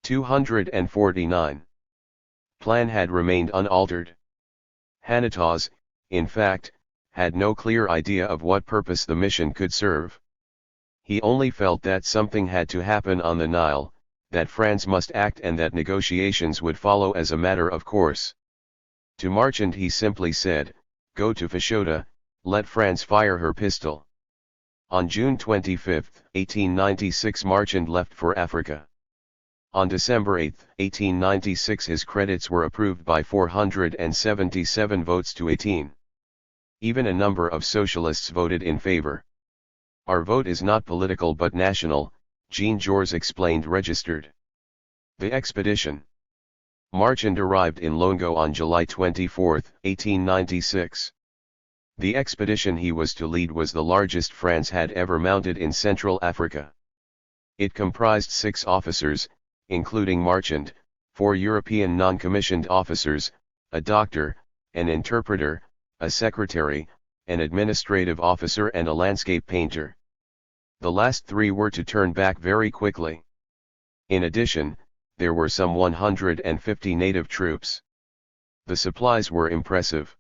249. Plan had remained unaltered. Hanataz, in fact, had no clear idea of what purpose the mission could serve. He only felt that something had to happen on the Nile, that France must act and that negotiations would follow as a matter of course. To Marchand he simply said, "Go to Fashoda, let France fire her pistol." On June 25, 1896 Marchand left for Africa. On December 8, 1896 his credits were approved by 477 votes to 18. Even a number of socialists voted in favor. "Our vote is not political but national," Jean-Georges explained. Registered. The expedition. Marchand arrived in Longo on July 24, 1896. The expedition he was to lead was the largest France had ever mounted in Central Africa. It comprised 6 officers, including Marchand, 4 European non-commissioned officers, a doctor, an interpreter, a secretary, an administrative officer and a landscape painter. The last 3 were to turn back very quickly. In addition, there were some 150 native troops. The supplies were impressive.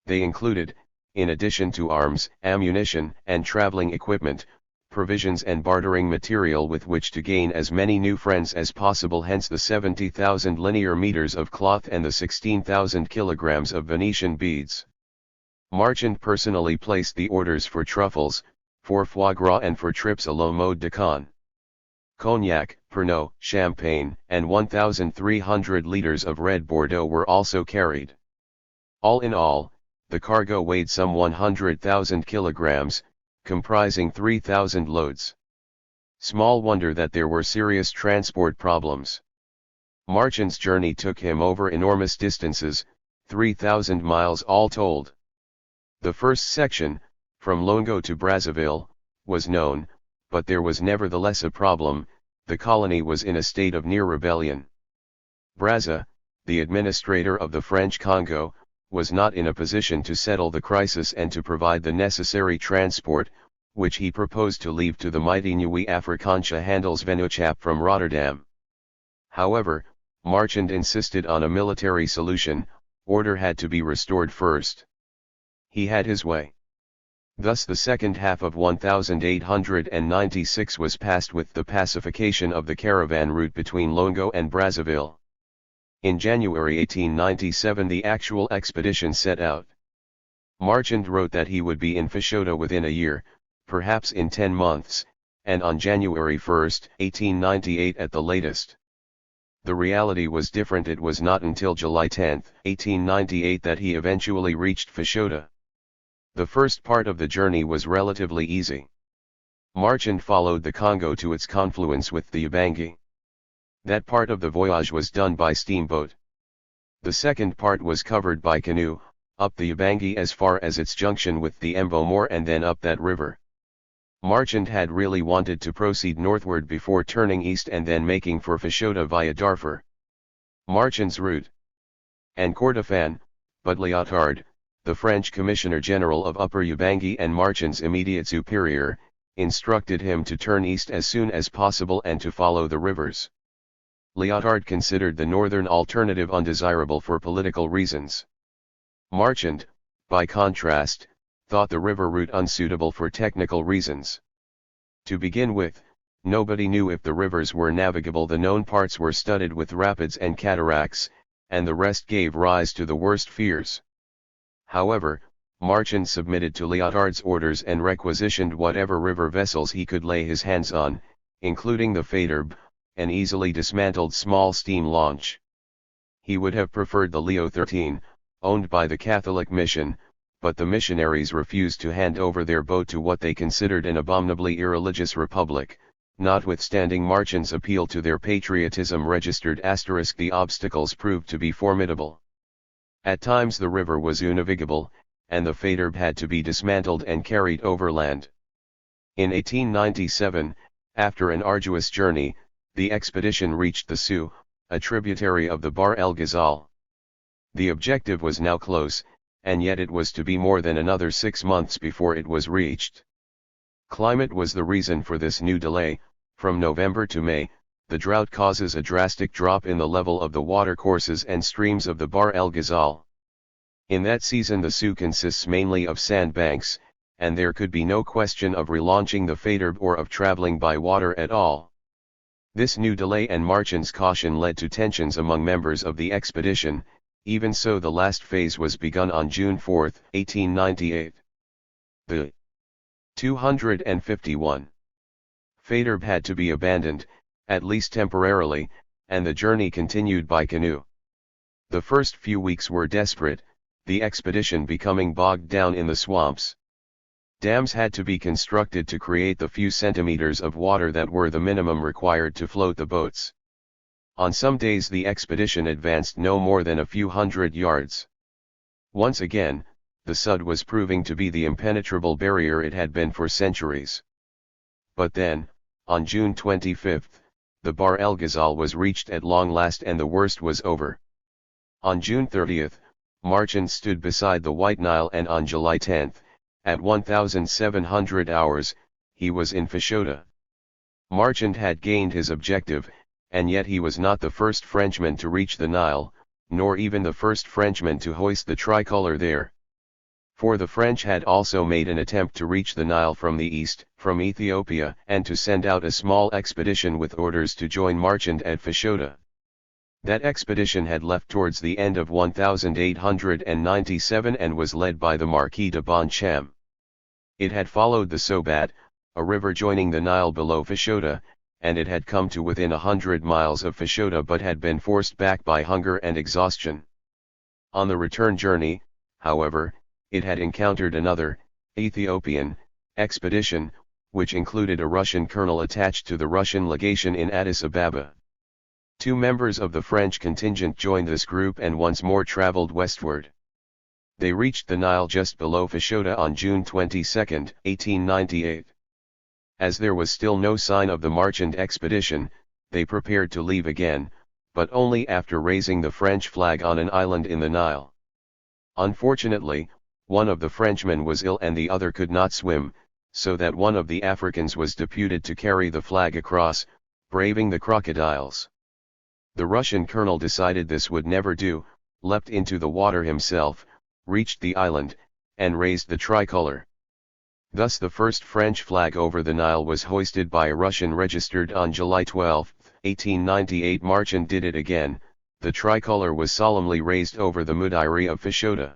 They included, in addition to arms, ammunition, and traveling equipment, provisions and bartering material with which to gain as many new friends as possible, hence the 70,000 linear meters of cloth and the 16,000 kilograms of Venetian beads. Marchand personally placed the orders for truffles, for foie gras and for trips à la mode de Cannes. Cognac, Pernod, champagne, and 1,300 liters of red Bordeaux were also carried. All in all, the cargo weighed some 100,000 kilograms, comprising 3,000 loads. Small wonder that there were serious transport problems. Marchand's journey took him over enormous distances, 3,000 miles all told. The first section, from Longo to Brazzaville, was known, but there was nevertheless a problem: the colony was in a state of near rebellion. Brazza, the administrator of the French Congo, was not in a position to settle the crisis and to provide the necessary transport, which he proposed to leave to the mighty Nieuwe Afrikaanse Handelsvennootschap from Rotterdam. However, Marchand insisted on a military solution. Order had to be restored first. He had his way. Thus the second half of 1896 was passed with the pacification of the caravan route between Longo and Brazzaville. In January 1897 the actual expedition set out. Marchand wrote that he would be in Fashoda within a year, perhaps in 10 months, and on January 1, 1898 at the latest. The reality was different. It was not until July 10, 1898 that he eventually reached Fashoda. The first part of the journey was relatively easy. Marchand followed the Congo to its confluence with the Ubangi. That part of the voyage was done by steamboat. The second part was covered by canoe, up the Ubangi as far as its junction with the Embo Moor and then up that river. Marchand had really wanted to proceed northward before turning east and then making for Fashoda via Darfur. Marchand's route. And Kordofan, but Lyotard, the French Commissioner General of Upper Ubangi and Marchand's immediate superior, instructed him to turn east as soon as possible and to follow the rivers. Lyotard considered the northern alternative undesirable for political reasons. Marchand, by contrast, thought the river route unsuitable for technical reasons. To begin with, nobody knew if the rivers were navigable. The known parts were studded with rapids and cataracts, and the rest gave rise to the worst fears. However, Marchand submitted to Lyotard's orders and requisitioned whatever river vessels he could lay his hands on, including the THIRD-WORLDISM, an easily dismantled small steam launch. He would have preferred the Leo 13, owned by the Catholic mission, but the missionaries refused to hand over their boat to what they considered an abominably irreligious republic, notwithstanding Marchand's appeal to their patriotism. ***, the obstacles proved to be formidable. At times the river was unnavigable, and the THIRD-WORLDISM had to be dismantled and carried overland. In 1897, after an arduous journey, the expedition reached the Sioux, a tributary of the Bahr el Ghazal. The objective was now close, and yet it was to be more than another 6 months before it was reached. Climate was the reason for this new delay. From November to May, the drought causes a drastic drop in the level of the watercourses and streams of the Bahr el Ghazal. In that season the Sioux consists mainly of sandbanks, and there could be no question of relaunching the THIRD or of traveling by water at all. This new delay and Marchand's caution led to tensions among members of the expedition. Even so, the last phase was begun on June 4, 1898. The 251 THIRD had to be abandoned, at least temporarily, and the journey continued by canoe. The first few weeks were desperate, the expedition becoming bogged down in the swamps. Dams had to be constructed to create the few centimeters of water that were the minimum required to float the boats. On some days the expedition advanced no more than a few hundred yards. Once again, the Sud was proving to be the impenetrable barrier it had been for centuries. But then, on June 25, the Bahr el Ghazal was reached at long last and the worst was over. On June 30, Marchand stood beside the White Nile, and on July 10, at 1700 hours, he was in Fashoda. Marchand had gained his objective, and yet he was not the first Frenchman to reach the Nile, nor even the first Frenchman to hoist the tricolor there. For the French had also made an attempt to reach the Nile from the east, from Ethiopia, and to send out a small expedition with orders to join Marchand at Fashoda. That expedition had left towards the end of 1897 and was led by the Marquis de Boncham. It had followed the Sobat, a river joining the Nile below Fashoda, and it had come to within 100 miles of Fashoda but had been forced back by hunger and exhaustion. On the return journey, however, it had encountered another, Ethiopian, expedition, which included a Russian colonel attached to the Russian legation in Addis Ababa. 2 members of the French contingent joined this group and once more traveled westward. They reached the Nile just below Fashoda on June 22, 1898. As there was still no sign of the Marchand expedition, they prepared to leave again, but only after raising the French flag on an island in the Nile. Unfortunately, one of the Frenchmen was ill and the other could not swim, so that one of the Africans was deputed to carry the flag across, braving the crocodiles. The Russian colonel decided this would never do, leapt into the water himself, reached the island, and raised the tricolor. Thus the first French flag over the Nile was hoisted by a Russian registered on July 12, 1898. Marchand did it again, the tricolor was solemnly raised over the Mudiri of Fashoda.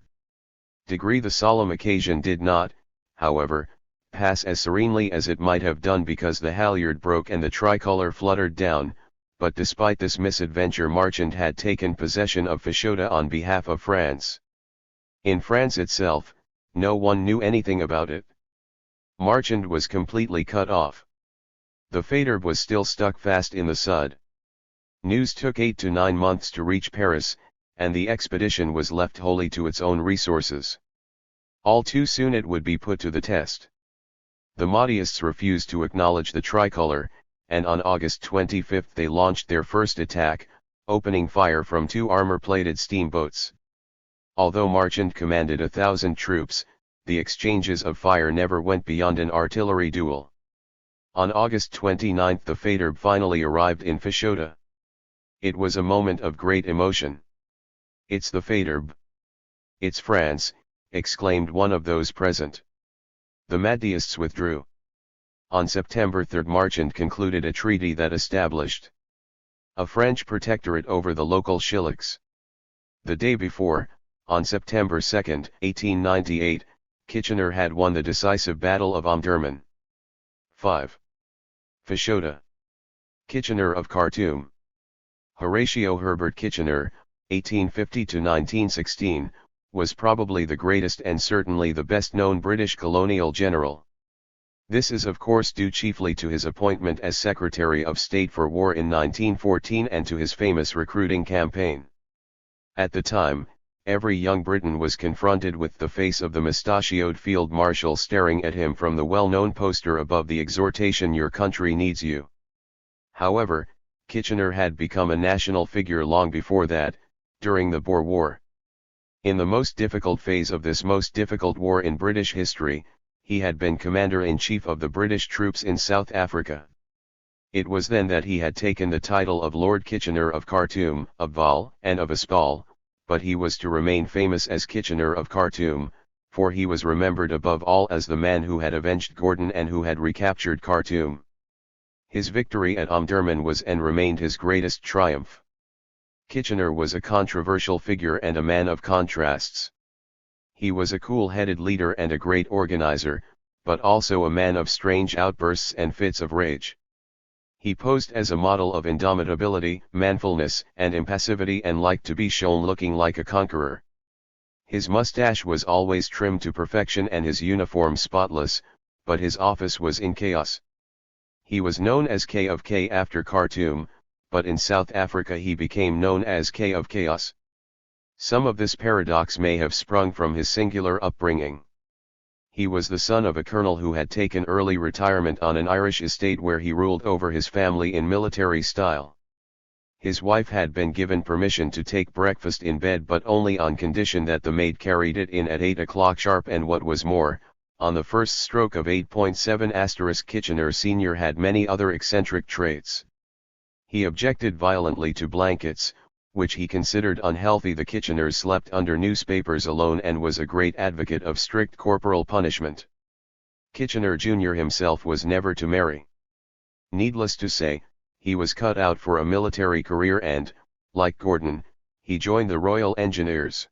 The solemn occasion did not, however, pass as serenely as it might have done because the halyard broke and the tricolor fluttered down, but despite this misadventure Marchand had taken possession of Fashoda on behalf of France. In France itself, no one knew anything about it. Marchand was completely cut off. The THIRD was still stuck fast in the Sud. News took 8 to 9 months to reach Paris, and the expedition was left wholly to its own resources. All too soon it would be put to the test. The Mahdaists refused to acknowledge the tricolor, and on August 25 they launched their first attack, opening fire from 2 armor-plated steamboats. Although Marchand commanded 1,000 troops, the exchanges of fire never went beyond an artillery duel. On August 29 the THIRD finally arrived in Fashoda. It was a moment of great emotion. "It's the THIRD. It's France," exclaimed one of those present. The Mahdaists withdrew. On September 3 Marchand concluded a treaty that established a French protectorate over the local shillaks. The day before, on September 2, 1898, Kitchener had won the decisive Battle of Omdurman. 5. Fashoda. Kitchener of Khartoum. Horatio Herbert Kitchener, 1850–1916, was probably the greatest and certainly the best-known British colonial general. This is of course due chiefly to his appointment as Secretary of State for War in 1914 and to his famous recruiting campaign. At the time, every young Briton was confronted with the face of the mustachioed Field Marshal staring at him from the well-known poster above the exhortation "Your country needs you." However, Kitchener had become a national figure long before that, during the Boer War. In the most difficult phase of this most difficult war in British history, he had been Commander-in-Chief of the British troops in South Africa. It was then that he had taken the title of Lord Kitchener of Khartoum, of Val, and of Aspal, but he was to remain famous as Kitchener of Khartoum, for he was remembered above all as the man who had avenged Gordon and who had recaptured Khartoum. His victory at Omdurman was and remained his greatest triumph. Kitchener was a controversial figure and a man of contrasts. He was a cool-headed leader and a great organizer, but also a man of strange outbursts and fits of rage. He posed as a model of indomitability, manfulness, and impassivity and liked to be shown looking like a conqueror. His mustache was always trimmed to perfection and his uniform spotless, but his office was in chaos. He was known as K of K after Khartoum, but in South Africa he became known as K of Chaos. Some of this paradox may have sprung from his singular upbringing. He was the son of a colonel who had taken early retirement on an Irish estate where he ruled over his family in military style. His wife had been given permission to take breakfast in bed but only on condition that the maid carried it in at 8 o'clock sharp, and what was more, on the first stroke of 8.7 * Kitchener Sr. had many other eccentric traits. He objected violently to blankets, which he considered unhealthy. The Kitcheners slept under newspapers alone and was a great advocate of strict corporal punishment. Kitchener Jr. himself was never to marry. Needless to say, he was cut out for a military career and, like Gordon, he joined the Royal Engineers.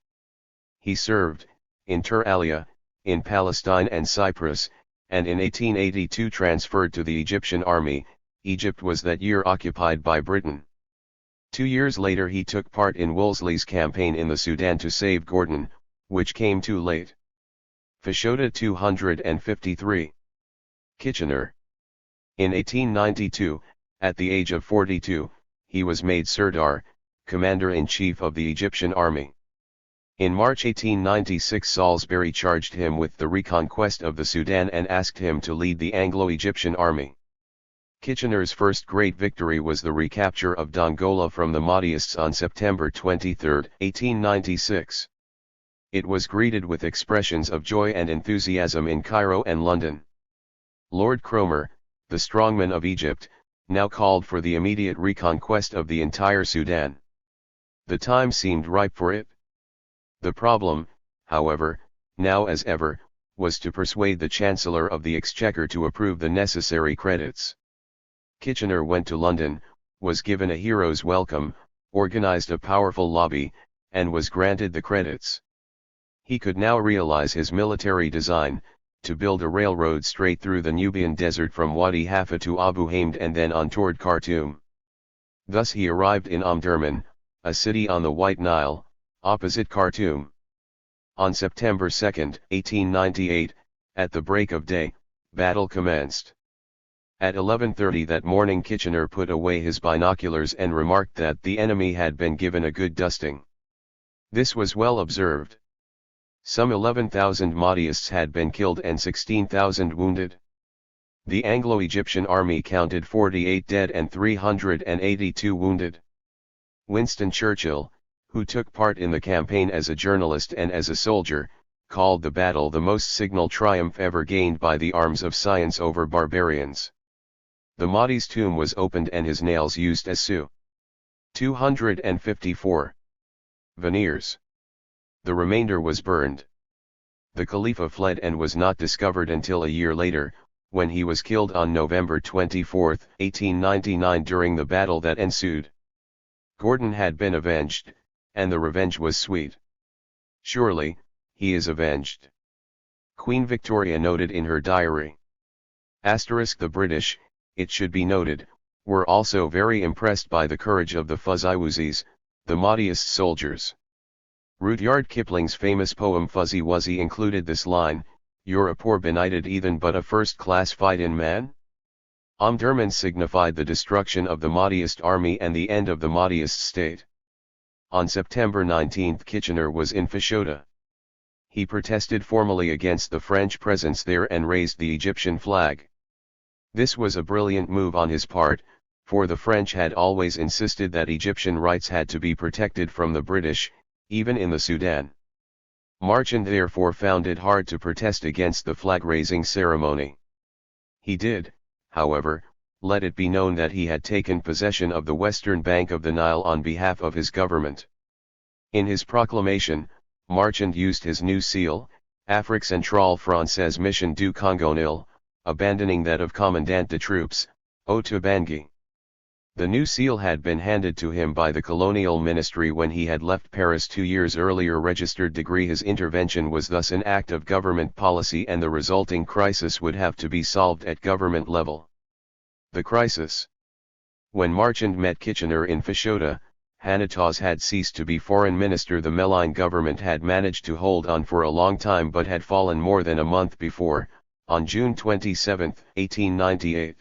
He served, inter alia, in Palestine and Cyprus, and in 1882 transferred to the Egyptian army. Egypt was that year occupied by Britain. 2 years later he took part in Wolseley's campaign in the Sudan to save Gordon, which came too late. Fashoda 253. Kitchener. In 1892, at the age of 42, he was made Sirdar, Commander-in-Chief of the Egyptian Army. In March 1896 Salisbury charged him with the reconquest of the Sudan and asked him to lead the Anglo-Egyptian army. Kitchener's first great victory was the recapture of Dongola from the Mahdyists on September 23, 1896. It was greeted with expressions of joy and enthusiasm in Cairo and London. Lord Cromer, the strongman of Egypt, now called for the immediate reconquest of the entire Sudan. The time seemed ripe for it. The problem, however, now as ever, was to persuade the Chancellor of the Exchequer to approve the necessary credits. Kitchener went to London, was given a hero's welcome, organized a powerful lobby, and was granted the credits. He could now realize his military design, to build a railroad straight through the Nubian desert from Wadi Halfa to Abu Hamd and then on toward Khartoum. Thus he arrived in Omdurman, a city on the White Nile, opposite Khartoum. On September 2, 1898, at the break of day, battle commenced. At 11:30 that morning Kitchener put away his binoculars and remarked that the enemy had been given a good dusting. This was well observed. Some 11,000 Mahdyists had been killed and 16,000 wounded. The Anglo-Egyptian army counted 48 dead and 382 wounded. Winston Churchill, who took part in the campaign as a journalist and as a soldier, called the battle the most signal triumph ever gained by the arms of science over barbarians. The Mahdi's tomb was opened and his nails used as Su. 254. Veneers. The remainder was burned. The Khalifa fled and was not discovered until a year later, when he was killed on November 24, 1899 during the battle that ensued. Gordon had been avenged, and the revenge was sweet. Surely, he is avenged. Queen Victoria noted in her diary. The British, it should be noted, were also very impressed by the courage of the Fuzzy-Wuzzys, the Mahdist soldiers. Rudyard Kipling's famous poem Fuzzy Wuzzy included this line, "You're a poor benighted heathen but a first-class fightin' man?" Omdurman signified the destruction of the Mahdist army and the end of the Mahdist state. On September 19 Kitchener was in Fashoda. He protested formally against the French presence there and raised the Egyptian flag. This was a brilliant move on his part, for the French had always insisted that Egyptian rights had to be protected from the British, even in the Sudan. Marchand therefore found it hard to protest against the flag-raising ceremony. He did, however, let it be known that he had taken possession of the western bank of the Nile on behalf of his government. In his proclamation, Marchand used his new seal, Afrique Centrale Française Mission du Congo Nil, abandoning that of Commandant de Troupes, Otubangui. The new seal had been handed to him by the colonial ministry when he had left Paris 2 years earlier. Registered degree. His intervention was thus an act of government policy, and the resulting crisis would have to be solved at government level. The crisis. When Marchand met Kitchener in Fashoda, Hanotaz had ceased to be foreign minister. The Meline government had managed to hold on for a long time but had fallen more than a month before, on June 27, 1898.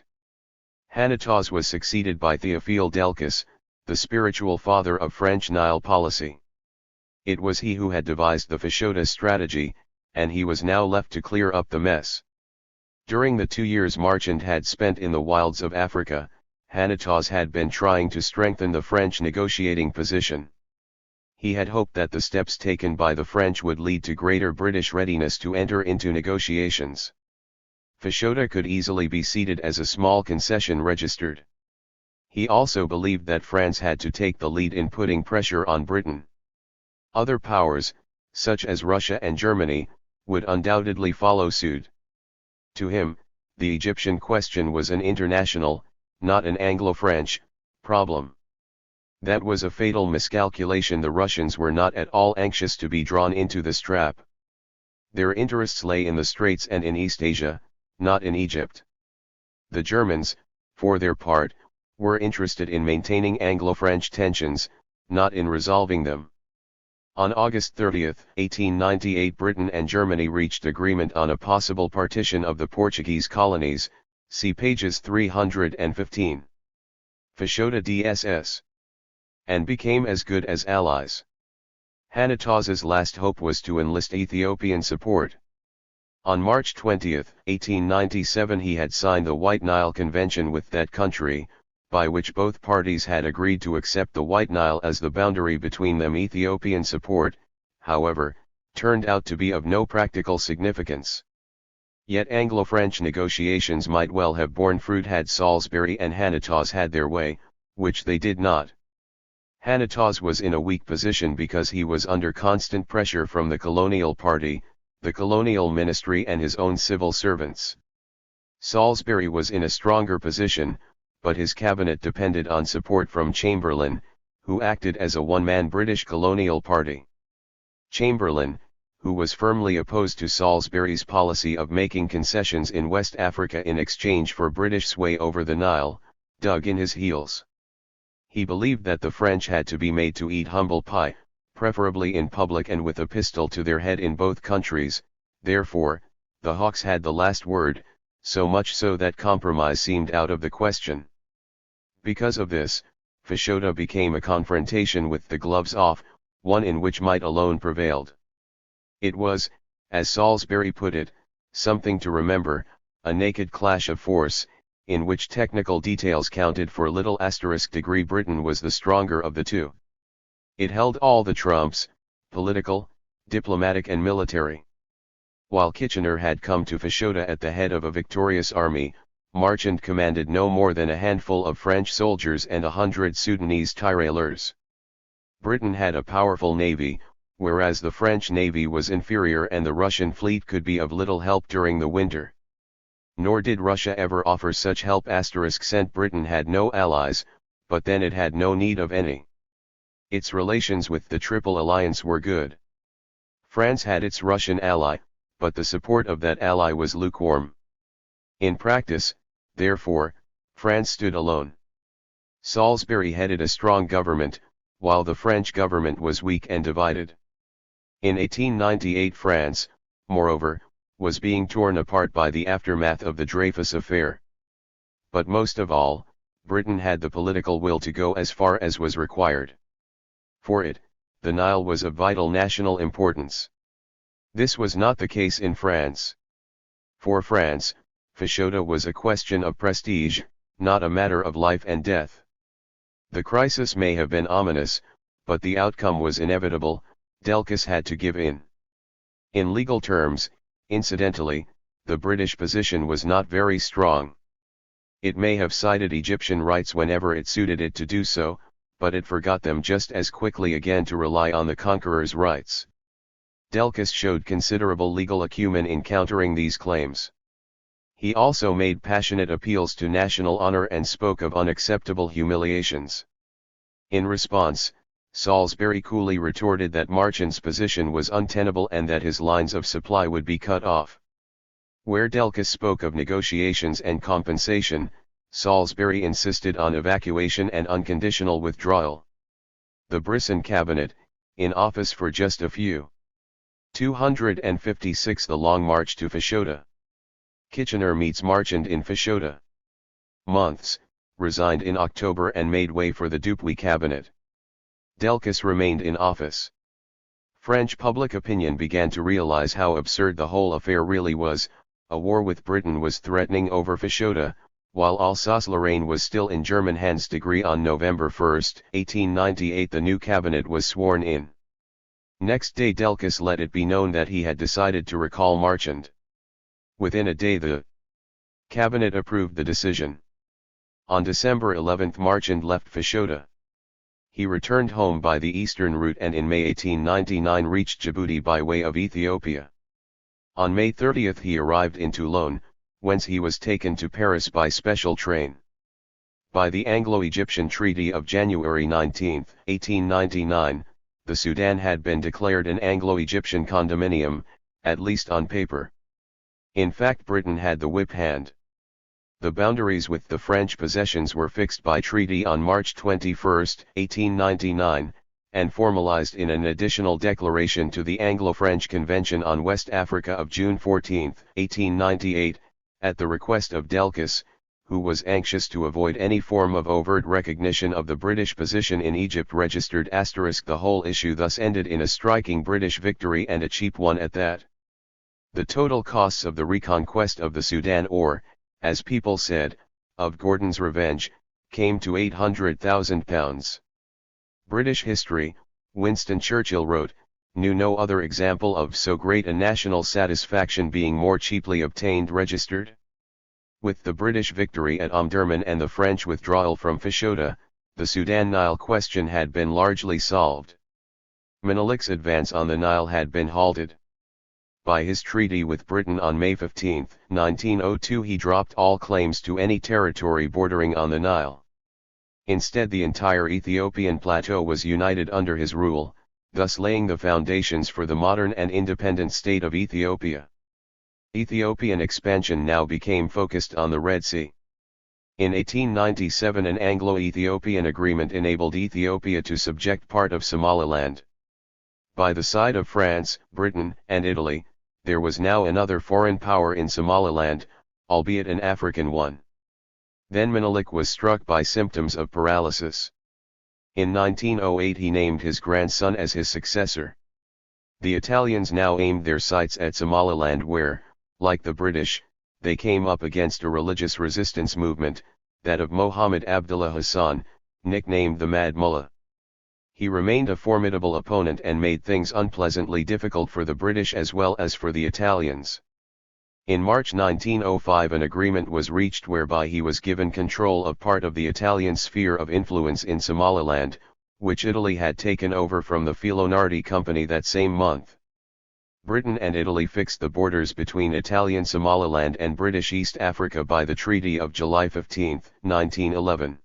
Hanotaz was succeeded by Théophile Delcas, the spiritual father of French Nile policy. It was he who had devised the Fashoda strategy, and he was now left to clear up the mess. During the 2 years Marchand had spent in the wilds of Africa, Hanotaz had been trying to strengthen the French negotiating position. He had hoped that the steps taken by the French would lead to greater British readiness to enter into negotiations. Fashoda could easily be ceded as a small concession registered. He also believed that France had to take the lead in putting pressure on Britain. Other powers, such as Russia and Germany, would undoubtedly follow suit. To him, the Egyptian question was an international, not an Anglo-French, problem. That was a fatal miscalculation. The Russians were not at all anxious to be drawn into this trap. Their interests lay in the Straits and in East Asia, not in Egypt. The Germans, for their part, were interested in maintaining Anglo-French tensions, not in resolving them. On August 30, 1898, Britain and Germany reached agreement on a possible partition of the Portuguese colonies, see pages 315. Fashoda DSS. And became as good as allies. Hanotaz's last hope was to enlist Ethiopian support. On March 20, 1897, he had signed the White Nile Convention with that country, by which both parties had agreed to accept the White Nile as the boundary between them. Ethiopian support, however, turned out to be of no practical significance. Yet Anglo-French negotiations might well have borne fruit had Salisbury and Hanotaz had their way, which they did not. Hanotaz was in a weak position because he was under constant pressure from the colonial party, the colonial ministry and his own civil servants. Salisbury was in a stronger position, but his cabinet depended on support from Chamberlain, who acted as a one-man British colonial party. Chamberlain, who was firmly opposed to Salisbury's policy of making concessions in West Africa in exchange for British sway over the Nile, dug in his heels. He believed that the French had to be made to eat humble pie, preferably in public and with a pistol to their head in both countries. Therefore, the Hawks had the last word, so much so that compromise seemed out of the question. Because of this, Fashoda became a confrontation with the gloves off, one in which might alone prevailed. It was, as Salisbury put it, something to remember, a naked clash of force, in which technical details counted for little. Degree. Britain was the stronger of the two. It held all the trumps, political, diplomatic and military. While Kitchener had come to Fashoda at the head of a victorious army, Marchand commanded no more than a handful of French soldiers and 100 Sudanese tirailleurs. Britain had a powerful navy, whereas the French navy was inferior and the Russian fleet could be of little help during the winter. Nor did Russia ever offer such help. Sent Britain had no allies, but then it had no need of any. Its relations with the Triple Alliance were good. France had its Russian ally, but the support of that ally was lukewarm. In practice, therefore, France stood alone. Salisbury headed a strong government, while the French government was weak and divided. In 1898 France, moreover, was being torn apart by the aftermath of the Dreyfus affair. But most of all, Britain had the political will to go as far as was required. For it, the Nile was of vital national importance. This was not the case in France. For France, Fashoda was a question of prestige, not a matter of life and death. The crisis may have been ominous, but the outcome was inevitable. Delcas had to give in. In legal terms, incidentally, the British position was not very strong. It may have cited Egyptian rights whenever it suited it to do so, but it forgot them just as quickly again to rely on the conqueror's rights. Delchis showed considerable legal acumen in countering these claims. He also made passionate appeals to national honor and spoke of unacceptable humiliations. In response, Salisbury coolly retorted that Marchand's position was untenable and that his lines of supply would be cut off. Where Delchis spoke of negotiations and compensation, Salisbury insisted on evacuation and unconditional withdrawal. The Brisson cabinet, in office for just a few. 256 The long march to Fashoda. Kitchener meets Marchand in Fashoda. Months, resigned in October and made way for the Dupuy cabinet. Delchis remained in office. French public opinion began to realize how absurd the whole affair really was. A war with Britain was threatening over Fashoda, while Alsace-Lorraine was still in German hands. On November 1, 1898 the new cabinet was sworn in. Next day Delchis let it be known that he had decided to recall Marchand. Within a day the cabinet approved the decision. On December 11 Marchand left Fashoda. He returned home by the eastern route and in May 1899 reached Djibouti by way of Ethiopia. On May 30 he arrived in Toulon, whence he was taken to Paris by special train. By the Anglo-Egyptian Treaty of January 19, 1899, the Sudan had been declared an Anglo-Egyptian condominium, at least on paper. In fact, Britain had the whip hand. The boundaries with the French possessions were fixed by treaty on March 21, 1899, and formalized in an additional declaration to the Anglo-French Convention on West Africa of June 14, 1898, at the request of Delchis, who was anxious to avoid any form of overt recognition of the British position in Egypt. Registered *. The whole issue thus ended in a striking British victory, and a cheap one at that. The total costs of the reconquest of the Sudan, or, as people said, of Gordon's revenge, came to £800,000. British history, Winston Churchill wrote, knew no other example of so great a national satisfaction being more cheaply obtained. Registered. With the British victory at Omdurman and the French withdrawal from Fashoda, the Sudan-Nile question had been largely solved. Menelik's advance on the Nile had been halted. By his treaty with Britain on May 15, 1902 he dropped all claims to any territory bordering on the Nile. Instead, the entire Ethiopian plateau was united under his rule, thus laying the foundations for the modern and independent state of Ethiopia. Ethiopian expansion now became focused on the Red Sea. In 1897 an Anglo-Ethiopian agreement enabled Ethiopia to subject part of Somaliland. By the side of France, Britain, and Italy, there was now another foreign power in Somaliland, albeit an African one. Then Menelik was struck by symptoms of paralysis. In 1908 he named his grandson as his successor. The Italians now aimed their sights at Somaliland, where, like the British, they came up against a religious resistance movement, that of Mohammed Abdullah Hassan, nicknamed the Mad Mullah. He remained a formidable opponent and made things unpleasantly difficult for the British as well as for the Italians. In March 1905 an agreement was reached whereby he was given control of part of the Italian sphere of influence in Somaliland, which Italy had taken over from the Filonardi Company that same month. Britain and Italy fixed the borders between Italian Somaliland and British East Africa by the Treaty of July 15, 1911.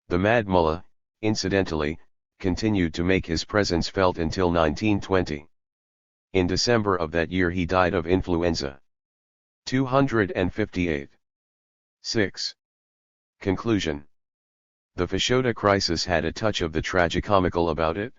The Mad Mullah, incidentally, continued to make his presence felt until 1920. In December of that year he died of influenza. 258. 6. Conclusion. The Fashoda crisis had a touch of the tragicomical about it.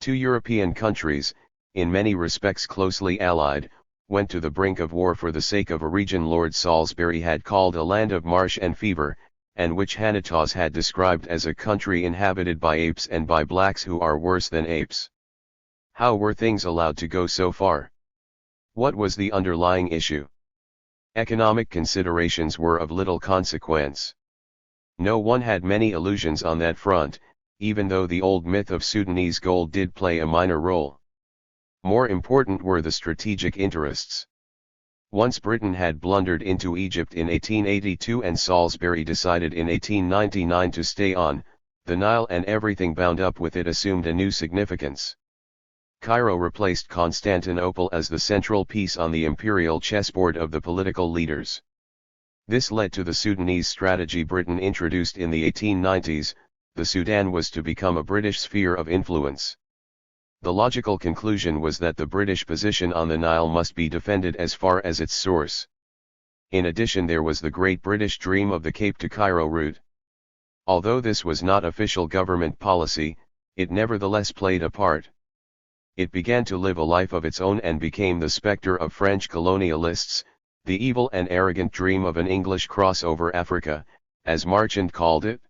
Two European countries, in many respects closely allied, went to the brink of war for the sake of a region Lord Salisbury had called a land of marsh and fever, and which Hannetause had described as a country inhabited by apes and by blacks who are worse than apes. How were things allowed to go so far? What was the underlying issue? Economic considerations were of little consequence. No one had many illusions on that front, even though the old myth of Sudanese gold did play a minor role. More important were the strategic interests. Once Britain had blundered into Egypt in 1882 and Salisbury decided in 1899 to stay on, the Nile and everything bound up with it assumed a new significance. Cairo replaced Constantinople as the central piece on the imperial chessboard of the political leaders. This led to the Sudanese strategy Britain introduced in the 1890s. The Sudan was to become a British sphere of influence. The logical conclusion was that the British position on the Nile must be defended as far as its source. In addition, there was the Great British Dream of the Cape to Cairo route. Although this was not official government policy, it nevertheless played a part. It began to live a life of its own and became the spectre of French colonialists, the evil and arrogant dream of an English cross over Africa, as Marchand called it.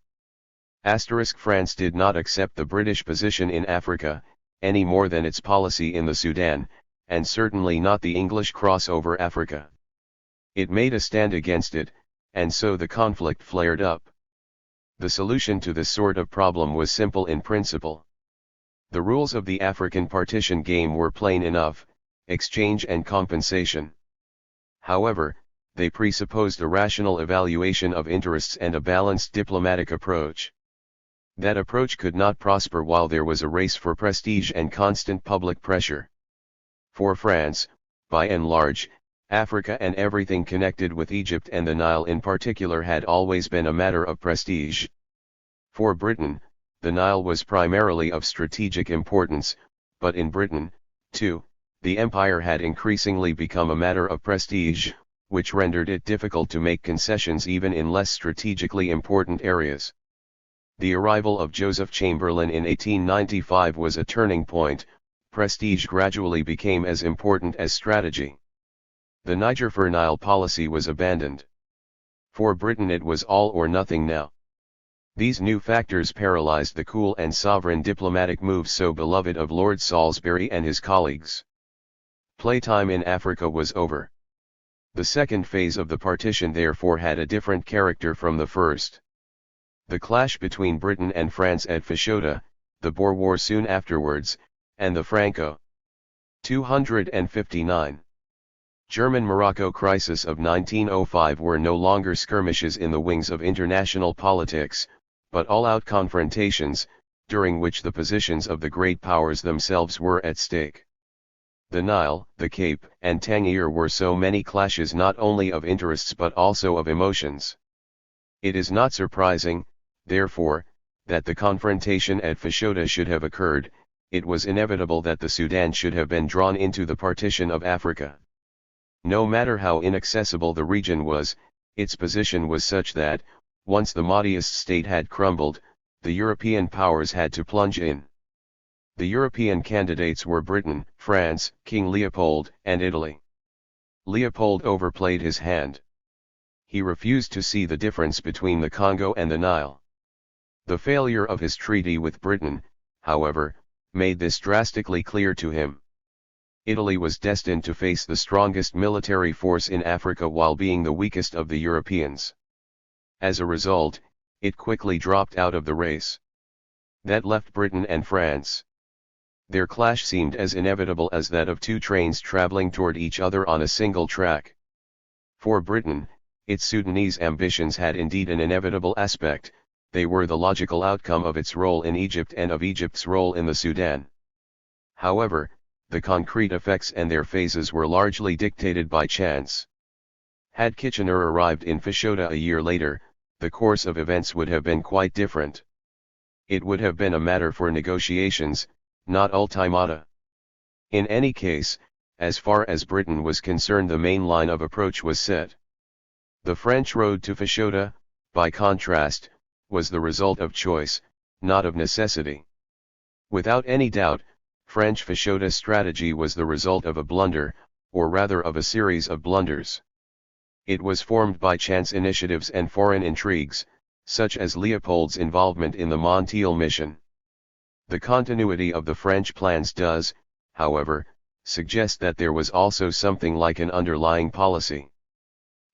France did not accept the British position in Africa, any more than its policy in the Sudan, and certainly not the English cross over Africa. It made a stand against it, and so the conflict flared up. The solution to this sort of problem was simple in principle. The rules of the African partition game were plain enough: exchange and compensation. However, they presupposed a rational evaluation of interests and a balanced diplomatic approach. That approach could not prosper while there was a race for prestige and constant public pressure. For France, by and large, Africa and everything connected with Egypt and the Nile in particular had always been a matter of prestige. For Britain, the Nile was primarily of strategic importance, but in Britain, too, the empire had increasingly become a matter of prestige, which rendered it difficult to make concessions even in less strategically important areas. The arrival of Joseph Chamberlain in 1895 was a turning point. Prestige gradually became as important as strategy. The Niger for Nile policy was abandoned. For Britain it was all or nothing now. These new factors paralyzed the cool and sovereign diplomatic moves so beloved of Lord Salisbury and his colleagues. Playtime in Africa was over. The second phase of the partition therefore had a different character from the first. The clash between Britain and France at Fashoda, the Boer War soon afterwards, and the Franco 259 German-Morocco crisis of 1905 were no longer skirmishes in the wings of international politics, but all-out confrontations, during which the positions of the great powers themselves were at stake. The Nile, the Cape, and Tangier were so many clashes not only of interests but also of emotions. It is not surprising, therefore, that the confrontation at Fashoda should have occurred. It was inevitable that the Sudan should have been drawn into the partition of Africa. No matter how inaccessible the region was, its position was such that, once the Mahdist state had crumbled, the European powers had to plunge in. The European candidates were Britain, France, King Leopold, and Italy. Leopold overplayed his hand. He refused to see the difference between the Congo and the Nile. The failure of his treaty with Britain, however, made this drastically clear to him. Italy was destined to face the strongest military force in Africa while being the weakest of the Europeans. As a result, it quickly dropped out of the race. That left Britain and France. Their clash seemed as inevitable as that of two trains traveling toward each other on a single track. For Britain, its Sudanese ambitions had indeed an inevitable aspect. They were the logical outcome of its role in Egypt and of Egypt's role in the Sudan. However, the concrete effects and their phases were largely dictated by chance. Had Kitchener arrived in Fashoda a year later, the course of events would have been quite different. It would have been a matter for negotiations, not ultimata. In any case, as far as Britain was concerned, the main line of approach was set. The French road to Fashoda, by contrast, was the result of choice, not of necessity. Without any doubt, French Fashoda strategy was the result of a blunder, or rather of a series of blunders. It was formed by chance initiatives and foreign intrigues, such as Leopold's involvement in the Montiel mission. The continuity of the French plans does, however, suggest that there was also something like an underlying policy.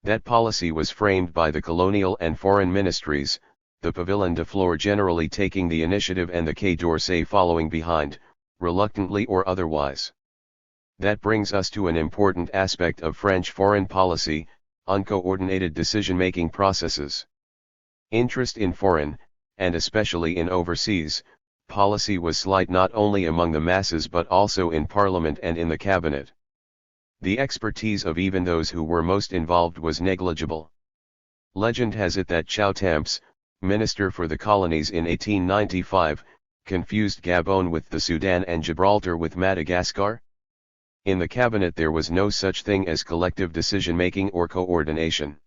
That policy was framed by the colonial and foreign ministries, the Pavillon de Flore generally taking the initiative and the Quai d'Orsay following behind, reluctantly or otherwise. That brings us to an important aspect of French foreign policy: uncoordinated decision-making processes. Interest in foreign, and especially in overseas, policy was slight not only among the masses but also in Parliament and in the cabinet. The expertise of even those who were most involved was negligible. Legend has it that Chautemps, minister for the colonies in 1895, confused Gabon with the Sudan and Gibraltar with Madagascar. In the cabinet there was no such thing as collective decision-making or coordination.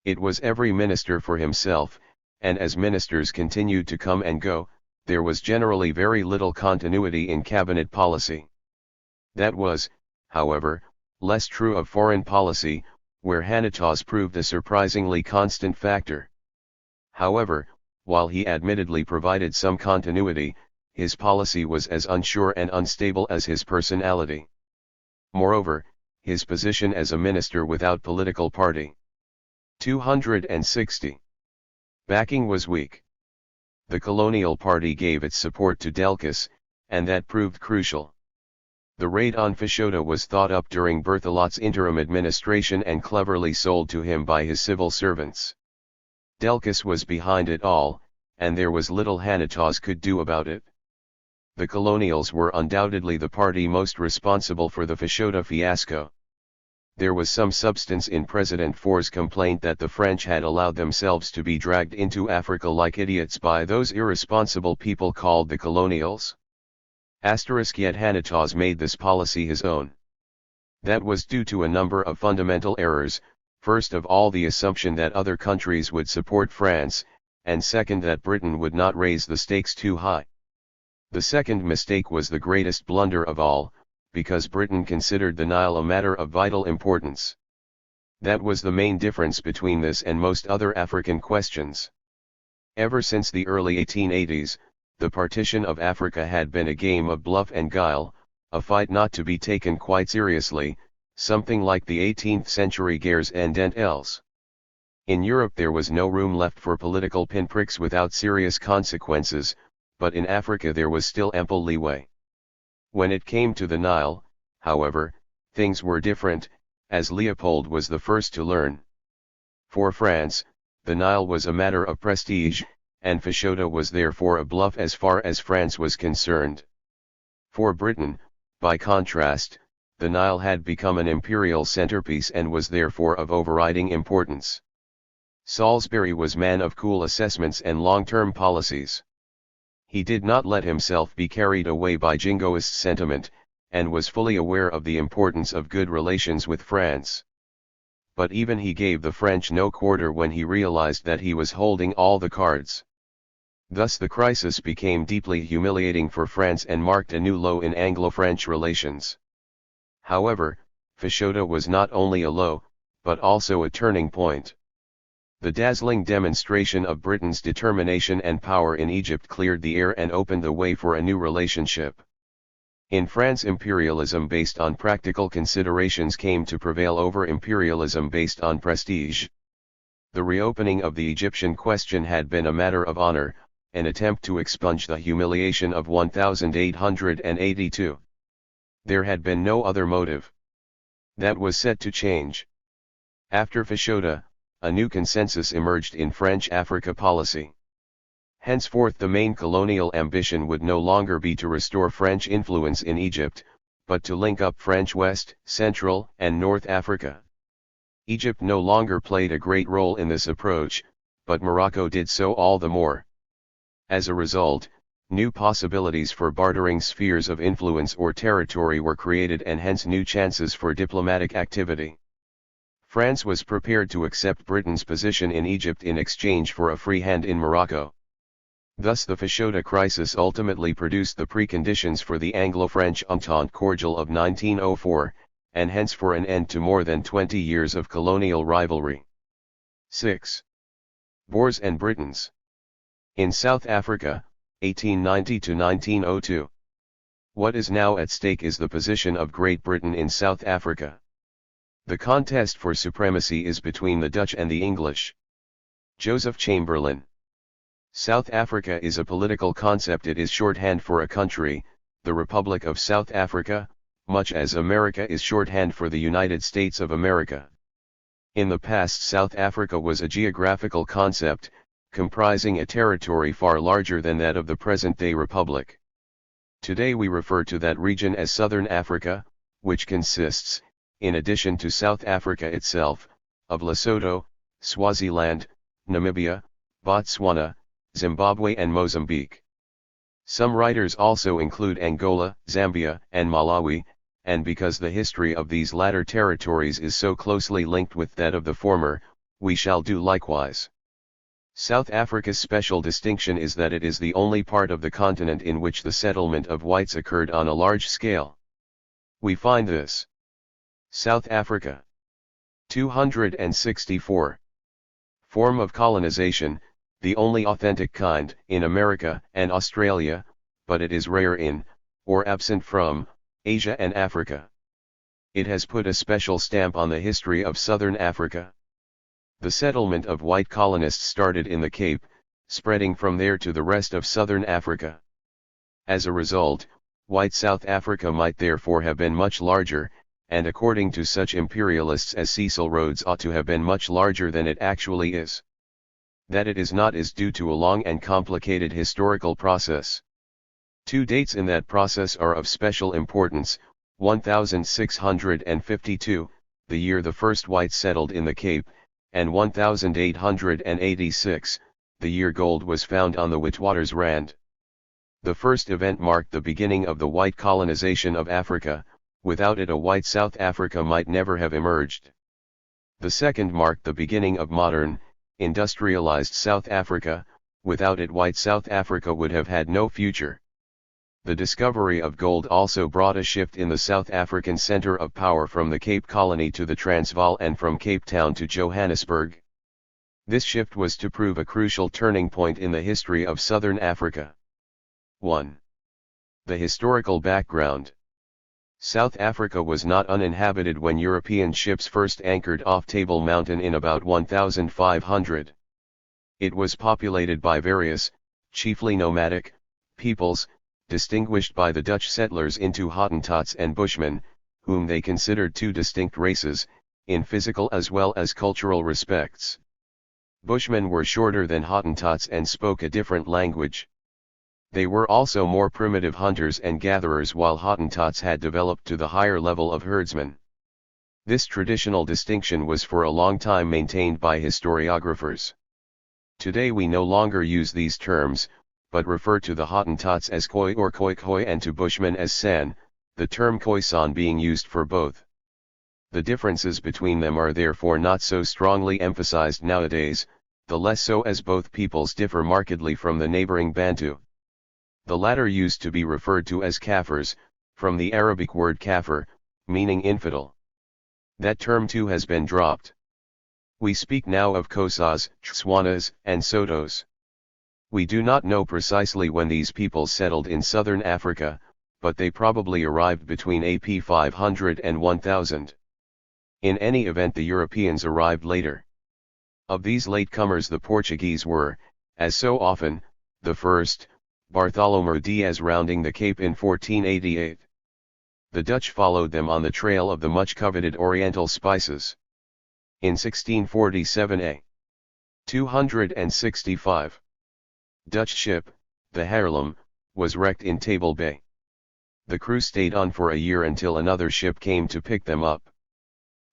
It was every minister for himself, and as ministers continued to come and go, there was generally very little continuity in cabinet policy. That was, however, less true of foreign policy, where Hanitas proved a surprisingly constant factor. However, while he admittedly provided some continuity, his policy was as unsure and unstable as his personality. Moreover, his position as a minister without political party. 260. Backing was weak. The colonial party gave its support to Delcas, and that proved crucial. The raid on Fashoda was thought up during Berthelot's interim administration and cleverly sold to him by his civil servants. Delcas was behind it all, and there was little Hanitas could do about it. The colonials were undoubtedly the party most responsible for the Fashoda fiasco. There was some substance in President Faur's complaint that the French had allowed themselves to be dragged into Africa like idiots by those irresponsible people called the colonials. Yet Hanitas made this policy his own. That was due to a number of fundamental errors: first of all the assumption that other countries would support France, and second that Britain would not raise the stakes too high. The second mistake was the greatest blunder of all, because Britain considered the Nile a matter of vital importance. That was the main difference between this and most other African questions. Ever since the early 1880s, the partition of Africa had been a game of bluff and guile, a fight not to be taken quite seriously, something like the 18th century guerres and dentelles. In Europe there was no room left for political pinpricks without serious consequences, but in Africa there was still ample leeway. When it came to the Nile, however, things were different, as Leopold was the first to learn. For France, the Nile was a matter of prestige, and Fashoda was therefore a bluff as far as France was concerned. For Britain, by contrast, the Nile had become an imperial centerpiece and was therefore of overriding importance. Salisbury was man of cool assessments and long-term policies. He did not let himself be carried away by jingoist sentiment, and was fully aware of the importance of good relations with France. But even he gave the French no quarter when he realized that he was holding all the cards. Thus the crisis became deeply humiliating for France and marked a new low in Anglo-French relations. However, Fashoda was not only a low, but also a turning point. The dazzling demonstration of Britain's determination and power in Egypt cleared the air and opened the way for a new relationship. In France, imperialism based on practical considerations came to prevail over imperialism based on prestige. The reopening of the Egyptian question had been a matter of honor, an attempt to expunge the humiliation of 1882. There had been no other motive. That was set to change. After Fashoda, a new consensus emerged in French Africa policy. Henceforth the main colonial ambition would no longer be to restore French influence in Egypt, but to link up French West, Central, and North Africa. Egypt no longer played a great role in this approach, but Morocco did so all the more. As a result, new possibilities for bartering spheres of influence or territory were created and hence new chances for diplomatic activity. France was prepared to accept Britain's position in Egypt in exchange for a free hand in Morocco. Thus the Fashoda crisis ultimately produced the preconditions for the Anglo-French Entente Cordiale of 1904, and hence for an end to more than 20 years of colonial rivalry. 6. Boers and Britons. In South Africa, 1890 to 1902. What is now at stake is the position of Great Britain in South Africa. The contest for supremacy is between the Dutch and the English. Joseph Chamberlain. South Africa is a political concept. It is shorthand for a country, the Republic of South Africa, much as America is shorthand for the United States of America. In the past, South Africa was a geographical concept, comprising a territory far larger than that of the present-day republic. Today we refer to that region as Southern Africa, which consists, in addition to South Africa itself, of Lesotho, Swaziland, Namibia, Botswana, Zimbabwe and Mozambique. Some writers also include Angola, Zambia, and Malawi, and because the history of these latter territories is so closely linked with that of the former, we shall do likewise. South Africa's special distinction is that it is the only part of the continent in which the settlement of whites occurred on a large scale. We find this. South Africa. 264. Form of colonization, the only authentic kind, in America and Australia, but it is rare in, or absent from, Asia and Africa. It has put a special stamp on the history of Southern Africa. The settlement of white colonists started in the Cape, spreading from there to the rest of Southern Africa. As a result, white South Africa might therefore have been much larger, and according to such imperialists as Cecil Rhodes ought to have been much larger than it actually is. That it is not is due to a long and complicated historical process. Two dates in that process are of special importance: 1652, the year the first whites settled in the Cape, and 1886, the year gold was found on the Witwatersrand. The first event marked the beginning of the white colonization of Africa. Without it a white South Africa might never have emerged. The second marked the beginning of modern, industrialized South Africa. Without it white South Africa would have had no future. The discovery of gold also brought a shift in the South African center of power from the Cape Colony to the Transvaal and from Cape Town to Johannesburg. This shift was to prove a crucial turning point in the history of Southern Africa. 1. The historical background. South Africa was not uninhabited when European ships first anchored off Table Mountain in about 1500. It was populated by various, chiefly nomadic, peoples, distinguished by the Dutch settlers into Hottentots and Bushmen, whom they considered two distinct races, in physical as well as cultural respects. Bushmen were shorter than Hottentots and spoke a different language. They were also more primitive hunters and gatherers, while Hottentots had developed to the higher level of herdsmen. This traditional distinction was for a long time maintained by historiographers. Today we no longer use these terms, but refer to the Hottentots as Khoi or Khoi and to Bushmen as San, the term Khoisan being used for both. The differences between them are therefore not so strongly emphasized nowadays, the less so as both peoples differ markedly from the neighboring Bantu. The latter used to be referred to as Kafirs, from the Arabic word kafir, meaning infidel. That term too has been dropped. We speak now of Xhosas, Tswanas, and Sotos. We do not know precisely when these peoples settled in southern Africa, but they probably arrived between AP 500 and 1000. In any event, the Europeans arrived later. Of these latecomers the Portuguese were, as so often, the first, Bartholomew Diaz rounding the Cape in 1488. The Dutch followed them on the trail of the much-coveted Oriental spices. In 1647 a 265 Dutch ship, the Haarlem, was wrecked in Table Bay. The crew stayed on for a year until another ship came to pick them up.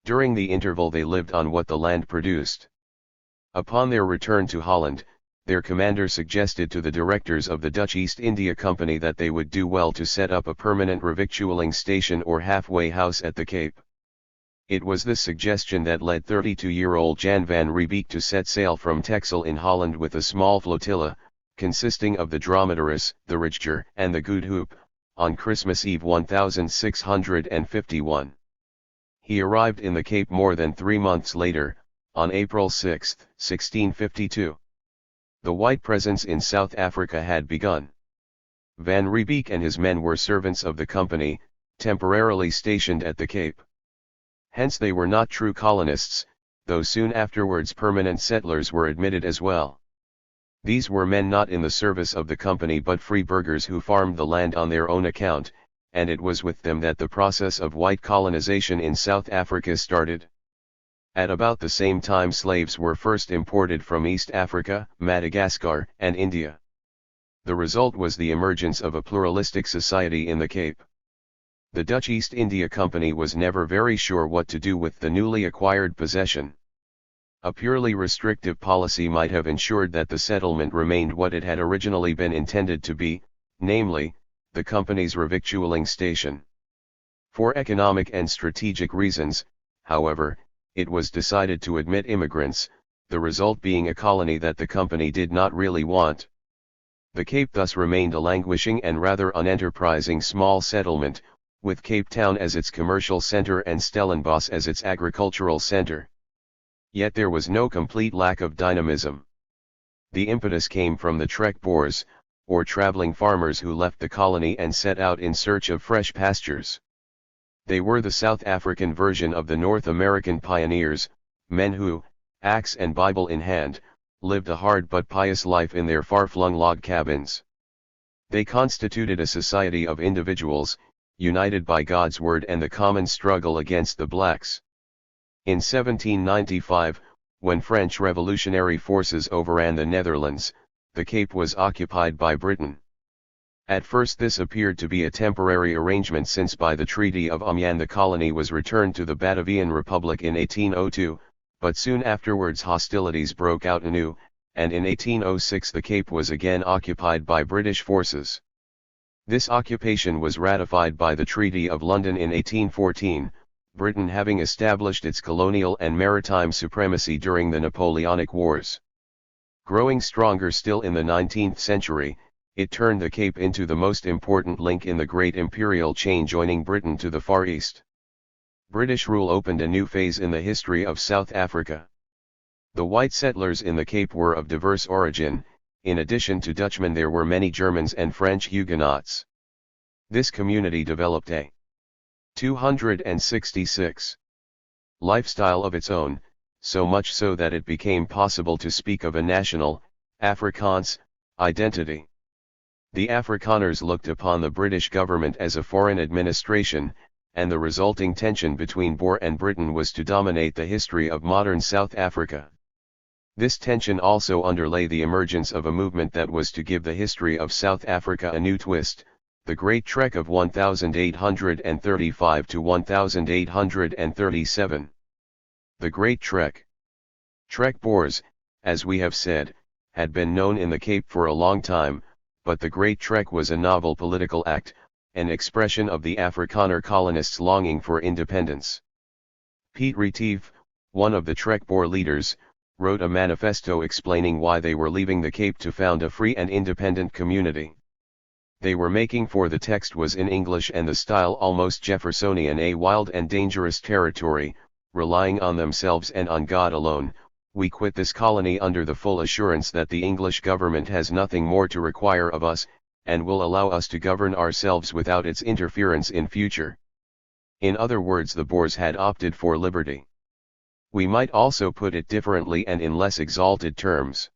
During the interval they lived on what the land produced. Upon their return to Holland, their commander suggested to the directors of the Dutch East India Company that they would do well to set up a permanent revictualling station or halfway house at the Cape. It was this suggestion that led 32-year-old Jan van Riebeeck to set sail from Texel in Holland with a small flotilla, consisting of the Dromedaris, the Ridger, and the Good Hoop, on Christmas Eve 1651. He arrived in the Cape more than 3 months later, on April 6, 1652. The white presence in South Africa had begun. Van Riebeeck and his men were servants of the company, temporarily stationed at the Cape. Hence they were not true colonists, though soon afterwards permanent settlers were admitted as well. These were men not in the service of the company but free burghers who farmed the land on their own account, and it was with them that the process of white colonization in South Africa started. At about the same time slaves were first imported from East Africa, Madagascar, and India. The result was the emergence of a pluralistic society in the Cape. The Dutch East India Company was never very sure what to do with the newly acquired possession. A purely restrictive policy might have ensured that the settlement remained what it had originally been intended to be, namely, the company's revictualling station. For economic and strategic reasons, however, it was decided to admit immigrants, the result being a colony that the company did not really want. The Cape thus remained a languishing and rather unenterprising small settlement, with Cape Town as its commercial center and Stellenbosch as its agricultural center. Yet there was no complete lack of dynamism. The impetus came from the trek Boers, or traveling farmers who left the colony and set out in search of fresh pastures. They were the South African version of the North American pioneers, men who, axe and Bible in hand, lived a hard but pious life in their far-flung log cabins. They constituted a society of individuals, united by God's word and the common struggle against the blacks. In 1795, when French revolutionary forces overran the Netherlands, the Cape was occupied by Britain. At first this appeared to be a temporary arrangement, since by the Treaty of Amiens the colony was returned to the Batavian Republic in 1802, but soon afterwards hostilities broke out anew, and in 1806 the Cape was again occupied by British forces. This occupation was ratified by the Treaty of London in 1814, Britain having established its colonial and maritime supremacy during the Napoleonic Wars. Growing stronger still in the 19th century, it turned the Cape into the most important link in the great imperial chain joining Britain to the Far East. British rule opened a new phase in the history of South Africa. The white settlers in the Cape were of diverse origin. In addition to Dutchmen there were many Germans and French Huguenots. This community developed a 266 lifestyle of its own, so much so that it became possible to speak of a national, Afrikaans, identity. The Afrikaners looked upon the British government as a foreign administration, and the resulting tension between Boer and Britain was to dominate the history of modern South Africa. This tension also underlay the emergence of a movement that was to give the history of South Africa a new twist, the Great Trek of 1835 to 1837. The Great Trek. Trek Boers, as we have said, had been known in the Cape for a long time, but the Great Trek was a novel political act, an expression of the Afrikaner colonists' longing for independence. Piet Retief, one of the Trek Boer leaders, wrote a manifesto explaining why they were leaving the Cape to found a free and independent community. They were making for the text was in English and the style almost Jeffersonian, a wild and dangerous territory, relying on themselves and on God alone. We quit this colony under the full assurance that the English government has nothing more to require of us, and will allow us to govern ourselves without its interference in future. In other words, the Boers had opted for liberty. We might also put it differently and in less exalted terms.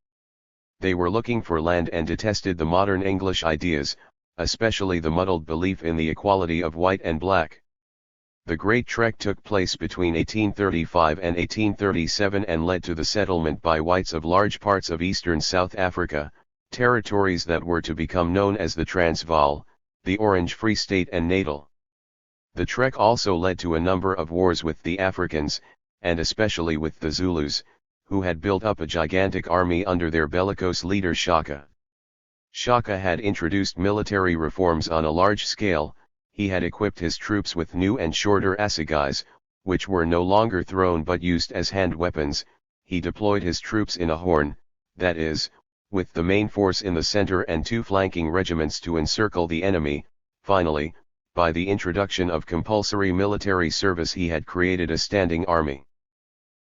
They were looking for land and detested the modern English ideas, especially the muddled belief in the equality of white and black. The Great Trek took place between 1835 and 1837 and led to the settlement by whites of large parts of eastern South Africa, territories that were to become known as the Transvaal, the Orange Free State and Natal. The Trek also led to a number of wars with the Africans, and especially with the Zulus, who had built up a gigantic army under their bellicose leader Shaka. Shaka had introduced military reforms on a large scale. He had equipped his troops with new and shorter assegais, which were no longer thrown but used as hand weapons. He deployed his troops in a horn, that is, with the main force in the center and two flanking regiments to encircle the enemy. Finally, by the introduction of compulsory military service he had created a standing army.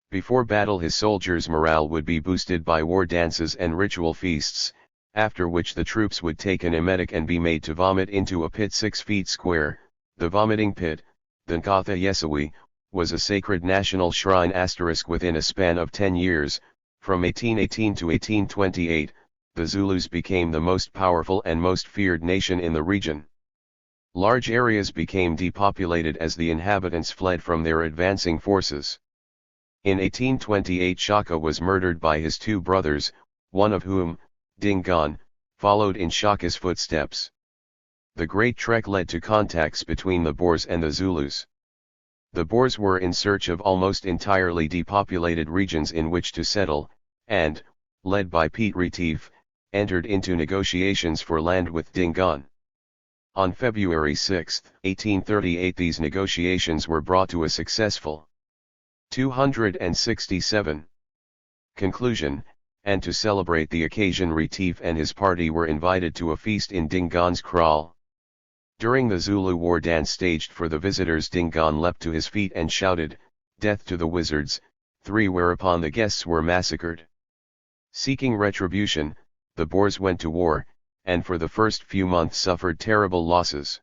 Before battle his soldiers' morale would be boosted by war dances and ritual feasts, after which the troops would take an emetic and be made to vomit into a pit 6 feet square. The vomiting pit, the Nkatha Yesawi, was a sacred national shrine within a span of 10 years, from 1818 to 1828, the Zulus became the most powerful and most feared nation in the region. Large areas became depopulated as the inhabitants fled from their advancing forces. In 1828 Shaka was murdered by his two brothers, one of whom, Dingaan, followed in Shaka's footsteps. The Great Trek led to contacts between the Boers and the Zulus. The Boers were in search of almost entirely depopulated regions in which to settle, and, led by Piet Retief, entered into negotiations for land with Dingaan. On February 6, 1838 these negotiations were brought to a successful 267 conclusion, and to celebrate the occasion Retief and his party were invited to a feast in Dingaan's kraal. During the Zulu war dance staged for the visitors, Dingaan leapt to his feet and shouted, "Death to the wizards," 3, whereupon the guests were massacred. Seeking retribution, the Boers went to war, and for the first few months suffered terrible losses.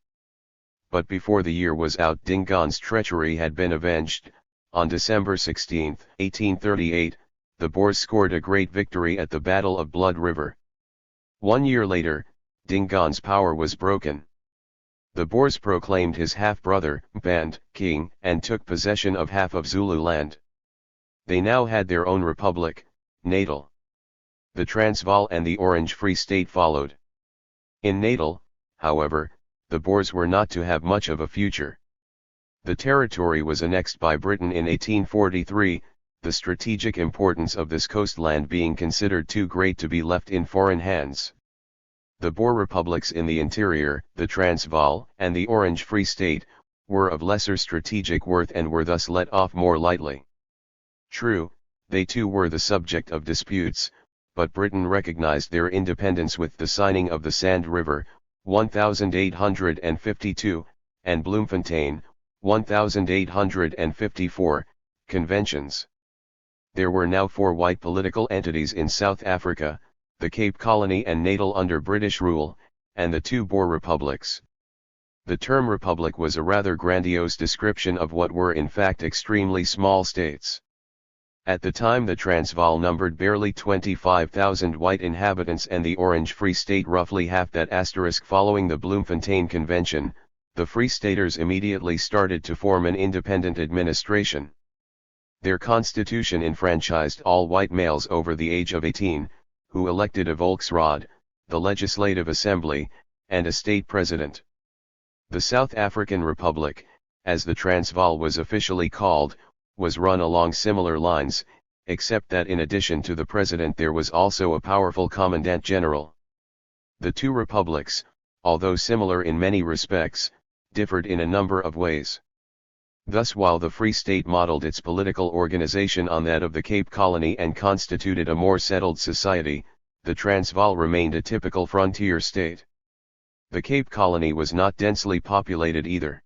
But before the year was out, Dingaan's treachery had been avenged. On December 16, 1838, the Boers scored a great victory at the Battle of Blood River. 1 year later, Dingaan's power was broken. The Boers proclaimed his half-brother, Band, king, and took possession of half of Zululand. They now had their own republic, Natal. The Transvaal and the Orange Free State followed. In Natal, however, the Boers were not to have much of a future. The territory was annexed by Britain in 1843, the strategic importance of this coastland being considered too great to be left in foreign hands. The Boer republics in the interior, the Transvaal and the Orange Free State, were of lesser strategic worth and were thus let off more lightly. True, they too were the subject of disputes, but Britain recognized their independence with the signing of the Sand River, 1852, and Bloemfontein, 1854, conventions. There were now 4 white political entities in South Africa, the Cape Colony and Natal under British rule, and the 2 Boer republics. The term republic was a rather grandiose description of what were in fact extremely small states. At the time the Transvaal numbered barely 25,000 white inhabitants and the Orange Free State roughly half that. Following the Bloemfontein Convention, the Free Staters immediately started to form an independent administration. Their constitution enfranchised all white males over the age of 18, who elected a Volksraad, the Legislative Assembly, and a state president. The South African Republic, as the Transvaal was officially called, was run along similar lines, except that in addition to the president there was also a powerful commandant general. The 2 republics, although similar in many respects, differed in a number of ways. Thus, while the Free State modeled its political organization on that of the Cape Colony and constituted a more settled society, the Transvaal remained a typical frontier state. The Cape Colony was not densely populated either.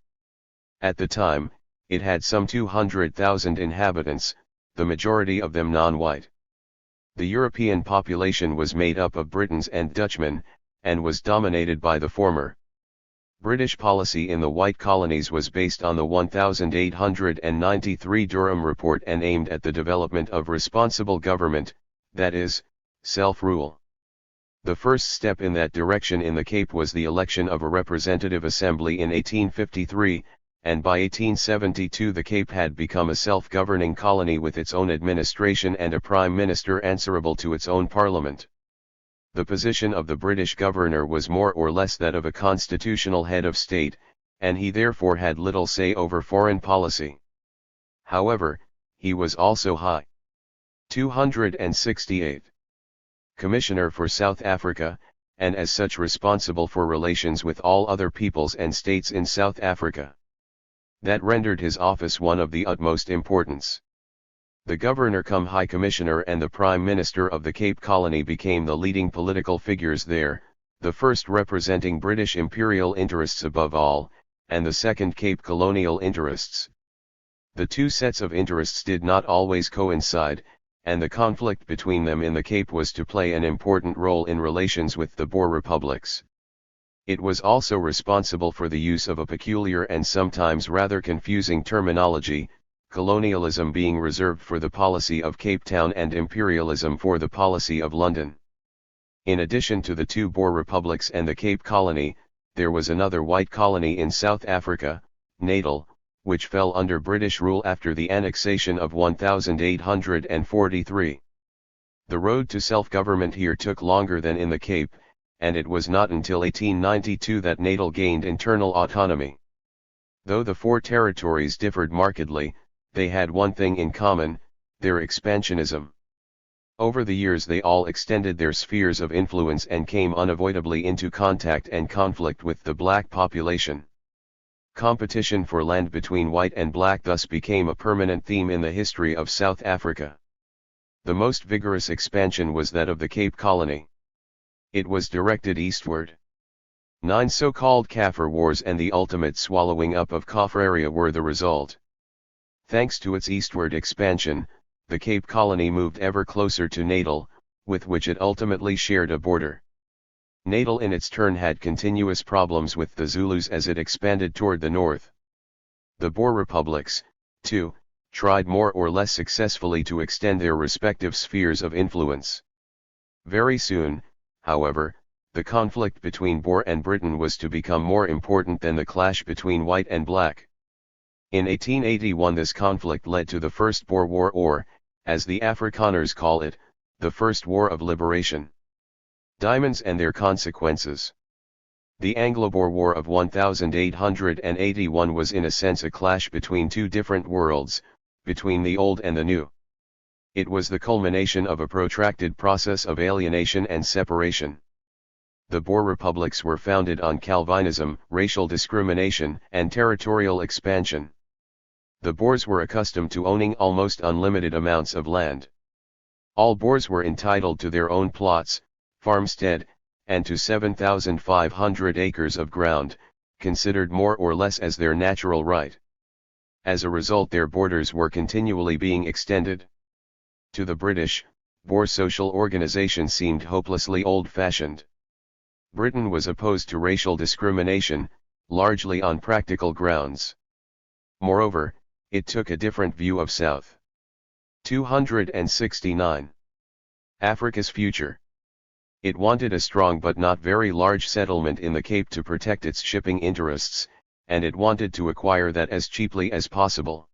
At the time, it had some 200,000 inhabitants, the majority of them non-white. The European population was made up of Britons and Dutchmen, and was dominated by the former. British policy in the white colonies was based on the 1893 Durham Report and aimed at the development of responsible government, that is, self-rule. The first step in that direction in the Cape was the election of a representative assembly in 1853, and by 1872 the Cape had become a self-governing colony with its own administration and a prime minister answerable to its own parliament. The position of the British governor was more or less that of a constitutional head of state, and he therefore had little say over foreign policy. However, he was also High 268 Commissioner for South Africa, and as such responsible for relations with all other peoples and states in South Africa. That rendered his office one of the utmost importance. The Governor-cum-High Commissioner and the Prime Minister of the Cape Colony became the leading political figures there, the first representing British imperial interests above all, and the second Cape colonial interests. The 2 sets of interests did not always coincide, and the conflict between them in the Cape was to play an important role in relations with the Boer republics. It was also responsible for the use of a peculiar and sometimes rather confusing terminology, colonialism being reserved for the policy of Cape Town and imperialism for the policy of London. In addition to the 2 Boer republics and the Cape Colony, there was another white colony in South Africa, Natal, which fell under British rule after the annexation of 1843. The road to self-government here took longer than in the Cape, and it was not until 1892 that Natal gained internal autonomy. Though the four territories differed markedly, they had one thing in common: their expansionism. Over the years they all extended their spheres of influence and came unavoidably into contact and conflict with the black population. Competition for land between white and black thus became a permanent theme in the history of South Africa. The most vigorous expansion was that of the Cape Colony. It was directed eastward. 9 so-called Kaffir Wars and the ultimate swallowing up of Kaffraria were the result. Thanks to its eastward expansion, the Cape Colony moved ever closer to Natal, with which it ultimately shared a border. Natal in its turn had continuous problems with the Zulus as it expanded toward the north. The Boer republics, too, tried more or less successfully to extend their respective spheres of influence. Very soon, however, the conflict between Boer and Britain was to become more important than the clash between white and black. In 1881 this conflict led to the First Boer War, or, as the Afrikaners call it, the First War of Liberation. Diamonds and their consequences. The Anglo-Boer War of 1881 was in a sense a clash between two different worlds, between the old and the new. It was the culmination of a protracted process of alienation and separation. The Boer republics were founded on Calvinism, racial discrimination, and territorial expansion. The Boers were accustomed to owning almost unlimited amounts of land. All Boers were entitled to their own plots, farmstead, and to 7,500 acres of ground, considered more or less as their natural right. As a result, their borders were continually being extended. To the British, Boer social organization seemed hopelessly old-fashioned. Britain was opposed to racial discrimination, largely on practical grounds. Moreover, it took a different view of South. 269. Africa's future. It wanted a strong but not very large settlement in the Cape to protect its shipping interests, and it wanted to acquire that as cheaply as possible.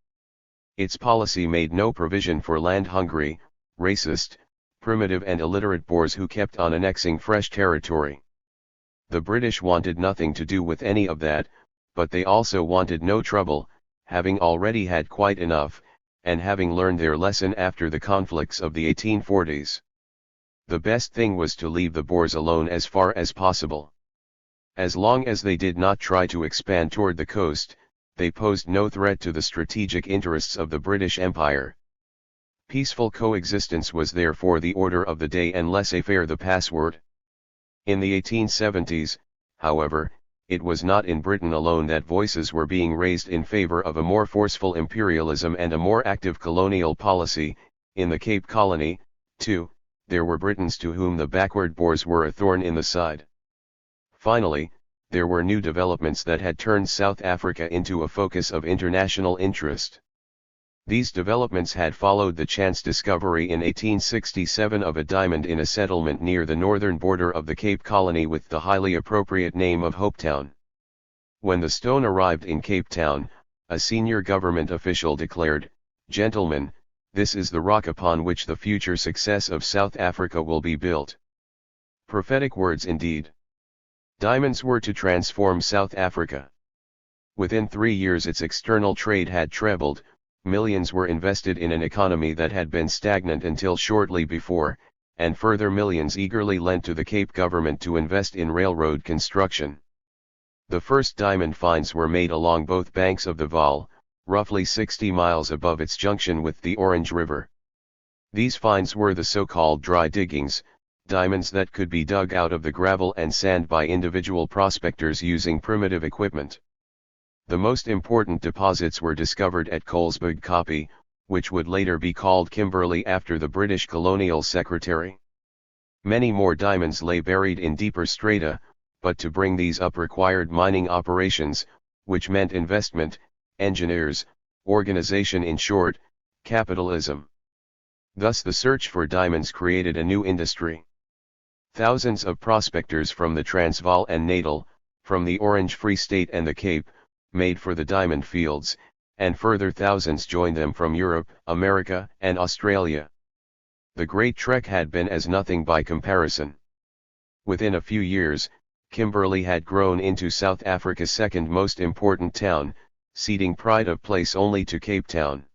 Its policy made no provision for land-hungry, racist, primitive and illiterate Boers who kept on annexing fresh territory. The British wanted nothing to do with any of that, but they also wanted no trouble, having already had quite enough, and having learned their lesson after the conflicts of the 1840s. The best thing was to leave the Boers alone as far as possible. As long as they did not try to expand toward the coast, they posed no threat to the strategic interests of the British Empire. Peaceful coexistence was therefore the order of the day and laissez-faire the password. In the 1870s, however, it was not in Britain alone that voices were being raised in favor of a more forceful imperialism and a more active colonial policy. In the Cape Colony, too, there were Britons to whom the backward Boers were a thorn in the side. Finally, there were new developments that had turned South Africa into a focus of international interest. These developments had followed the chance discovery in 1867 of a diamond in a settlement near the northern border of the Cape Colony with the highly appropriate name of Hopetown. When the stone arrived in Cape Town, a senior government official declared, "Gentlemen, this is the rock upon which the future success of South Africa will be built." Prophetic words indeed. Diamonds were to transform South Africa. Within 3 years its external trade had trebled. Millions were invested in an economy that had been stagnant until shortly before, and further millions eagerly lent to the Cape government to invest in railroad construction. The first diamond finds were made along both banks of the Vaal, roughly 60 miles above its junction with the Orange River. These finds were the so-called dry diggings, diamonds that could be dug out of the gravel and sand by individual prospectors using primitive equipment. The most important deposits were discovered at Colesberg Kopje, which would later be called Kimberley after the British colonial secretary. Many more diamonds lay buried in deeper strata, but to bring these up required mining operations, which meant investment, engineers, organization, in short, capitalism. Thus the search for diamonds created a new industry. Thousands of prospectors from the Transvaal and Natal, from the Orange Free State and the Cape, made for the diamond fields, and further thousands joined them from Europe, America, and Australia. The Great Trek had been as nothing by comparison. Within a few years, Kimberley had grown into South Africa's second most important town, ceding pride of place only to Cape Town.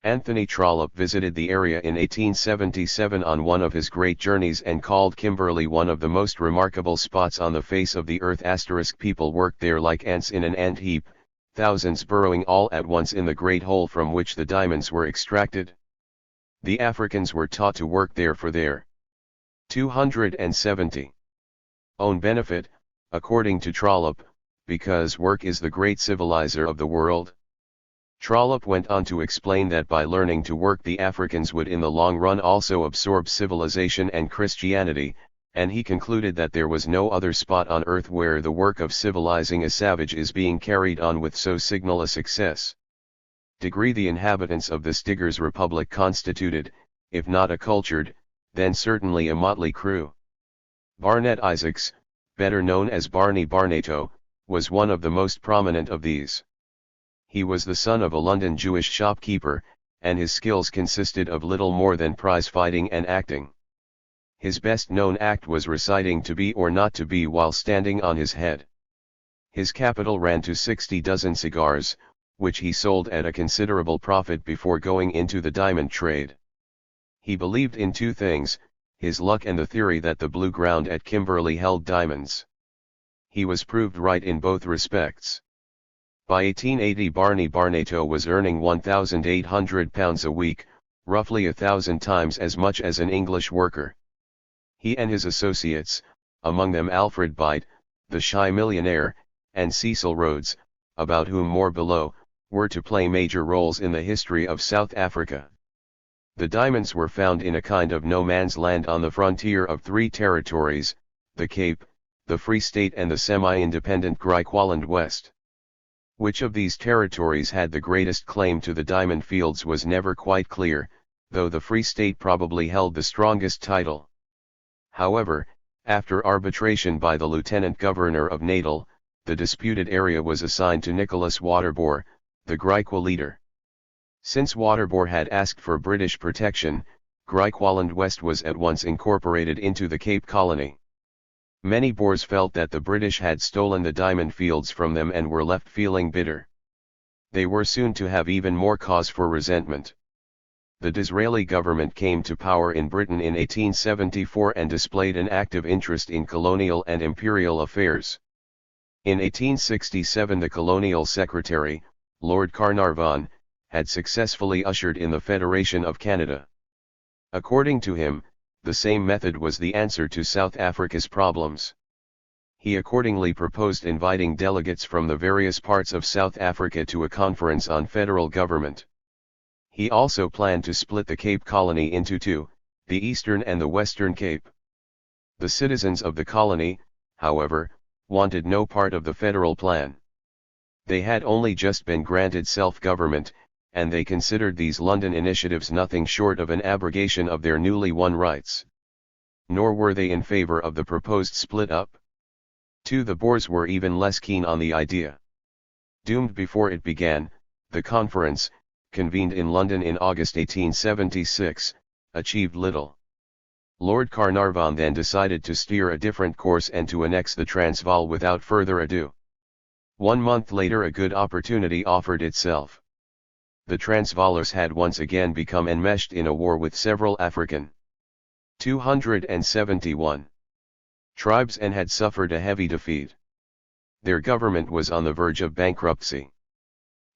Anthony Trollope visited the area in 1877 on one of his great journeys and called Kimberley one of the most remarkable spots on the face of the earth. People worked there like ants in an ant heap, thousands burrowing all at once in the great hole from which the diamonds were extracted. The Africans were taught to work there for their 270 own benefit, according to Trollope, because work is the great civilizer of the world. Trollope went on to explain that by learning to work the Africans would in the long run also absorb civilization and Christianity, and he concluded that there was no other spot on earth where the work of civilizing a savage is being carried on with so signal a success. The inhabitants of this diggers' republic constituted, if not a cultured, then certainly a motley crew. Barnet Isaacs, better known as Barney Barnato, was one of the most prominent of these. He was the son of a London Jewish shopkeeper, and his skills consisted of little more than prize fighting and acting. His best known act was reciting To Be or Not to Be while standing on his head. His capital ran to 60 dozen cigars, which he sold at a considerable profit before going into the diamond trade. He believed in two things, his luck and the theory that the blue ground at Kimberley held diamonds. He was proved right in both respects. By 1880 Barney Barnato was earning £1,800 a week, roughly 1,000 times as much as an English worker. He and his associates, among them Alfred Byte, the shy millionaire, and Cecil Rhodes, about whom more below, were to play major roles in the history of South Africa. The diamonds were found in a kind of no man's land on the frontier of three territories, the Cape, the Free State and the semi-independent Griqualand West. Which of these territories had the greatest claim to the diamond fields was never quite clear, though the Free State probably held the strongest title. However, after arbitration by the Lieutenant Governor of Natal, the disputed area was assigned to Nicholas Waterbour, the Griqua leader. Since Waterbour had asked for British protection, Griqualand West was at once incorporated into the Cape Colony. Many Boers felt that the British had stolen the diamond fields from them and were left feeling bitter. They were soon to have even more cause for resentment. The Disraeli government came to power in Britain in 1874 and displayed an active interest in colonial and imperial affairs. In 1867 the colonial secretary, Lord Carnarvon, had successfully ushered in the Federation of Canada. According to him, the same method was the answer to South Africa's problems. He accordingly proposed inviting delegates from the various parts of South Africa to a conference on federal government. He also planned to split the Cape Colony into two, the Eastern and the Western Cape. The citizens of the colony, however, wanted no part of the federal plan. They had only just been granted self-government, and they considered these London initiatives nothing short of an abrogation of their newly won rights. Nor were they in favour of the proposed split-up. The Boers were even less keen on the idea. Doomed before it began, the conference, convened in London in August 1876, achieved little. Lord Carnarvon then decided to steer a different course and to annex the Transvaal without further ado. 1 month later a good opportunity offered itself. The Transvaalers had once again become enmeshed in a war with several African 271 tribes and had suffered a heavy defeat. Their government was on the verge of bankruptcy.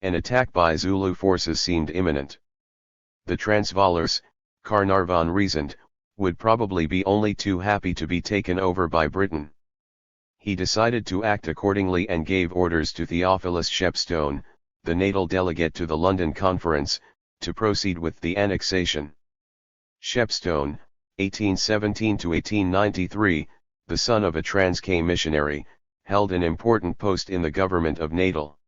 An attack by Zulu forces seemed imminent. The Transvaalers, Carnarvon reasoned, would probably be only too happy to be taken over by Britain. He decided to act accordingly and gave orders to Theophilus Shepstone, the Natal delegate to the London Conference, to proceed with the annexation. Shepstone, 1817–1893, the son of a Transkei missionary, held an important post in the government of Natal.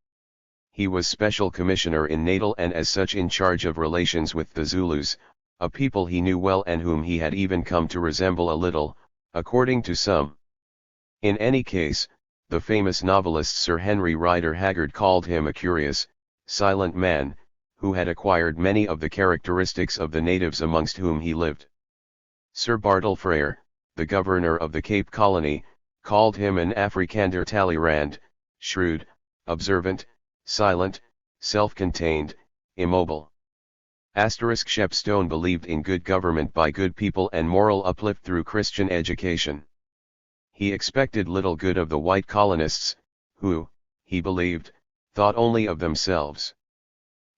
He was Special Commissioner in Natal and as such in charge of relations with the Zulus, a people he knew well and whom he had even come to resemble a little, according to some. In any case, the famous novelist Sir Henry Rider Haggard called him a curious, silent man, who had acquired many of the characteristics of the natives amongst whom he lived. Sir Bartle Frere, the governor of the Cape Colony, called him an Afrikander Talleyrand, shrewd, observant, silent, self-contained, immobile. Shepstone believed in good government by good people and moral uplift through Christian education. He expected little good of the white colonists, who, he believed, thought only of themselves.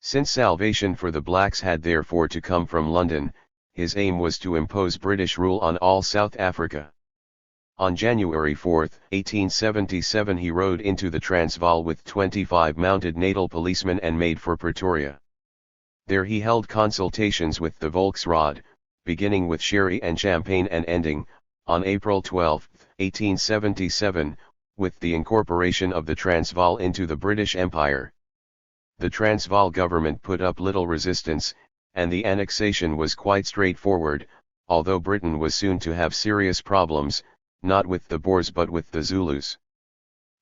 Since salvation for the blacks had therefore to come from London, his aim was to impose British rule on all South Africa. On January 4, 1877 he rode into the Transvaal with 25 mounted natal policemen and made for Pretoria. There he held consultations with the Volksraad, beginning with sherry and champagne and ending, on April 12, 1877, with the incorporation of the Transvaal into the British Empire. The Transvaal government put up little resistance, and the annexation was quite straightforward, although Britain was soon to have serious problems, not with the Boers but with the Zulus.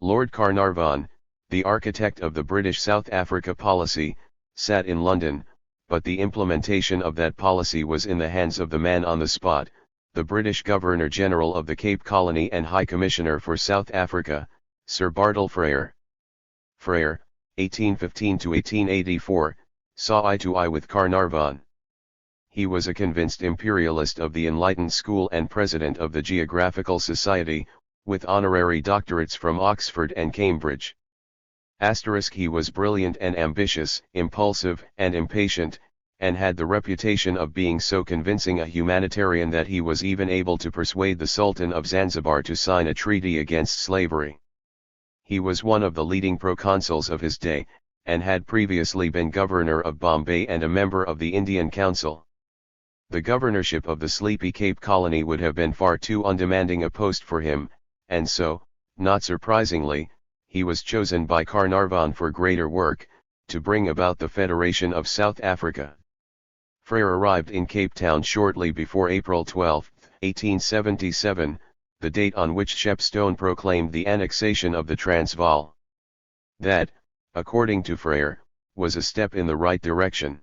Lord Carnarvon, the architect of the British South Africa policy, sat in London, but the implementation of that policy was in the hands of the man on the spot, the British Governor-General of the Cape Colony and High Commissioner for South Africa, Sir Bartle Frere. Frere, 1815–1884, saw eye to eye with Carnarvon. He was a convinced imperialist of the Enlightened School and president of the Geographical Society, with honorary doctorates from Oxford and Cambridge. He was brilliant and ambitious, impulsive and impatient, and had the reputation of being so convincing a humanitarian that he was even able to persuade the Sultan of Zanzibar to sign a treaty against slavery. He was one of the leading proconsuls of his day, and had previously been governor of Bombay and a member of the Indian Council. The governorship of the sleepy Cape Colony would have been far too undemanding a post for him, and so, not surprisingly, he was chosen by Carnarvon for greater work, to bring about the Federation of South Africa. Frere arrived in Cape Town shortly before April 12, 1877, the date on which Shepstone proclaimed the annexation of the Transvaal. That, according to Frere, was a step in the right direction.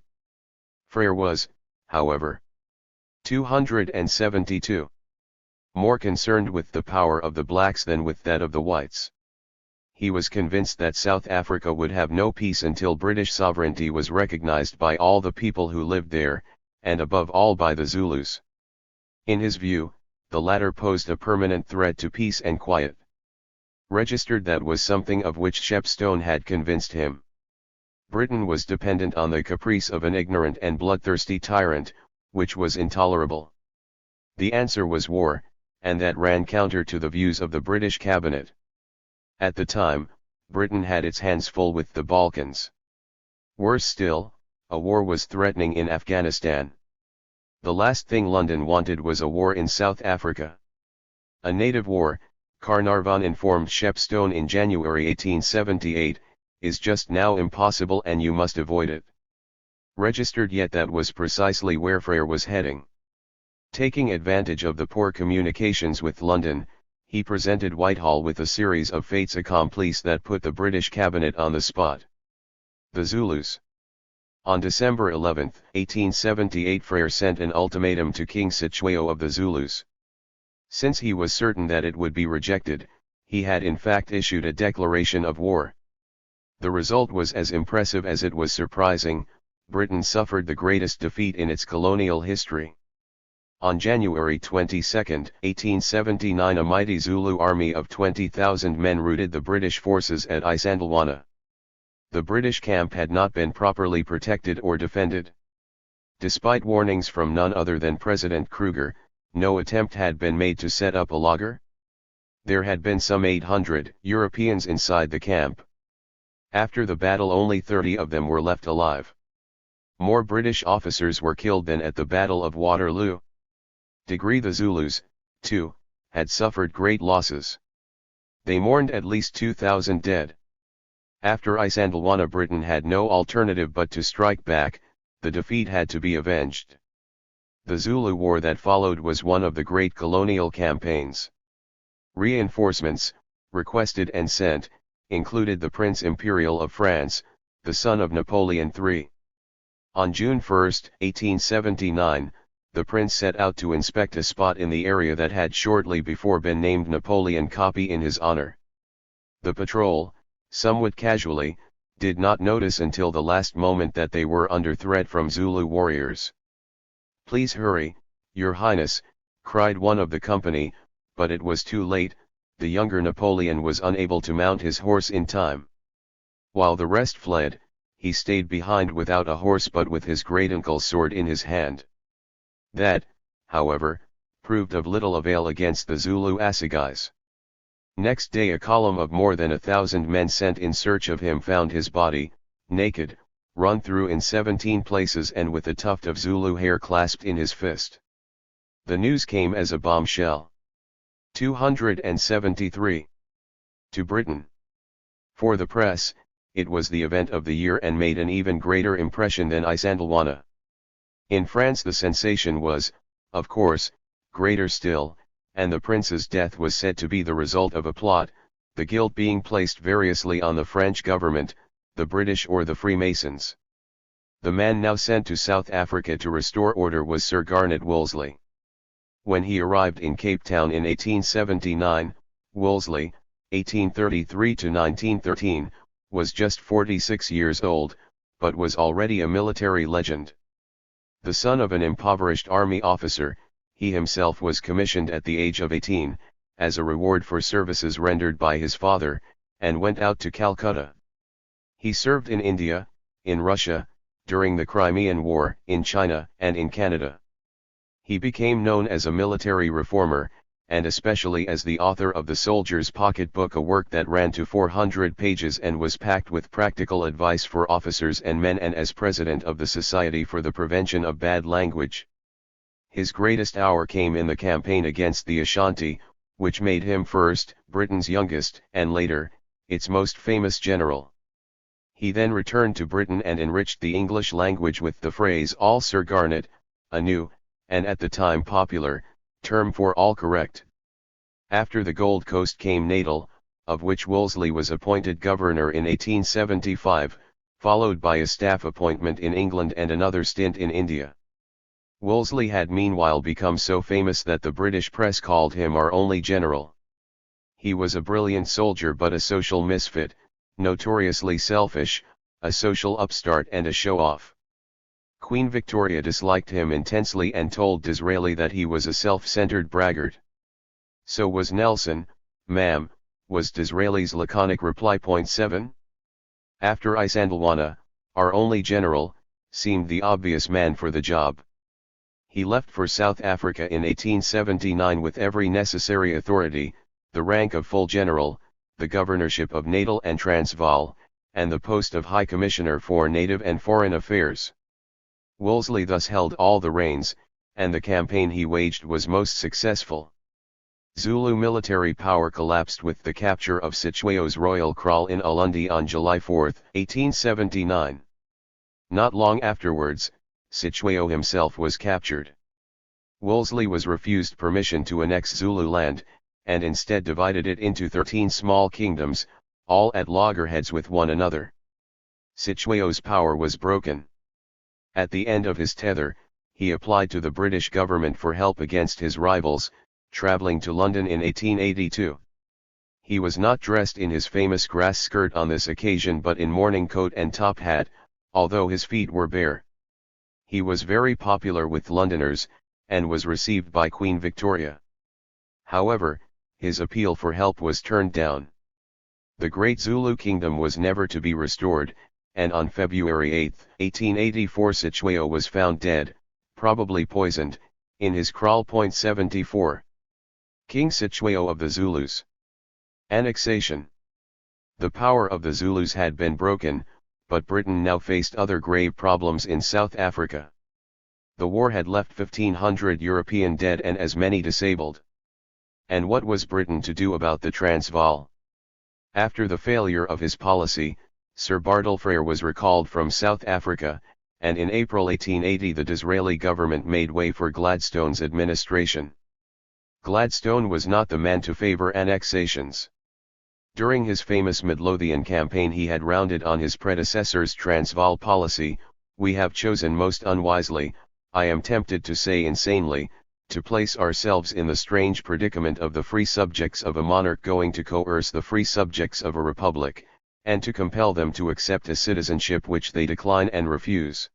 Frere was, however, 272. More concerned with the power of the blacks than with that of the whites. He was convinced that South Africa would have no peace until British sovereignty was recognized by all the people who lived there, and above all by the Zulus. In his view, the latter posed a permanent threat to peace and quiet. Registered that was something of which Shepstone had convinced him. Britain was dependent on the caprice of an ignorant and bloodthirsty tyrant, which was intolerable. The answer was war, and that ran counter to the views of the British cabinet. At the time, Britain had its hands full with the Balkans. Worse still, a war was threatening in Afghanistan. The last thing London wanted was a war in South Africa. A native war, Carnarvon informed Shepstone in January 1878, is just now impossible and you must avoid it. Registered, yet that was precisely where Frere was heading. Taking advantage of the poor communications with London, he presented Whitehall with a series of faits accomplis that put the British cabinet on the spot. The Zulus. On December 11, 1878, Frere sent an ultimatum to King Sitshwayo of the Zulus. Since he was certain that it would be rejected, he had in fact issued a declaration of war. The result was as impressive as it was surprising. Britain suffered the greatest defeat in its colonial history. On January 22, 1879, a mighty Zulu army of 20,000 men routed the British forces at Isandlwana. The British camp had not been properly protected or defended. Despite warnings from none other than President Kruger, no attempt had been made to set up a laager. There had been some 800 Europeans inside the camp. After the battle, only 30 of them were left alive. More British officers were killed than at the Battle of Waterloo. The Zulus, too, had suffered great losses. They mourned at least 2,000 dead. After Isandlwana, Britain had no alternative but to strike back. The defeat had to be avenged. The Zulu War that followed was one of the great colonial campaigns. Reinforcements, requested and sent, included the Prince Imperial of France, the son of Napoleon III. On June 1, 1879, the prince set out to inspect a spot in the area that had shortly before been named Napoleon Copy in his honor. The patrol, somewhat casually, did not notice until the last moment that they were under threat from Zulu warriors. "Please hurry, Your Highness," cried one of the company, but it was too late. The younger Napoleon was unable to mount his horse in time. While the rest fled, he stayed behind without a horse but with his great-uncle's sword in his hand. That, however, proved of little avail against the Zulu assegais. Next day a column of more than 1,000 men sent in search of him found his body, naked, run through in 17 places and with a tuft of Zulu hair clasped in his fist. The news came as a bombshell. 273. To Britain. For the press, it was the event of the year and made an even greater impression than Isandlwana. In France the sensation was, of course, greater still, and the prince's death was said to be the result of a plot, the guilt being placed variously on the French government, the British or the Freemasons. The man now sent to South Africa to restore order was Sir Garnet Wolseley. When he arrived in Cape Town in 1879, Wolseley, 1833–1913, was just 46 years old, but was already a military legend. The son of an impoverished army officer, he himself was commissioned at the age of 18, as a reward for services rendered by his father, and went out to Calcutta. He served in India, in Russia, during the Crimean War, in China, and in Canada. He became known as a military reformer, and especially as the author of the Soldier's Pocket Book, a work that ran to 400 pages and was packed with practical advice for officers and men, and as president of the Society for the Prevention of Bad Language. His greatest hour came in the campaign against the Ashanti, which made him first, Britain's youngest, and later, its most famous general. He then returned to Britain and enriched the English language with the phrase "all Sir Garnet," a new, and at the time popular, term for all correct. After the Gold Coast came Natal, of which Wolseley was appointed governor in 1875, followed by a staff appointment in England and another stint in India. Wolseley had meanwhile become so famous that the British press called him our only general. He was a brilliant soldier but a social misfit, notoriously selfish, a social upstart and a show-off. Queen Victoria disliked him intensely and told Disraeli that he was a self-centered braggart. So was Nelson, ma'am, was Disraeli's laconic reply. 7. After Isandlwana, our only general, seemed the obvious man for the job. He left for South Africa in 1879 with every necessary authority, the rank of full general, the governorship of Natal and Transvaal, and the post of High Commissioner for Native and Foreign Affairs. Wolseley thus held all the reins, and the campaign he waged was most successful. Zulu military power collapsed with the capture of Sitshweo's royal kraal in Ulundi on July 4, 1879. Not long afterwards, Sitshweo himself was captured. Wolseley was refused permission to annex Zululand, and instead divided it into 13 small kingdoms, all at loggerheads with one another. Sitshweo's power was broken. At the end of his tether, he applied to the British government for help against his rivals, travelling to London in 1882. He was not dressed in his famous grass skirt on this occasion but in morning coat and top hat, although his feet were bare. He was very popular with Londoners, and was received by Queen Victoria. However, his appeal for help was turned down. The great Zulu kingdom was never to be restored, and on February 8, 1884 Sitshweo was found dead, probably poisoned, in his kraal. 74. King Sitshweo of the Zulus. Annexation. The power of the Zulus had been broken, but Britain now faced other grave problems in South Africa. The war had left 1,500 European dead and as many disabled. And what was Britain to do about the Transvaal? After the failure of his policy, Sir Bartle Frere was recalled from South Africa, and in April 1880 the Disraeli government made way for Gladstone's administration. Gladstone was not the man to favour annexations. During his famous Midlothian campaign he had rounded on his predecessor's Transvaal policy. We have chosen most unwisely, I am tempted to say insanely, to place ourselves in the strange predicament of the free subjects of a monarch going to coerce the free subjects of a republic, and to compel them to accept a citizenship which they decline and refuse.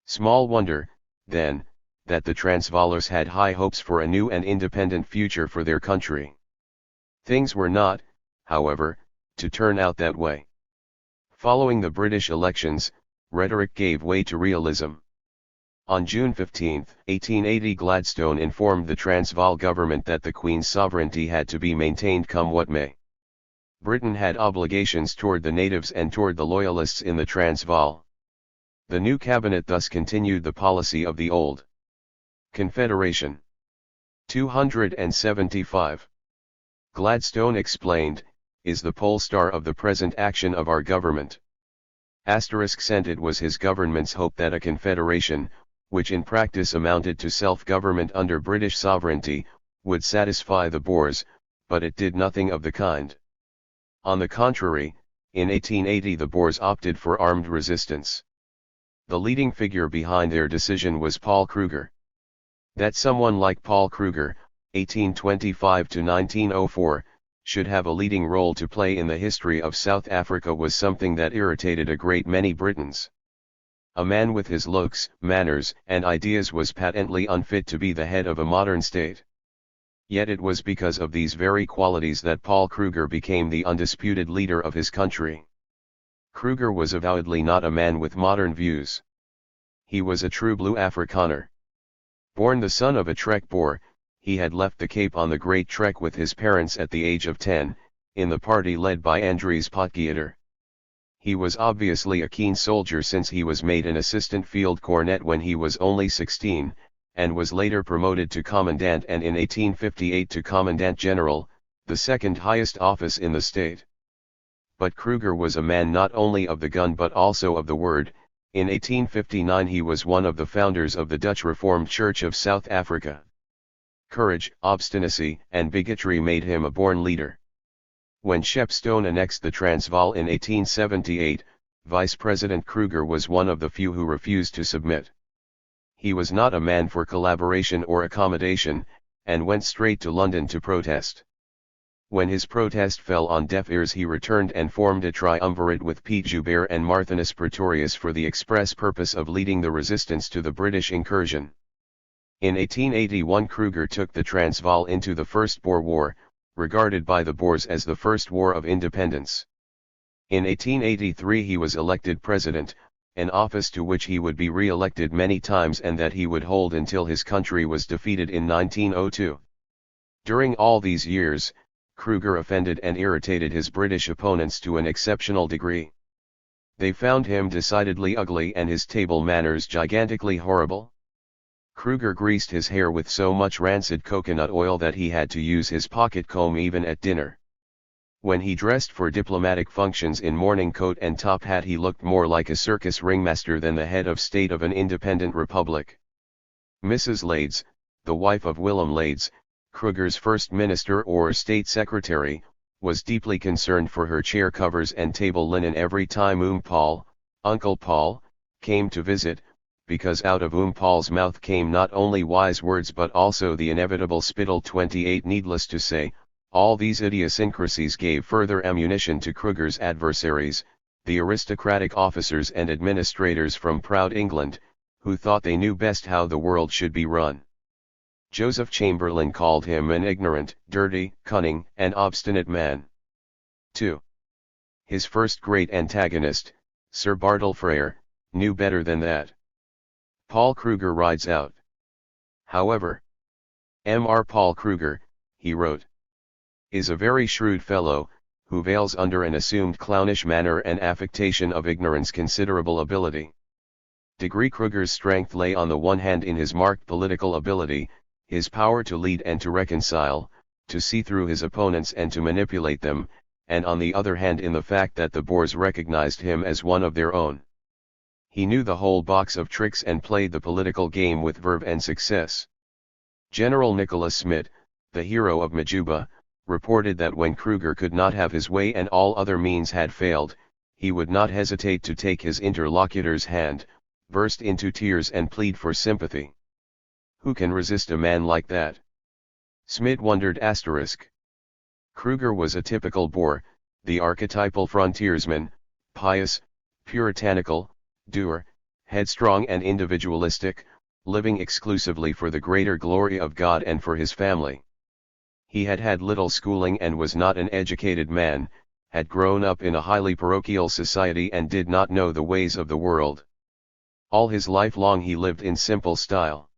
Small wonder, then, that the Transvaalers had high hopes for a new and independent future for their country. Things were not, however, to turn out that way. Following the British elections, rhetoric gave way to realism. On June 15, 1880, Gladstone informed the Transvaal government that the Queen's sovereignty had to be maintained come what may. Britain had obligations toward the natives and toward the loyalists in the Transvaal. The new cabinet thus continued the policy of the old Confederation. 275. Gladstone explained, is the pole star of the present action of our government. Sent it was his government's hope that a confederation, which in practice amounted to self-government under British sovereignty, would satisfy the Boers, but it did nothing of the kind. On the contrary, in 1880 the Boers opted for armed resistance. The leading figure behind their decision was Paul Kruger. That someone like Paul Kruger, 1825 to 1904, should have a leading role to play in the history of South Africa was something that irritated a great many Britons. A man with his looks, manners, and ideas was patently unfit to be the head of a modern state. Yet it was because of these very qualities that Paul Kruger became the undisputed leader of his country. Kruger was avowedly not a man with modern views. He was a true blue Afrikaner. Born the son of a Trek Boer, he had left the Cape on the Great Trek with his parents at the age of 10, in the party led by Andries Potgieter. He was obviously a keen soldier since he was made an assistant field cornet when he was only 16, and was later promoted to commandant and in 1858 to commandant general, the second highest office in the state. But Kruger was a man not only of the gun but also of the word. In 1859 he was one of the founders of the Dutch Reformed Church of South Africa. Courage, obstinacy, and bigotry made him a born leader. When Shepstone annexed the Transvaal in 1878, Vice President Kruger was one of the few who refused to submit. He was not a man for collaboration or accommodation, and went straight to London to protest. When his protest fell on deaf ears he returned and formed a triumvirate with Piet Joubert and Martinus Pretorius for the express purpose of leading the resistance to the British incursion. In 1881 Kruger took the Transvaal into the First Boer War, regarded by the Boers as the first war of independence. In 1883 he was elected president, an office to which he would be re-elected many times and that he would hold until his country was defeated in 1902. During all these years, Kruger offended and irritated his British opponents to an exceptional degree. They found him decidedly ugly and his table manners gigantically horrible. Kruger greased his hair with so much rancid coconut oil that he had to use his pocket comb even at dinner. When he dressed for diplomatic functions in morning coat and top hat he looked more like a circus ringmaster than the head of state of an independent republic. Mrs. Lades, the wife of Willem Lades, Kruger's first minister or state secretary, was deeply concerned for her chair covers and table linen every time Paul, Uncle Paul, came to visit, because out of Paul's mouth came not only wise words but also the inevitable spittle. 28 Needless to say, all these idiosyncrasies gave further ammunition to Kruger's adversaries, the aristocratic officers and administrators from proud England, who thought they knew best how the world should be run. Joseph Chamberlain called him an ignorant, dirty, cunning, and obstinate man. 2. His first great antagonist, Sir Bartle Frere, knew better than that. Paul Kruger rides out. However, Mr. Paul Kruger, he wrote, is a very shrewd fellow, who veils under an assumed clownish manner and affectation of ignorance considerable ability. Kruger's strength lay on the one hand in his marked political ability, his power to lead and to reconcile, to see through his opponents and to manipulate them, and on the other hand in the fact that the Boers recognized him as one of their own. He knew the whole box of tricks and played the political game with verve and success. General Nicholas Smith, the hero of Majuba, reported that when Kruger could not have his way and all other means had failed, he would not hesitate to take his interlocutor's hand, burst into tears and plead for sympathy. Who can resist a man like that? Smith wondered. Kruger was a typical Boer, the archetypal frontiersman, pious, puritanical, dour, headstrong and individualistic, living exclusively for the greater glory of God and for his family. He had had little schooling and was not an educated man, had grown up in a highly parochial society and did not know the ways of the world. All his life long he lived in simple style.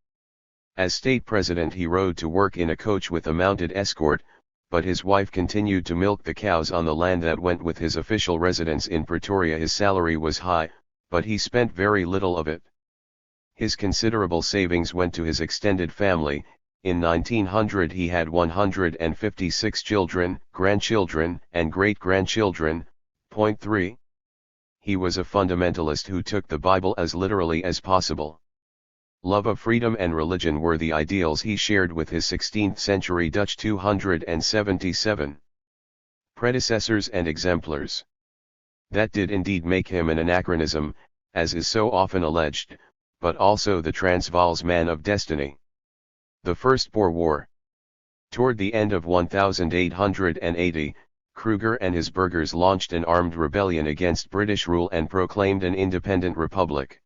As state president he rode to work in a coach with a mounted escort, but his wife continued to milk the cows on the land that went with his official residence in Pretoria. His salary was high, but he spent very little of it. His considerable savings went to his extended family. In 1900 he had 156 children, grandchildren, and great-grandchildren. 3. He was a fundamentalist who took the Bible as literally as possible. Love of freedom and religion were the ideals he shared with his 16th-century Dutch 277 predecessors and exemplars. That did indeed make him an anachronism, as is so often alleged, but also the Transvaal's man of destiny. The First Boer War. Toward the end of 1880, Kruger and his burghers launched an armed rebellion against British rule and proclaimed an independent republic.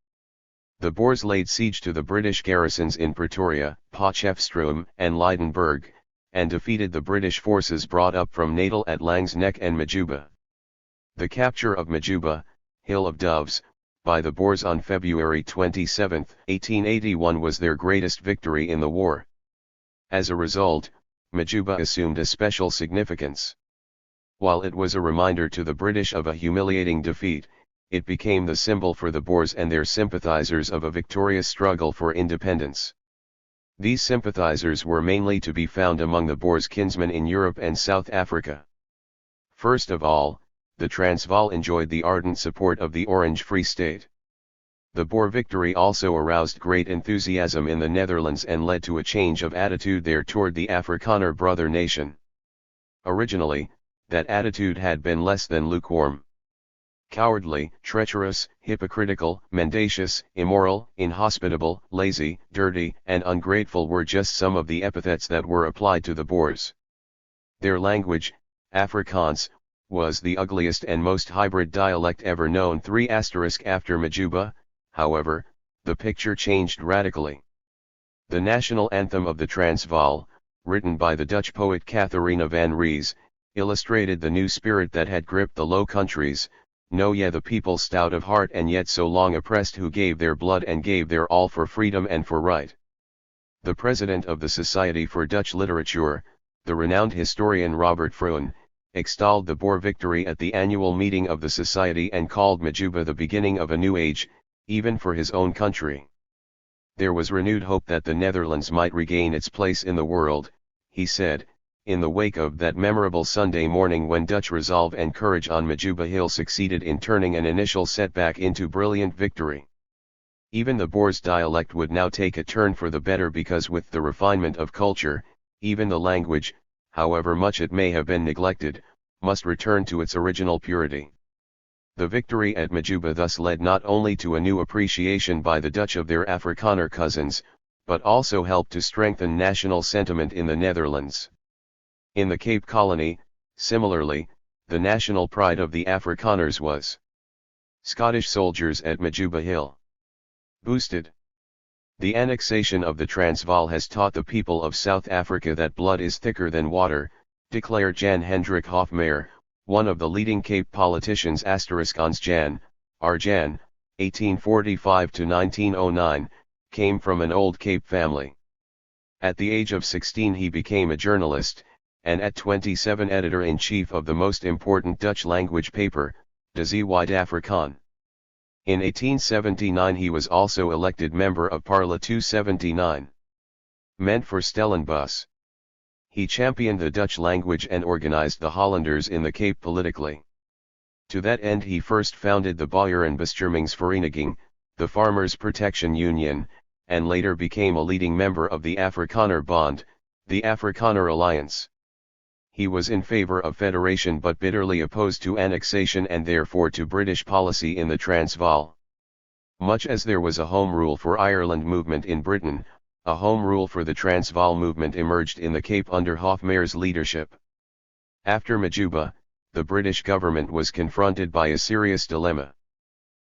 The Boers laid siege to the British garrisons in Pretoria, Potchefstroom, and Lydenburg, and defeated the British forces brought up from Natal at Laing's Nek and Majuba. The capture of Majuba, Hill of Doves, by the Boers on February 27, 1881 was their greatest victory in the war. As a result, Majuba assumed a special significance. While it was a reminder to the British of a humiliating defeat, it became the symbol for the Boers and their sympathizers of a victorious struggle for independence. These sympathizers were mainly to be found among the Boers' kinsmen in Europe and South Africa. First of all, the Transvaal enjoyed the ardent support of the Orange Free State. The Boer victory also aroused great enthusiasm in the Netherlands and led to a change of attitude there toward the Afrikaner brother nation. Originally, that attitude had been less than lukewarm. Cowardly, treacherous, hypocritical, mendacious, immoral, inhospitable, lazy, dirty, and ungrateful were just some of the epithets that were applied to the Boers. Their language, Afrikaans, was the ugliest and most hybrid dialect ever known. After Majuba, however, the picture changed radically. The national anthem of the Transvaal, written by the Dutch poet Catharina van Ries, illustrated the new spirit that had gripped the Low Countries. Know ye the people stout of heart and yet so long oppressed, who gave their blood and gave their all for freedom and for right. The president of the Society for Dutch Literature, the renowned historian Robert Fruin, extolled the Boer victory at the annual meeting of the Society and called Majuba the beginning of a new age, even for his own country. There was renewed hope that the Netherlands might regain its place in the world, he said, in the wake of that memorable Sunday morning when Dutch resolve and courage on Majuba Hill succeeded in turning an initial setback into brilliant victory. Even the Boers' dialect would now take a turn for the better, because with the refinement of culture, even the language, however much it may have been neglected, must return to its original purity. The victory at Majuba thus led not only to a new appreciation by the Dutch of their Afrikaner cousins, but also helped to strengthen national sentiment in the Netherlands. In the Cape Colony, similarly, the national pride of the Afrikaners was Scottish soldiers at Majuba Hill. Boosted. The annexation of the Transvaal has taught the people of South Africa that blood is thicker than water, declared Jan Hendrik Hofmeyer, one of the leading Cape politicians. Ons Jan, R. Jan, 1845–1909, came from an old Cape family. At the age of 16 he became a journalist, and at 27 editor-in-chief of the most important Dutch-language paper, De Zuid-Afrikaan. In 1879 he was also elected member of Parla 279. Meant for Stellenbosch. He championed the Dutch language and organized the Hollanders in the Cape politically. To that end he first founded the Boerenbeschermingsvereniging, the Farmers' Protection Union, and later became a leading member of the Afrikaner Bond, the Afrikaner Alliance. He was in favor of federation but bitterly opposed to annexation and therefore to British policy in the Transvaal. Much as there was a Home Rule for Ireland movement in Britain, a Home Rule for the Transvaal movement emerged in the Cape under Hofmeyr's leadership. After Majuba, the British government was confronted by a serious dilemma.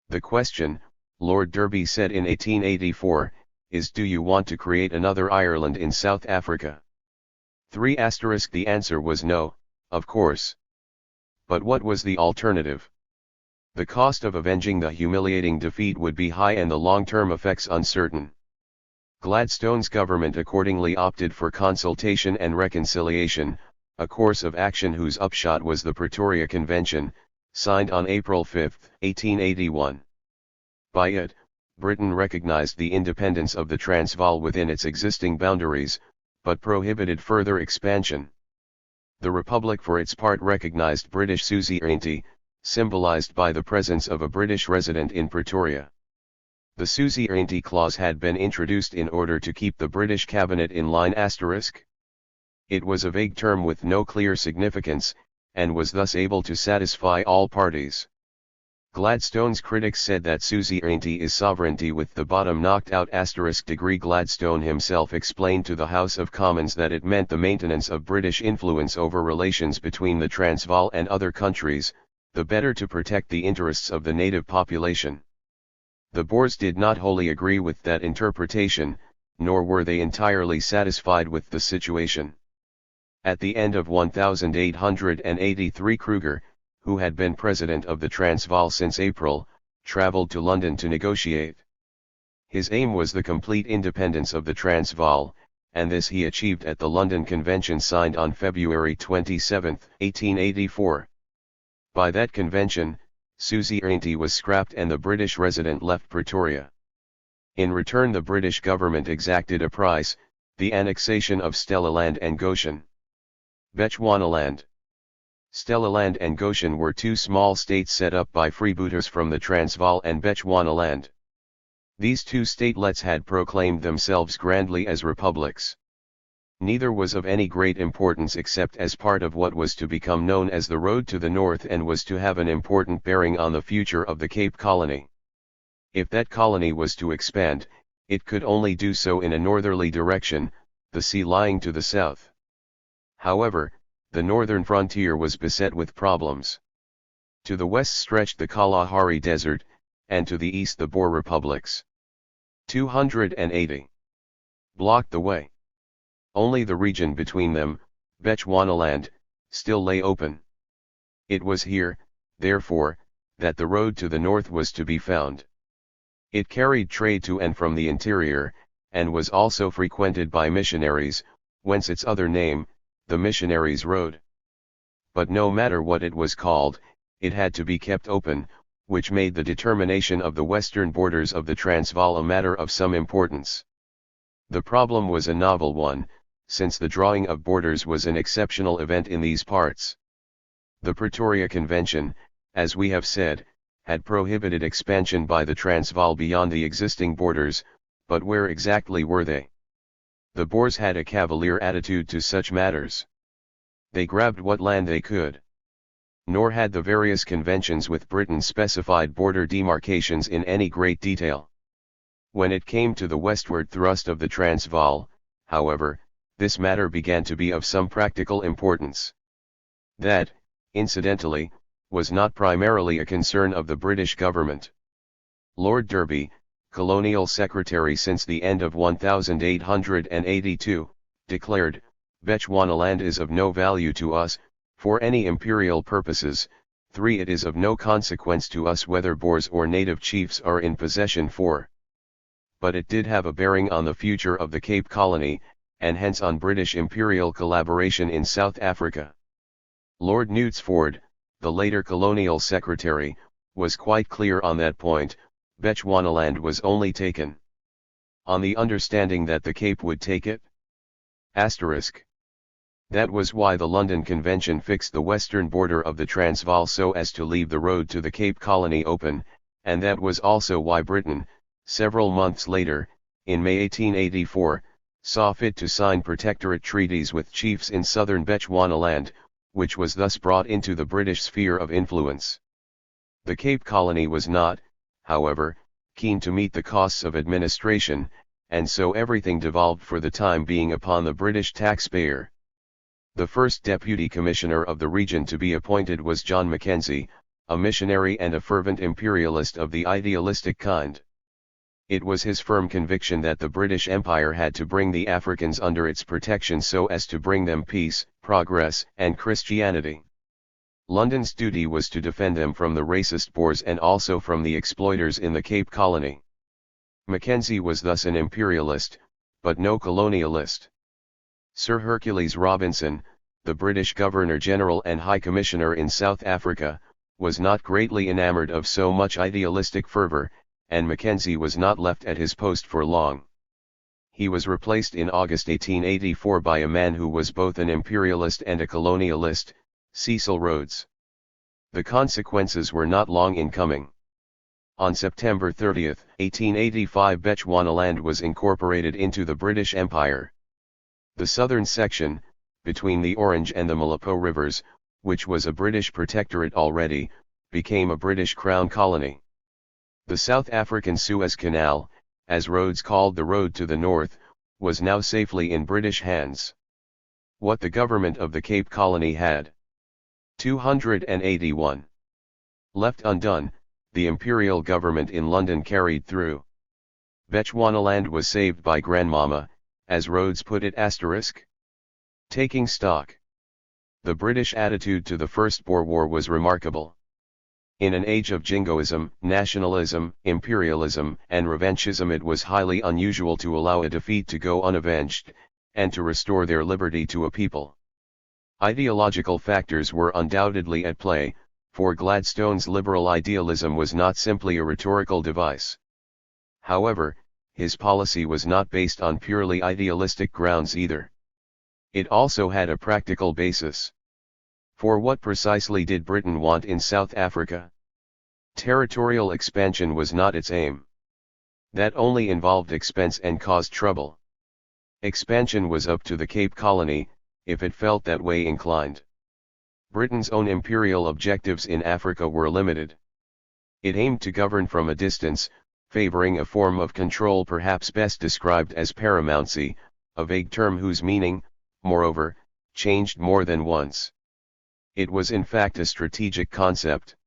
The question, Lord Derby said in 1884, is, do you want to create another Ireland in South Africa? 3 *. The answer was no, of course. But what was the alternative? The cost of avenging the humiliating defeat would be high and the long-term effects uncertain. Gladstone's government accordingly opted for consultation and reconciliation, a course of action whose upshot was the Pretoria Convention, signed on April 5, 1881. By it, Britain recognized the independence of the Transvaal within its existing boundaries, but prohibited further expansion. The Republic for its part recognized British suzerainty, symbolized by the presence of a British resident in Pretoria. The suzerainty clause had been introduced in order to keep the British cabinet in line *. It was a vague term with no clear significance, and was thus able to satisfy all parties. Gladstone's critics said that suzerainty is sovereignty with the bottom knocked out *. Gladstone himself explained to the House of Commons that it meant the maintenance of British influence over relations between the Transvaal and other countries, the better to protect the interests of the native population. The Boers did not wholly agree with that interpretation, nor were they entirely satisfied with the situation. At the end of 1883, Kruger, who had been president of the Transvaal since April, travelled to London to negotiate. His aim was the complete independence of the Transvaal, and this he achieved at the London Convention signed on February 27, 1884. By that convention, suzerainty was scrapped and the British resident left Pretoria. In return, the British government exacted a price, the annexation of Stellaland and Goshen. Bechuanaland. Stellaland and Goshen were 2 small states set up by freebooters from the Transvaal and Bechuanaland. These 2 statelets had proclaimed themselves grandly as republics. Neither was of any great importance except as part of what was to become known as the Road to the North and was to have an important bearing on the future of the Cape Colony. If that colony was to expand, it could only do so in a northerly direction, the sea lying to the south. However, the northern frontier was beset with problems. To the west stretched the Kalahari Desert, and to the east the Boer republics. 280 blocked the way. Only the region between them, Bechuanaland, still lay open. It was here, therefore, that the road to the north was to be found. It carried trade to and from the interior, and was also frequented by missionaries, whence its other name, the Missionaries' Road. But no matter what it was called, it had to be kept open, which made the determination of the western borders of the Transvaal a matter of some importance. The problem was a novel one, since the drawing of borders was an exceptional event in these parts. The Pretoria Convention, as we have said, had prohibited expansion by the Transvaal beyond the existing borders, but where exactly were they? The Boers had a cavalier attitude to such matters. They grabbed what land they could. Nor had the various conventions with Britain specified border demarcations in any great detail. When it came to the westward thrust of the Transvaal, however, this matter began to be of some practical importance. That, incidentally, was not primarily a concern of the British government. Lord Derby, Colonial Secretary since the end of 1882, declared, "Bechuanaland is of no value to us, for any imperial purposes. 3. It is of no consequence to us whether Boers or native chiefs are in possession. 4. But it did have a bearing on the future of the Cape Colony, and hence on British imperial collaboration in South Africa." Lord Knutsford, the later Colonial Secretary, was quite clear on that point. Bechuanaland was only taken on the understanding that the Cape would take it. That was why the London Convention fixed the western border of the Transvaal so as to leave the road to the Cape Colony open, and that was also why Britain, several months later, in May 1884, saw fit to sign protectorate treaties with chiefs in southern Bechuanaland, which was thus brought into the British sphere of influence. The Cape Colony was not, however, keen to meet the costs of administration, and so everything devolved for the time being upon the British taxpayer. The first deputy commissioner of the region to be appointed was John Mackenzie, a missionary and a fervent imperialist of the idealistic kind. It was his firm conviction that the British Empire had to bring the Africans under its protection so as to bring them peace, progress, and Christianity. London's duty was to defend them from the racist Boers and also from the exploiters in the Cape Colony. Mackenzie was thus an imperialist, but no colonialist. Sir Hercules Robinson, the British Governor-General and High Commissioner in South Africa, was not greatly enamored of so much idealistic fervor, and Mackenzie was not left at his post for long. He was replaced in August 1884 by a man who was both an imperialist and a colonialist, Cecil Rhodes. The consequences were not long in coming. On September 30, 1885, Bechuanaland was incorporated into the British Empire. The southern section, between the Orange and the Malipo rivers, which was a British protectorate already, became a British Crown colony. The South African Suez Canal, as Rhodes called the road to the north, was now safely in British hands. What the government of the Cape Colony had 281 left undone, the imperial government in London carried through. Bechuanaland was saved by Grandmama, as Rhodes put it *. Taking stock. The British attitude to the First Boer War was remarkable. In an age of jingoism, nationalism, imperialism, and revanchism, it was highly unusual to allow a defeat to go unavenged, and to restore their liberty to a people. Ideological factors were undoubtedly at play, for Gladstone's liberal idealism was not simply a rhetorical device. However, his policy was not based on purely idealistic grounds either. It also had a practical basis. For what precisely did Britain want in South Africa? Territorial expansion was not its aim. That only involved expense and caused trouble. Expansion was up to the Cape Colony, if it felt that way inclined. Britain's own imperial objectives in Africa were limited. It aimed to govern from a distance, favoring a form of control perhaps best described as paramountcy, a vague term whose meaning, moreover, changed more than once. It was in fact a strategic concept.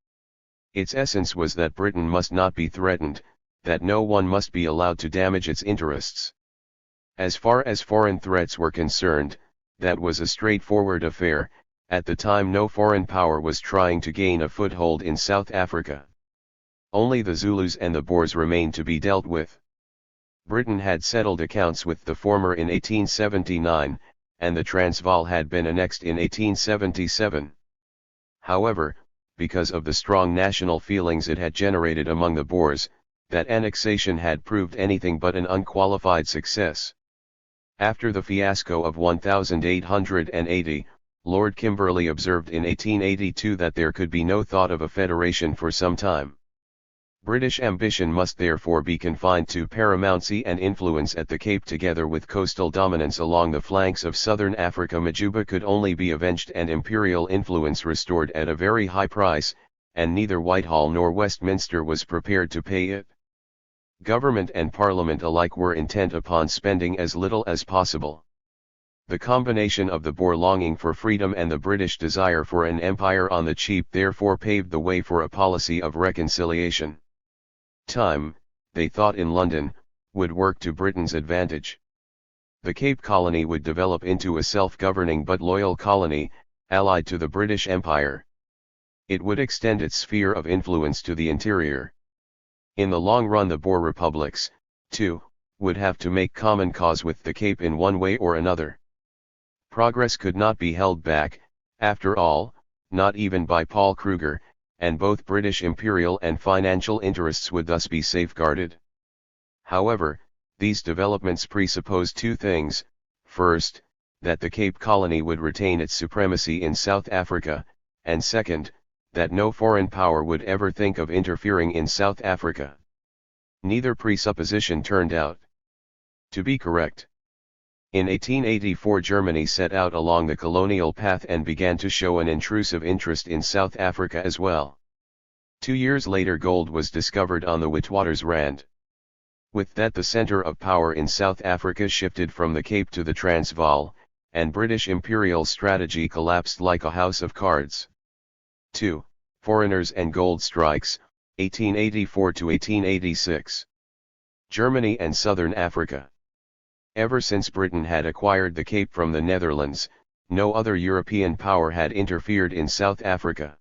Its essence was that Britain must not be threatened, that no one must be allowed to damage its interests. As far as foreign threats were concerned, that was a straightforward affair. At the time no foreign power was trying to gain a foothold in South Africa. Only the Zulus and the Boers remained to be dealt with. Britain had settled accounts with the former in 1879, and the Transvaal had been annexed in 1877. However, because of the strong national feelings it had generated among the Boers, that annexation had proved anything but an unqualified success. After the fiasco of 1880, Lord Kimberley observed in 1882 that there could be no thought of a federation for some time. British ambition must therefore be confined to paramountcy and influence at the Cape together with coastal dominance along the flanks of southern Africa. Majuba could only be avenged and imperial influence restored at a very high price, and neither Whitehall nor Westminster was prepared to pay it. Government and Parliament alike were intent upon spending as little as possible. The combination of the Boer longing for freedom and the British desire for an empire on the cheap therefore paved the way for a policy of reconciliation. Time, they thought in London, would work to Britain's advantage. The Cape Colony would develop into a self-governing but loyal colony, allied to the British Empire. It would extend its sphere of influence to the interior. In the long run the Boer republics, too, would have to make common cause with the Cape in one way or another. Progress could not be held back, after all, not even by Paul Kruger, and both British imperial and financial interests would thus be safeguarded. However, these developments presuppose two things: first, that the Cape Colony would retain its supremacy in South Africa, and second, that no foreign power would ever think of interfering in South Africa. Neither presupposition turned out to be correct. In 1884 Germany set out along the colonial path and began to show an intrusive interest in South Africa as well. 2 years later gold was discovered on the Witwatersrand. With that the center of power in South Africa shifted from the Cape to the Transvaal, and British imperial strategy collapsed like a house of cards. 2. Foreigners and gold strikes, 1884 to 1886. Germany and Southern Africa. Ever since Britain had acquired the Cape from the Netherlands, no other European power had interfered in South Africa.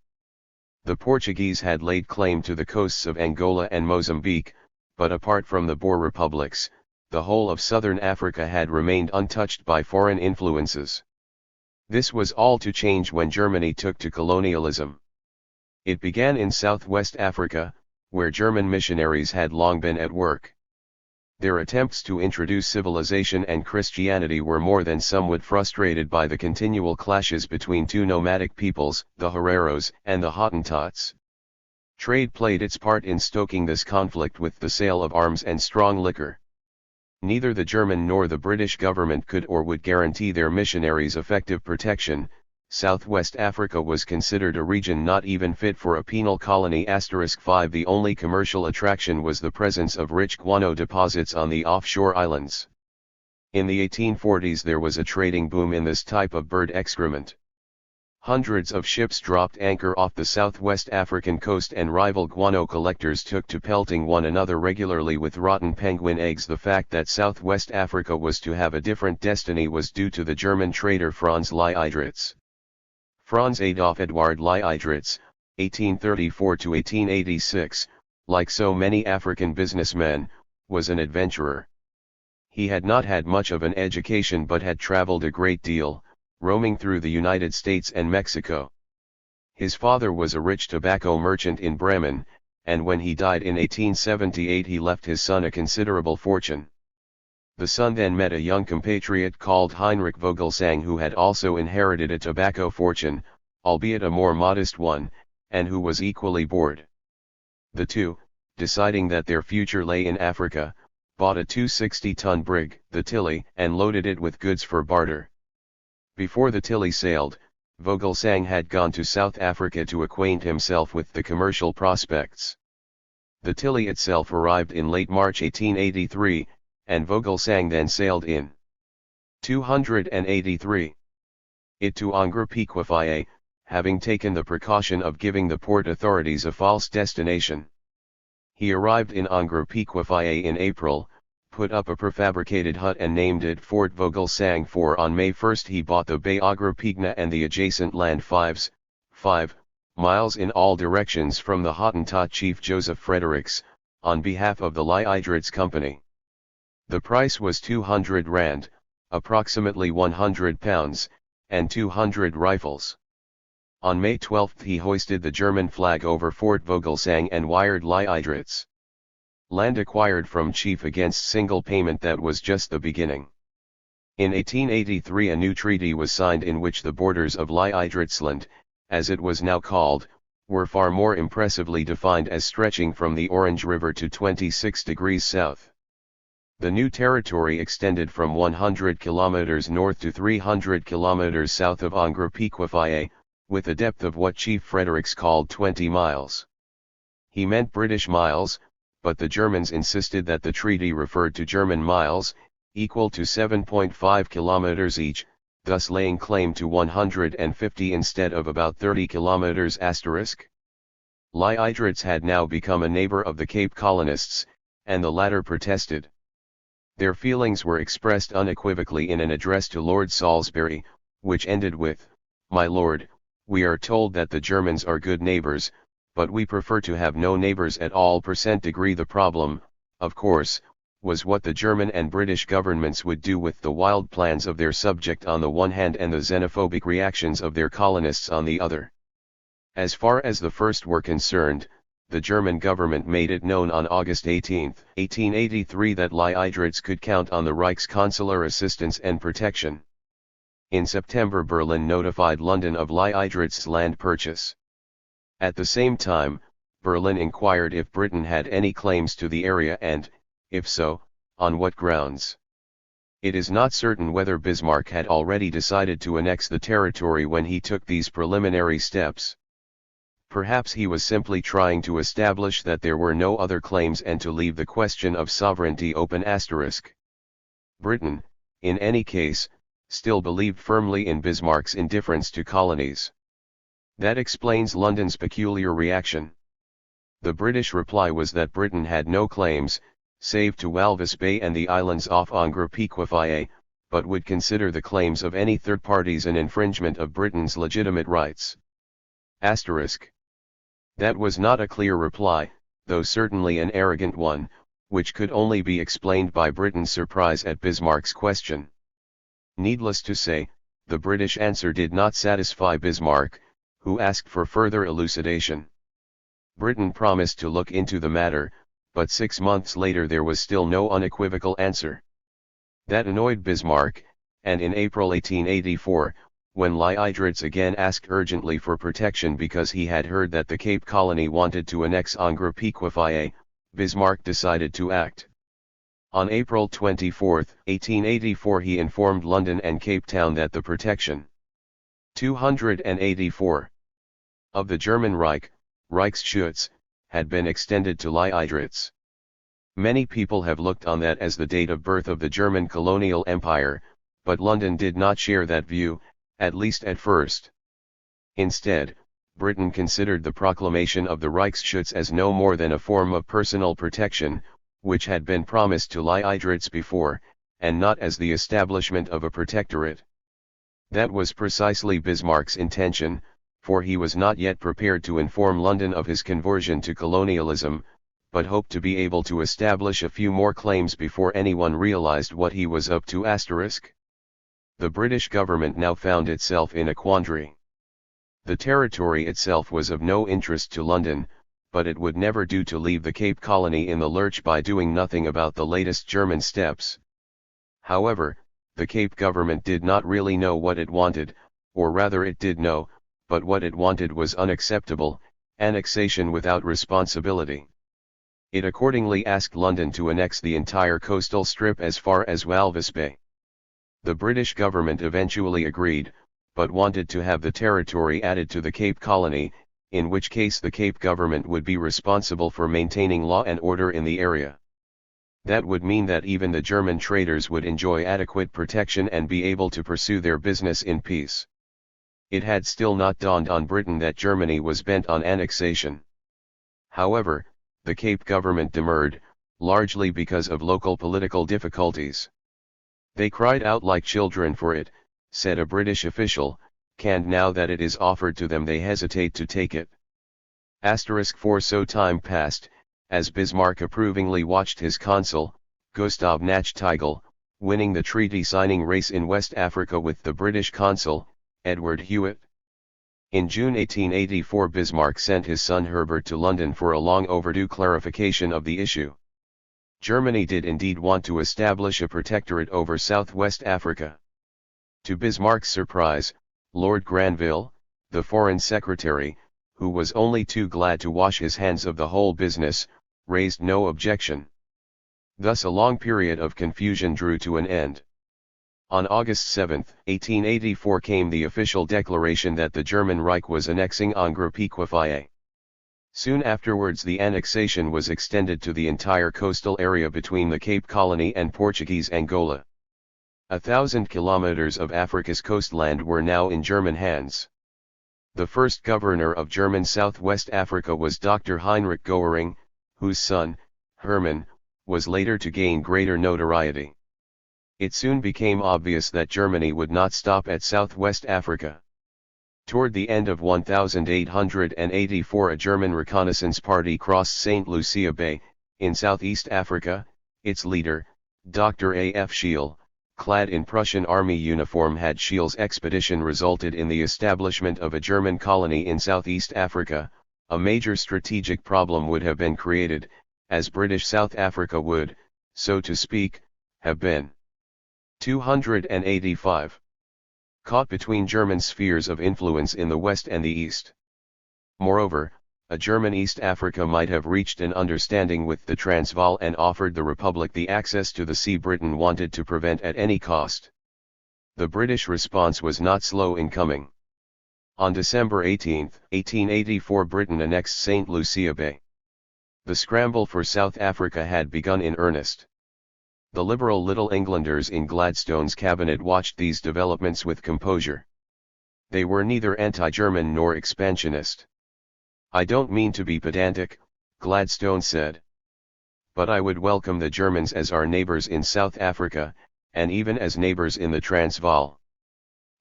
The Portuguese had laid claim to the coasts of Angola and Mozambique, but apart from the Boer republics, the whole of southern Africa had remained untouched by foreign influences. This was all to change when Germany took to colonialism. It began in southwest Africa, where German missionaries had long been at work. Their attempts to introduce civilization and Christianity were more than somewhat frustrated by the continual clashes between two nomadic peoples, the Hereros and the Hottentots. Trade played its part in stoking this conflict with the sale of arms and strong liquor. Neither the German nor the British government could or would guarantee their missionaries effective protection. Southwest Africa was considered a region not even fit for a penal colony. *5 The only commercial attraction was the presence of rich guano deposits on the offshore islands. In the 1840s there was a trading boom in this type of bird excrement. Hundreds of ships dropped anchor off the southwest African coast and rival guano collectors took to pelting one another regularly with rotten penguin eggs. The fact that southwest Africa was to have a different destiny was due to the German trader Franz Liedritz. Franz Adolf Eduard Liedritz, 1834–1886, like so many African businessmen, was an adventurer. He had not had much of an education but had traveled a great deal, roaming through the United States and Mexico. His father was a rich tobacco merchant in Bremen, and when he died in 1878 he left his son a considerable fortune. The son then met a young compatriot called Heinrich Vogelsang who had also inherited a tobacco fortune, albeit a more modest one, and who was equally bored. The two, deciding that their future lay in Africa, bought a 260-ton brig, the Tilly, and loaded it with goods for barter. Before the Tilly sailed, Vogelsang had gone to South Africa to acquaint himself with the commercial prospects. The Tilly itself arrived in late March 1883, and Vogelsang then sailed in 283. It to Angro-Piquefie, having taken the precaution of giving the port authorities a false destination. He arrived in Angro-Piquefie in April, put up a prefabricated hut and named it Fort Vogelsang, for on May 1 he bought the Bay Agropigna and the adjacent land 5 miles in all directions from the Hottentot chief Joseph Fredericks, on behalf of the Liedritz Company. The price was 200 rand, approximately £100, and 200 rifles. On May 12 he hoisted the German flag over Fort Vogelsang and wired Liedritz. Land acquired from chief against single payment. That was just the beginning. In 1883 a new treaty was signed in which the borders of Liedritzland, as it was now called, were far more impressively defined as stretching from the Orange River to 26 degrees south. The new territory extended from 100 kilometers north to 300 kilometers south of Angro-Piquefie, with a depth of what Chief Fredericks called 20 miles. He meant British miles, but the Germans insisted that the treaty referred to German miles, equal to 7.5 kilometers each, thus laying claim to 150 instead of about 30 kilometers. Liedritz had now become a neighbor of the Cape colonists, and the latter protested. Their feelings were expressed unequivocally in an address to Lord Salisbury, which ended with, "My Lord, we are told that the Germans are good neighbors, but we prefer to have no neighbors at all." The problem, of course, was what the German and British governments would do with the wild plans of their subject on the one hand and the xenophobic reactions of their colonists on the other. As far as the first were concerned, the German government made it known on August 18, 1883 that Liedritz could count on the Reich's consular assistance and protection. In September Berlin notified London of Liedritz's land purchase. At the same time, Berlin inquired if Britain had any claims to the area and, if so, on what grounds. It is not certain whether Bismarck had already decided to annex the territory when he took these preliminary steps. Perhaps he was simply trying to establish that there were no other claims and to leave the question of sovereignty open. Britain, in any case, still believed firmly in Bismarck's indifference to colonies. That explains London's peculiar reaction. The British reply was that Britain had no claims, save to Walvis Bay and the islands off Angre-Piquefaya, but would consider the claims of any third parties an infringement of Britain's legitimate rights. That was not a clear reply, though certainly an arrogant one, which could only be explained by Britain's surprise at Bismarck's question. Needless to say, the British answer did not satisfy Bismarck, who asked for further elucidation. Britain promised to look into the matter, but 6 months later there was still no unequivocal answer. That annoyed Bismarck, and in April 1884, when Leidritz again asked urgently for protection because he had heard that the Cape Colony wanted to annex Angre-Piquefaya, Bismarck decided to act. On April 24, 1884 he informed London and Cape Town that the protection 284 of the German Reich, Reichsschutz, had been extended to Leidritz. Many people have looked on that as the date of birth of the German colonial empire, but London did not share that view, at least at first. Instead, Britain considered the proclamation of the Reichsschutz as no more than a form of personal protection, which had been promised to Leidritz before, and not as the establishment of a protectorate. That was precisely Bismarck's intention, for he was not yet prepared to inform London of his conversion to colonialism, but hoped to be able to establish a few more claims before anyone realized what he was up to. The British government now found itself in a quandary. The territory itself was of no interest to London, but it would never do to leave the Cape Colony in the lurch by doing nothing about the latest German steps. However, the Cape government did not really know what it wanted, or rather it did know, but what it wanted was unacceptable: annexation without responsibility. It accordingly asked London to annex the entire coastal strip as far as Walvis Bay. The British government eventually agreed, but wanted to have the territory added to the Cape Colony, in which case the Cape government would be responsible for maintaining law and order in the area. That would mean that even the German traders would enjoy adequate protection and be able to pursue their business in peace. It had still not dawned on Britain that Germany was bent on annexation. However, the Cape government demurred, largely because of local political difficulties. They cried out like children for it, said a British official, and now that it is offered to them they hesitate to take it. For so time passed, as Bismarck approvingly watched his consul, Gustav Nachtigal, winning the treaty-signing race in West Africa with the British consul, Edward Hewitt. In June 1884 Bismarck sent his son Herbert to London for a long-overdue clarification of the issue. Germany did indeed want to establish a protectorate over Southwest Africa. To Bismarck's surprise, Lord Granville, the Foreign Secretary, who was only too glad to wash his hands of the whole business, raised no objection. Thus a long period of confusion drew to an end. On August 7, 1884 came the official declaration that the German Reich was annexing Angre-Piquefaya. Soon afterwards the annexation was extended to the entire coastal area between the Cape Colony and Portuguese Angola. 1,000 kilometers of Africa's coastland were now in German hands. The first governor of German Southwest Africa was Dr. Heinrich Goering, whose son, Hermann, was later to gain greater notoriety. It soon became obvious that Germany would not stop at Southwest Africa. Toward the end of 1884 a German reconnaissance party crossed St. Lucia Bay, in Southeast Africa. Its leader, Dr. A. F. Scheele, clad in Prussian army uniform, had Scheele's expedition resulted in the establishment of a German colony in Southeast Africa. A major strategic problem would have been created, as British South Africa would, so to speak, have been 285. Caught between German spheres of influence in the west and the east. Moreover, a German East Africa might have reached an understanding with the Transvaal and offered the Republic the access to the sea Britain wanted to prevent at any cost. The British response was not slow in coming. On December 18, 1884, Britain annexed St. Lucia Bay. The scramble for South Africa had begun in earnest. The liberal Little Englanders in Gladstone's cabinet watched these developments with composure. They were neither anti-German nor expansionist. "I don't mean to be pedantic," Gladstone said. "But I would welcome the Germans as our neighbors in South Africa, and even as neighbors in the Transvaal."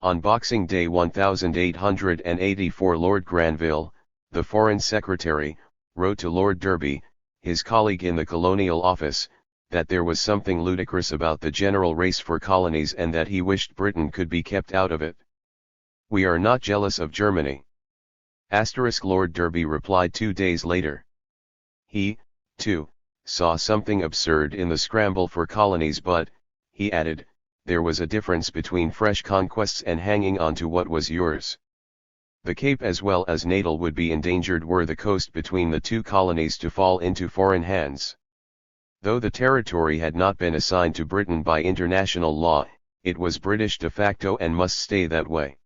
On Boxing Day 1884, Lord Granville, the Foreign Secretary, wrote to Lord Derby, his colleague in the Colonial Office, that there was something ludicrous about the general race for colonies and that he wished Britain could be kept out of it. "We are not jealous of Germany." Lord Derby replied 2 days later. He, too, saw something absurd in the scramble for colonies, but, he added, there was a difference between fresh conquests and hanging on to what was yours. The Cape as well as Natal would be endangered were the coast between the two colonies to fall into foreign hands. Though the territory had not been assigned to Britain by international law, it was British de facto and must stay that way.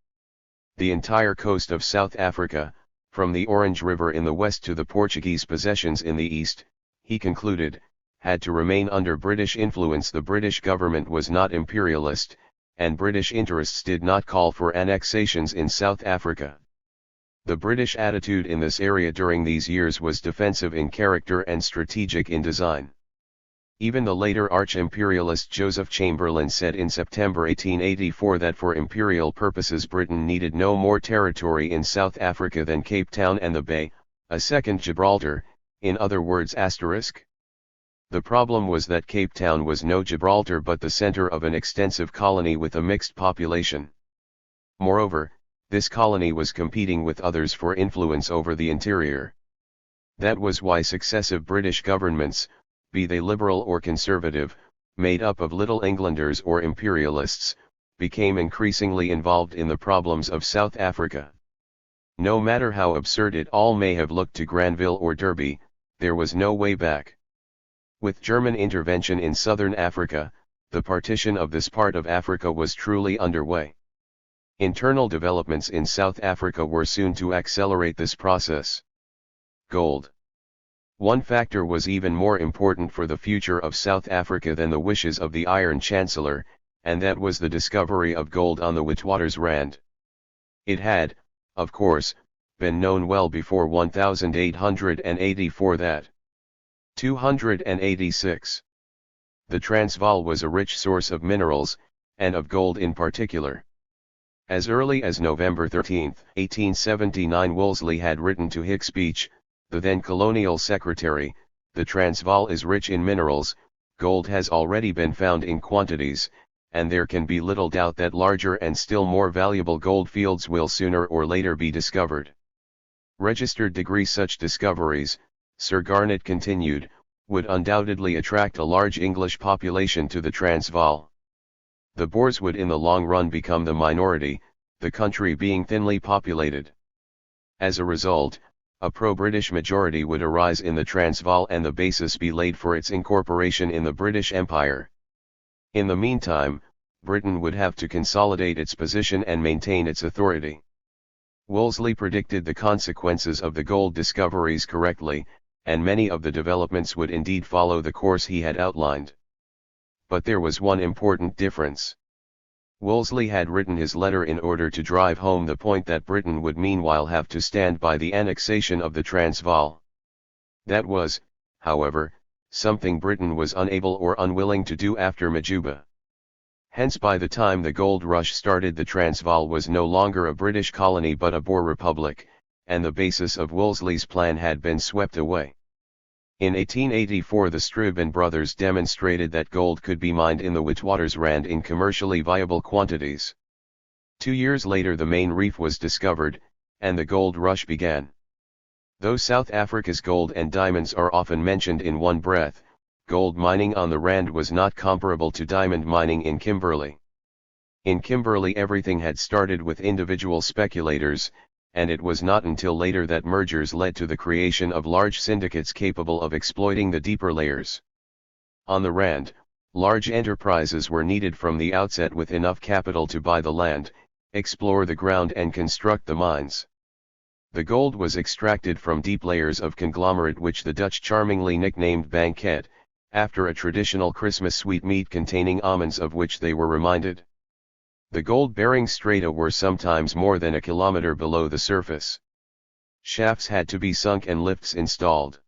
The entire coast of South Africa, from the Orange River in the west to the Portuguese possessions in the east, he concluded, had to remain under British influence. The British government was not imperialist, and British interests did not call for annexations in South Africa. The British attitude in this area during these years was defensive in character and strategic in design. Even the later arch-imperialist Joseph Chamberlain said in September 1884 that for imperial purposes Britain needed no more territory in South Africa than Cape Town and the Bay, a second Gibraltar, in other words **. The problem was that Cape Town was no Gibraltar but the center of an extensive colony with a mixed population. Moreover, this colony was competing with others for influence over the interior. That was why successive British governments, be they liberal or conservative, made up of Little Englanders or imperialists, became increasingly involved in the problems of South Africa. No matter how absurd it all may have looked to Granville or Derby, there was no way back. With German intervention in southern Africa, the partition of this part of Africa was truly underway. Internal developments in South Africa were soon to accelerate this process. Gold. One factor was even more important for the future of South Africa than the wishes of the Iron Chancellor, and that was the discovery of gold on the Witwatersrand. It had, of course, been known well before 1884 that 286. The Transvaal was a rich source of minerals, and of gold in particular. As early as November 13, 1879, Wolseley had written to Hicks Beach, the then colonial secretary, "The Transvaal is rich in minerals, gold has already been found in quantities, and there can be little doubt that larger and still more valuable gold fields will sooner or later be discovered. Registered degree such discoveries," Sir Garnet continued, "would undoubtedly attract a large English population to the Transvaal. The Boers would in the long run become the minority, the country being thinly populated. As a result, a pro-British majority would arise in the Transvaal and the basis be laid for its incorporation in the British Empire. In the meantime, Britain would have to consolidate its position and maintain its authority." Wolseley predicted the consequences of the gold discoveries correctly, and many of the developments would indeed follow the course he had outlined. But there was one important difference. Wolseley had written his letter in order to drive home the point that Britain would meanwhile have to stand by the annexation of the Transvaal. That was, however, something Britain was unable or unwilling to do after Majuba. Hence by the time the gold rush started, the Transvaal was no longer a British colony but a Boer republic, and the basis of Wolseley's plan had been swept away. In 1884 the Steuben brothers demonstrated that gold could be mined in the Witwatersrand in commercially viable quantities. 2 years later the main reef was discovered, and the gold rush began. Though South Africa's gold and diamonds are often mentioned in one breath, gold mining on the Rand was not comparable to diamond mining in Kimberley. In Kimberley everything had started with individual speculators, and it was not until later that mergers led to the creation of large syndicates capable of exploiting the deeper layers. On the Rand, large enterprises were needed from the outset with enough capital to buy the land, explore the ground and construct the mines. The gold was extracted from deep layers of conglomerate which the Dutch charmingly nicknamed banket, after a traditional Christmas sweetmeat containing almonds of which they were reminded. The gold-bearing strata were sometimes more than a kilometer below the surface. Shafts had to be sunk and lifts installed.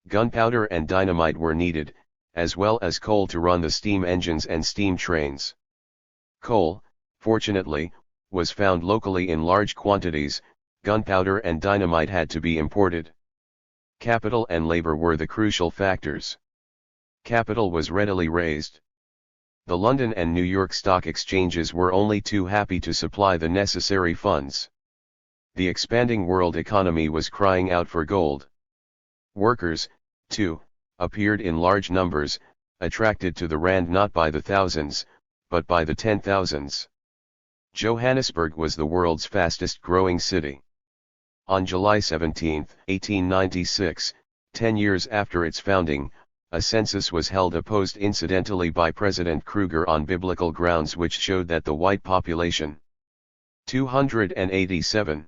Gunpowder and dynamite were needed, as well as coal to run the steam engines and steam trains. Coal, fortunately, was found locally in large quantities. Gunpowder and dynamite had to be imported. Capital and labor were the crucial factors. Capital was readily raised. The London and New York stock exchanges were only too happy to supply the necessary funds. The expanding world economy was crying out for gold. Workers, too, appeared in large numbers, attracted to the Rand not by the thousands, but by the 10,000s. Johannesburg was the world's fastest growing city. On July 17, 1896, 10 years after its founding, a census was held opposed incidentally by President Kruger on biblical grounds which showed that the white population, 287,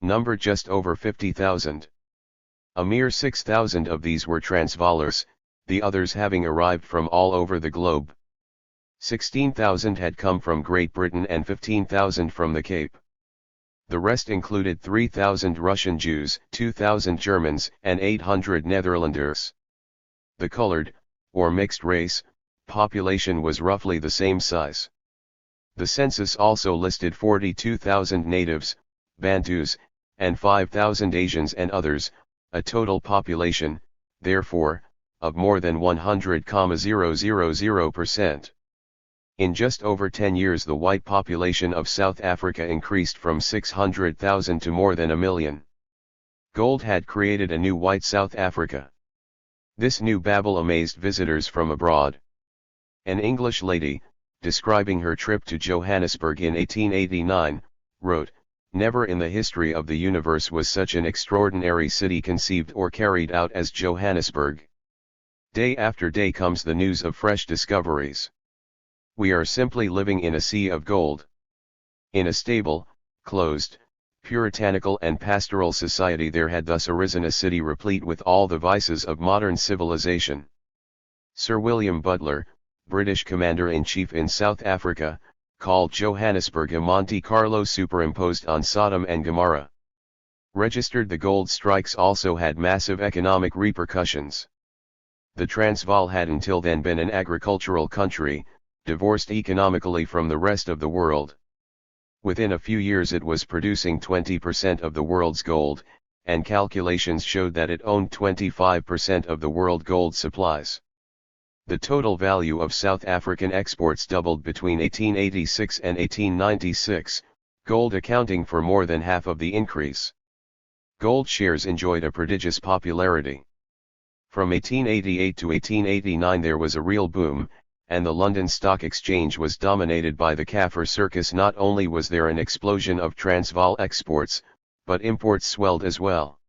numbered just over 50,000. A mere 6,000 of these were Transvaalers, the others having arrived from all over the globe. 16,000 had come from Great Britain and 15,000 from the Cape. The rest included 3,000 Russian Jews, 2,000 Germans, and 800 Netherlanders. The colored, or mixed race, population was roughly the same size. The census also listed 42,000 natives, Bantus, and 5,000 Asians and others, a total population, therefore, of more than 100,000%. In just over 10 years the white population of South Africa increased from 600,000 to more than 1 million. Gold had created a new white South Africa. This new Babel amazed visitors from abroad. An English lady, describing her trip to Johannesburg in 1889, wrote, "Never in the history of the universe was such an extraordinary city conceived or carried out as Johannesburg. Day after day comes the news of fresh discoveries. We are simply living in a sea of gold." In a stable, closed, puritanical and pastoral society there had thus arisen a city replete with all the vices of modern civilization. Sir William Butler, British Commander-in-Chief in South Africa, called Johannesburg a Monte Carlo superimposed on Sodom and Gomorrah. Registered the gold strikes also had massive economic repercussions. The Transvaal had until then been an agricultural country, divorced economically from the rest of the world. Within a few years it was producing 20% of the world's gold, and calculations showed that it owned 25% of the world gold supplies. The total value of South African exports doubled between 1886 and 1896, gold accounting for more than half of the increase. Gold shares enjoyed a prodigious popularity. From 1888 to 1889 there was a real boom, and the London Stock Exchange was dominated by the Kaffir circus. Not only was there an explosion of Transvaal exports, but imports swelled as well.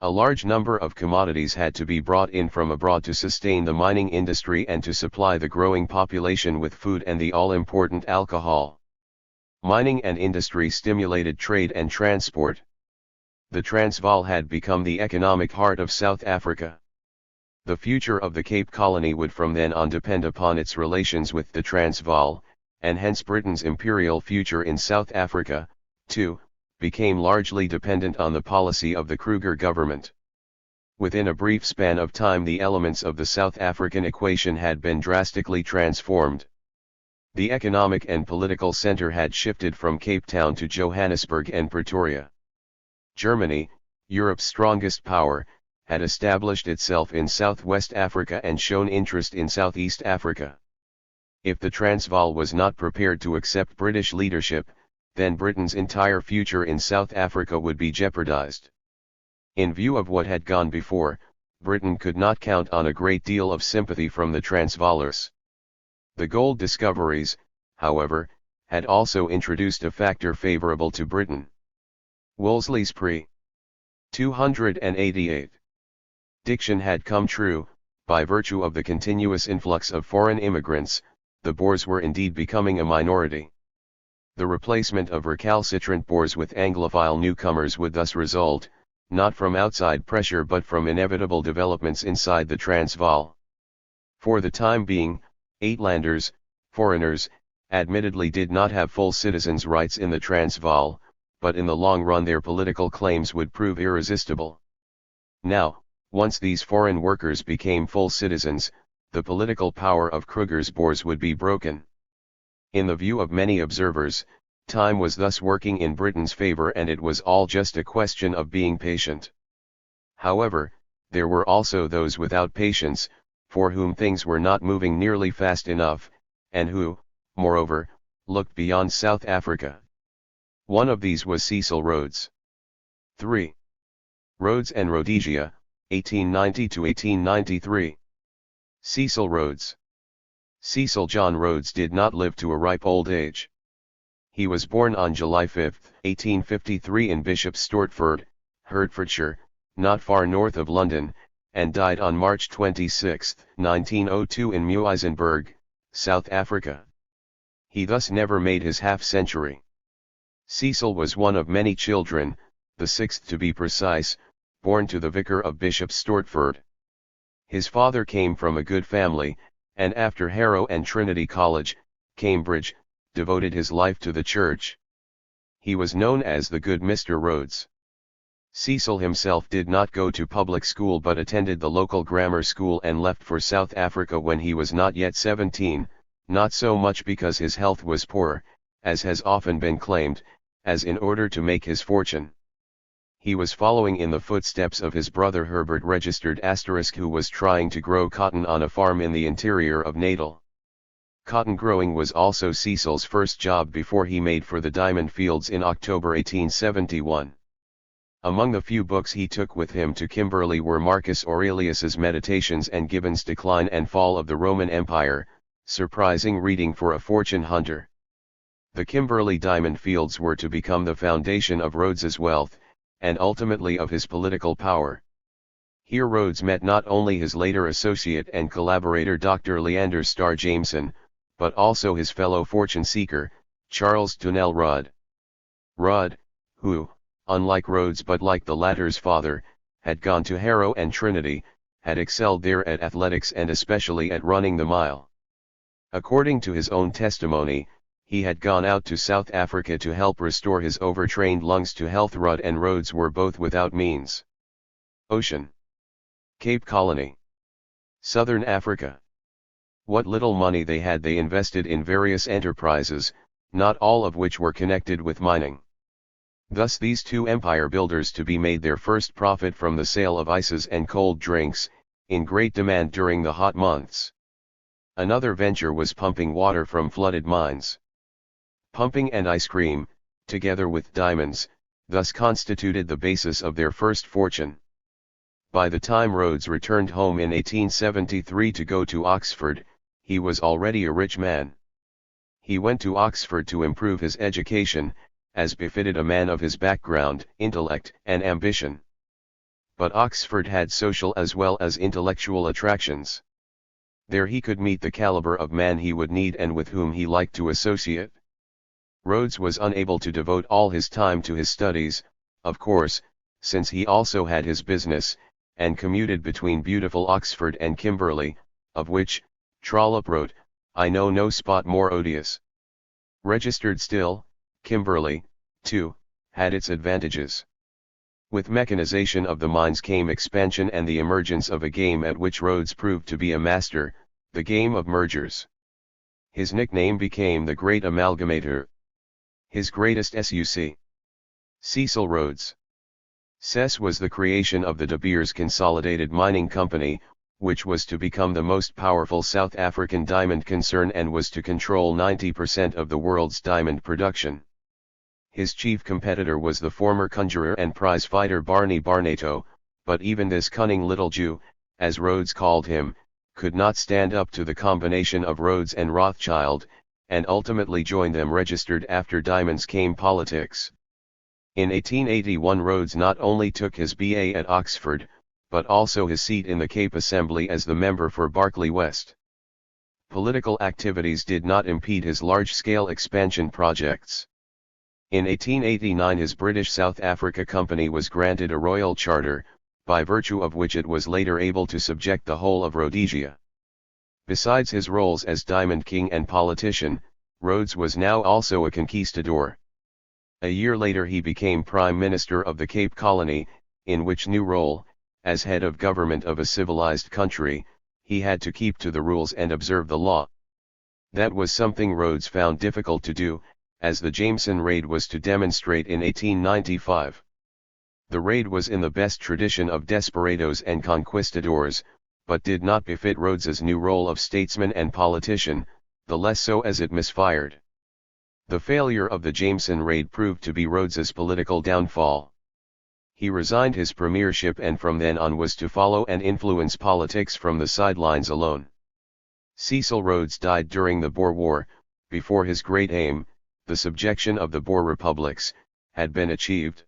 A large number of commodities had to be brought in from abroad to sustain the mining industry and to supply the growing population with food and the all-important alcohol. Mining and industry stimulated trade and transport. The Transvaal had become the economic heart of South Africa. The future of the Cape Colony would from then on depend upon its relations with the Transvaal, and hence Britain's imperial future in South Africa, too, became largely dependent on the policy of the Kruger government. Within a brief span of time the elements of the South African equation had been drastically transformed. The economic and political center had shifted from Cape Town to Johannesburg and Pretoria. Germany, Europe's strongest power, had established itself in Southwest Africa and shown interest in Southeast Africa. If the Transvaal was not prepared to accept British leadership, then Britain's entire future in South Africa would be jeopardized. In view of what had gone before, Britain could not count on a great deal of sympathy from the Transvaalers. The gold discoveries, however, had also introduced a factor favorable to Britain. Wolseley's pre. 288. Diction had come true. By virtue of the continuous influx of foreign immigrants, the Boers were indeed becoming a minority. The replacement of recalcitrant Boers with Anglophile newcomers would thus result, not from outside pressure but from inevitable developments inside the Transvaal. For the time being, Uitlanders, foreigners, admittedly did not have full citizens' rights in the Transvaal, but in the long run their political claims would prove irresistible. Now, once these foreign workers became full citizens, the political power of Kruger's Boers would be broken. In the view of many observers, time was thus working in Britain's favor and it was all just a question of being patient. However, there were also those without patience, for whom things were not moving nearly fast enough, and who, moreover, looked beyond South Africa. One of these was Cecil Rhodes. 3. Rhodes and Rhodesia, 1890–1893. Cecil Rhodes. Cecil John Rhodes did not live to a ripe old age. He was born on July 5, 1853 in Bishop's Stortford, Hertfordshire, not far north of London, and died on March 26, 1902 in Muizenberg, South Africa. He thus never made his half-century. Cecil was one of many children, the sixth to be precise, born to the vicar of Bishop's Stortford. His father came from a good family, and after Harrow and Trinity College, Cambridge, devoted his life to the church. He was known as the good Mr. Rhodes. Cecil himself did not go to public school but attended the local grammar school and left for South Africa when he was not yet 17, not so much because his health was poor, as has often been claimed, as in order to make his fortune. He was following in the footsteps of his brother Herbert registered *, who was trying to grow cotton on a farm in the interior of Natal. Cotton growing was also Cecil's first job before he made for the diamond fields in October 1871. Among the few books he took with him to Kimberley were Marcus Aurelius's Meditations and Gibbon's Decline and Fall of the Roman Empire, surprising reading for a fortune hunter. The Kimberley diamond fields were to become the foundation of Rhodes's wealth, and ultimately of his political power. Here Rhodes met not only his later associate and collaborator Dr. Leander Starr Jameson, but also his fellow fortune-seeker, Charles Donnell Rudd. Rudd, who, unlike Rhodes but like the latter's father, had gone to Harrow and Trinity, had excelled there at athletics and especially at running the mile. According to his own testimony, he had gone out to South Africa to help restore his overtrained lungs to health. Rudd and Rhodes were both without means. Ocean. Cape Colony. Southern Africa. What little money they had they invested in various enterprises, not all of which were connected with mining. Thus these two empire builders to be made their first profit from the sale of ices and cold drinks, in great demand during the hot months. Another venture was pumping water from flooded mines. Pumping and ice cream, together with diamonds, thus constituted the basis of their first fortune. By the time Rhodes returned home in 1873 to go to Oxford, he was already a rich man. He went to Oxford to improve his education, as befitted a man of his background, intellect, and ambition. But Oxford had social as well as intellectual attractions. There he could meet the caliber of man he would need and with whom he liked to associate. Rhodes was unable to devote all his time to his studies, of course, since he also had his business, and commuted between beautiful Oxford and Kimberley, of which, Trollope wrote, "I know no spot more odious." Registered still, Kimberley, too, had its advantages. With mechanization of the mines came expansion and the emergence of a game at which Rhodes proved to be a master, the game of mergers. His nickname became the Great Amalgamator. His greatest suc. Cecil Rhodes. Cess was the creation of the De Beers Consolidated Mining Company, which was to become the most powerful South African diamond concern and was to control 90% of the world's diamond production. His chief competitor was the former conjurer and prize-fighter Barney Barnato, but even this cunning little Jew, as Rhodes called him, could not stand up to the combination of Rhodes and Rothschild, and ultimately joined them. Registered after diamonds came politics. In 1881 Rhodes not only took his BA at Oxford, but also his seat in the Cape Assembly as the member for Berkeley West. Political activities did not impede his large-scale expansion projects. In 1889 his British South Africa Company was granted a royal charter, by virtue of which it was later able to subject the whole of Rhodesia. Besides his roles as Diamond King and politician, Rhodes was now also a conquistador. A year later he became Prime Minister of the Cape Colony, in which new role, as head of government of a civilized country, he had to keep to the rules and observe the law. That was something Rhodes found difficult to do, as the Jameson raid was to demonstrate in 1895. The raid was in the best tradition of desperados and conquistadors, but did not befit Rhodes's new role of statesman and politician, the less so as it misfired. The failure of the Jameson raid proved to be Rhodes's political downfall. He resigned his premiership and from then on was to follow and influence politics from the sidelines alone. Cecil Rhodes died during the Boer War, before his great aim, the subjection of the Boer republics, had been achieved.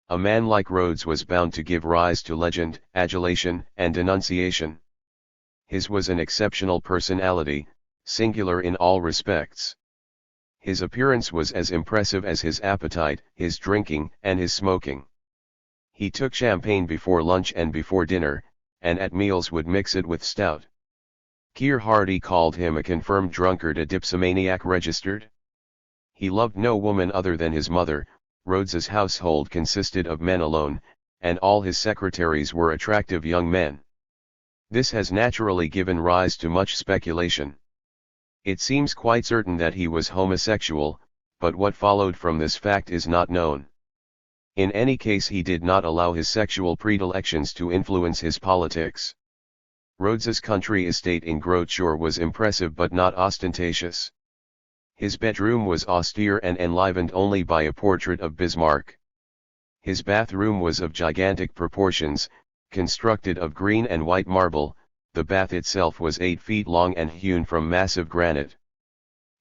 A man like Rhodes was bound to give rise to legend, adulation, and denunciation. His was an exceptional personality, singular in all respects. His appearance was as impressive as his appetite, his drinking, and his smoking. He took champagne before lunch and before dinner, and at meals would mix it with stout. Keir Hardie called him a confirmed drunkard, a dipsomaniac registered. He loved no woman other than his mother. Rhodes's household consisted of men alone, and all his secretaries were attractive young men. This has naturally given rise to much speculation. It seems quite certain that he was homosexual, but what followed from this fact is not known. In any case, he did not allow his sexual predilections to influence his politics. Rhodes's country estate in Groteshore was impressive but not ostentatious. His bedroom was austere and enlivened only by a portrait of Bismarck. His bathroom was of gigantic proportions, constructed of green and white marble. The bath itself was 8 feet long and hewn from massive granite.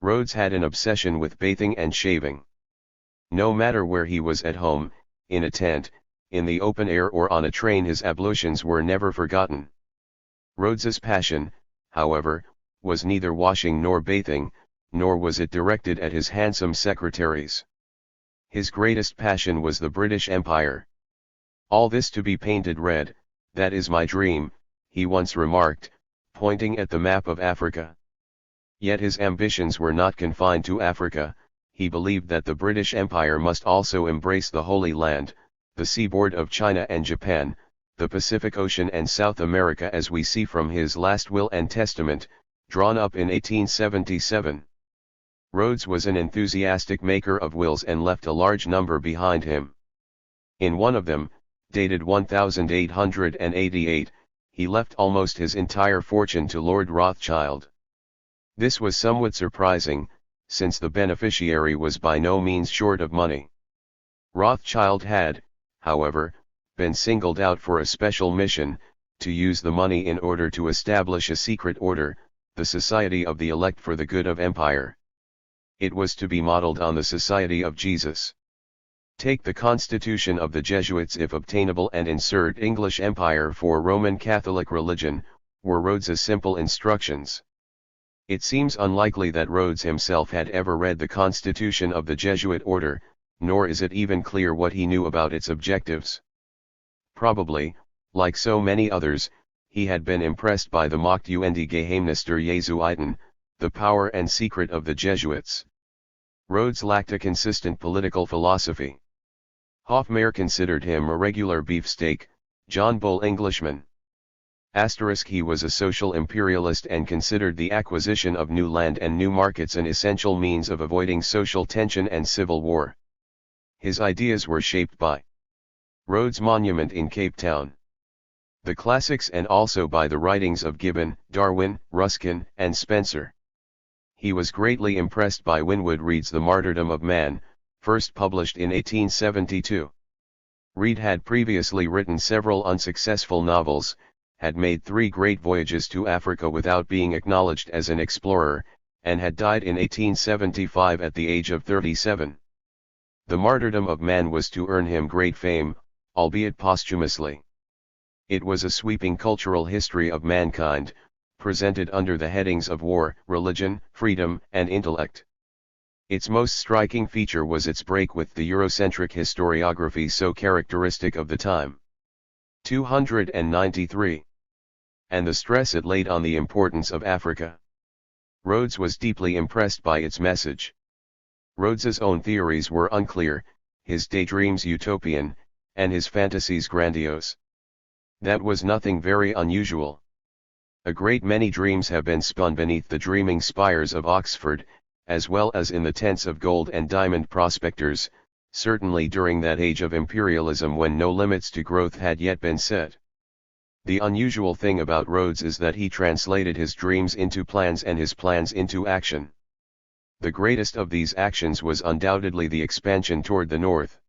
Rhodes had an obsession with bathing and shaving. No matter where he was, at home, in a tent, in the open air or on a train, his ablutions were never forgotten. Rhodes's passion, however, was neither washing nor bathing, nor was it directed at his handsome secretaries. His greatest passion was the British Empire. "All this to be painted red, that is my dream," he once remarked, pointing at the map of Africa. Yet his ambitions were not confined to Africa. He believed that the British Empire must also embrace the Holy Land, the seaboard of China and Japan, the Pacific Ocean and South America, as we see from his last will and testament, drawn up in 1877. Rhodes was an enthusiastic maker of wills and left a large number behind him. In one of them, dated 1888, he left almost his entire fortune to Lord Rothschild. This was somewhat surprising, since the beneficiary was by no means short of money. Rothschild had, however, been singled out for a special mission, to use the money in order to establish a secret order, the Society of the Elect for the Good of Empire. It was to be modeled on the Society of Jesus. Take the Constitution of the Jesuits if obtainable and insert English Empire for Roman Catholic religion, were Rhodes's simple instructions. It seems unlikely that Rhodes himself had ever read the Constitution of the Jesuit order, nor is it even clear what he knew about its objectives. Probably, like so many others, he had been impressed by the Macht und die Geheimnisse der Jesuiten, the power and secret of the Jesuits. Rhodes lacked a consistent political philosophy. Hofmeyr considered him a regular beefsteak, John Bull Englishman. He was a social imperialist and considered the acquisition of new land and new markets an essential means of avoiding social tension and civil war. His ideas were shaped by Rhodes' monument in Cape Town, the classics, and also by the writings of Gibbon, Darwin, Ruskin, and Spencer. He was greatly impressed by Winwood Reade's The Martyrdom of Man, first published in 1872. Reade had previously written several unsuccessful novels, had made 3 great voyages to Africa without being acknowledged as an explorer, and had died in 1875 at the age of 37. The martyrdom of man was to earn him great fame, albeit posthumously. It was a sweeping cultural history of mankind, presented under the headings of war, religion, freedom, and intellect. Its most striking feature was its break with the Eurocentric historiography so characteristic of the time. 293. And the stress it laid on the importance of Africa. Rhodes was deeply impressed by its message. Rhodes's own theories were unclear, his daydreams utopian, and his fantasies grandiose. That was nothing very unusual. A great many dreams have been spun beneath the dreaming spires of Oxford, as well as in the tents of gold and diamond prospectors, certainly during that age of imperialism when no limits to growth had yet been set. The unusual thing about Rhodes is that he translated his dreams into plans and his plans into action. The greatest of these actions was undoubtedly the expansion toward the north.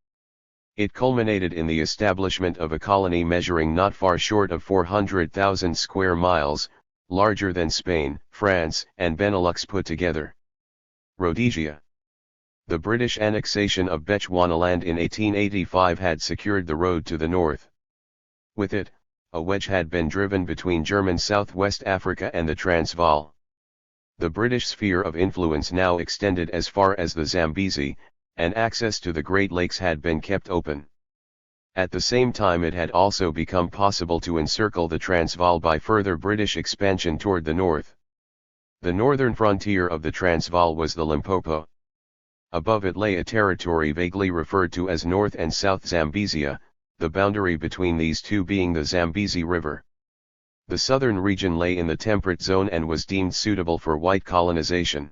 It culminated in the establishment of a colony measuring not far short of 400,000 square miles, larger than Spain, France, and Benelux put together. Rhodesia. The British annexation of Bechuanaland in 1885 had secured the road to the north. With it, a wedge had been driven between German Southwest Africa and the Transvaal. The British sphere of influence now extended as far as the Zambezi, and access to the Great Lakes had been kept open. At the same time it had also become possible to encircle the Transvaal by further British expansion toward the north. The northern frontier of the Transvaal was the Limpopo. Above it lay a territory vaguely referred to as North and South Zambezia, the boundary between these two being the Zambezi River. The southern region lay in the temperate zone and was deemed suitable for white colonization.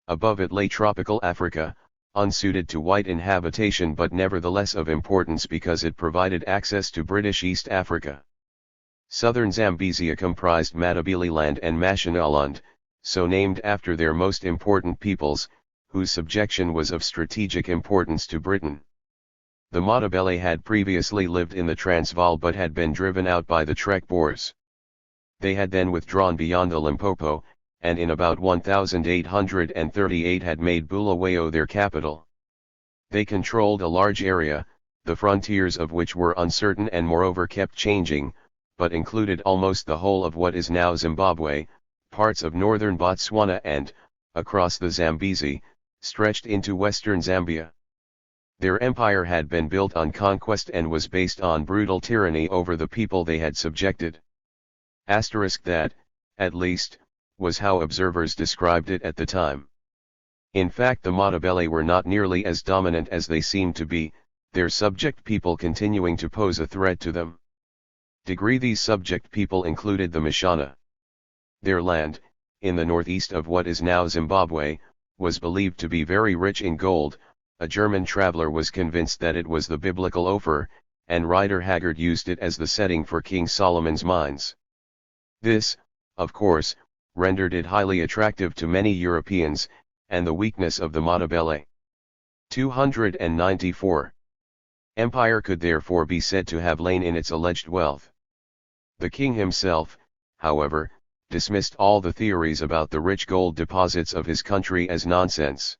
Above it lay tropical Africa, unsuited to white inhabitation but nevertheless of importance because it provided access to British East Africa. Southern Zambezia comprised Matabeleland and Mashonaland, so named after their most important peoples, whose subjection was of strategic importance to Britain. The Matabele had previously lived in the Transvaal but had been driven out by the Trek Boers. They had then withdrawn beyond the Limpopo, and in about 1838 had made Bulawayo their capital. They controlled a large area, the frontiers of which were uncertain and moreover kept changing, but included almost the whole of what is now Zimbabwe, parts of northern Botswana and, across the Zambezi, stretched into western Zambia. Their empire had been built on conquest and was based on brutal tyranny over the people they had subjected. That, at least, was how observers described it at the time. In fact, the Matabele were not nearly as dominant as they seemed to be, their subject people continuing to pose a threat to them. These subject people included the Mashana. Their land, in the northeast of what is now Zimbabwe, was believed to be very rich in gold. A German traveler was convinced that it was the biblical Ophir, and Rider Haggard used it as the setting for King Solomon's mines. This, of course, rendered it highly attractive to many Europeans, and the weakness of the Matabele. 294. Empire could therefore be said to have lain in its alleged wealth. The king himself, however, dismissed all the theories about the rich gold deposits of his country as nonsense.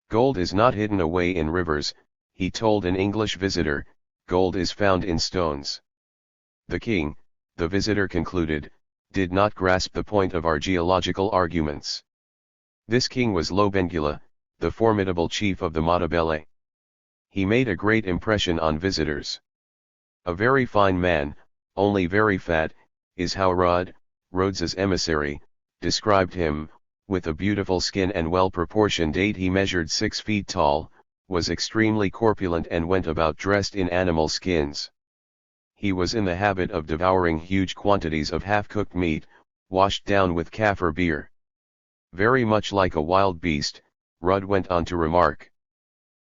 Gold is not hidden away in rivers, he told an English visitor, gold is found in stones. The king, the visitor concluded, did not grasp the point of our geological arguments. This king was Lobengula, the formidable chief of the Matabele. He made a great impression on visitors. A very fine man, only very fat, is how Rhodes's emissary, described him, with a beautiful skin and well-proportioned 8. He measured 6 feet tall, was extremely corpulent and went about dressed in animal skins. He was in the habit of devouring huge quantities of half-cooked meat, washed down with Kaffir beer. Very much like a wild beast, Rudd went on to remark.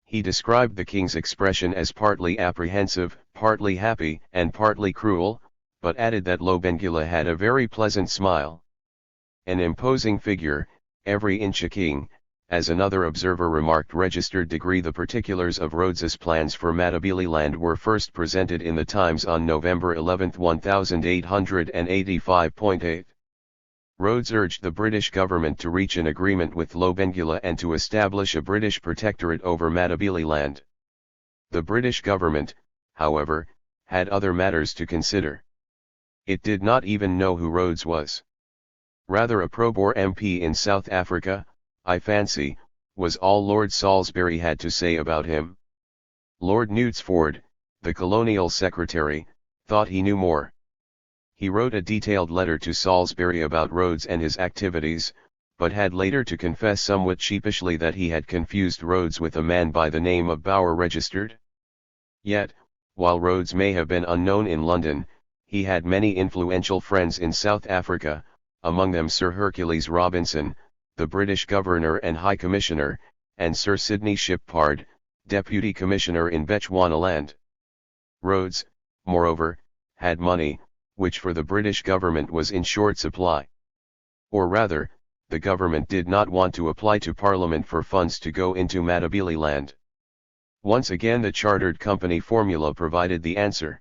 He described the king's expression as partly apprehensive, partly happy, and partly cruel, but added that Lobengula had a very pleasant smile. An imposing figure, every inch a king, as another observer remarked. The particulars of Rhodes's plans for Matabeleland were first presented in the Times on November 11, 1885.8. Rhodes urged the British government to reach an agreement with Lobengula and to establish a British protectorate over Matabeleland. The British government, however, had other matters to consider. It did not even know who Rhodes was. Rather a pro-Boer MP in South Africa, I fancy, was all Lord Salisbury had to say about him. Lord Knutsford, the colonial secretary, thought he knew more. He wrote a detailed letter to Salisbury about Rhodes and his activities, but had later to confess somewhat sheepishly that he had confused Rhodes with a man by the name of Bower registered. Yet, while Rhodes may have been unknown in London, he had many influential friends in South Africa, among them Sir Hercules Robinson, the British Governor and High Commissioner, and Sir Sidney Shippard, Deputy Commissioner in Bechuanaland. Rhodes, moreover, had money, which for the British government was in short supply. Or rather, the government did not want to apply to Parliament for funds to go into Matabeleland. Once again the chartered company formula provided the answer.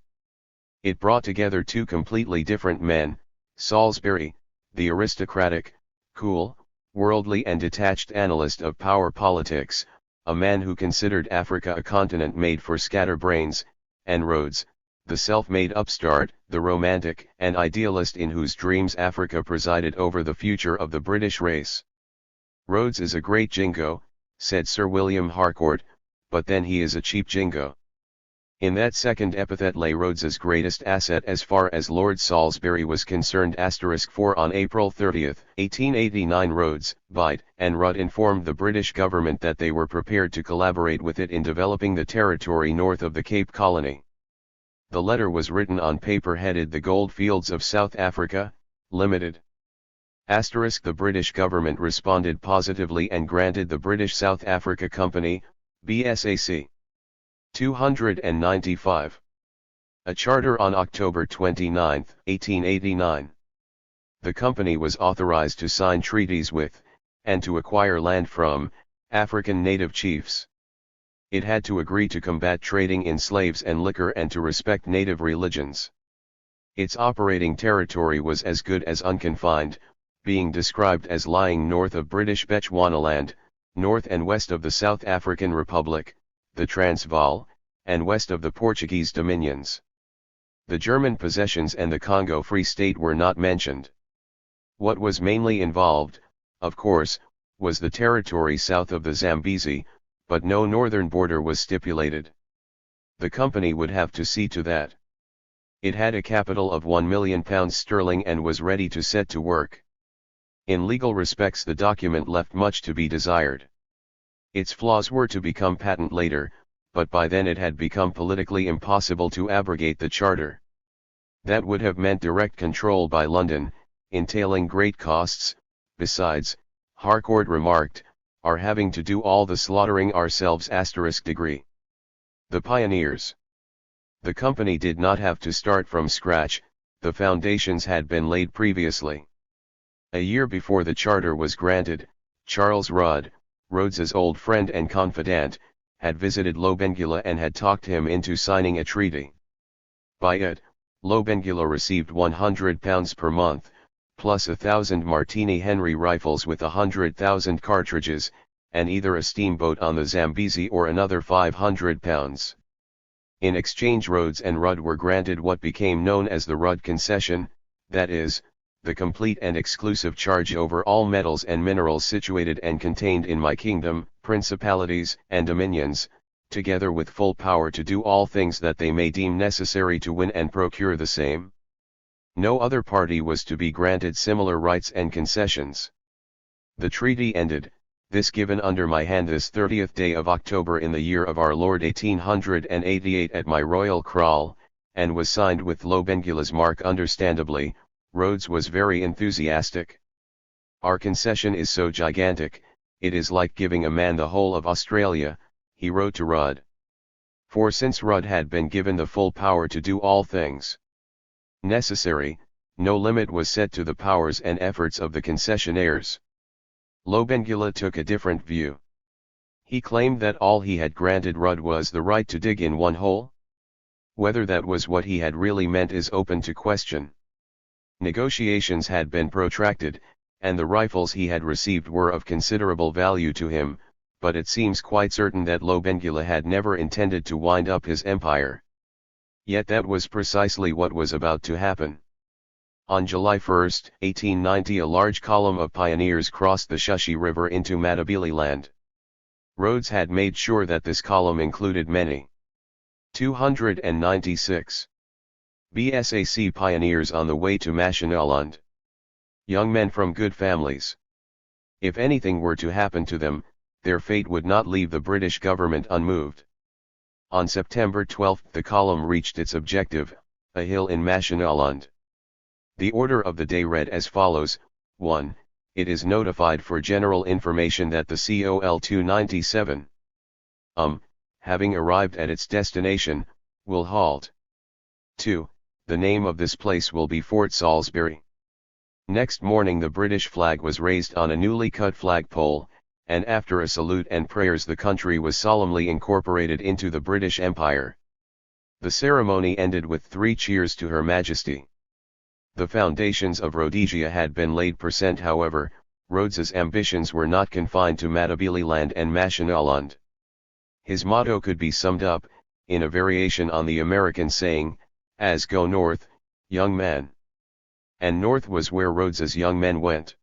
It brought together two completely different men, Salisbury, the aristocratic, cool, worldly and detached analyst of power politics, a man who considered Africa a continent made for scatterbrains, and Rhodes, the self-made upstart, the romantic and idealist in whose dreams Africa presided over the future of the British race. Rhodes is a great jingo, said Sir William Harcourt, but then he is a cheap jingo. In that second epithet lay Rhodes's greatest asset as far as Lord Salisbury was concerned. *4 On April 30, 1889 Rhodes, Beit, and Rudd informed the British government that they were prepared to collaborate with it in developing the territory north of the Cape Colony. The letter was written on paper headed "The Gold Fields of South Africa, Limited." The British government responded positively and granted the British South Africa Company, BSAC, 295. A charter on October 29, 1889. The company was authorized to sign treaties with, and to acquire land from, African native chiefs. It had to agree to combat trading in slaves and liquor and to respect native religions. Its operating territory was as good as unconfined, being described as lying north of British Bechuanaland, north and west of the South African Republic, the Transvaal, and west of the Portuguese dominions. The German possessions and the Congo Free State were not mentioned. What was mainly involved, of course, was the territory south of the Zambezi, but no northern border was stipulated. The company would have to see to that. It had a capital of £1 million and was ready to set to work. In legal respects the document left much to be desired. Its flaws were to become patent later, but by then it had become politically impossible to abrogate the charter. That would have meant direct control by London, entailing great costs. Besides, Harcourt remarked, are having to do all the slaughtering ourselves. *degree. The pioneers. The company did not have to start from scratch, the foundations had been laid previously. A year before the charter was granted, Charles Rudd, Rhodes's old friend and confidant, had visited Lobengula and had talked him into signing a treaty. By it, Lobengula received £100 per month, plus 1,000 Martini Henry rifles with 100,000 cartridges, and either a steamboat on the Zambezi or another £500. In exchange Rhodes and Rudd were granted what became known as the Rudd Concession, that is, the complete and exclusive charge over all metals and minerals situated and contained in my kingdom, principalities and dominions, together with full power to do all things that they may deem necessary to win and procure the same. No other party was to be granted similar rights and concessions. The treaty ended, this given under my hand this 30th day of October in the year of our Lord 1888 at my royal kraal, and was signed with Lobengula's mark. Understandably, Rhodes was very enthusiastic. Our concession is so gigantic, it is like giving a man the whole of Australia, he wrote to Rudd. For since Rudd had been given the full power to do all things necessary, no limit was set to the powers and efforts of the concessionaires. Lobengula took a different view. He claimed that all he had granted Rudd was the right to dig in one hole. Whether that was what he had really meant is open to question. Negotiations had been protracted, and the rifles he had received were of considerable value to him, but it seems quite certain that Lobengula had never intended to wind up his empire. Yet that was precisely what was about to happen. On July 1, 1890, a large column of pioneers crossed the Shushi River into Matabeleland. Rhodes had made sure that this column included many 296 BSAC pioneers on the way to Mashonaland. Young men from good families. If anything were to happen to them, their fate would not leave the British government unmoved. On September 12 the column reached its objective, a hill in Mashonaland. The order of the day read as follows: 1. It is notified for general information that the COL 297, having arrived at its destination, will halt. 2. The name of this place will be Fort Salisbury. Next morning the British flag was raised on a newly cut flagpole, and after a salute and prayers the country was solemnly incorporated into the British Empire. The ceremony ended with 3 cheers to Her Majesty. The foundations of Rhodesia had been laid. However, Rhodes's ambitions were not confined to Matabeleland and Mashonaland. His motto could be summed up, in a variation on the American saying, as go north, young man. And north was where Rhodes's young men went.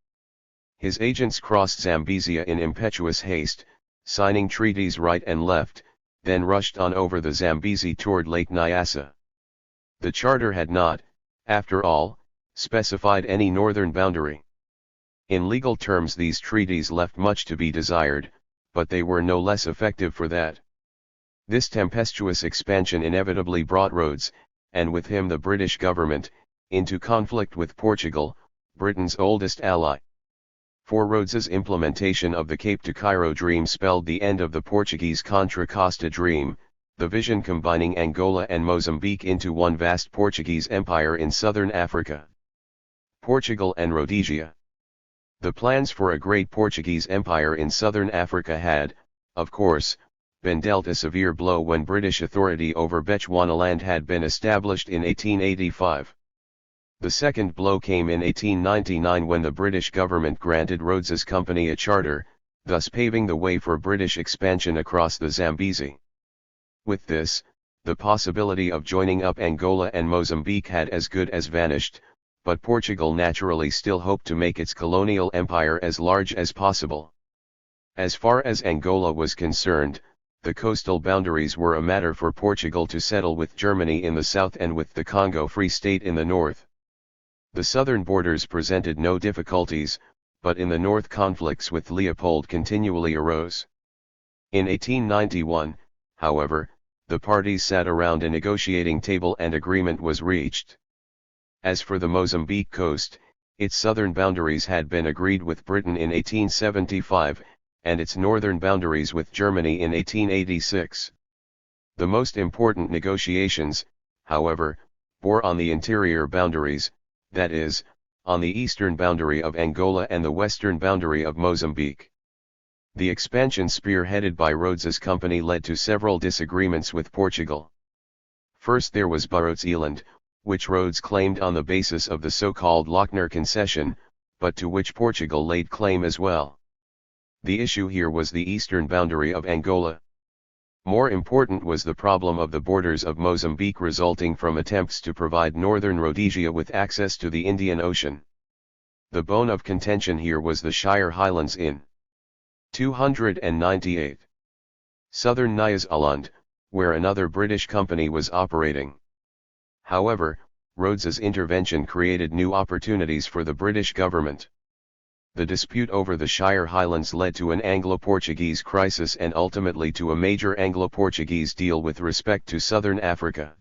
His agents crossed Zambezia in impetuous haste, signing treaties right and left, then rushed on over the Zambezi toward Lake Nyasa. The charter had not, after all, specified any northern boundary. In legal terms these treaties left much to be desired, but they were no less effective for that. This tempestuous expansion inevitably brought Rhodes, and with him the British government, into conflict with Portugal, Britain's oldest ally. For Rhodes's implementation of the Cape to Cairo dream spelled the end of the Portuguese Contra Costa dream, the vision combining Angola and Mozambique into one vast Portuguese empire in southern Africa. Portugal and Rhodesia. The plans for a great Portuguese empire in southern Africa had, of course, been dealt a severe blow when British authority over Bechuanaland had been established in 1885. The second blow came in 1899 when the British government granted Rhodes's company a charter, thus paving the way for British expansion across the Zambezi. With this, the possibility of joining up Angola and Mozambique had as good as vanished, but Portugal naturally still hoped to make its colonial empire as large as possible. As far as Angola was concerned, the coastal boundaries were a matter for Portugal to settle with Germany in the south and with the Congo Free State in the north. The southern borders presented no difficulties, but in the north conflicts with Leopold continually arose. In 1891, however, the parties sat around a negotiating table and agreement was reached. As for the Mozambique coast, its southern boundaries had been agreed with Britain in 1875, and its northern boundaries with Germany in 1886. The most important negotiations, however, bore on the interior boundaries, that is, on the eastern boundary of Angola and the western boundary of Mozambique. The expansion spearheaded by Rhodes's company led to several disagreements with Portugal. First there was Barotseland, which Rhodes claimed on the basis of the so-called Lochner concession, but to which Portugal laid claim as well. The issue here was the eastern boundary of Angola. More important was the problem of the borders of Mozambique resulting from attempts to provide northern Rhodesia with access to the Indian Ocean. The bone of contention here was the Shire Highlands in 298. Southern Nyasaland, where another British company was operating. However, Rhodes's intervention created new opportunities for the British government. The dispute over the Shire Highlands led to an Anglo-Portuguese crisis and ultimately to a major Anglo-Portuguese deal with respect to southern Africa.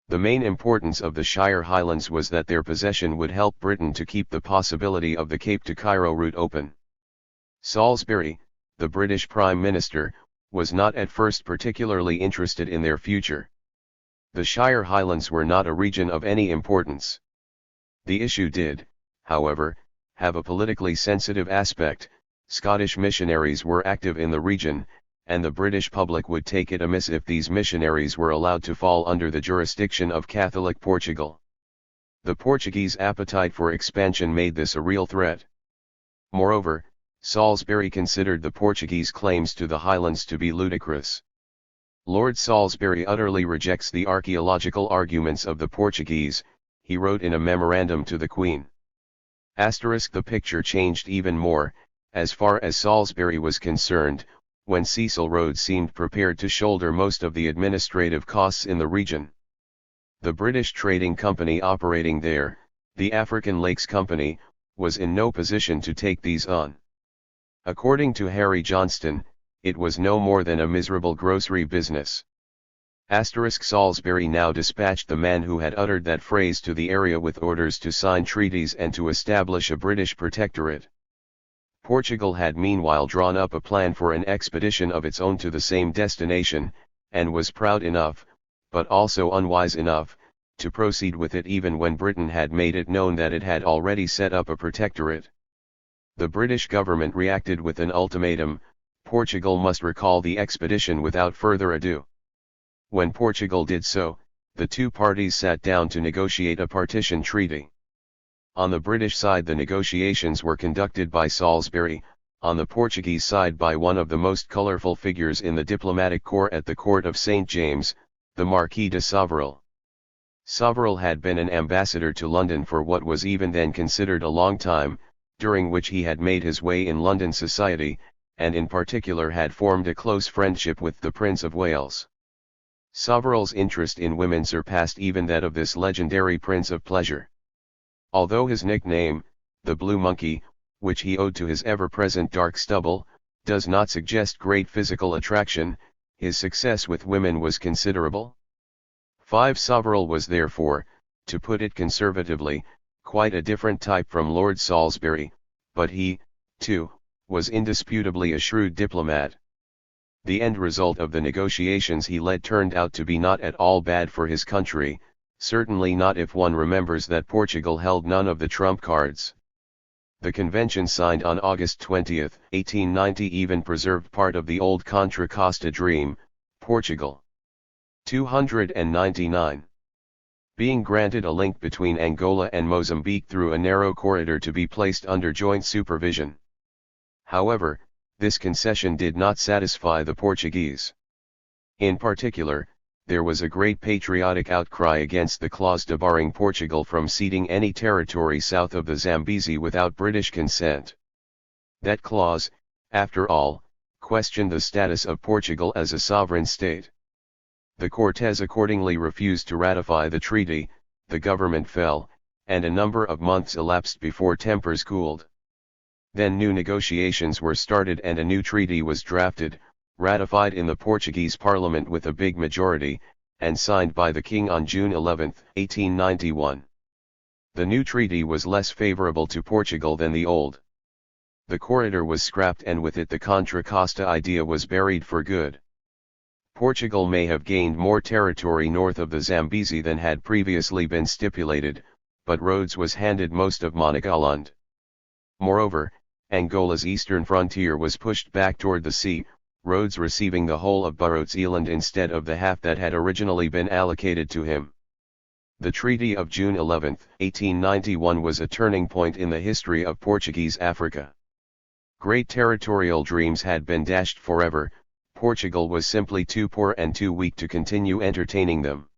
The main importance of the Shire Highlands was that their possession would help Britain to keep the possibility of the Cape to Cairo route open. Salisbury, the British Prime Minister, was not at first particularly interested in their future. The Shire Highlands were not a region of any importance. The issue did, however, have a politically sensitive aspect. Scottish missionaries were active in the region, and the British public would take it amiss if these missionaries were allowed to fall under the jurisdiction of Catholic Portugal. The Portuguese appetite for expansion made this a real threat. Moreover, Salisbury considered the Portuguese claims to the highlands to be ludicrous. Lord Salisbury utterly rejects the archaeological arguments of the Portuguese, he wrote in a memorandum to the Queen. The picture changed even more, as far as Salisbury was concerned, when Cecil Rhodes seemed prepared to shoulder most of the administrative costs in the region. The British Trading Company operating there, the African Lakes Company, was in no position to take these on. According to Harry Johnston, it was no more than a miserable grocery business. Salisbury now dispatched the man who had uttered that phrase to the area with orders to sign treaties and to establish a British protectorate. Portugal had meanwhile drawn up a plan for an expedition of its own to the same destination, and was proud enough, but also unwise enough, to proceed with it even when Britain had made it known that it had already set up a protectorate. The British government reacted with an ultimatum: Portugal must recall the expedition without further ado. When Portugal did so, the two parties sat down to negotiate a partition treaty. On the British side the negotiations were conducted by Salisbury, on the Portuguese side by one of the most colourful figures in the diplomatic corps at the court of St. James, the Marquis de Sauverel. Sauverel had been an ambassador to London for what was even then considered a long time, during which he had made his way in London society, and in particular had formed a close friendship with the Prince of Wales. Sauverel's interest in women surpassed even that of this legendary Prince of Pleasure. Although his nickname, the Blue Monkey, which he owed to his ever-present dark stubble, does not suggest great physical attraction, his success with women was considerable. Sauverel was therefore, to put it conservatively, quite a different type from Lord Salisbury, but he, too, was indisputably a shrewd diplomat. The end result of the negotiations he led turned out to be not at all bad for his country, certainly not if one remembers that Portugal held none of the trump cards. The convention signed on August 20, 1890 even preserved part of the old Contra Costa dream, Portugal. 299. Being granted a link between Angola and Mozambique through a narrow corridor to be placed under joint supervision. However, this concession did not satisfy the Portuguese. In particular, there was a great patriotic outcry against the clause debarring Portugal from ceding any territory south of the Zambezi without British consent. That clause, after all, questioned the status of Portugal as a sovereign state. The Cortes accordingly refused to ratify the treaty, the government fell, and a number of months elapsed before tempers cooled. Then new negotiations were started and a new treaty was drafted, ratified in the Portuguese Parliament with a big majority, and signed by the King on June 11, 1891. The new treaty was less favourable to Portugal than the old. The corridor was scrapped and with it the Contra Costa idea was buried for good. Portugal may have gained more territory north of the Zambezi than had previously been stipulated, but Rhodes was handed most of Manicaland. Moreover, Angola's eastern frontier was pushed back toward the sea, Rhodes receiving the whole of Barot's Eland instead of the half that had originally been allocated to him. The Treaty of June 11, 1891 was a turning point in the history of Portuguese Africa. Great territorial dreams had been dashed forever, Portugal was simply too poor and too weak to continue entertaining them.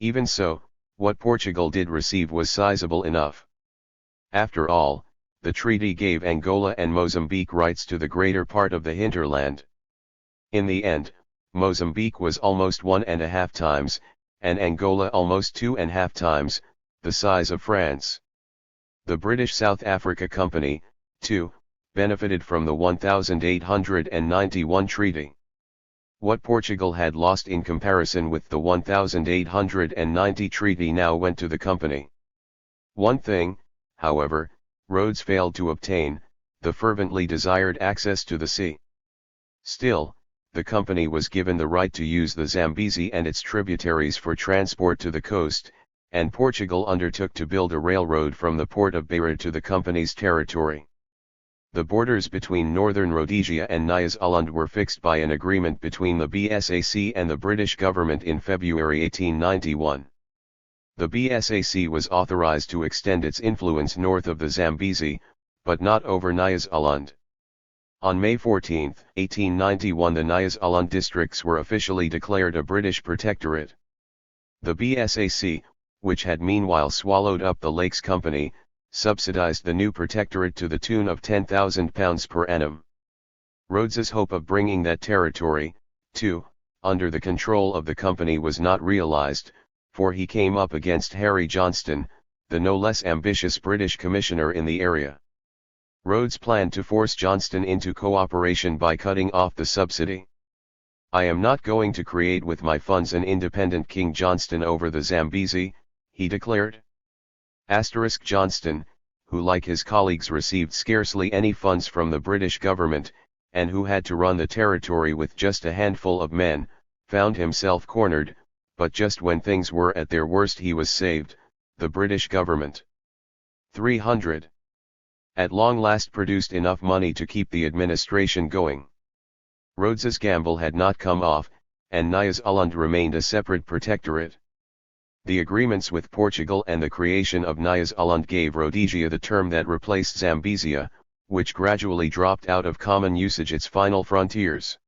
Even so, what Portugal did receive was sizable enough. After all, the treaty gave Angola and Mozambique rights to the greater part of the hinterland. In the end, Mozambique was almost 1.5 times, and Angola almost 2.5 times, the size of France. The British South Africa Company, too, benefited from the 1891 treaty. What Portugal had lost in comparison with the 1890 treaty now went to the company. One thing, however, Rhodes failed to obtain, the fervently desired access to the sea. Still, the company was given the right to use the Zambezi and its tributaries for transport to the coast, and Portugal undertook to build a railroad from the port of Beira to the company's territory. The borders between northern Rhodesia and Nyasaland were fixed by an agreement between the BSAC and the British government in February 1891. The BSAC was authorized to extend its influence north of the Zambezi, but not over Nyasaland. On May 14, 1891, the Nyasaland districts were officially declared a British protectorate. The BSAC, which had meanwhile swallowed up the Lakes Company, subsidized the new protectorate to the tune of £10,000 per annum. Rhodes's hope of bringing that territory, too, under the control of the company was not realized, for he came up against Harry Johnston, the no less ambitious British commissioner in the area. Rhodes planned to force Johnston into cooperation by cutting off the subsidy. "I am not going to create with my funds an independent King Johnston over the Zambezi," he declared. Johnston, who like his colleagues received scarcely any funds from the British government, and who had to run the territory with just a handful of men, found himself cornered, but just when things were at their worst he was saved. The British government, 300, at long last produced enough money to keep the administration going. Rhodes's gamble had not come off, and Nyasaland remained a separate protectorate. The agreements with Portugal and the creation of Nyasaland gave Rhodesia the term that replaced Zambezia, which gradually dropped out of common usage its final frontiers.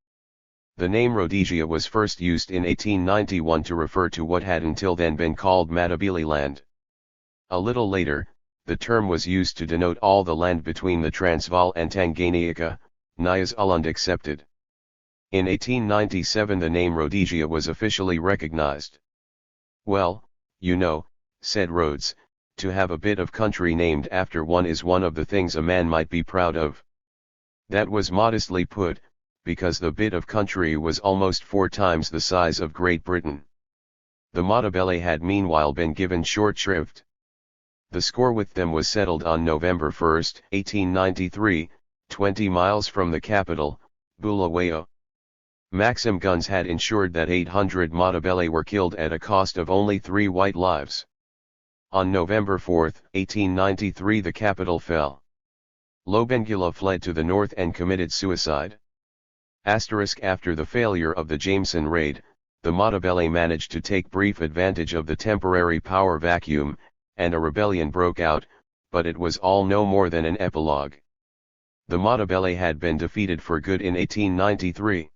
The name Rhodesia was first used in 1891 to refer to what had until then been called Matabeleland. A little later, the term was used to denote all the land between the Transvaal and Tanganyika, Nyasaland excepted. In 1897 the name Rhodesia was officially recognized. "Well, you know," said Rhodes, "to have a bit of country named after one is one of the things a man might be proud of." That was modestly put, because the bit of country was almost 4 times the size of Great Britain. The Matabele had meanwhile been given short shrift. The score with them was settled on November 1, 1893, 20 miles from the capital, Bulawayo. Maxim guns had ensured that 800 Matabele were killed at a cost of only 3 white lives. On November 4, 1893 the capital fell. Lobengula fled to the north and committed suicide. After the failure of the Jameson raid, the Matabele managed to take brief advantage of the temporary power vacuum, and a rebellion broke out, but it was all no more than an epilogue. The Matabele had been defeated for good in 1893.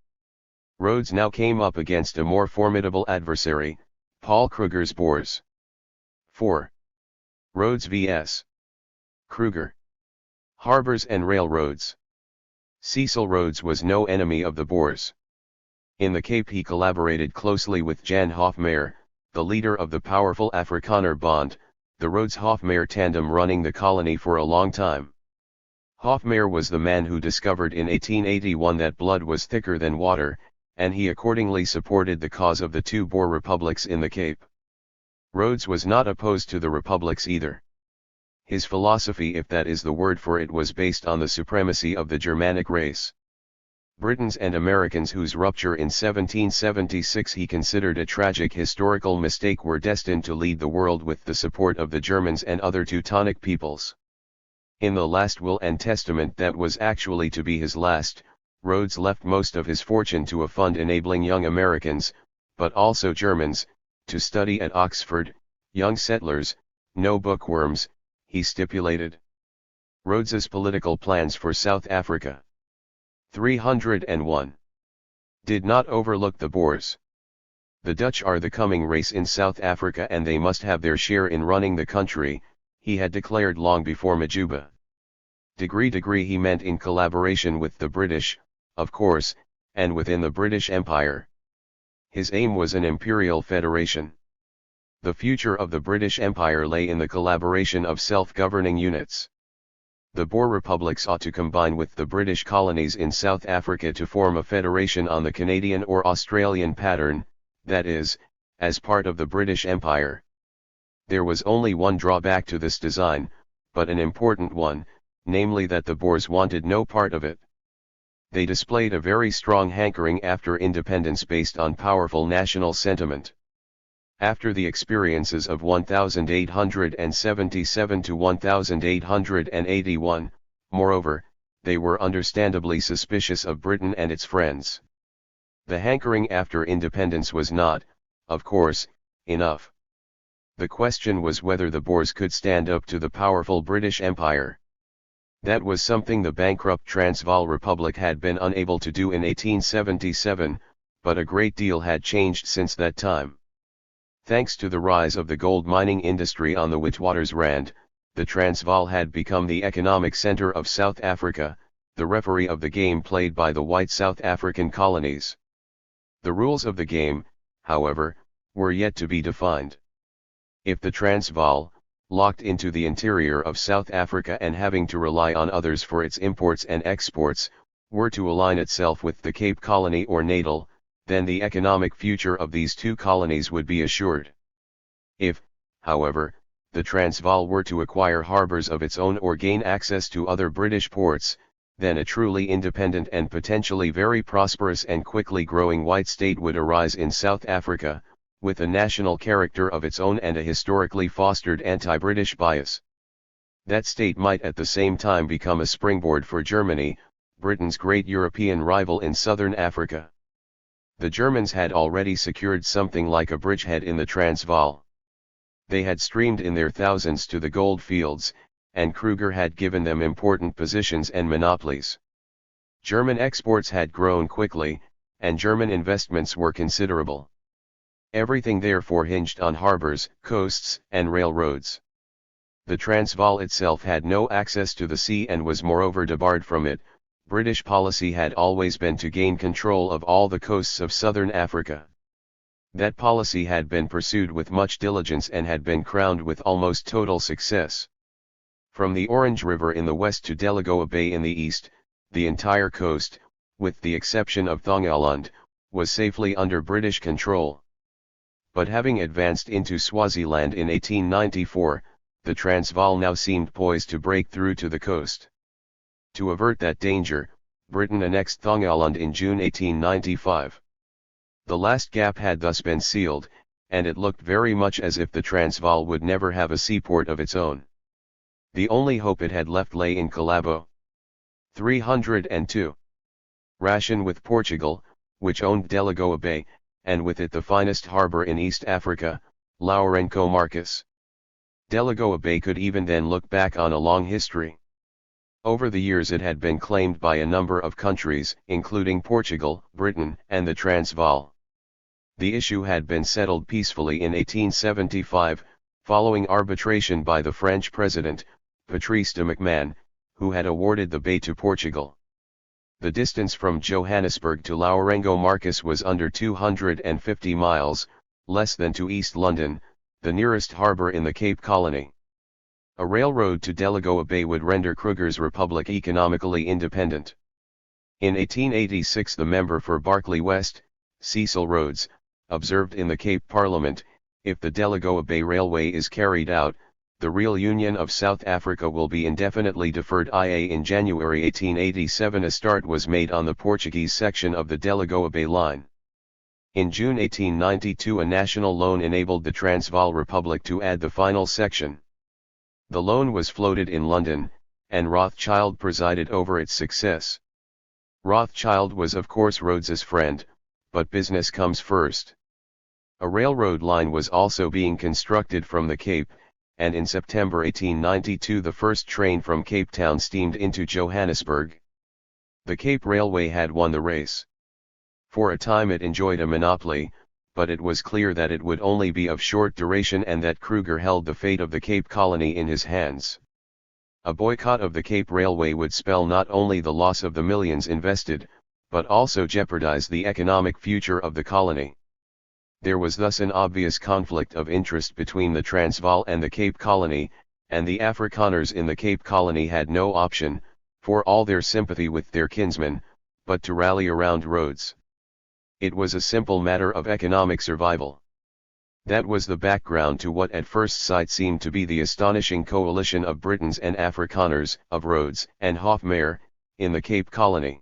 Rhodes now came up against a more formidable adversary, Paul Kruger's Boers. 4. Rhodes vs. Kruger. Harbors and railroads. Cecil Rhodes was no enemy of the Boers. In the Cape he collaborated closely with Jan Hofmeyr, the leader of the powerful Afrikaner Bond, the Rhodes-Hofmeyr tandem running the colony for a long time. Hofmeyr was the man who discovered in 1881 that blood was thicker than water, and he accordingly supported the cause of the 2 Boer republics in the Cape. Rhodes was not opposed to the republics either. His philosophy, if that is the word for it, was based on the supremacy of the Germanic race. Britons and Americans, whose rupture in 1776 he considered a tragic historical mistake, were destined to lead the world with the support of the Germans and other Teutonic peoples. In the last will and testament that was actually to be his last, Rhodes left most of his fortune to a fund enabling young Americans, but also Germans, to study at Oxford, young settlers, no bookworms, he stipulated. Rhodes's political plans for South Africa. 301. Did not overlook the Boers. The Dutch are the coming race in South Africa and they must have their share in running the country, he had declared long before Majuba. Degree he meant in collaboration with the British, of course, and within the British Empire. His aim was an imperial federation. The future of the British Empire lay in the collaboration of self-governing units. The Boer republics ought to combine with the British colonies in South Africa to form a federation on the Canadian or Australian pattern, that is, as part of the British Empire. There was only one drawback to this design, but an important one, namely that the Boers wanted no part of it. They displayed a very strong hankering after independence based on powerful national sentiment. After the experiences of 1877 to 1881, moreover, they were understandably suspicious of Britain and its friends. The hankering after independence was not, of course, enough. The question was whether the Boers could stand up to the powerful British Empire. That was something the bankrupt Transvaal Republic had been unable to do in 1877, but a great deal had changed since that time. Thanks to the rise of the gold mining industry on the Witwatersrand, the Transvaal had become the economic center of South Africa, the referee of the game played by the white South African colonies. The rules of the game, however, were yet to be defined. If the Transvaal, locked into the interior of South Africa and having to rely on others for its imports and exports, were to align itself with the Cape Colony or Natal, then the economic future of these two colonies would be assured. If, however, the Transvaal were to acquire harbours of its own or gain access to other British ports, then a truly independent and potentially very prosperous and quickly growing white state would arise in South Africa, with a national character of its own and a historically fostered anti-British bias. That state might at the same time become a springboard for Germany, Britain's great European rival in southern Africa. The Germans had already secured something like a bridgehead in the Transvaal. They had streamed in their thousands to the gold fields, and Kruger had given them important positions and monopolies. German exports had grown quickly, and German investments were considerable. Everything therefore hinged on harbors, coasts, and railroads. The Transvaal itself had no access to the sea and was moreover debarred from it. British policy had always been to gain control of all the coasts of southern Africa. That policy had been pursued with much diligence and had been crowned with almost total success. From the Orange River in the west to Delagoa Bay in the east, the entire coast, with the exception of Thongaland, was safely under British control. But having advanced into Swaziland in 1894, the Transvaal now seemed poised to break through to the coast. To avert that danger, Britain annexed Thongaland in June 1895. The last gap had thus been sealed, and it looked very much as if the Transvaal would never have a seaport of its own. The only hope it had left lay in Colabo. 302. Ration with Portugal, which owned Delagoa Bay, and with it the finest harbour in East Africa, Lourenço Marques. Delagoa Bay could even then look back on a long history. Over the years it had been claimed by a number of countries, including Portugal, Britain, and the Transvaal. The issue had been settled peacefully in 1875, following arbitration by the French president, Patrice de MacMahon, who had awarded the bay to Portugal. The distance from Johannesburg to Lourenço Marques was under 250 miles, less than to East London, the nearest harbour in the Cape Colony. A railroad to Delagoa Bay would render Kruger's republic economically independent. In 1886 the member for Berkeley West, Cecil Rhodes, observed in the Cape Parliament, if the Delagoa Bay Railway is carried out, the real union of South Africa will be indefinitely deferred. In January 1887 a start was made on the Portuguese section of the Delagoa Bay line. In June 1892 a national loan enabled the Transvaal Republic to add the final section. The loan was floated in London, and Rothschild presided over its success. Rothschild was of course Rhodes's friend, but business comes first. A railroad line was also being constructed from the Cape, and in September 1892 the first train from Cape Town steamed into Johannesburg. The Cape Railway had won the race. For a time it enjoyed a monopoly, but it was clear that it would only be of short duration and that Kruger held the fate of the Cape Colony in his hands. A boycott of the Cape Railway would spell not only the loss of the millions invested, but also jeopardize the economic future of the colony. There was thus an obvious conflict of interest between the Transvaal and the Cape Colony, and the Afrikaners in the Cape Colony had no option, for all their sympathy with their kinsmen, but to rally around Rhodes. It was a simple matter of economic survival. That was the background to what at first sight seemed to be the astonishing coalition of Britons and Afrikaners, of Rhodes and Hofmeyr, in the Cape Colony.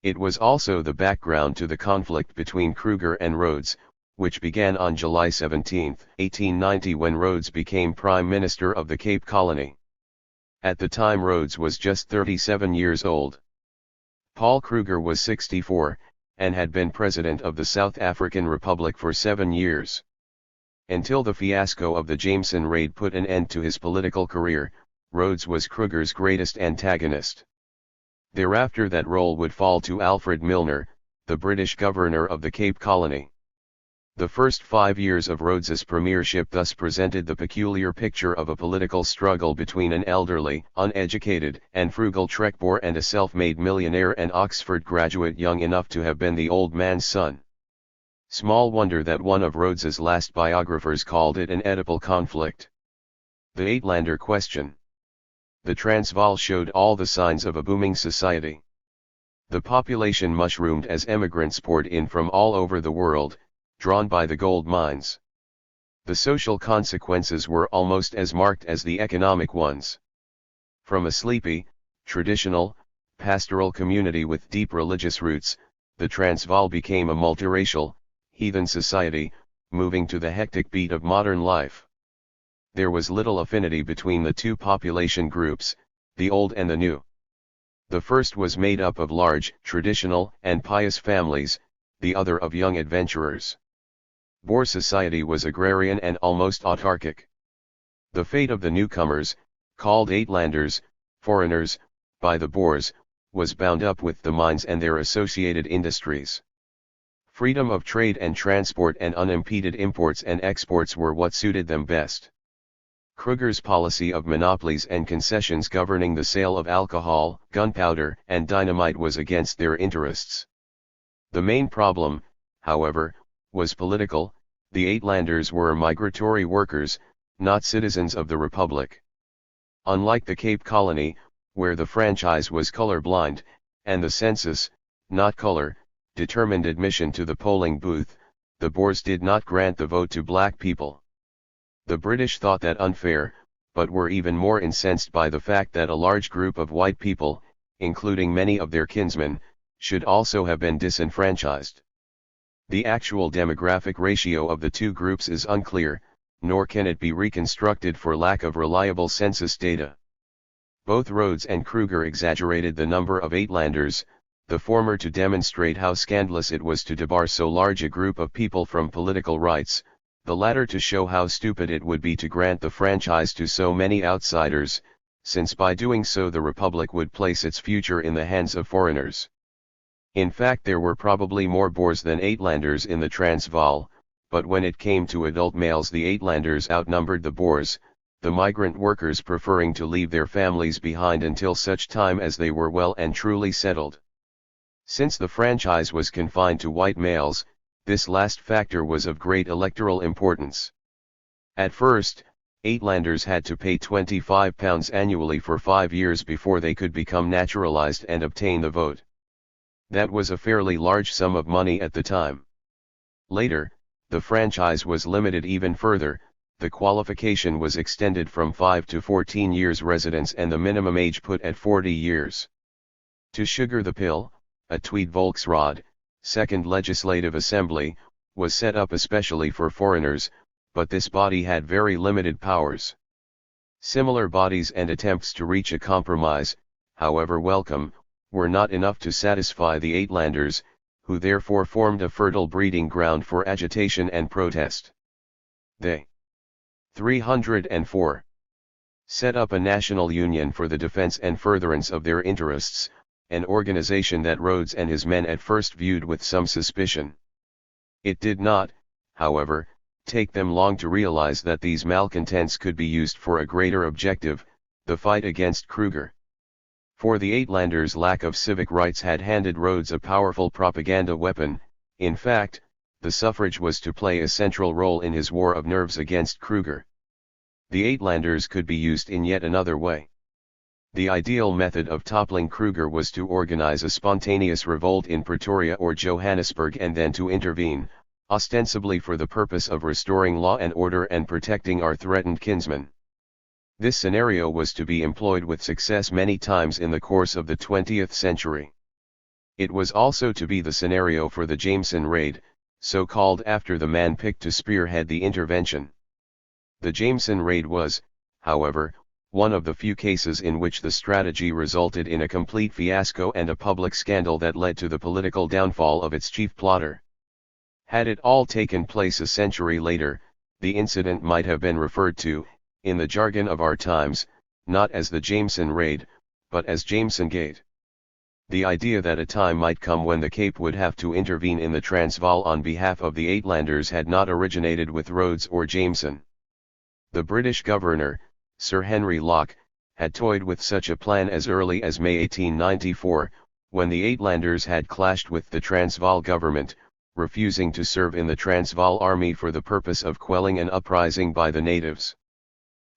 It was also the background to the conflict between Kruger and Rhodes, which began on July 17, 1890 when Rhodes became Prime Minister of the Cape Colony. At the time Rhodes was just 37 years old. Paul Kruger was 64, and had been President of the South African Republic for 7 years. Until the fiasco of the Jameson raid put an end to his political career, Rhodes was Kruger's greatest antagonist. Thereafter that role would fall to Alfred Milner, the British governor of the Cape Colony. The first 5 years of Rhodes's premiership thus presented the peculiar picture of a political struggle between an elderly, uneducated, and frugal Trekboer and a self-made millionaire and Oxford graduate young enough to have been the old man's son. Small wonder that one of Rhodes's last biographers called it an Oedipal conflict. The Uitlander question. The Transvaal showed all the signs of a booming society. The population mushroomed as emigrants poured in from all over the world, drawn by the gold mines. The social consequences were almost as marked as the economic ones. From a sleepy, traditional, pastoral community with deep religious roots, the Transvaal became a multiracial, heathen society, moving to the hectic beat of modern life. There was little affinity between the two population groups, the old and the new. The first was made up of large, traditional, and pious families, the other of young adventurers. Boer society was agrarian and almost autarkic. The fate of the newcomers, called Uitlanders, foreigners, by the Boers, was bound up with the mines and their associated industries. Freedom of trade and transport and unimpeded imports and exports were what suited them best. Kruger's policy of monopolies and concessions governing the sale of alcohol, gunpowder, and dynamite was against their interests. The main problem, however, was political. The Uitlanders were migratory workers, not citizens of the Republic. Unlike the Cape Colony, where the franchise was color-blind, and the census, not color, determined admission to the polling booth, the Boers did not grant the vote to black people. The British thought that unfair, but were even more incensed by the fact that a large group of white people, including many of their kinsmen, should also have been disenfranchised. The actual demographic ratio of the two groups is unclear, nor can it be reconstructed for lack of reliable census data. Both Rhodes and Kruger exaggerated the number of Uitlanders, the former to demonstrate how scandalous it was to debar so large a group of people from political rights, the latter to show how stupid it would be to grant the franchise to so many outsiders, since by doing so the Republic would place its future in the hands of foreigners. In fact, there were probably more Boers than Uitlanders in the Transvaal, but when it came to adult males, the Uitlanders outnumbered the Boers, the migrant workers preferring to leave their families behind until such time as they were well and truly settled. Since the franchise was confined to white males, this last factor was of great electoral importance. At first, Uitlanders had to pay £25 annually for 5 years before they could become naturalized and obtain the vote. That was a fairly large sum of money at the time. Later, the franchise was limited even further. The qualification was extended from 5 to 14 years residence and the minimum age put at 40 years. To sugar the pill, a Tweede Volksraad, Second Legislative Assembly, was set up especially for foreigners, but this body had very limited powers. Similar bodies and attempts to reach a compromise, however welcome, were not enough to satisfy the Uitlanders, who therefore formed a fertile breeding ground for agitation and protest. They 304 set up a national union for the defense and furtherance of their interests, an organization that Rhodes and his men at first viewed with some suspicion. It did not, however, take them long to realize that these malcontents could be used for a greater objective, the fight against Kruger. For the Uitlanders' lack of civic rights had handed Rhodes a powerful propaganda weapon. In fact, the suffrage was to play a central role in his war of nerves against Kruger. The Uitlanders could be used in yet another way. The ideal method of toppling Kruger was to organize a spontaneous revolt in Pretoria or Johannesburg and then to intervene, ostensibly for the purpose of restoring law and order and protecting our threatened kinsmen. This scenario was to be employed with success many times in the course of the 20th century. It was also to be the scenario for the Jameson raid, so called after the man picked to spearhead the intervention. The Jameson raid was, however, one of the few cases in which the strategy resulted in a complete fiasco and a public scandal that led to the political downfall of its chief plotter. Had it all taken place a century later, The incident might have been referred to, in the jargon of our times, not as the Jameson Raid, but as Jameson Gate. The idea that a time might come when the Cape would have to intervene in the Transvaal on behalf of the Uitlanders had not originated with Rhodes or Jameson. The British governor, Sir Henry Locke, had toyed with such a plan as early as May 1894, when the Uitlanders had clashed with the Transvaal government, refusing to serve in the Transvaal army for the purpose of quelling an uprising by the natives.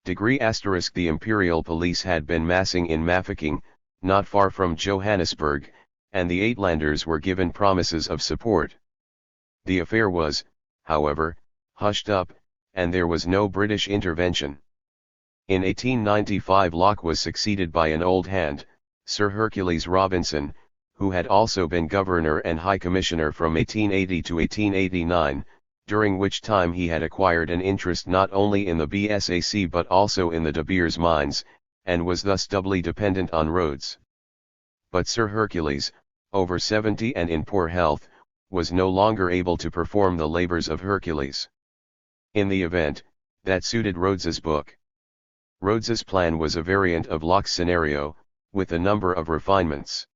The Imperial Police had been massing in Mafeking, not far from Johannesburg, and the Uitlanders were given promises of support. The affair was, however, hushed up, and there was no British intervention. In 1895 Locke was succeeded by an old hand, Sir Hercules Robinson, who had also been Governor and High Commissioner from 1880 to 1889, during which time he had acquired an interest not only in the BSAC but also in the De Beers mines, and was thus doubly dependent on Rhodes. But Sir Hercules, over 70 and in poor health, was no longer able to perform the labors of Hercules. In the event, that suited Rhodes's book. Rhodes's plan was a variant of Locke's scenario, with a number of refinements.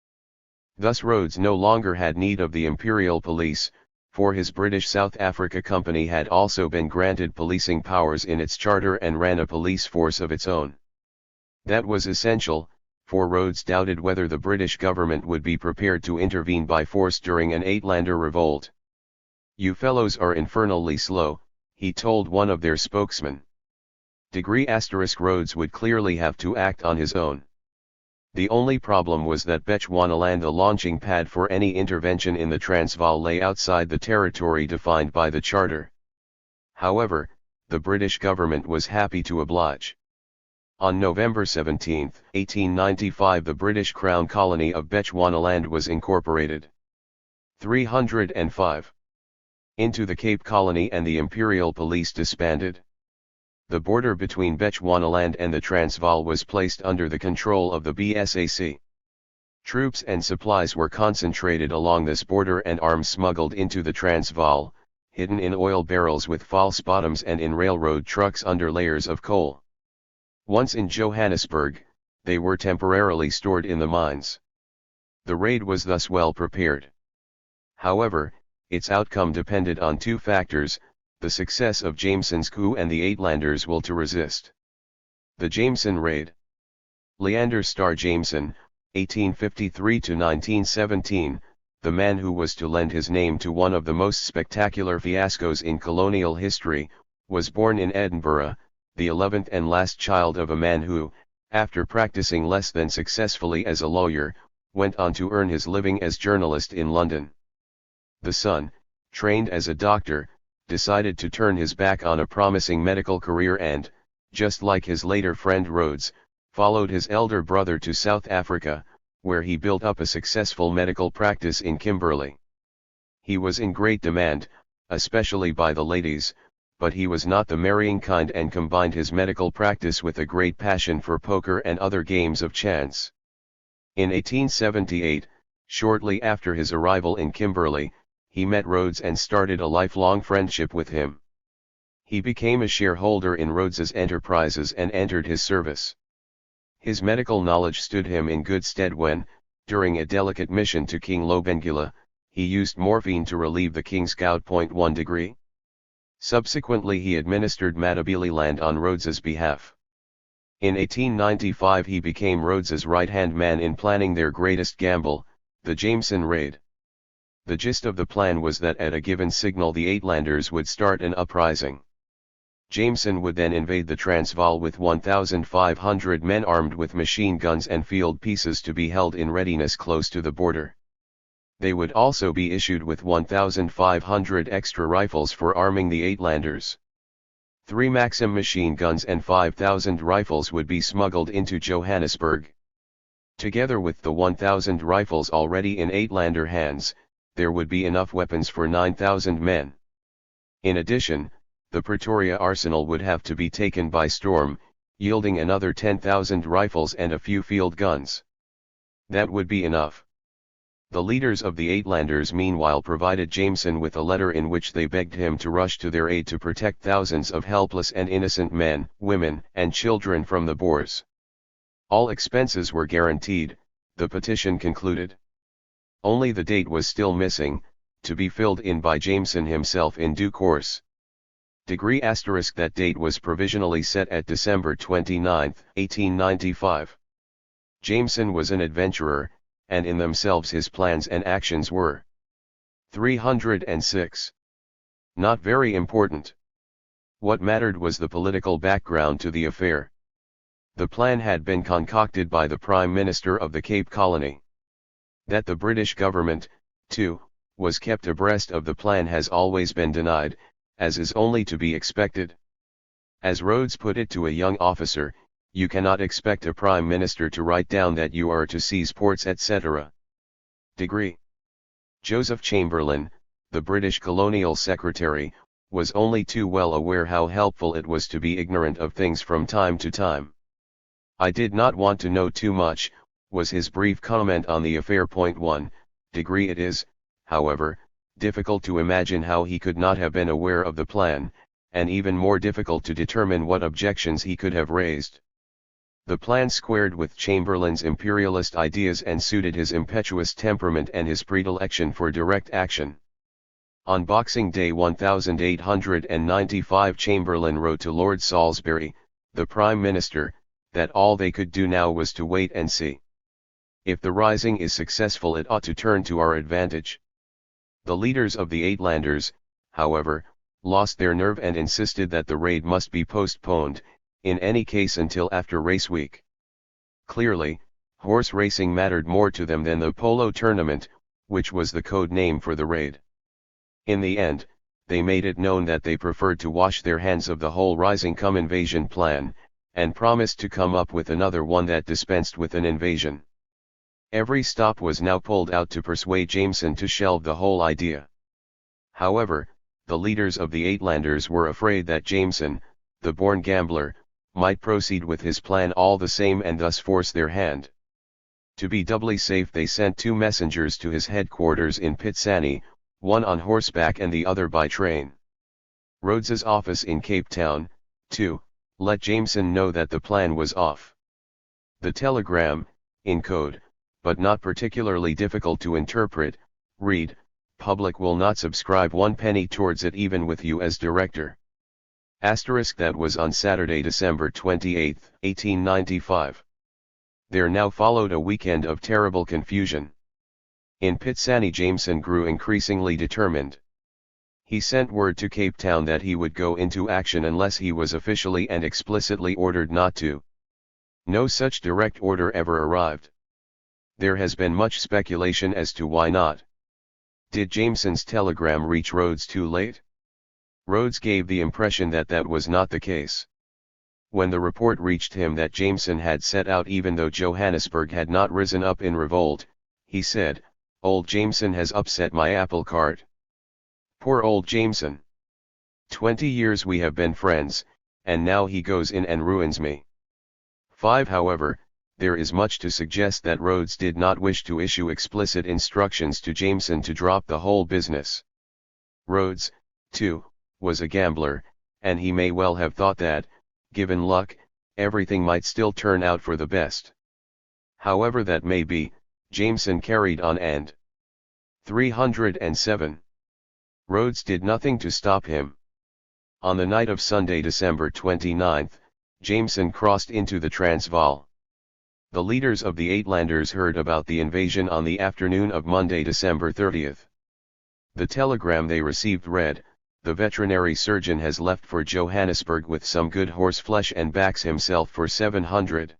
Thus Rhodes no longer had need of the Imperial Police, for his British South Africa Company had also been granted policing powers in its charter and ran a police force of its own. That was essential, for Rhodes doubted whether the British government would be prepared to intervene by force during an Uitlander revolt. "You fellows are infernally slow," he told one of their spokesmen. Rhodes would clearly have to act on his own. The only problem was that Bechuanaland, the launching pad for any intervention in the Transvaal, lay outside the territory defined by the Charter. However, the British government was happy to oblige. On November 17, 1895, the British Crown colony of Bechuanaland was incorporated. 305. Into the Cape Colony and the Imperial Police disbanded. The border between Bechuanaland and the Transvaal was placed under the control of the BSAC. Troops and supplies were concentrated along this border and arms smuggled into the Transvaal, hidden in oil barrels with false bottoms and in railroad trucks under layers of coal. Once in Johannesburg, they were temporarily stored in the mines. The raid was thus well prepared. However, its outcome depended on two factors: the success of Jameson's coup and the Uitlanders' will to resist. The Jameson Raid. Leander Starr Jameson, 1853–1917, the man who was to lend his name to one of the most spectacular fiascos in colonial history, was born in Edinburgh, the 11th and last child of a man who, after practicing less than successfully as a lawyer, went on to earn his living as journalist in London. The son, trained as a doctor, decided to turn his back on a promising medical career and, just like his later friend Rhodes, followed his elder brother to South Africa, where he built up a successful medical practice in Kimberley. He was in great demand, especially by the ladies, but he was not the marrying kind and combined his medical practice with a great passion for poker and other games of chance. In 1878, shortly after his arrival in Kimberley, he met Rhodes and started a lifelong friendship with him. He became a shareholder in Rhodes's enterprises and entered his service. His medical knowledge stood him in good stead when, during a delicate mission to King Lobengula, he used morphine to relieve the king's gout. 1 degree. Subsequently he administered Matabeleland on Rhodes's behalf. In 1895 he became Rhodes's right-hand man in planning their greatest gamble, the Jameson Raid. The gist of the plan was that at a given signal the Uitlanders would start an uprising. Jameson would then invade the Transvaal with 1,500 men armed with machine guns and field pieces to be held in readiness close to the border. They would also be issued with 1,500 extra rifles for arming the Uitlanders. 3 Maxim machine guns and 5,000 rifles would be smuggled into Johannesburg. Together with the 1,000 rifles already in Uitlander hands, there would be enough weapons for 9,000 men. In addition, the Pretoria arsenal would have to be taken by storm, yielding another 10,000 rifles and a few field guns. That would be enough. The leaders of the Uitlanders meanwhile provided Jameson with a letter in which they begged him to rush to their aid to protect thousands of helpless and innocent men, women, and children from the Boers. All expenses were guaranteed, the petition concluded. Only the date was still missing, to be filled in by Jameson himself in due course. That date was provisionally set at December 29, 1895. Jameson was an adventurer, and in themselves his plans and actions were 306. Not very important. What mattered was the political background to the affair. The plan had been concocted by the Prime Minister of the Cape Colony. That the British government, too, was kept abreast of the plan has always been denied, as is only to be expected. As Rhodes put it to a young officer, you cannot expect a Prime Minister to write down that you are to seize ports etc. Joseph Chamberlain, the British Colonial Secretary, was only too well aware how helpful it was to be ignorant of things from time to time. I did not want to know too much, was his brief comment on the affair. 1. It is, however, difficult to imagine how he could not have been aware of the plan, and even more difficult to determine what objections he could have raised. The plan squared with Chamberlain's imperialist ideas and suited his impetuous temperament and his predilection for direct action. On Boxing Day 1895 Chamberlain wrote to Lord Salisbury, the Prime Minister, that all they could do now was to wait and see. If the rising is successful it ought to turn to our advantage. The leaders of the Uitlanders, however, lost their nerve and insisted that the raid must be postponed, in any case until after race week. Clearly, horse racing mattered more to them than the polo tournament, which was the code name for the raid. In the end, they made it known that they preferred to wash their hands of the whole rising cum invasion plan, and promised to come up with another one that dispensed with an invasion. Every stop was now pulled out to persuade Jameson to shelve the whole idea. However, the leaders of the Uitlanders were afraid that Jameson, the born gambler, might proceed with his plan all the same and thus force their hand. To be doubly safe they sent 2 messengers to his headquarters in Pitsani, one on horseback and the other by train. Rhodes's office in Cape Town, too, let Jameson know that the plan was off. The telegram, in code, but not particularly difficult to interpret, read, "Public will not subscribe 1 penny towards it even with you as director." That was on Saturday, December 28, 1895. There now followed a weekend of terrible confusion. In Pitsani Jameson grew increasingly determined. He sent word to Cape Town that he would go into action unless he was officially and explicitly ordered not to. No such direct order ever arrived. There has been much speculation as to why not. Did Jameson's telegram reach Rhodes too late? Rhodes gave the impression that that was not the case. When the report reached him that Jameson had set out even though Johannesburg had not risen up in revolt, he said, "Old Jameson has upset my apple cart." Poor old Jameson. 20 years we have been friends, and now he goes in and ruins me. 5. However, there is much to suggest that Rhodes did not wish to issue explicit instructions to Jameson to drop the whole business. Rhodes, too, was a gambler, and he may well have thought that, given luck, everything might still turn out for the best. However that may be, Jameson carried on and 307. Rhodes did nothing to stop him. On the night of Sunday, December 29, Jameson crossed into the Transvaal. The leaders of the Uitlanders heard about the invasion on the afternoon of Monday, December 30. The telegram they received read, "The veterinary surgeon has left for Johannesburg with some good horse flesh and backs himself for 700.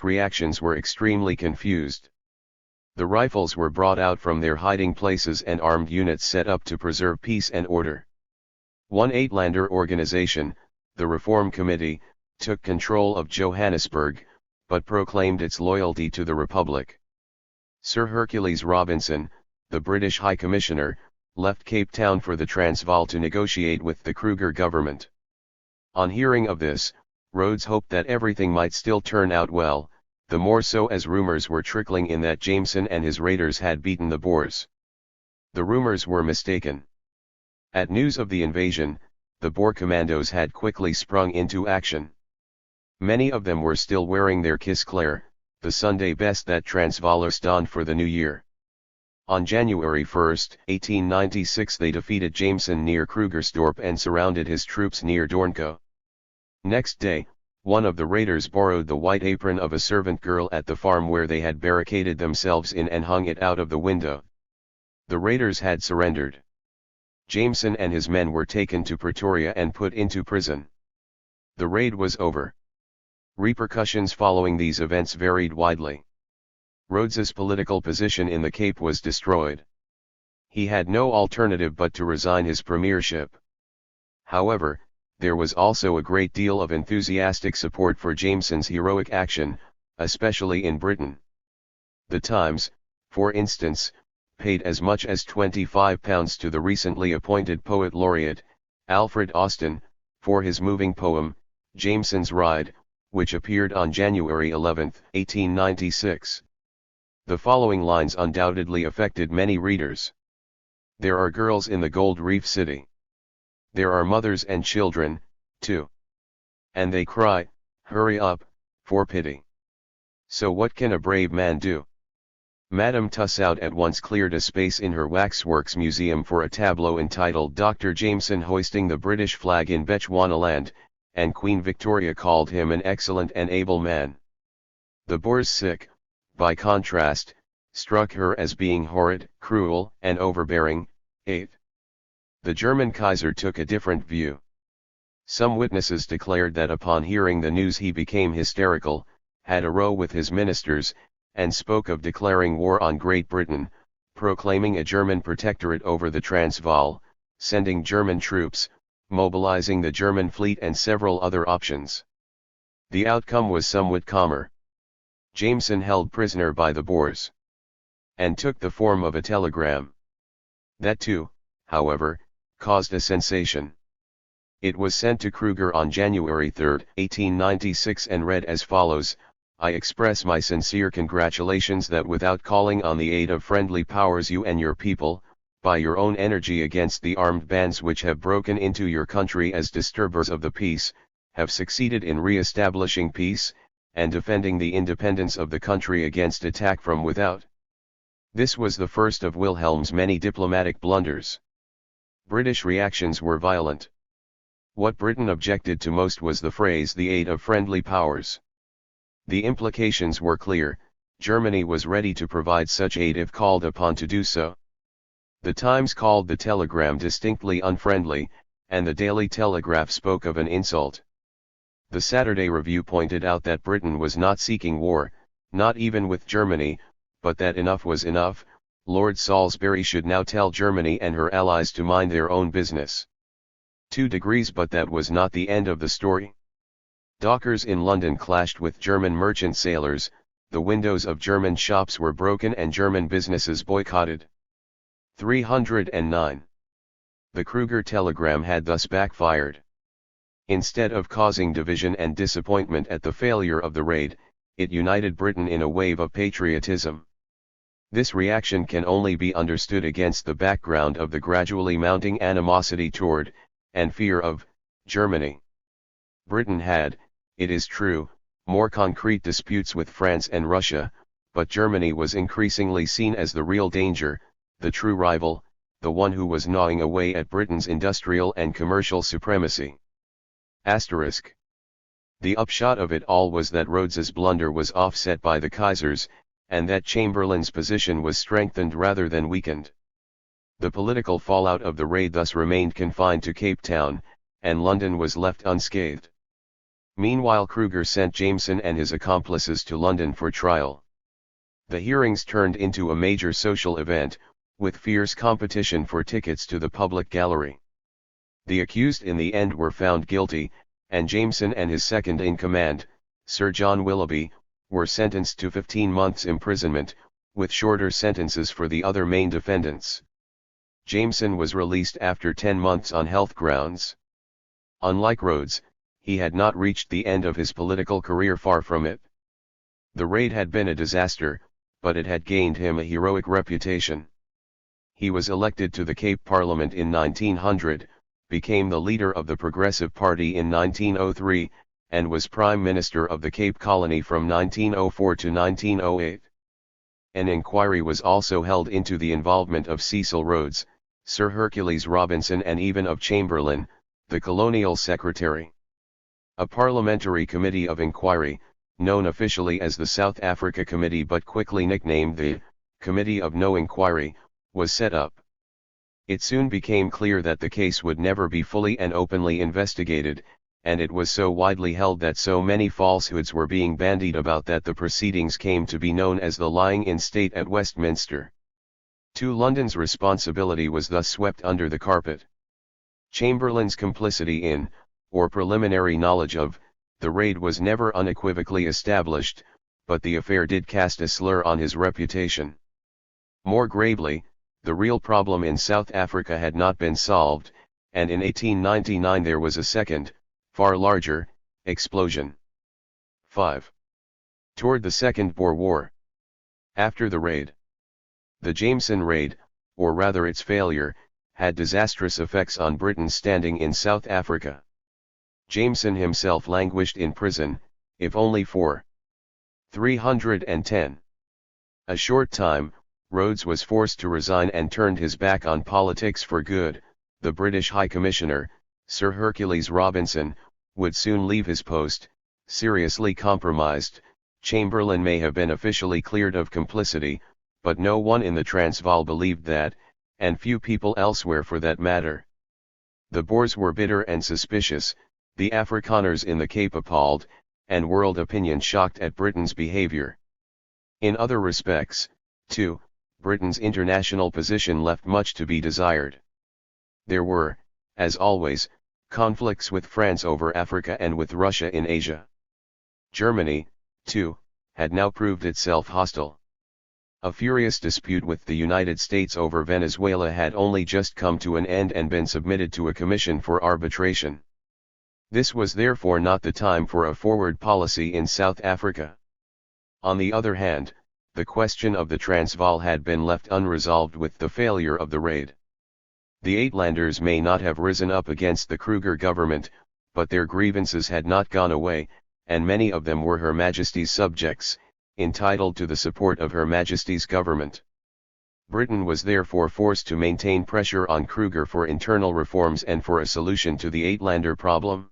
Reactions were extremely confused. The rifles were brought out from their hiding places and armed units set up to preserve peace and order. One Uitlander organization, the Reform Committee, took control of Johannesburg, but proclaimed its loyalty to the Republic. Sir Hercules Robinson, the British High Commissioner, left Cape Town for the Transvaal to negotiate with the Kruger government. On hearing of this, Rhodes hoped that everything might still turn out well, the more so as rumors were trickling in that Jameson and his raiders had beaten the Boers. The rumors were mistaken. At news of the invasion, the Boer commandos had quickly sprung into action. Many of them were still wearing their kisklere, the Sunday best that Transvaalers donned for the new year. On January 1, 1896 they defeated Jameson near Krugersdorp and surrounded his troops near Doornkoop. Next day, one of the raiders borrowed the white apron of a servant girl at the farm where they had barricaded themselves in and hung it out of the window. The raiders had surrendered. Jameson and his men were taken to Pretoria and put into prison. The raid was over. Repercussions following these events varied widely. Rhodes's political position in the Cape was destroyed. He had no alternative but to resign his premiership. However, there was also a great deal of enthusiastic support for Jameson's heroic action, especially in Britain. The Times, for instance, paid as much as £25 to the recently appointed poet laureate, Alfred Austin, for his moving poem, Jameson's Ride, which appeared on January 11, 1896. The following lines undoubtedly affected many readers. There are girls in the Gold Reef City. There are mothers and children, too. And they cry, hurry up, for pity. So what can a brave man do? Madame Tussaud at once cleared a space in her waxworks museum for a tableau entitled Dr. Jameson Hoisting the British Flag in Bechuanaland, and Queen Victoria called him an excellent and able man. The Boers sick, by contrast, struck her as being horrid, cruel, and overbearing. 8. The German Kaiser took a different view. Some witnesses declared that upon hearing the news he became hysterical, had a row with his ministers, and spoke of declaring war on Great Britain, proclaiming a German protectorate over the Transvaal, sending German troops, mobilizing the German fleet and several other options. The outcome was somewhat calmer. Jameson held prisoner by the Boers, and took the form of a telegram. That too, however, caused a sensation. It was sent to Kruger on January 3, 1896 and read as follows: I express my sincere congratulations that without calling on the aid of friendly powers you and your people, by your own energy against the armed bands which have broken into your country as disturbers of the peace, have succeeded in re-establishing peace, and defending the independence of the country against attack from without. This was the first of Wilhelm's many diplomatic blunders. British reactions were violent. What Britain objected to most was the phrase the aid of friendly powers. The implications were clear: Germany was ready to provide such aid if called upon to do so. The Times called the telegram distinctly unfriendly, and the Daily Telegraph spoke of an insult. The Saturday Review pointed out that Britain was not seeking war, not even with Germany, but that enough was enough. Lord Salisbury should now tell Germany and her allies to mind their own business. 2 degrees, but that was not the end of the story. Dockers in London clashed with German merchant sailors, the windows of German shops were broken and German businesses boycotted. 309. The Kruger telegram had thus backfired. Instead of causing division and disappointment at the failure of the raid, it united Britain in a wave of patriotism. This reaction can only be understood against the background of the gradually mounting animosity toward, and fear of, Germany. Britain had, it is true, more concrete disputes with France and Russia, but Germany was increasingly seen as the real danger, the true rival, the one who was gnawing away at Britain's industrial and commercial supremacy. Asterisk. The upshot of it all was that Rhodes's blunder was offset by the Kaiser's, and that Chamberlain's position was strengthened rather than weakened. The political fallout of the raid thus remained confined to Cape Town, and London was left unscathed. Meanwhile Kruger sent Jameson and his accomplices to London for trial. The hearings turned into a major social event, with fierce competition for tickets to the public gallery. The accused in the end were found guilty, and Jameson and his second-in-command, Sir John Willoughby, were sentenced to 15 months' imprisonment, with shorter sentences for the other main defendants. Jameson was released after 10 months on health grounds. Unlike Rhodes, he had not reached the end of his political career, far from it. The raid had been a disaster, but it had gained him a heroic reputation. He was elected to the Cape Parliament in 1900, became the leader of the Progressive Party in 1903, and was Prime Minister of the Cape Colony from 1904 to 1908. An inquiry was also held into the involvement of Cecil Rhodes, Sir Hercules Robinson, and even of Chamberlain, the colonial secretary. A parliamentary committee of inquiry, known officially as the South Africa Committee but quickly nicknamed the Committee of No Inquiry, was set up. It soon became clear that the case would never be fully and openly investigated, and it was so widely held that so many falsehoods were being bandied about that the proceedings came to be known as the lying in state at Westminster. London's responsibility was thus swept under the carpet. Chamberlain's complicity in, or preliminary knowledge of, the raid was never unequivocally established, but the affair did cast a slur on his reputation. More gravely, the real problem in South Africa had not been solved, and in 1899 there was a second, far larger, explosion. 5. Toward the Second Boer War. After the raid. The Jameson raid, or rather its failure, had disastrous effects on Britain's standing in South Africa. Jameson himself languished in prison, if only for 310. A short time, Rhodes was forced to resign and turned his back on politics for good. The British High Commissioner, Sir Hercules Robinson, would soon leave his post, seriously compromised. Chamberlain may have been officially cleared of complicity, but no one in the Transvaal believed that, and few people elsewhere for that matter. The Boers were bitter and suspicious, the Afrikaners in the Cape appalled, and world opinion shocked at Britain's behavior. In other respects, too, Britain's international position left much to be desired. There were, as always, conflicts with France over Africa and with Russia in Asia. Germany, too, had now proved itself hostile. A furious dispute with the United States over Venezuela had only just come to an end and been submitted to a commission for arbitration. This was therefore not the time for a forward policy in South Africa. On the other hand, the question of the Transvaal had been left unresolved with the failure of the raid. The Uitlanders may not have risen up against the Kruger government, but their grievances had not gone away, and many of them were Her Majesty's subjects, entitled to the support of Her Majesty's government. Britain was therefore forced to maintain pressure on Kruger for internal reforms and for a solution to the Uitlander problem.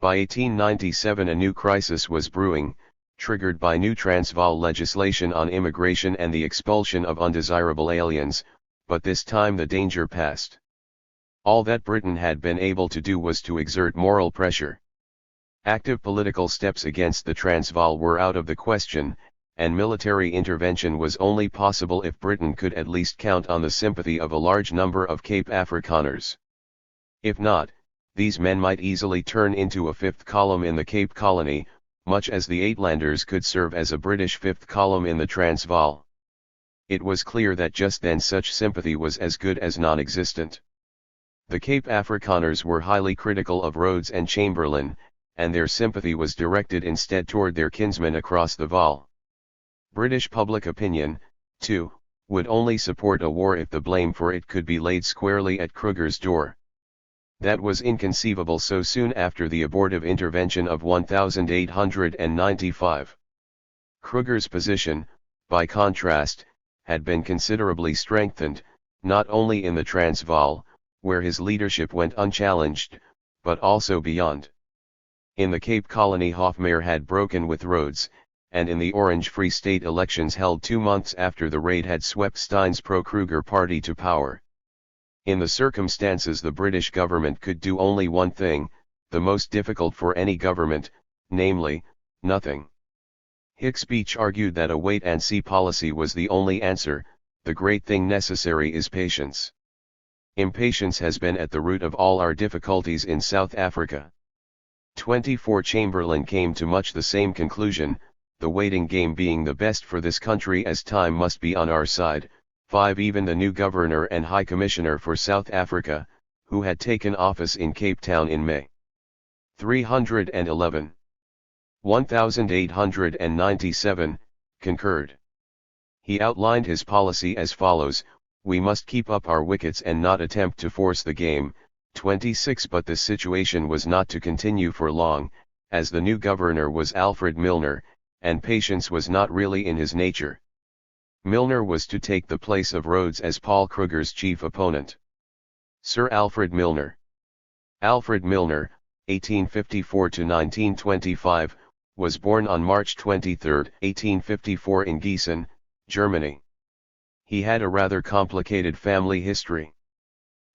By 1897 a new crisis was brewing, triggered by new Transvaal legislation on immigration and the expulsion of undesirable aliens, but this time the danger passed. All that Britain had been able to do was to exert moral pressure. Active political steps against the Transvaal were out of the question, and military intervention was only possible if Britain could at least count on the sympathy of a large number of Cape Afrikaners. If not, these men might easily turn into a fifth column in the Cape Colony, much as the Uitlanders could serve as a British fifth column in the Transvaal. It was clear that just then such sympathy was as good as non-existent. The Cape Afrikaners were highly critical of Rhodes and Chamberlain, and their sympathy was directed instead toward their kinsmen across the Vaal. British public opinion, too, would only support a war if the blame for it could be laid squarely at Kruger's door. That was inconceivable so soon after the abortive intervention of 1895. Kruger's position, by contrast, had been considerably strengthened, not only in the Transvaal, where his leadership went unchallenged, but also beyond. In the Cape Colony Hofmeyr had broken with Rhodes, and in the Orange Free State elections held 2 months after the raid had swept Stein's pro-Kruger party to power. In the circumstances the British government could do only one thing, the most difficult for any government, namely, nothing. Hick's speech argued that a wait-and-see policy was the only answer. The great thing necessary is patience. Impatience has been at the root of all our difficulties in South Africa. 24 Chamberlain came to much the same conclusion, the waiting game being the best for this country as time must be on our side. 5 Even the new Governor and High Commissioner for South Africa, who had taken office in Cape Town in May 311. 1897, concurred. He outlined his policy as follows: we must keep up our wickets and not attempt to force the game. 26 But the situation was not to continue for long, as the new governor was Alfred Milner, and patience was not really in his nature. Milner was to take the place of Rhodes as Paul Kruger's chief opponent. Sir Alfred Milner. Alfred Milner, 1854–1925, was born on March 23, 1854 in Gießen, Germany. He had a rather complicated family history.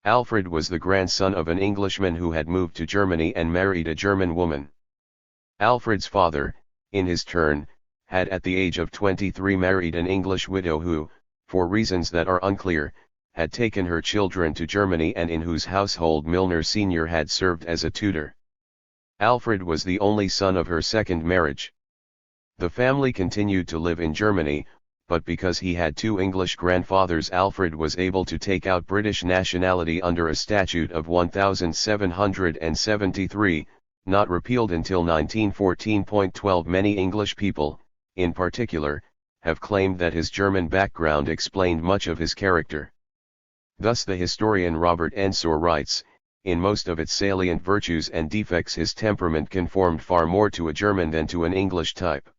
Alfred was the grandson of an Englishman who had moved to Germany and married a German woman. Alfred's father, in his turn, had at the age of 23 married an English widow who, for reasons that are unclear, had taken her children to Germany and in whose household Milner Sr. had served as a tutor. Alfred was the only son of her second marriage. The family continued to live in Germany, but because he had two English grandfathers, Alfred was able to take out British nationality under a statute of 1773, not repealed until 1914.12. Many English people, in particular, have claimed that his German background explained much of his character. Thus the historian Robert Ensor writes, in most of its salient virtues and defects his temperament conformed far more to a German than to an English type.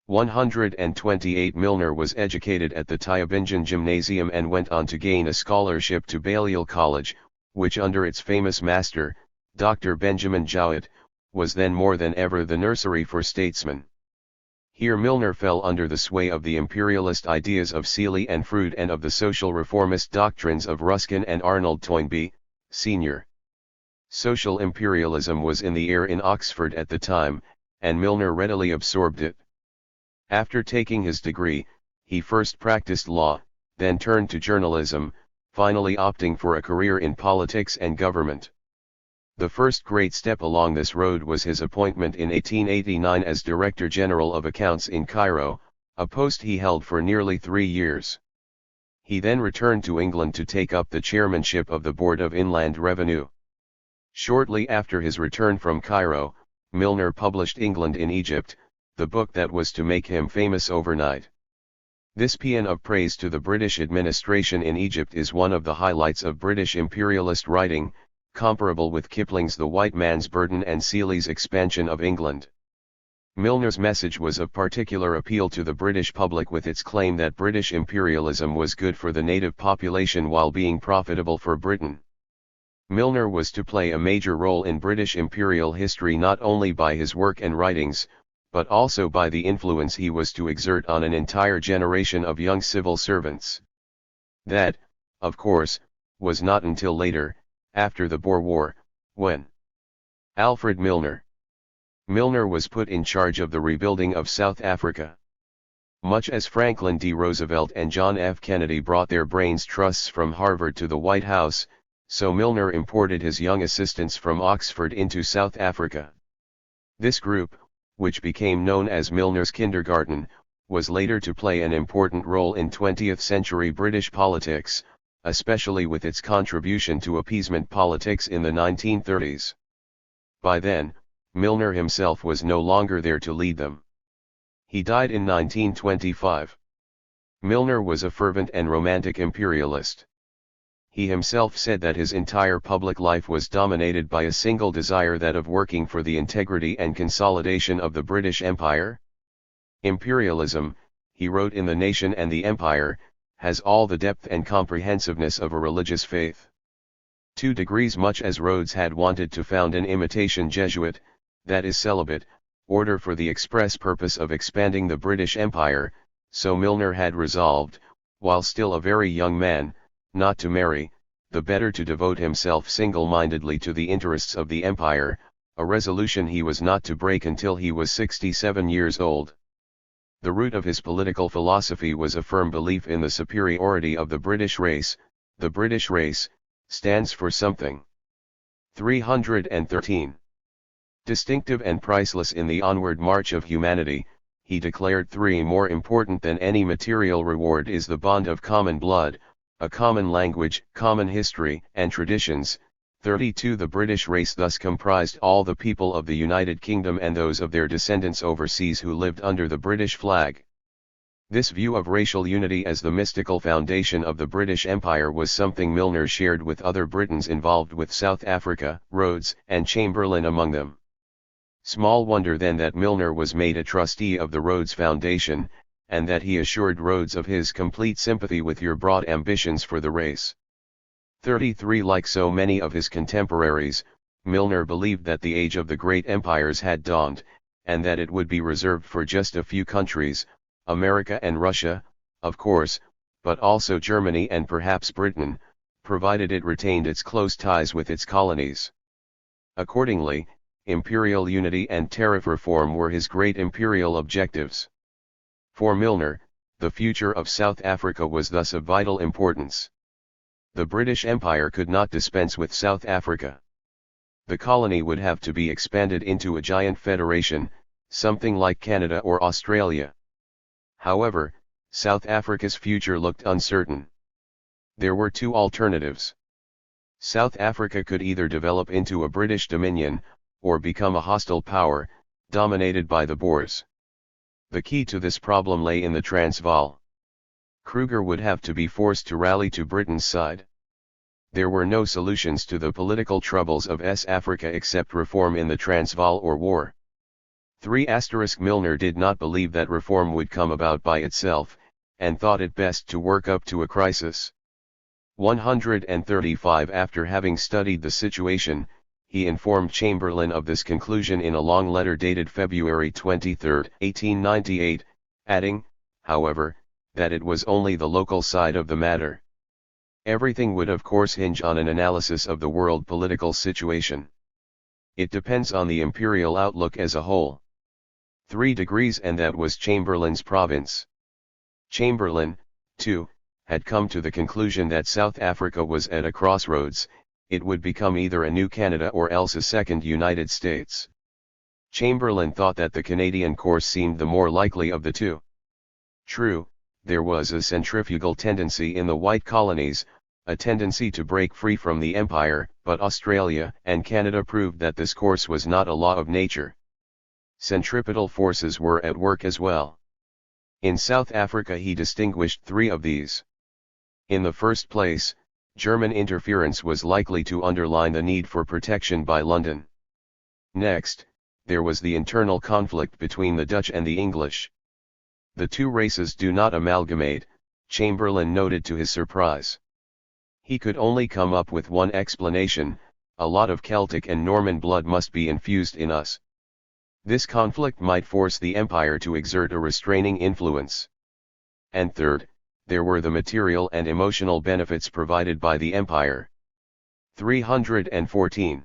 128 Milner was educated at the Tübingen Gymnasium and went on to gain a scholarship to Balliol College, which under its famous master, Dr. Benjamin Jowett, was then more than ever the nursery for statesmen. Here Milner fell under the sway of the imperialist ideas of Seeley and Froude and of the social reformist doctrines of Ruskin and Arnold Toynbee, Sr. Social imperialism was in the air in Oxford at the time, and Milner readily absorbed it. After taking his degree, he first practiced law, then turned to journalism, finally opting for a career in politics and government. The first great step along this road was his appointment in 1889 as Director General of Accounts in Cairo, a post he held for nearly 3 years. He then returned to England to take up the chairmanship of the Board of Inland Revenue. Shortly after his return from Cairo, Milner published England in Egypt, the book that was to make him famous overnight. This paean of praise to the British administration in Egypt is one of the highlights of British imperialist writing, comparable with Kipling's The White Man's Burden and Seeley's Expansion of England. Milner's message was of particular appeal to the British public with its claim that British imperialism was good for the native population while being profitable for Britain. Milner was to play a major role in British imperial history not only by his work and writings, but also by the influence he was to exert on an entire generation of young civil servants. That, of course, was not until later, after the Boer War, when Alfred Milner was put in charge of the rebuilding of South Africa. Much as Franklin D. Roosevelt and John F. Kennedy brought their brains trusts from Harvard to the White House, so Milner imported his young assistants from Oxford into South Africa. This group, which became known as Milner's Kindergarten, was later to play an important role in 20th-century British politics, especially with its contribution to appeasement politics in the 1930s. By then, Milner himself was no longer there to lead them. He died in 1925. Milner was a fervent and romantic imperialist. He himself said that his entire public life was dominated by a single desire, that of working for the integrity and consolidation of the British Empire. Imperialism, he wrote in The Nation and the Empire, has all the depth and comprehensiveness of a religious faith. 2 degrees much as Rhodes had wanted to found an imitation Jesuit, that is celibate, order for the express purpose of expanding the British Empire, so Milner had resolved, while still a very young man, not to marry, the better to devote himself single-mindedly to the interests of the empire, a resolution he was not to break until he was 67 years old. The root of his political philosophy was a firm belief in the superiority of the British race. The British race stands for something. 313. Distinctive and priceless in the onward march of humanity, he declared 3 more important than any material reward is the bond of common blood, a common language, common history and traditions, 32 The British race thus comprised all the people of the United Kingdom and those of their descendants overseas who lived under the British flag. This view of racial unity as the mystical foundation of the British Empire was something Milner shared with other Britons involved with South Africa, Rhodes and Chamberlain among them. Small wonder then that Milner was made a trustee of the Rhodes Foundation, and that he assured Rhodes of his complete sympathy with your broad ambitions for the race. 33 Like so many of his contemporaries, Milner believed that the age of the great empires had dawned, and that it would be reserved for just a few countries, America and Russia, of course, but also Germany and perhaps Britain, provided it retained its close ties with its colonies. Accordingly, imperial unity and tariff reform were his great imperial objectives. For Milner, the future of South Africa was thus of vital importance. The British Empire could not dispense with South Africa. The colony would have to be expanded into a giant federation, something like Canada or Australia. However, South Africa's future looked uncertain. There were two alternatives. South Africa could either develop into a British dominion, or become a hostile power, dominated by the Boers. The key to this problem lay in the Transvaal. Kruger would have to be forced to rally to Britain's side. There were no solutions to the political troubles of Africa except reform in the Transvaal or war. 3 Milner did not believe that reform would come about by itself, and thought it best to work up to a crisis. 135 After having studied the situation, he informed Chamberlain of this conclusion in a long letter dated February 23, 1898, adding, however, that it was only the local side of the matter. Everything would of course hinge on an analysis of the world political situation. It depends on the imperial outlook as a whole. 3 degrees and that was Chamberlain's province. Chamberlain, too, had come to the conclusion that South Africa was at a crossroads, it would become either a new Canada or else a second United States. Chamberlain thought that the Canadian course seemed the more likely of the two. True, there was a centrifugal tendency in the white colonies, a tendency to break free from the empire, but Australia and Canada proved that this course was not a law of nature. Centripetal forces were at work as well. In South Africa he distinguished 3 of these. In the first place, German interference was likely to underline the need for protection by London. Next, there was the internal conflict between the Dutch and the English. The two races do not amalgamate, Chamberlain noted to his surprise. He could only come up with one explanation: a lot of Celtic and Norman blood must be infused in us. This conflict might force the empire to exert a restraining influence. And third, there were the material and emotional benefits provided by the empire. 314.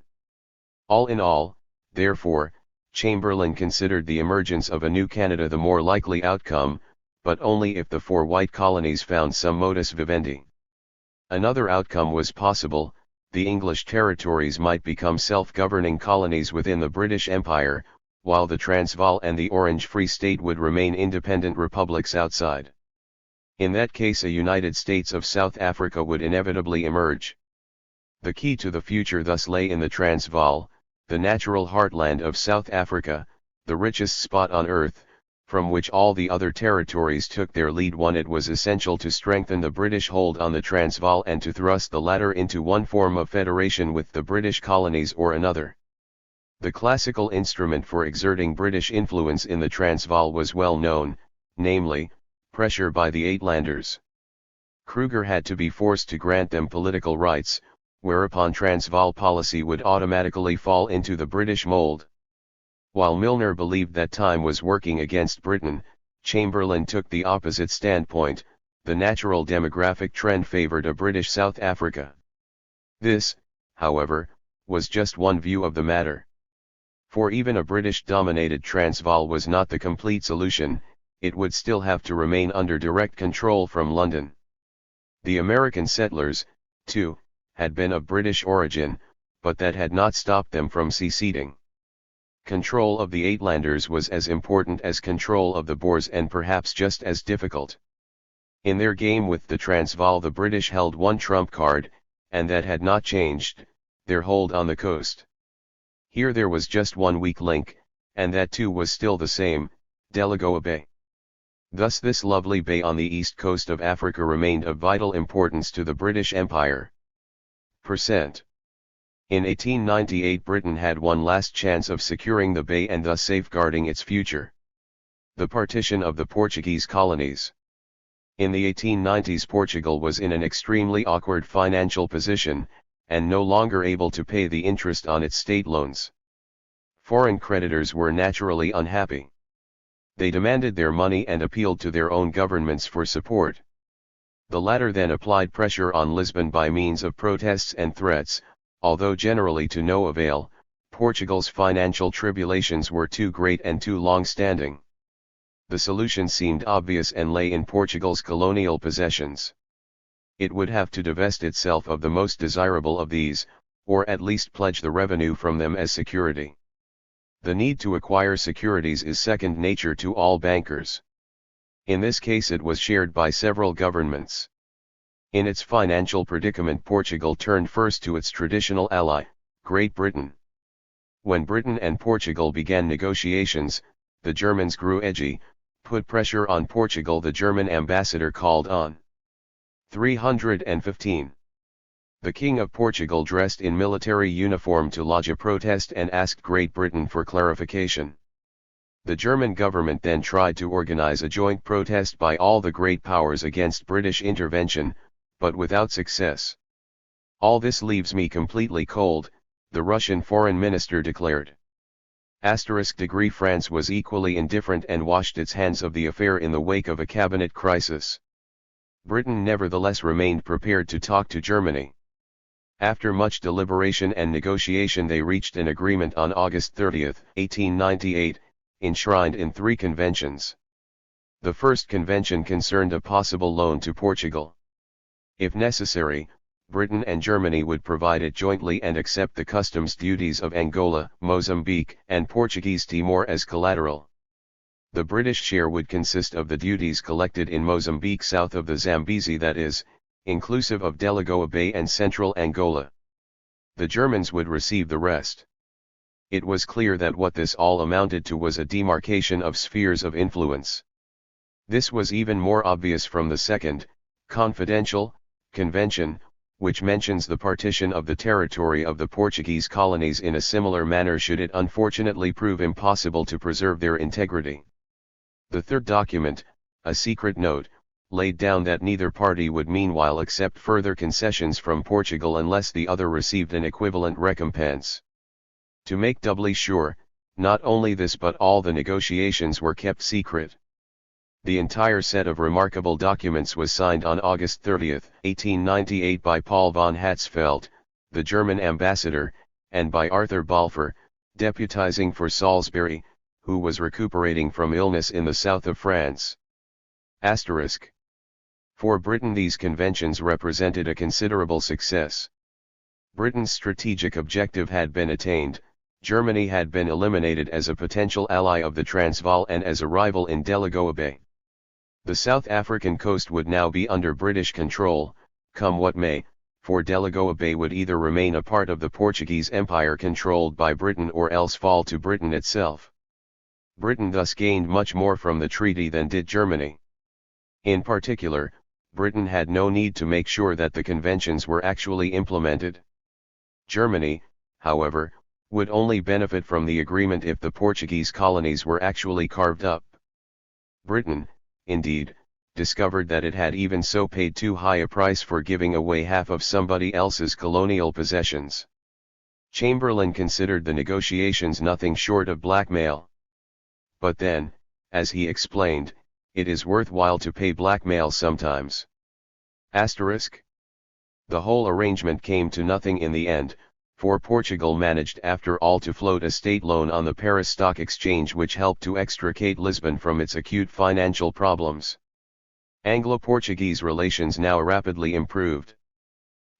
All in all, therefore, Chamberlain considered the emergence of a new Canada the more likely outcome, but only if the 4 white colonies found some modus vivendi. Another outcome was possible: the English territories might become self-governing colonies within the British Empire, while the Transvaal and the Orange Free State would remain independent republics outside. In that case a United States of South Africa would inevitably emerge. The key to the future thus lay in the Transvaal, the natural heartland of South Africa, the richest spot on earth, from which all the other territories took their lead. It was essential to strengthen the British hold on the Transvaal and to thrust the latter into one form of federation with the British colonies or another. The classical instrument for exerting British influence in the Transvaal was well known, namely, pressure by the Uitlanders. Kruger had to be forced to grant them political rights, whereupon Transvaal policy would automatically fall into the British mold. While Milner believed that time was working against Britain, Chamberlain took the opposite standpoint: the natural demographic trend favored a British South Africa. This, however, was just one view of the matter. For even a British-dominated Transvaal was not the complete solution, it would still have to remain under direct control from London. The American settlers, too, had been of British origin, but that had not stopped them from seceding. Control of the Uitlanders was as important as control of the Boers and perhaps just as difficult. In their game with the Transvaal the British held one trump card, and that had not changed: their hold on the coast. Here there was just one weak link, and that too was still the same, Delagoa Bay. Thus this lovely bay on the east coast of Africa remained of vital importance to the British Empire. Percent. In 1898 Britain had one last chance of securing the bay and thus safeguarding its future. The partition of the Portuguese colonies. In the 1890s Portugal was in an extremely awkward financial position, and no longer able to pay the interest on its state loans. Foreign creditors were naturally unhappy. They demanded their money and appealed to their own governments for support. The latter then applied pressure on Lisbon by means of protests and threats, although generally to no avail. Portugal's financial tribulations were too great and too long-standing. The solution seemed obvious and lay in Portugal's colonial possessions. It would have to divest itself of the most desirable of these, or at least pledge the revenue from them as security. The need to acquire securities is second nature to all bankers. In this case it was shared by several governments. In its financial predicament Portugal turned first to its traditional ally, Great Britain. When Britain and Portugal began negotiations, the Germans grew edgy, put pressure on Portugal. The German ambassador called on. 315. The King of Portugal dressed in military uniform to lodge a protest and asked Great Britain for clarification. The German government then tried to organize a joint protest by all the great powers against British intervention, but without success. "All this leaves me completely cold," the Russian foreign minister declared. *degree France was equally indifferent and washed its hands of the affair in the wake of a cabinet crisis. Britain nevertheless remained prepared to talk to Germany. After much deliberation and negotiation they reached an agreement on August 30, 1898, enshrined in 3 conventions. The first convention concerned a possible loan to Portugal. If necessary, Britain and Germany would provide it jointly and accept the customs duties of Angola, Mozambique, and Portuguese Timor as collateral. The British share would consist of the duties collected in Mozambique south of the Zambezi, that is, inclusive of Delagoa Bay and central Angola. The Germans would receive the rest. It was clear that what this all amounted to was a demarcation of spheres of influence. This was even more obvious from the second, confidential, convention, which mentions the partition of the territory of the Portuguese colonies in a similar manner should it unfortunately prove impossible to preserve their integrity. The third document, a secret note, laid down that neither party would meanwhile accept further concessions from Portugal unless the other received an equivalent recompense. To make doubly sure, not only this but all the negotiations were kept secret. The entire set of remarkable documents was signed on August 30, 1898 by Paul von Hatzfeldt, the German ambassador, and by Arthur Balfour, deputizing for Salisbury, who was recuperating from illness in the south of France. For Britain these conventions represented a considerable success. Britain's strategic objective had been attained, Germany had been eliminated as a potential ally of the Transvaal and as a rival in Delagoa Bay. The South African coast would now be under British control, come what may, for Delagoa Bay would either remain a part of the Portuguese Empire controlled by Britain or else fall to Britain itself. Britain thus gained much more from the treaty than did Germany. In particular, Britain had no need to make sure that the conventions were actually implemented. Germany, however, would only benefit from the agreement if the Portuguese colonies were actually carved up. Britain, indeed, discovered that it had even so paid too high a price for giving away half of somebody else's colonial possessions. Chamberlain considered the negotiations nothing short of blackmail. But then, as he explained, it is worthwhile to pay blackmail sometimes. The whole arrangement came to nothing in the end, for Portugal managed after all to float a state loan on the Paris Stock Exchange which helped to extricate Lisbon from its acute financial problems. Anglo-Portuguese relations now rapidly improved.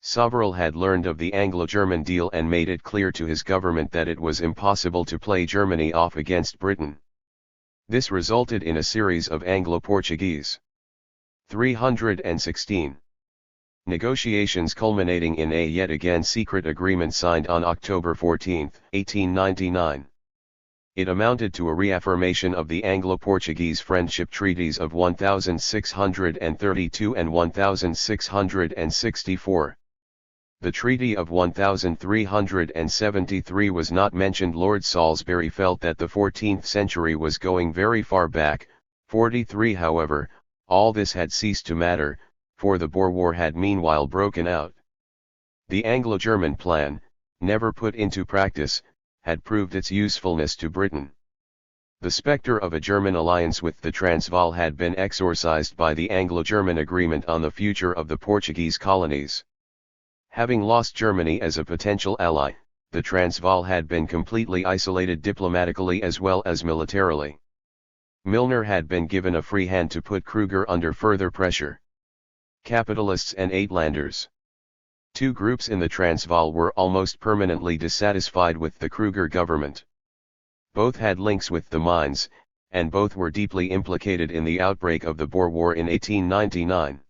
Sovereign had learned of the Anglo-German deal and made it clear to his government that it was impossible to play Germany off against Britain. This resulted in a series of Anglo-Portuguese 316 Negotiations culminating in a yet again secret agreement signed on October 14, 1899. It amounted to a reaffirmation of the Anglo-Portuguese friendship treaties of 1632 and 1664. The Treaty of 1373 was not mentioned. Lord Salisbury felt that the 14th century was going very far back. 43. However, all this had ceased to matter, for the Boer War had meanwhile broken out. The Anglo-German plan, never put into practice, had proved its usefulness to Britain. The spectre of a German alliance with the Transvaal had been exorcised by the Anglo-German agreement on the future of the Portuguese colonies. Having lost Germany as a potential ally, the Transvaal had been completely isolated diplomatically as well as militarily. Milner had been given a free hand to put Kruger under further pressure. Capitalists and Uitlanders. Two groups in the Transvaal were almost permanently dissatisfied with the Kruger government. Both had links with the mines, and both were deeply implicated in the outbreak of the Boer War in 1899.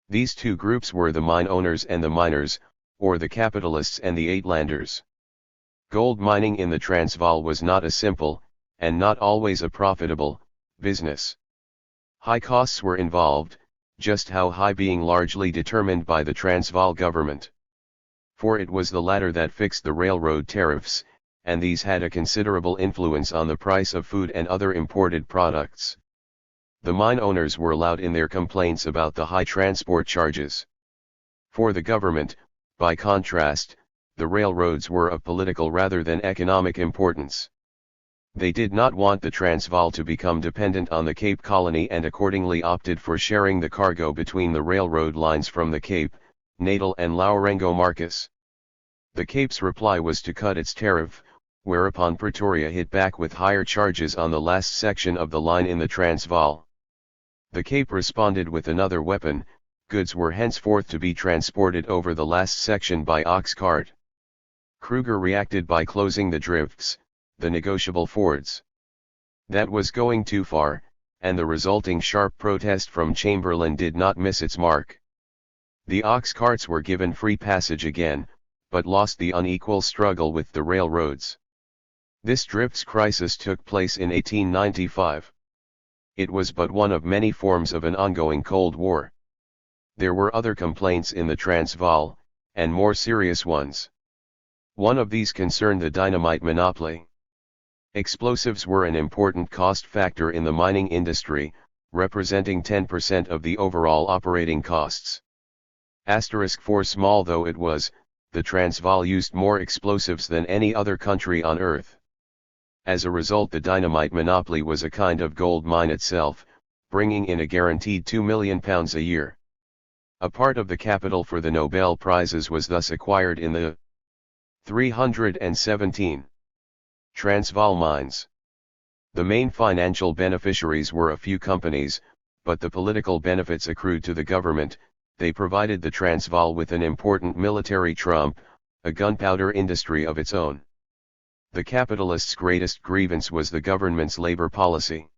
These two groups were the mine owners and the miners, or the capitalists and the Uitlanders. Gold mining in the Transvaal was not a simple, and not always a profitable, business. High costs were involved, just how high being largely determined by the Transvaal government. For it was the latter that fixed the railroad tariffs, and these had a considerable influence on the price of food and other imported products. The mine owners were loud in their complaints about the high transport charges. For the government, by contrast, the railroads were of political rather than economic importance. They did not want the Transvaal to become dependent on the Cape Colony and accordingly opted for sharing the cargo between the railroad lines from the Cape, Natal and Lourengo Marcus. The Cape's reply was to cut its tariff, whereupon Pretoria hit back with higher charges on the last section of the line in the Transvaal. The Cape responded with another weapon. Goods were henceforth to be transported over the last section by ox cart. Kruger reacted by closing the drifts, the negotiable fords. That was going too far, and the resulting sharp protest from Chamberlain did not miss its mark. The ox carts were given free passage again, but lost the unequal struggle with the railroads. This drifts crisis took place in 1895. It was but one of many forms of an ongoing Cold War. There were other complaints in the Transvaal, and more serious ones. One of these concerned the dynamite monopoly. Explosives were an important cost factor in the mining industry, representing 10% of the overall operating costs. For small though it was, the Transvaal used more explosives than any other country on earth. As a result, the dynamite monopoly was a kind of gold mine itself, bringing in a guaranteed £2 million a year. A part of the capital for the Nobel Prizes was thus acquired in the 317 Transvaal mines. The main financial beneficiaries were a few companies, but the political benefits accrued to the government. They provided the Transvaal with an important military trump, a gunpowder industry of its own. The capitalists' greatest grievance was the government's labor policy.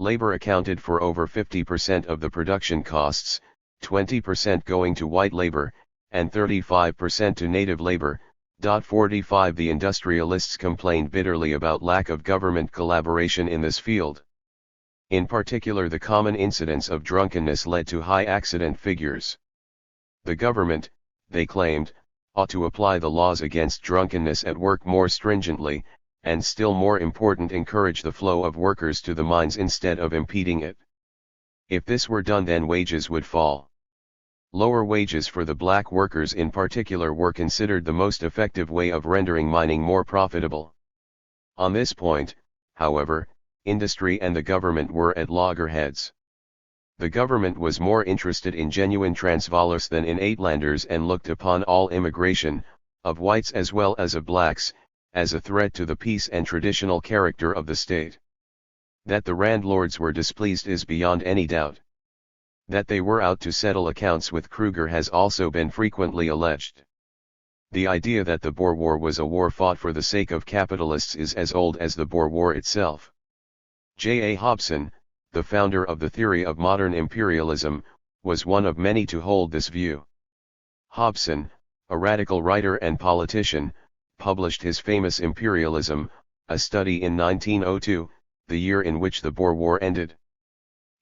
Labor accounted for over 50% of the production costs, 20% going to white labor, and 35% to native labor. 45 The industrialists complained bitterly about lack of government collaboration in this field. In particular, the common incidence of drunkenness led to high accident figures. The government, they claimed, ought to apply the laws against drunkenness at work more stringently, and still more important, encourage the flow of workers to the mines instead of impeding it. If this were done, then wages would fall. Lower wages for the black workers in particular were considered the most effective way of rendering mining more profitable. On this point, however, industry and the government were at loggerheads. The government was more interested in genuine Transvaalers than in Uitlanders and looked upon all immigration, of whites as well as of blacks, as a threat to the peace and traditional character of the state. That the landlords were displeased is beyond any doubt. That they were out to settle accounts with Kruger has also been frequently alleged. The idea that the Boer War was a war fought for the sake of capitalists is as old as the Boer War itself. J. A. Hobson, the founder of the theory of modern imperialism, was one of many to hold this view. Hobson, a radical writer and politician, published his famous Imperialism, a study in 1902, the year in which the Boer War ended.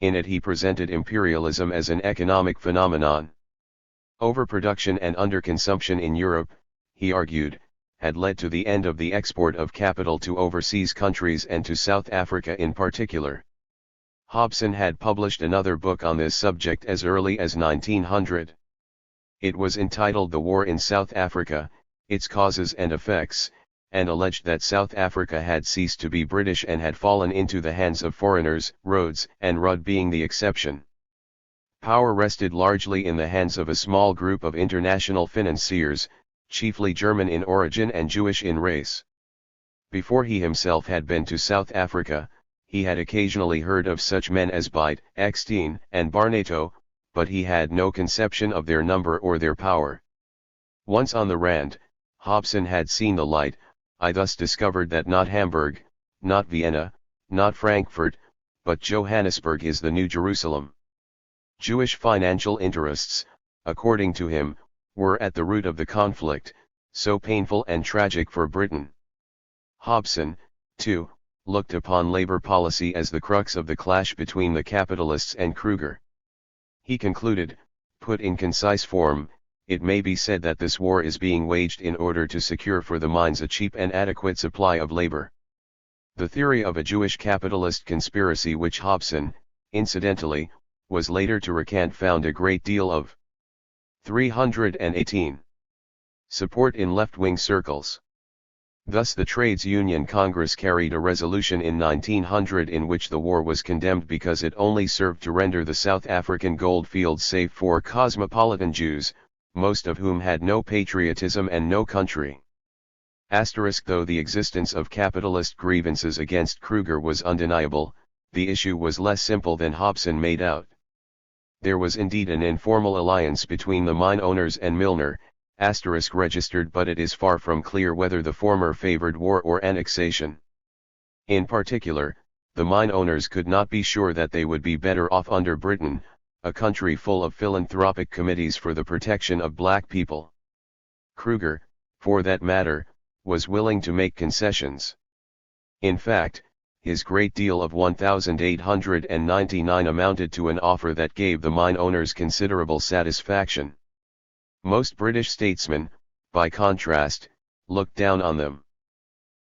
In it he presented imperialism as an economic phenomenon. Overproduction and underconsumption in Europe, he argued, had led to the end of the export of capital to overseas countries and to South Africa in particular. Hobson had published another book on this subject as early as 1900. It was entitled The War in South Africa, Its Causes and Effects, and alleged that South Africa had ceased to be British and had fallen into the hands of foreigners, Rhodes and Rudd being the exception. Power rested largely in the hands of a small group of international financiers, chiefly German in origin and Jewish in race. Before he himself had been to South Africa, he had occasionally heard of such men as Beit, Eckstein, and Barneto, but he had no conception of their number or their power. Once on the Rand, Hobson had seen the light. I thus discovered that not Hamburg, not Vienna, not Frankfurt, but Johannesburg is the New Jerusalem. Jewish financial interests, according to him, were at the root of the conflict, so painful and tragic for Britain. Hobson, too, looked upon labor policy as the crux of the clash between the capitalists and Kruger. He concluded, put in concise form, it may be said that this war is being waged in order to secure for the mines a cheap and adequate supply of labor. The theory of a Jewish capitalist conspiracy which Hobson, incidentally, was later to recant found a great deal of 318 support in left-wing circles. Thus the Trades Union Congress carried a resolution in 1900 in which the war was condemned because it only served to render the South African gold fields safe for cosmopolitan Jews, most of whom had no patriotism and no country. Though the existence of capitalist grievances against Kruger was undeniable, the issue was less simple than Hobson made out. There was indeed an informal alliance between the mine owners and Milner, registered, but it is far from clear whether the former favored war or annexation. In particular, the mine owners could not be sure that they would be better off under Britain, a country full of philanthropic committees for the protection of black people. Kruger, for that matter, was willing to make concessions. In fact, his great deal of 1,899 amounted to an offer that gave the mine owners considerable satisfaction. Most British statesmen, by contrast, looked down on them.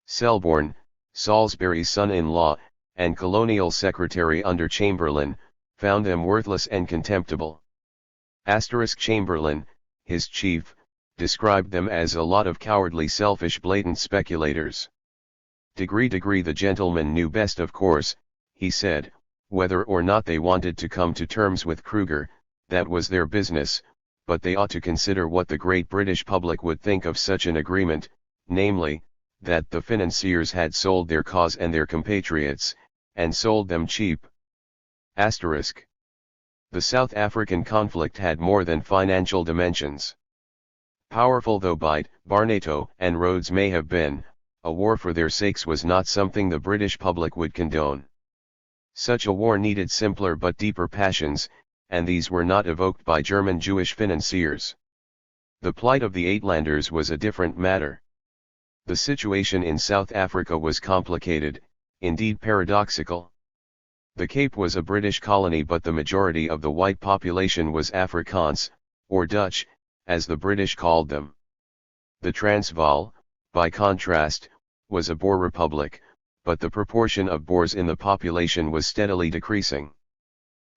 Selborne, Salisbury's son-in-law, and colonial secretary under Chamberlain, found them worthless and contemptible. Chamberlain, his chief, described them as a lot of cowardly selfish blatant speculators. Degree the gentlemen knew best, of course, he said, whether or not they wanted to come to terms with Kruger, that was their business, but they ought to consider what the great British public would think of such an agreement, namely, that the financiers had sold their cause and their compatriots, and sold them cheap. The South African conflict had more than financial dimensions. Powerful though Beit, Barneto, and Rhodes may have been, a war for their sakes was not something the British public would condone. Such a war needed simpler but deeper passions, and these were not evoked by German Jewish financiers. The plight of the Uitlanders was a different matter. The situation in South Africa was complicated, indeed paradoxical. The Cape was a British colony, but the majority of the white population was Afrikaans, or Dutch, as the British called them. The Transvaal, by contrast, was a Boer republic, but the proportion of Boers in the population was steadily decreasing.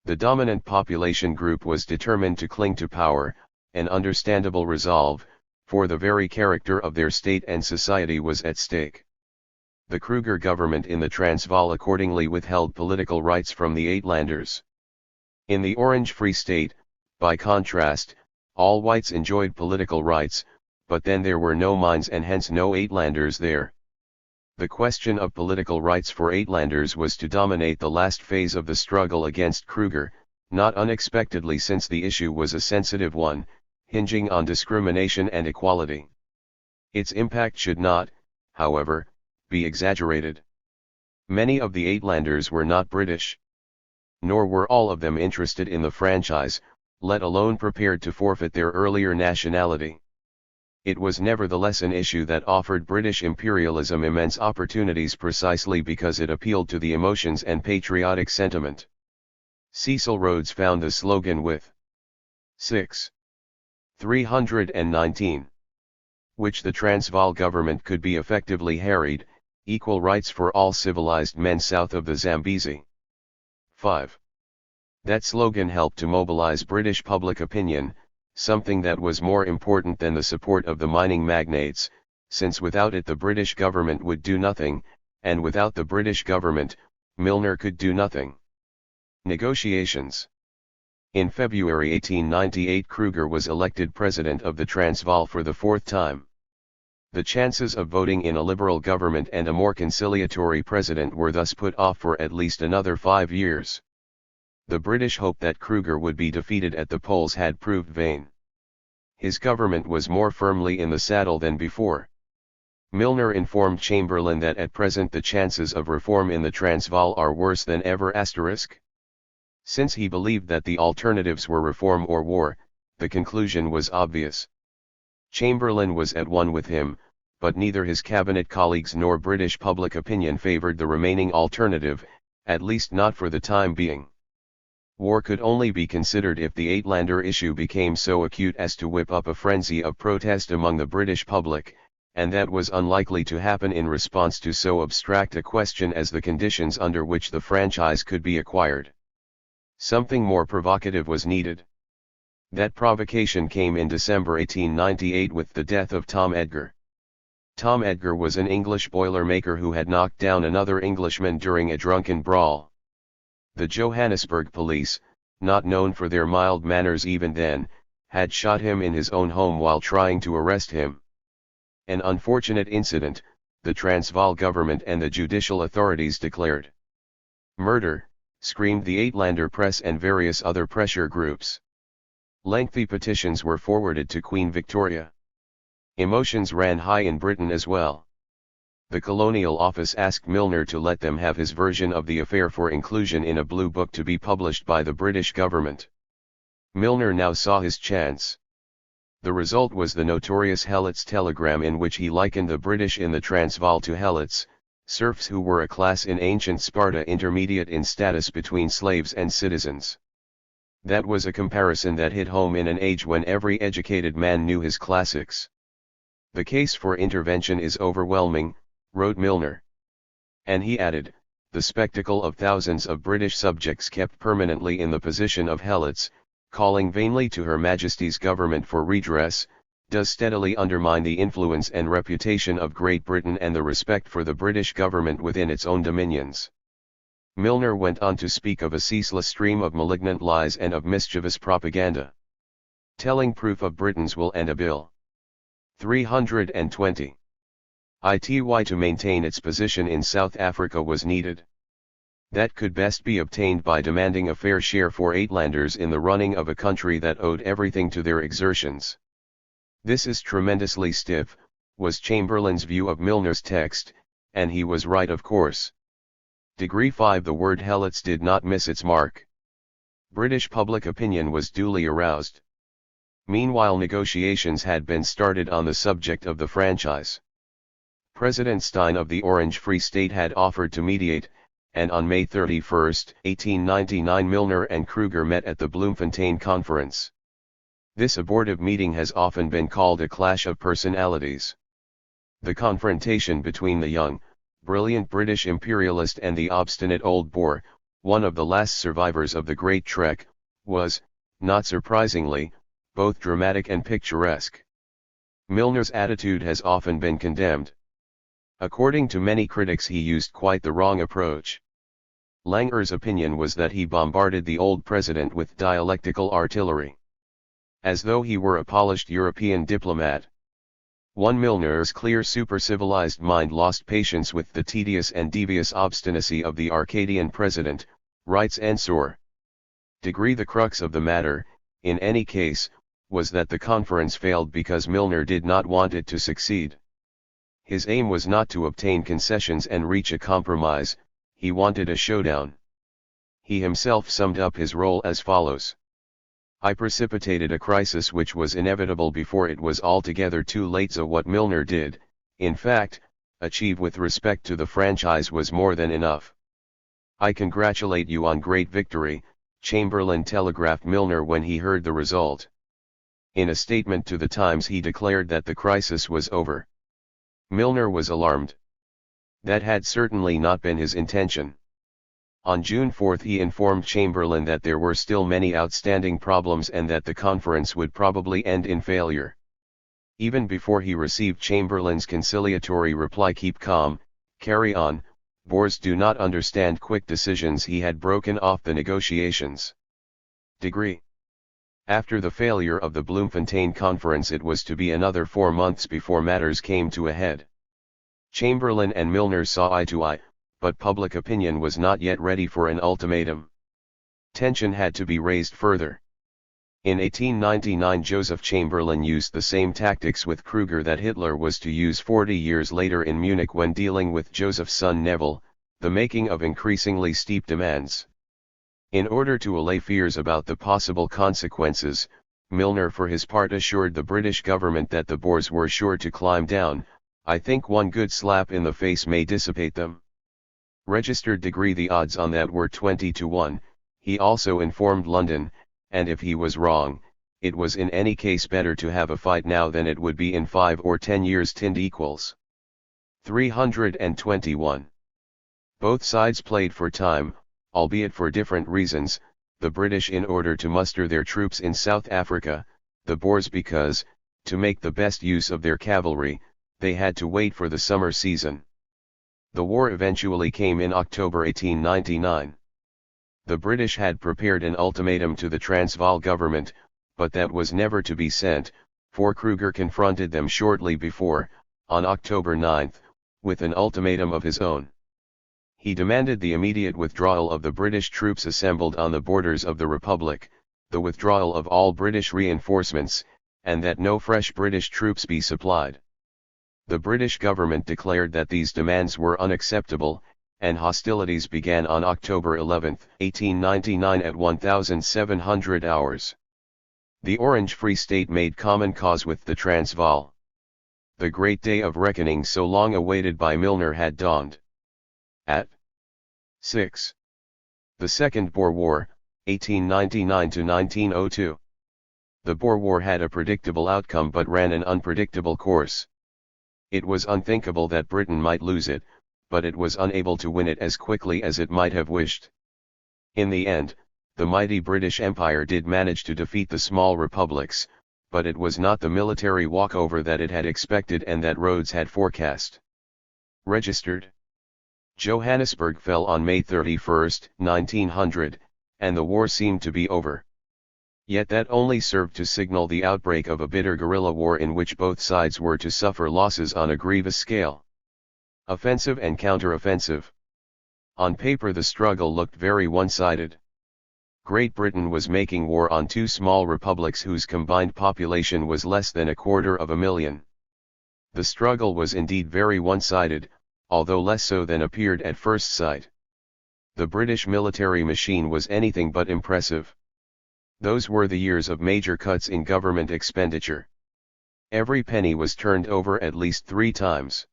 The dominant population group was determined to cling to power, an understandable resolve, for the very character of their state and society was at stake. The Kruger government in the Transvaal accordingly withheld political rights from the Uitlanders. In the Orange Free State, by contrast, all whites enjoyed political rights, but then there were no mines and hence no Uitlanders there. The question of political rights for Uitlanders was to dominate the last phase of the struggle against Kruger, not unexpectedly, since the issue was a sensitive one, hinging on discrimination and equality. Its impact should not, however, be exaggerated. Many of the Uitlanders were not British. Nor were all of them interested in the franchise, let alone prepared to forfeit their earlier nationality. It was nevertheless an issue that offered British imperialism immense opportunities precisely because it appealed to the emotions and patriotic sentiment. Cecil Rhodes found the slogan with 319, which the Transvaal government could be effectively harried, equal rights for all civilized men south of the Zambezi. 5. That slogan helped to mobilize British public opinion, something that was more important than the support of the mining magnates, since without it the British government would do nothing, and without the British government, Milner could do nothing. Negotiations. In February 1898 Kruger was elected president of the Transvaal for the fourth time. The chances of voting in a liberal government and a more conciliatory president were thus put off for at least another 5 years. The British hope that Kruger would be defeated at the polls had proved vain. His government was more firmly in the saddle than before. Milner informed Chamberlain that at present the chances of reform in the Transvaal are worse than ever *. Since he believed that the alternatives were reform or war, the conclusion was obvious. Chamberlain was at one with him, but neither his cabinet colleagues nor British public opinion favoured the remaining alternative, at least not for the time being. War could only be considered if the Uitlander issue became so acute as to whip up a frenzy of protest among the British public, and that was unlikely to happen in response to so abstract a question as the conditions under which the franchise could be acquired. Something more provocative was needed. That provocation came in December 1898 with the death of Tom Edgar. Tom Edgar was an English boilermaker who had knocked down another Englishman during a drunken brawl. The Johannesburg police, not known for their mild manners even then, had shot him in his own home while trying to arrest him. An unfortunate incident, the Transvaal government and the judicial authorities declared. Murder, screamed the Uitlander press and various other pressure groups. Lengthy petitions were forwarded to Queen Victoria. Emotions ran high in Britain as well. The Colonial Office asked Milner to let them have his version of the affair for inclusion in a blue book to be published by the British government. Milner now saw his chance. The result was the notorious Helots telegram, in which he likened the British in the Transvaal to Helots, serfs who were a class in ancient Sparta intermediate in status between slaves and citizens. That was a comparison that hit home in an age when every educated man knew his classics. The case for intervention is overwhelming, wrote Milner. And he added, the spectacle of thousands of British subjects kept permanently in the position of helots, calling vainly to Her Majesty's government for redress, does steadily undermine the influence and reputation of Great Britain and the respect for the British government within its own dominions. Milner went on to speak of a ceaseless stream of malignant lies and of mischievous propaganda. Telling proof of Britain's will and a bill. 320. To maintain its position in South Africa was needed. That could best be obtained by demanding a fair share for Uitlanders in the running of a country that owed everything to their exertions. This is tremendously stiff, was Chamberlain's view of Milner's text, and he was right of course. Degree 5 The word helots did not miss its mark. British public opinion was duly aroused. Meanwhile negotiations had been started on the subject of the franchise. President Stein of the Orange Free State had offered to mediate, and on May 31, 1899 Milner and Kruger met at the Bloemfontein Conference. This abortive meeting has often been called a clash of personalities. The confrontation between the young, brilliant British imperialist and the obstinate old Boer, one of the last survivors of the Great Trek, was, not surprisingly, both dramatic and picturesque. Milner's attitude has often been condemned. According to many critics he used quite the wrong approach. Langer's opinion was that he bombarded the old president with dialectical artillery, as though he were a polished European diplomat. One Milner's clear super-civilized mind lost patience with the tedious and devious obstinacy of the Arcadian president, writes Ensor. Degree The crux of the matter, in any case, was that the conference failed because Milner did not want it to succeed. His aim was not to obtain concessions and reach a compromise, he wanted a showdown. He himself summed up his role as follows. I precipitated a crisis which was inevitable before it was altogether too late. So what Milner did, in fact, achieve with respect to the franchise was more than enough. I congratulate you on great victory, Chamberlain telegraphed Milner when he heard the result. In a statement to the Times he declared that the crisis was over. Milner was alarmed. That had certainly not been his intention. On June 4 he informed Chamberlain that there were still many outstanding problems and that the conference would probably end in failure. Even before he received Chamberlain's conciliatory reply, "Keep calm, carry on, Boers do not understand quick decisions," he had broken off the negotiations. Degree. After the failure of the Bloemfontein conference it was to be another 4 months before matters came to a head. Chamberlain and Milner saw eye to eye, but public opinion was not yet ready for an ultimatum. Tension had to be raised further. In 1899 Joseph Chamberlain used the same tactics with Kruger that Hitler was to use 40 years later in Munich when dealing with Joseph's son Neville, the making of increasingly steep demands. In order to allay fears about the possible consequences, Milner for his part assured the British government that the Boers were sure to climb down. "I think one good slap in the face may dissipate them." Registered degree. The odds on that were 20 to 1, he also informed London, and if he was wrong, it was in any case better to have a fight now than it would be in 5 or 10 years. Tinned equals 321. Both sides played for time, albeit for different reasons, the British in order to muster their troops in South Africa, the Boers because, to make the best use of their cavalry, they had to wait for the summer season. The war eventually came in October 1899. The British had prepared an ultimatum to the Transvaal government, but that was never to be sent, for Kruger confronted them shortly before, on October 9, with an ultimatum of his own. He demanded the immediate withdrawal of the British troops assembled on the borders of the Republic, the withdrawal of all British reinforcements, and that no fresh British troops be supplied. The British government declared that these demands were unacceptable, and hostilities began on October 11, 1899 at 1700 hours. The Orange Free State made common cause with the Transvaal. The great day of reckoning so long awaited by Milner had dawned. At 6. The Second Boer War, 1899–1902. The Boer War had a predictable outcome but ran an unpredictable course. It was unthinkable that Britain might lose it, but it was unable to win it as quickly as it might have wished. In the end, the mighty British Empire did manage to defeat the small republics, but it was not the military walkover that it had expected and that Rhodes had forecast. Registered. Johannesburg fell on May 31, 1900, and the war seemed to be over. Yet that only served to signal the outbreak of a bitter guerrilla war in which both sides were to suffer losses on a grievous scale. Offensive and counter-offensive. On paper the struggle looked very one-sided. Great Britain was making war on two small republics whose combined population was less than 250,000. The struggle was indeed very one-sided, although less so than appeared at first sight. The British military machine was anything but impressive. Those were the years of major cuts in government expenditure. Every penny was turned over at least 3 times.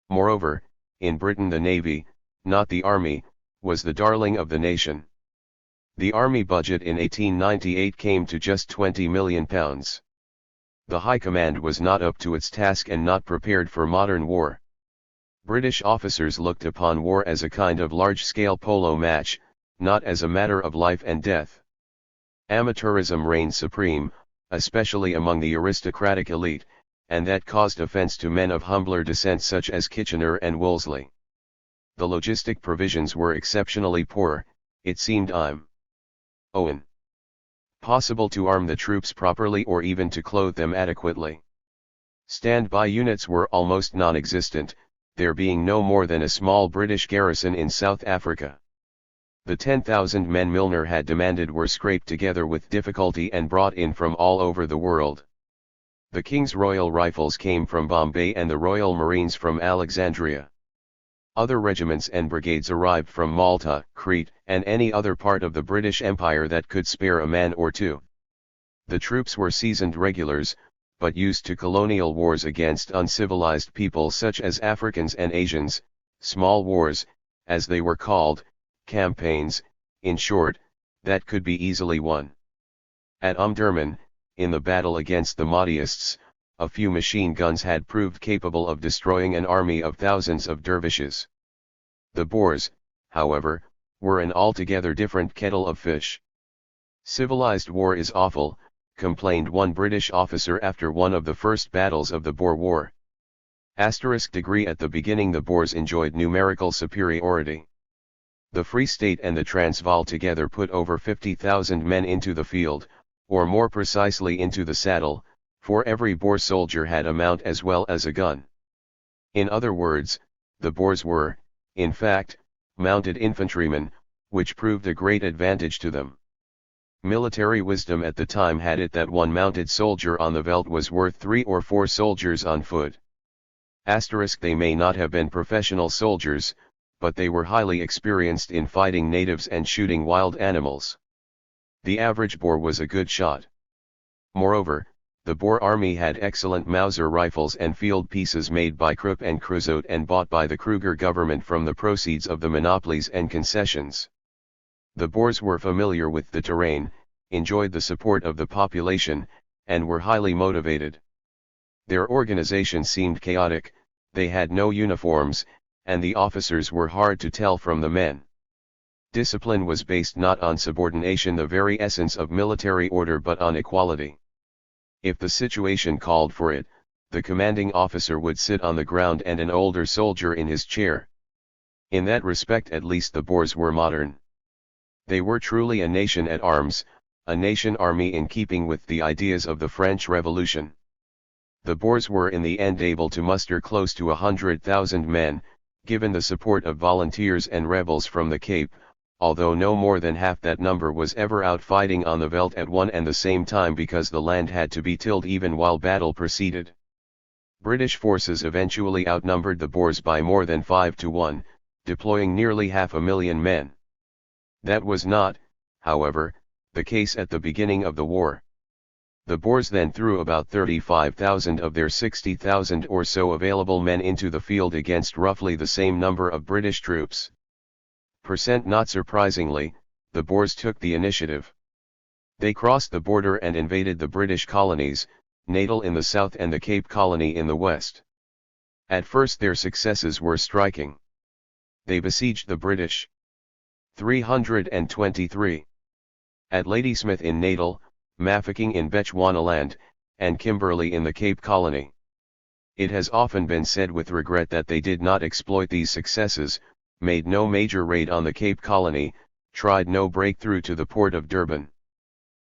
Moreover, in Britain the Navy, not the Army, was the darling of the nation. The Army budget in 1898 came to just £20 million. The High Command was not up to its task and not prepared for modern war. British officers looked upon war as a kind of large-scale polo match, not as a matter of life and death. Amateurism reigned supreme, especially among the aristocratic elite, and that caused offence to men of humbler descent such as Kitchener and Wolseley. The logistic provisions were exceptionally poor, it seemed impossible to arm the troops properly or even to clothe them adequately. Stand-by units were almost non-existent, there being no more than a small British garrison in South Africa. The 10,000 men Milner had demanded were scraped together with difficulty and brought in from all over the world. The King's Royal Rifles came from Bombay and the Royal Marines from Alexandria. Other regiments and brigades arrived from Malta, Crete, and any other part of the British Empire that could spare a man or two. The troops were seasoned regulars, but used to colonial wars against uncivilized people such as Africans and Asians, small wars, as they were called, campaigns, in short, that could be easily won. At Omdurman, in the battle against the Mahdaists, a few machine guns had proved capable of destroying an army of thousands of dervishes. The Boers, however, were an altogether different kettle of fish. "Civilized war is awful," complained one British officer after one of the first battles of the Boer War. Degree at the beginning the Boers enjoyed numerical superiority. The Free State and the Transvaal together put over 50,000 men into the field, or more precisely into the saddle, for every Boer soldier had a mount as well as a gun. In other words, the Boers were, in fact, mounted infantrymen, which proved a great advantage to them. Military wisdom at the time had it that one mounted soldier on the veldt was worth 3 or 4 soldiers on foot. They may not have been professional soldiers, but they were highly experienced in fighting natives and shooting wild animals. The average Boer was a good shot. Moreover, the Boer army had excellent Mauser rifles and field pieces made by Krupp and Creusot and bought by the Kruger government from the proceeds of the monopolies and concessions. The Boers were familiar with the terrain, enjoyed the support of the population, and were highly motivated. Their organization seemed chaotic, they had no uniforms, and the officers were hard to tell from the men. Discipline was based not on subordination, the very essence of military order, but on equality. If the situation called for it, the commanding officer would sit on the ground and an older soldier in his chair. In that respect at least the Boers were modern. They were truly a nation at arms, a nation army in keeping with the ideas of the French Revolution. The Boers were in the end able to muster close to 100,000 men, given the support of volunteers and rebels from the Cape, although no more than half that number was ever out fighting on the veldt at one and the same time because the land had to be tilled even while battle proceeded. British forces eventually outnumbered the Boers by more than 5 to 1, deploying nearly 500,000 men. That was not, however, the case at the beginning of the war. The Boers then threw about 35,000 of their 60,000 or so available men into the field against roughly the same number of British troops. Not surprisingly, the Boers took the initiative. They crossed the border and invaded the British colonies, Natal in the south and the Cape Colony in the west. At first their successes were striking. They besieged the British. 323. At Ladysmith in Natal, Mafeking in Bechuanaland, and Kimberley in the Cape Colony. It has often been said with regret that they did not exploit these successes, made no major raid on the Cape Colony, tried no breakthrough to the port of Durban.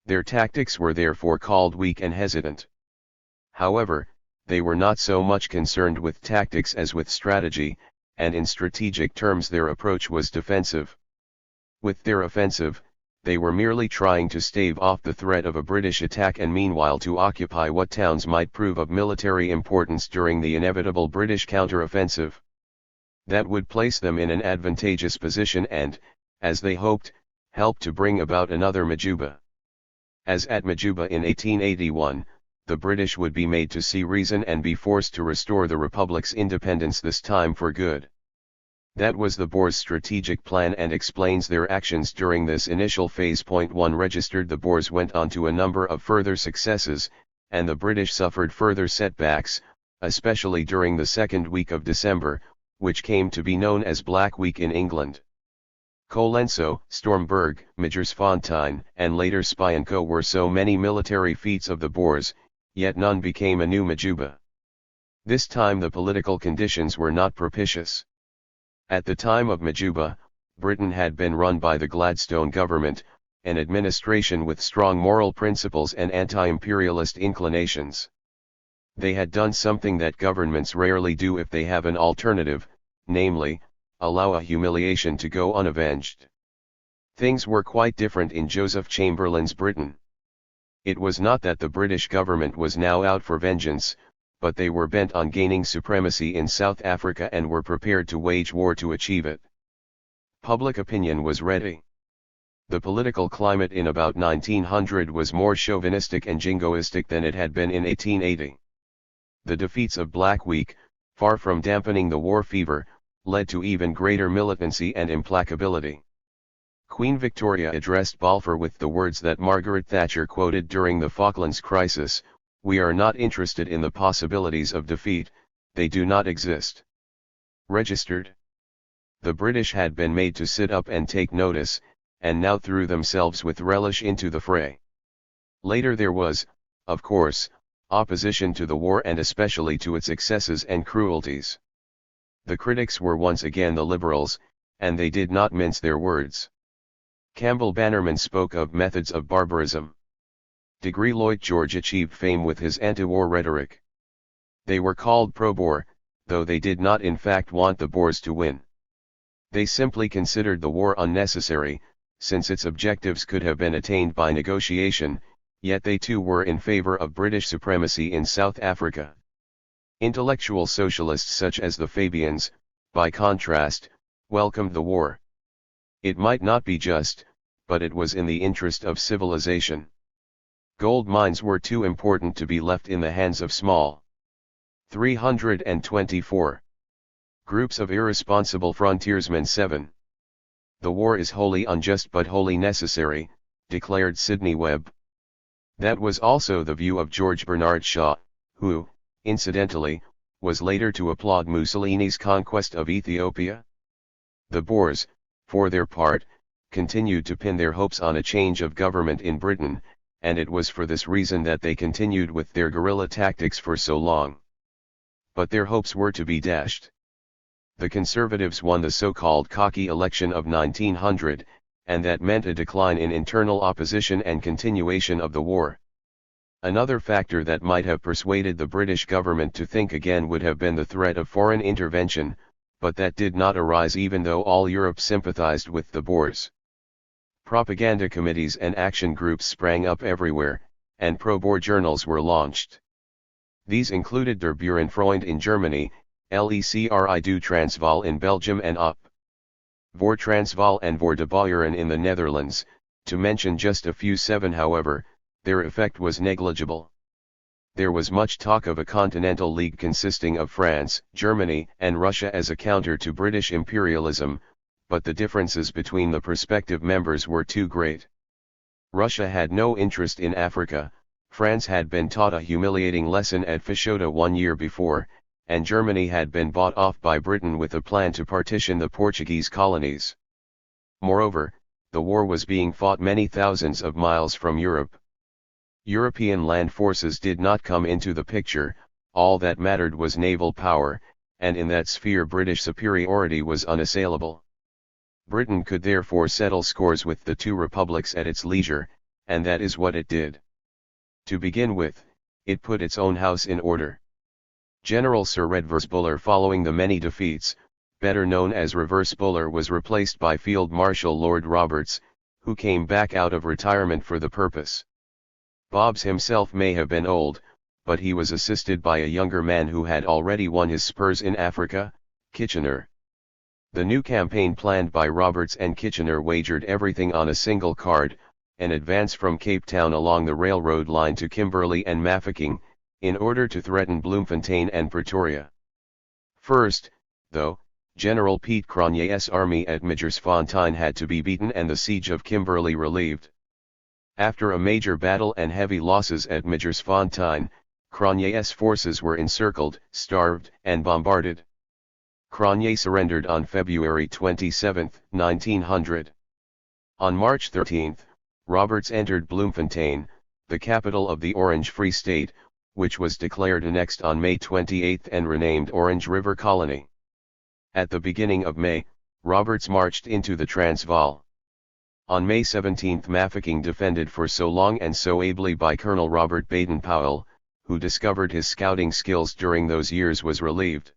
Their tactics were therefore called weak and hesitant. However, they were not so much concerned with tactics as with strategy, and in strategic terms their approach was defensive. With their offensive, they were merely trying to stave off the threat of a British attack and meanwhile to occupy what towns might prove of military importance during the inevitable British counter-offensive. That would place them in an advantageous position and, as they hoped, help to bring about another Majuba. As at Majuba in 1881, the British would be made to see reason and be forced to restore the Republic's independence, this time for good. That was the Boers' strategic plan and explains their actions during this initial phase. 1 Registered. The Boers went on to a number of further successes, and the British suffered further setbacks, especially during the second week of December, which came to be known as Black Week in England. Colenso, Stormberg, Magersfontein, and later Spyenko were so many military feats of the Boers, yet none became a new Majuba. This time the political conditions were not propitious. At the time of Majuba, Britain had been run by the Gladstone government, an administration with strong moral principles and anti-imperialist inclinations. They had done something that governments rarely do if they have an alternative, namely, allow a humiliation to go unavenged. Things were quite different in Joseph Chamberlain's Britain. It was not that the British government was now out for vengeance, but they were bent on gaining supremacy in South Africa and were prepared to wage war to achieve it. Public opinion was ready. The political climate in about 1900 was more chauvinistic and jingoistic than it had been in 1880. The defeats of Black Week, far from dampening the war fever, led to even greater militancy and implacability. Queen Victoria addressed Balfour with the words that Margaret Thatcher quoted during the Falklands crisis: "We are not interested in the possibilities of defeat, they do not exist." Registered. The British had been made to sit up and take notice, and now threw themselves with relish into the fray. Later there was, of course, opposition to the war and especially to its excesses and cruelties. The critics were once again the Liberals, and they did not mince their words. Campbell Bannerman spoke of methods of barbarism. Degree Lloyd George achieved fame with his anti-war rhetoric. They were called pro-Boer, though they did not in fact want the Boers to win. They simply considered the war unnecessary, since its objectives could have been attained by negotiation, yet they too were in favor of British supremacy in South Africa. Intellectual socialists such as the Fabians, by contrast, welcomed the war. It might not be just, but it was in the interest of civilization. Gold mines were too important to be left in the hands of small. 324. Groups of irresponsible frontiersmen. 7. The war is wholly unjust but wholly necessary, declared Sidney Webb. That was also the view of George Bernard Shaw, who, incidentally, was later to applaud Mussolini's conquest of Ethiopia. The Boers, for their part, continued to pin their hopes on a change of government in Britain, and it was for this reason that they continued with their guerrilla tactics for so long. But their hopes were to be dashed. The Conservatives won the so-called cocky election of 1900, and that meant a decline in internal opposition and continuation of the war. Another factor that might have persuaded the British government to think again would have been the threat of foreign intervention, but that did not arise even though all Europe sympathized with the Boers. Propaganda committees and action groups sprang up everywhere, and pro-Boer journals were launched. These included Der Burenfreund in Germany, Lecri du Transvaal in Belgium and Op. Voor Transvaal and Voor de Beuren in the Netherlands, to mention just a few. 7. However, their effect was negligible. There was much talk of a continental league consisting of France, Germany, and Russia as a counter to British imperialism, but the differences between the prospective members were too great. Russia had no interest in Africa, France had been taught a humiliating lesson at Fashota 1 year before, and Germany had been bought off by Britain with a plan to partition the Portuguese colonies. Moreover, the war was being fought many thousands of miles from Europe. European land forces did not come into the picture, all that mattered was naval power, and in that sphere British superiority was unassailable. Britain could therefore settle scores with the two republics at its leisure, and that is what it did. To begin with, it put its own house in order. General Sir Redvers Buller, following the many defeats, better known as Reverse Buller, was replaced by Field Marshal Lord Roberts, who came back out of retirement for the purpose. Bobbs himself may have been old, but he was assisted by a younger man who had already won his spurs in Africa, Kitchener. The new campaign planned by Roberts and Kitchener wagered everything on a single card, an advance from Cape Town along the railroad line to Kimberley and Mafeking, in order to threaten Bloemfontein and Pretoria. First, though, General Piet Cronje's army at Midgersfontein had to be beaten and the siege of Kimberley relieved. After a major battle and heavy losses at Midgersfontein, Cronje's forces were encircled, starved, and bombarded. Cronje surrendered on February 27, 1900. On March 13, Roberts entered Bloemfontein, the capital of the Orange Free State, which was declared annexed on May 28 and renamed Orange River Colony. At the beginning of May, Roberts marched into the Transvaal. On May 17 Mafeking, defended for so long and so ably by Colonel Robert Baden-Powell, who discovered his scouting skills during those years, was relieved.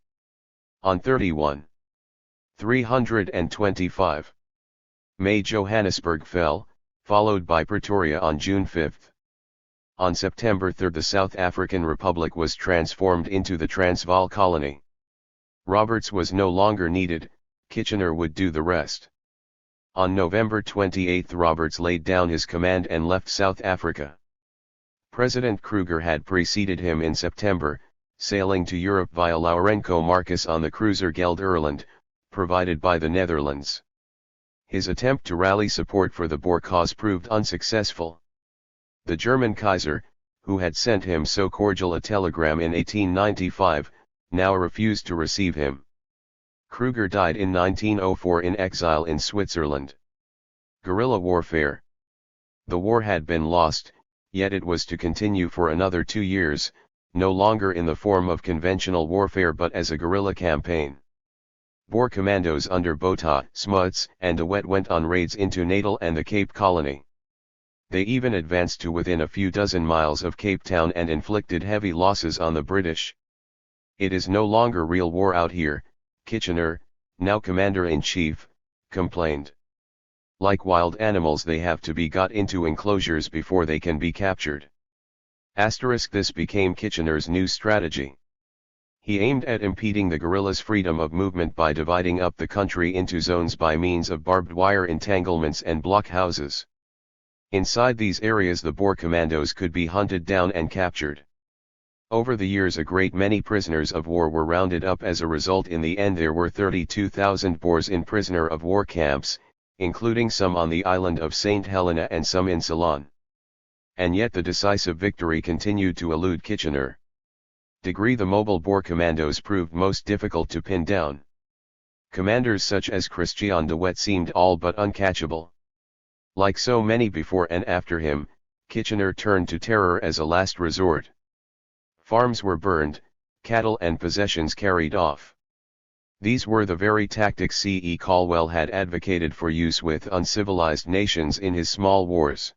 On 325 May, Johannesburg fell, followed by Pretoria on June 5. On September 3 the South African Republic was transformed into the Transvaal colony. Roberts was no longer needed, Kitchener would do the rest. On November 28 Roberts laid down his command and left South Africa. President Kruger had preceded him in September, sailing to Europe via Laurenco Marcus on the cruiser Gelderland, provided by the Netherlands. His attempt to rally support for the Boer cause proved unsuccessful. The German Kaiser, who had sent him so cordial a telegram in 1895, now refused to receive him. Kruger died in 1904 in exile in Switzerland. Guerrilla warfare. The war had been lost, yet it was to continue for another 2 years, no longer in the form of conventional warfare but as a guerrilla campaign. Boer commandos under Botha, Smuts, and de Wet went on raids into Natal and the Cape Colony. They even advanced to within a few dozen miles of Cape Town and inflicted heavy losses on the British. "It is no longer real war out here," Kitchener, now Commander-in-Chief, complained. "Like wild animals they have to be got into enclosures before they can be captured." This became Kitchener's new strategy. He aimed at impeding the guerrillas' freedom of movement by dividing up the country into zones by means of barbed wire entanglements and blockhouses. Inside these areas the Boer commandos could be hunted down and captured. Over the years a great many prisoners of war were rounded up. As a result, in the end there were 32,000 Boers in prisoner of war camps, including some on the island of St. Helena and some in Ceylon. And yet the decisive victory continued to elude Kitchener. The mobile Boer commandos proved most difficult to pin down. Commanders such as Christian de Wet seemed all but uncatchable. Like so many before and after him, Kitchener turned to terror as a last resort. Farms were burned, cattle and possessions carried off. These were the very tactics C.E. Caldwell had advocated for use with uncivilized nations in his small wars.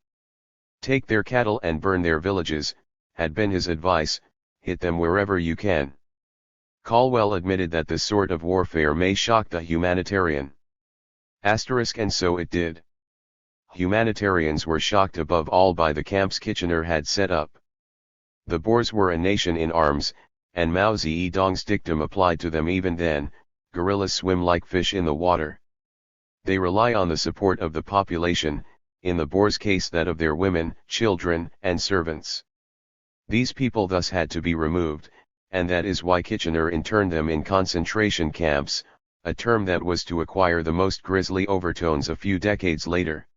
"Take their cattle and burn their villages," had been his advice, "hit them wherever you can." Caldwell admitted that this sort of warfare may shock the humanitarian. And so it did. Humanitarians were shocked above all by the camps Kitchener had set up. The Boers were a nation in arms, and Mao Zedong's dictum applied to them even then: guerrillas swim like fish in the water. They rely on the support of the population, in the Boers' case that of their women, children, and servants. These people thus had to be removed, and that is why Kitchener interned them in concentration camps, a term that was to acquire the most grisly overtones a few decades later.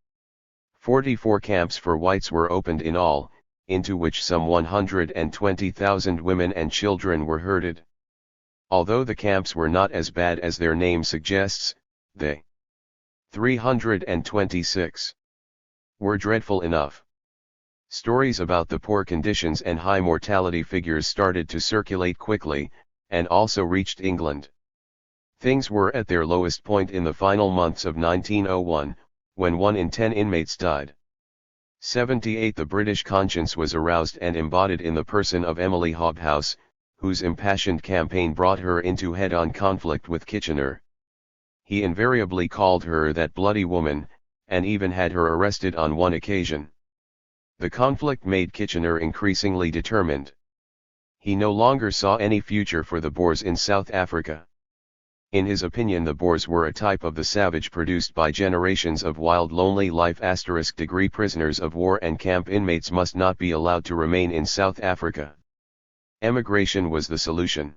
44 camps for whites were opened in all, into which some 120,000 women and children were herded. Although the camps were not as bad as their name suggests, they 326 were dreadful enough. Stories about the poor conditions and high mortality figures started to circulate quickly, and also reached England. Things were at their lowest point in the final months of 1901, when 1 in 10 inmates died. 78 The British conscience was aroused and embodied in the person of Emily Hobhouse, whose impassioned campaign brought her into head-on conflict with Kitchener. He invariably called her that bloody woman, and even had her arrested on one occasion. The conflict made Kitchener increasingly determined. He no longer saw any future for the Boers in South Africa. In his opinion, the Boers were a type of the savage produced by generations of wild, lonely life. Prisoners of war and camp inmates must not be allowed to remain in South Africa. Emigration was the solution.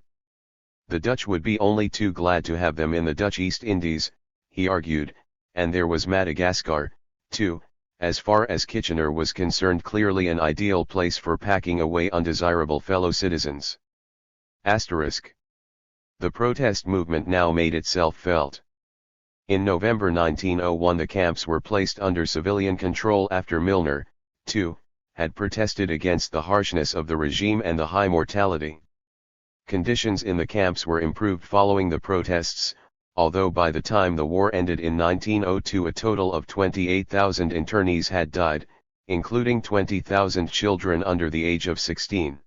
The Dutch would be only too glad to have them in the Dutch East Indies, he argued, and there was Madagascar, too, as far as Kitchener was concerned, clearly an ideal place for packing away undesirable fellow citizens. The protest movement now made itself felt. In November 1901 the camps were placed under civilian control after Milner, too, had protested against the harshness of the regime and the high mortality. Conditions in the camps were improved following the protests, although by the time the war ended in 1902 a total of 28,000 internees had died, including 20,000 children under the age of 16.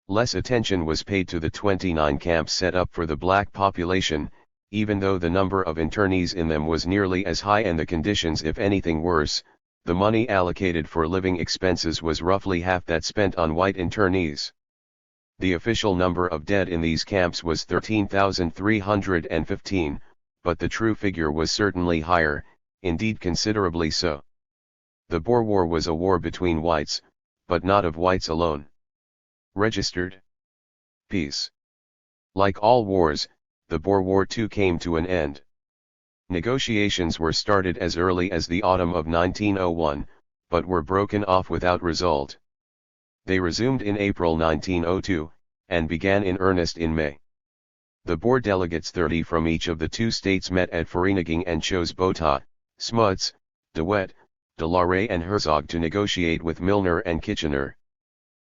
Less attention was paid to the 29 camps set up for the black population, even though the number of internees in them was nearly as high and the conditions if anything worse. The money allocated for living expenses was roughly half that spent on white internees. The official number of dead in these camps was 13,315, but the true figure was certainly higher, indeed considerably so. The Boer War was a war between whites, but not of whites alone. Registered. Peace. Like all wars, the Boer War too came to an end. Negotiations were started as early as the autumn of 1901, but were broken off without result. They resumed in April 1902, and began in earnest in May. The Boer delegates 30 from each of the two states met at Vereeniging and chose Botha, Smuts, De Wet, De Larey and Herzog to negotiate with Milner and Kitchener.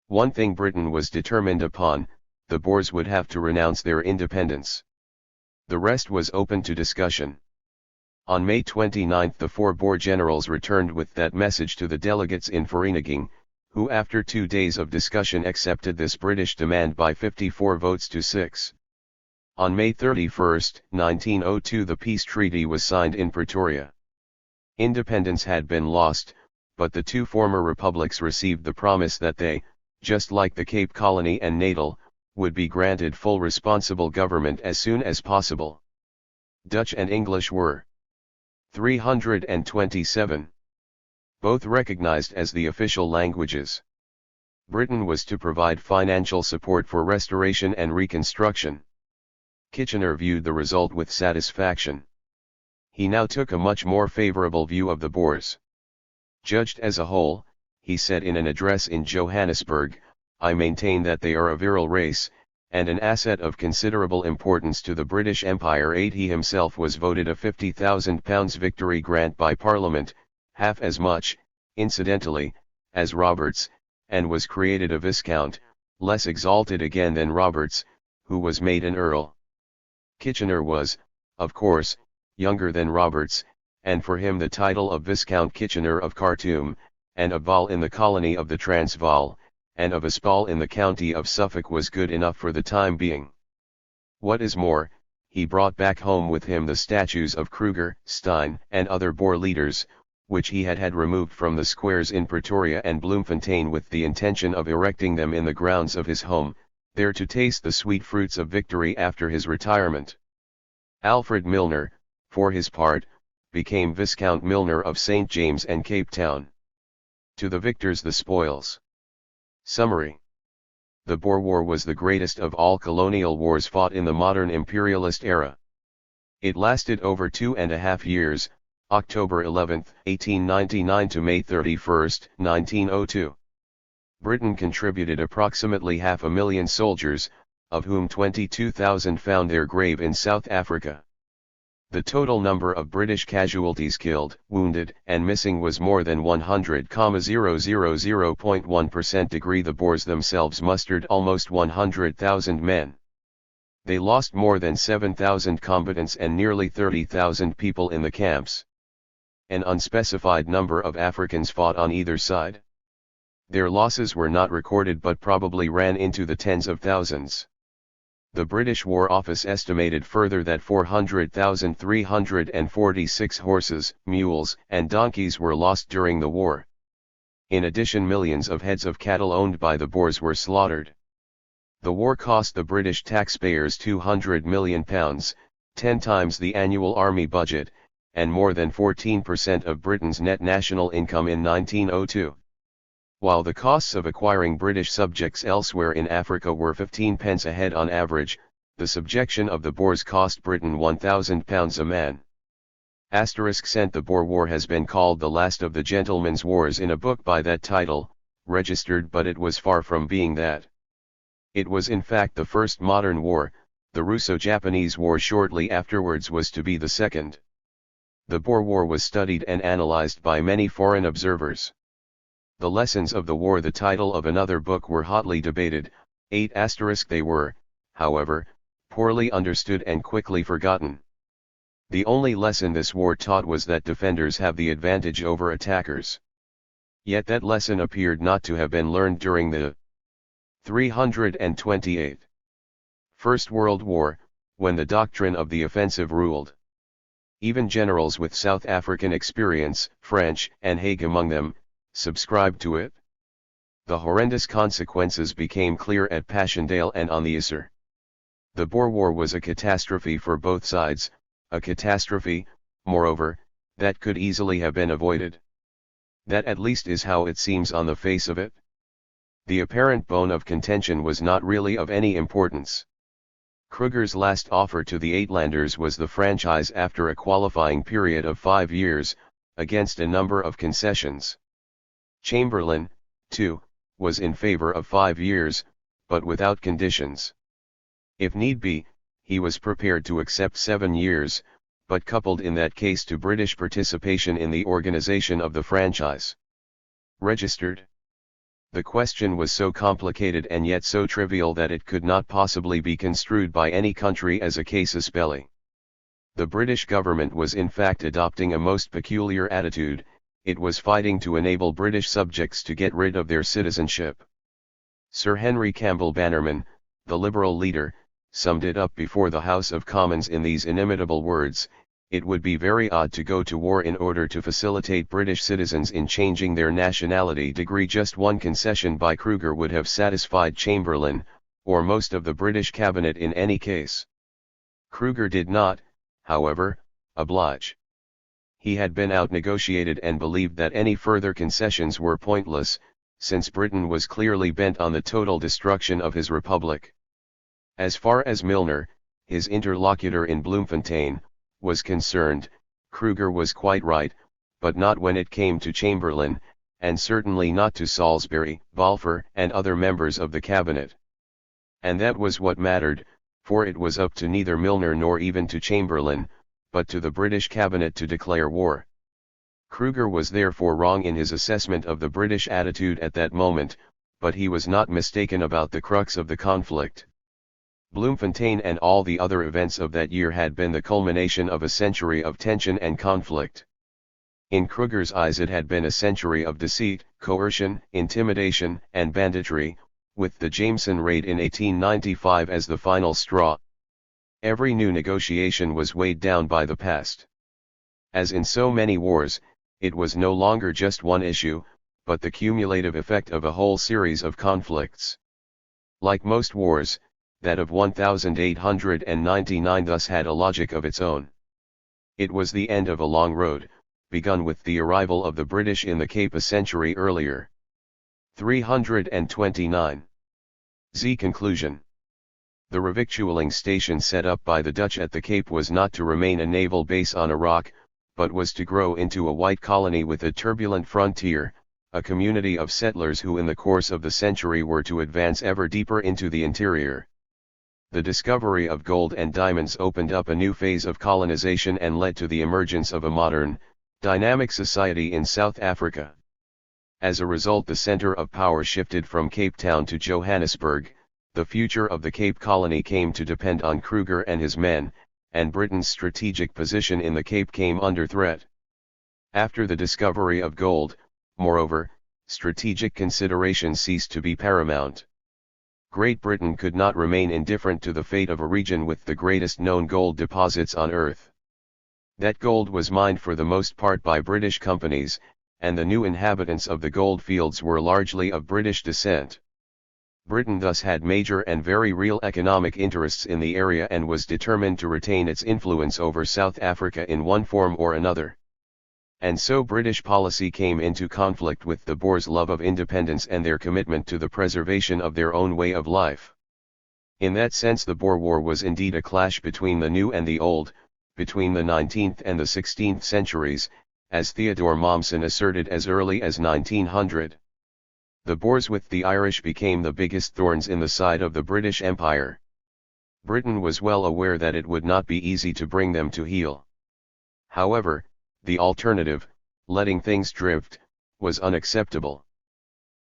One thing Britain was determined upon: the Boers would have to renounce their independence. The rest was open to discussion. On May 29 the four Boer generals returned with that message to the delegates in Vereeniging, who after 2 days of discussion accepted this British demand by 54 votes to 6. On May 31, 1902 the peace treaty was signed in Pretoria. Independence had been lost, but the two former republics received the promise that they, just like the Cape Colony and Natal, would be granted full responsible government as soon as possible. Dutch and English were 327. Both recognized as the official languages. Britain was to provide financial support for restoration and reconstruction. Kitchener viewed the result with satisfaction. He now took a much more favorable view of the Boers. Judged as a whole, he said in an address in Johannesburg, "I maintain that they are a virile race, and an asset of considerable importance to the British Empire." He himself was voted a £50,000 victory grant by Parliament, half as much, incidentally, as Roberts, and was created a Viscount, less exalted again than Roberts, who was made an Earl. Kitchener was, of course, younger than Roberts, and for him the title of Viscount Kitchener of Khartoum, and of Vaal in the colony of the Transvaal, and of Aspal in the county of Suffolk was good enough for the time being. What is more, he brought back home with him the statues of Kruger, Stein, and other Boer leaders, which he had removed from the squares in Pretoria and Bloemfontein with the intention of erecting them in the grounds of his home, there to taste the sweet fruits of victory after his retirement. Alfred Milner, for his part, became Viscount Milner of St. James and Cape Town. To the victors the spoils. Summary. The Boer War was the greatest of all colonial wars fought in the modern imperialist era. It lasted over 2.5 years, October 11, 1899 to May 31, 1902. Britain contributed approximately 500,000 soldiers, of whom 22,000 found their grave in South Africa. The total number of British casualties killed, wounded, and missing was more than 100,000.1%. The Boers themselves mustered almost 100,000 men. They lost more than 7,000 combatants and nearly 30,000 people in the camps. An unspecified number of Africans fought on either side. Their losses were not recorded but probably ran into the tens of thousands. The British War Office estimated further that 400,346 horses, mules, and donkeys were lost during the war. In addition, millions of heads of cattle owned by the Boers were slaughtered. The war cost the British taxpayers £200 million, 10 times the annual army budget, and more than 14% of Britain's net national income in 1902. While the costs of acquiring British subjects elsewhere in Africa were 15 pence a head on average, the subjection of the Boers cost Britain £1,000 a man. *The Boer War has been called the last of the gentlemen's wars in a book by that title, registered, but it was far from being that. It was in fact the first modern war. The Russo-Japanese War shortly afterwards was to be the second. The Boer War was studied and analyzed by many foreign observers. The lessons of the war, the title of another book, were hotly debated. They were, however, poorly understood and quickly forgotten. The only lesson this war taught was that defenders have the advantage over attackers. Yet that lesson appeared not to have been learned during the 328th First World War, when the doctrine of the offensive ruled. Even generals with South African experience, French and Haig among them, subscribed to it. The horrendous consequences became clear at Passchendaele and on the Yser. The Boer War was a catastrophe for both sides, a catastrophe, moreover, that could easily have been avoided. That at least is how it seems on the face of it. The apparent bone of contention was not really of any importance. Kruger's last offer to the Uitlanders was the franchise after a qualifying period of 5 years, against a number of concessions. Chamberlain, too, was in favor of 5 years, but without conditions. If need be, he was prepared to accept 7 years, but coupled in that case to British participation in the organization of the franchise. Registered. The question was so complicated and yet so trivial that it could not possibly be construed by any country as a casus belli. The British government was in fact adopting a most peculiar attitude. It was fighting to enable British subjects to get rid of their citizenship. Sir Henry Campbell Bannerman, the Liberal leader, summed it up before the House of Commons in these inimitable words: "It would be very odd to go to war in order to facilitate British citizens in changing their nationality degree. Just one concession by Kruger would have satisfied Chamberlain, or most of the British cabinet in any case." Kruger did not, however, oblige. He had been out-negotiated and believed that any further concessions were pointless, since Britain was clearly bent on the total destruction of his republic. As far as Milner, his interlocutor in Bloemfontein, was concerned, Kruger was quite right, but not when it came to Chamberlain, and certainly not to Salisbury, Balfour, and other members of the cabinet. And that was what mattered, for it was up to neither Milner nor even to Chamberlain, but to the British cabinet to declare war. Kruger was therefore wrong in his assessment of the British attitude at that moment, but he was not mistaken about the crux of the conflict. Bloemfontein and all the other events of that year had been the culmination of a century of tension and conflict. In Kruger's eyes it had been a century of deceit, coercion, intimidation, and banditry, with the Jameson raid in 1895 as the final straw. Every new negotiation was weighed down by the past. As in so many wars, it was no longer just one issue, but the cumulative effect of a whole series of conflicts. Like most wars, that of 1899 thus had a logic of its own. It was the end of a long road, begun with the arrival of the British in the Cape a century earlier. 329. Conclusion. The revictualling station set up by the Dutch at the Cape was not to remain a naval base on a rock, but was to grow into a white colony with a turbulent frontier, a community of settlers who in the course of the century were to advance ever deeper into the interior. The discovery of gold and diamonds opened up a new phase of colonization and led to the emergence of a modern, dynamic society in South Africa. As a result, the center of power shifted from Cape Town to Johannesburg. The future of the Cape Colony came to depend on Kruger and his men, and Britain's strategic position in the Cape came under threat. After the discovery of gold, moreover, strategic considerations ceased to be paramount. Great Britain could not remain indifferent to the fate of a region with the greatest known gold deposits on Earth. That gold was mined for the most part by British companies, and the new inhabitants of the gold fields were largely of British descent. Britain thus had major and very real economic interests in the area and was determined to retain its influence over South Africa in one form or another. And so British policy came into conflict with the Boers' love of independence and their commitment to the preservation of their own way of life. In that sense the Boer War was indeed a clash between the new and the old, between the 19th and the 16th centuries, as Theodore Mommsen asserted as early as 1900. The Boers with the Irish became the biggest thorns in the side of the British Empire. Britain was well aware that it would not be easy to bring them to heel. However, the alternative, letting things drift, was unacceptable.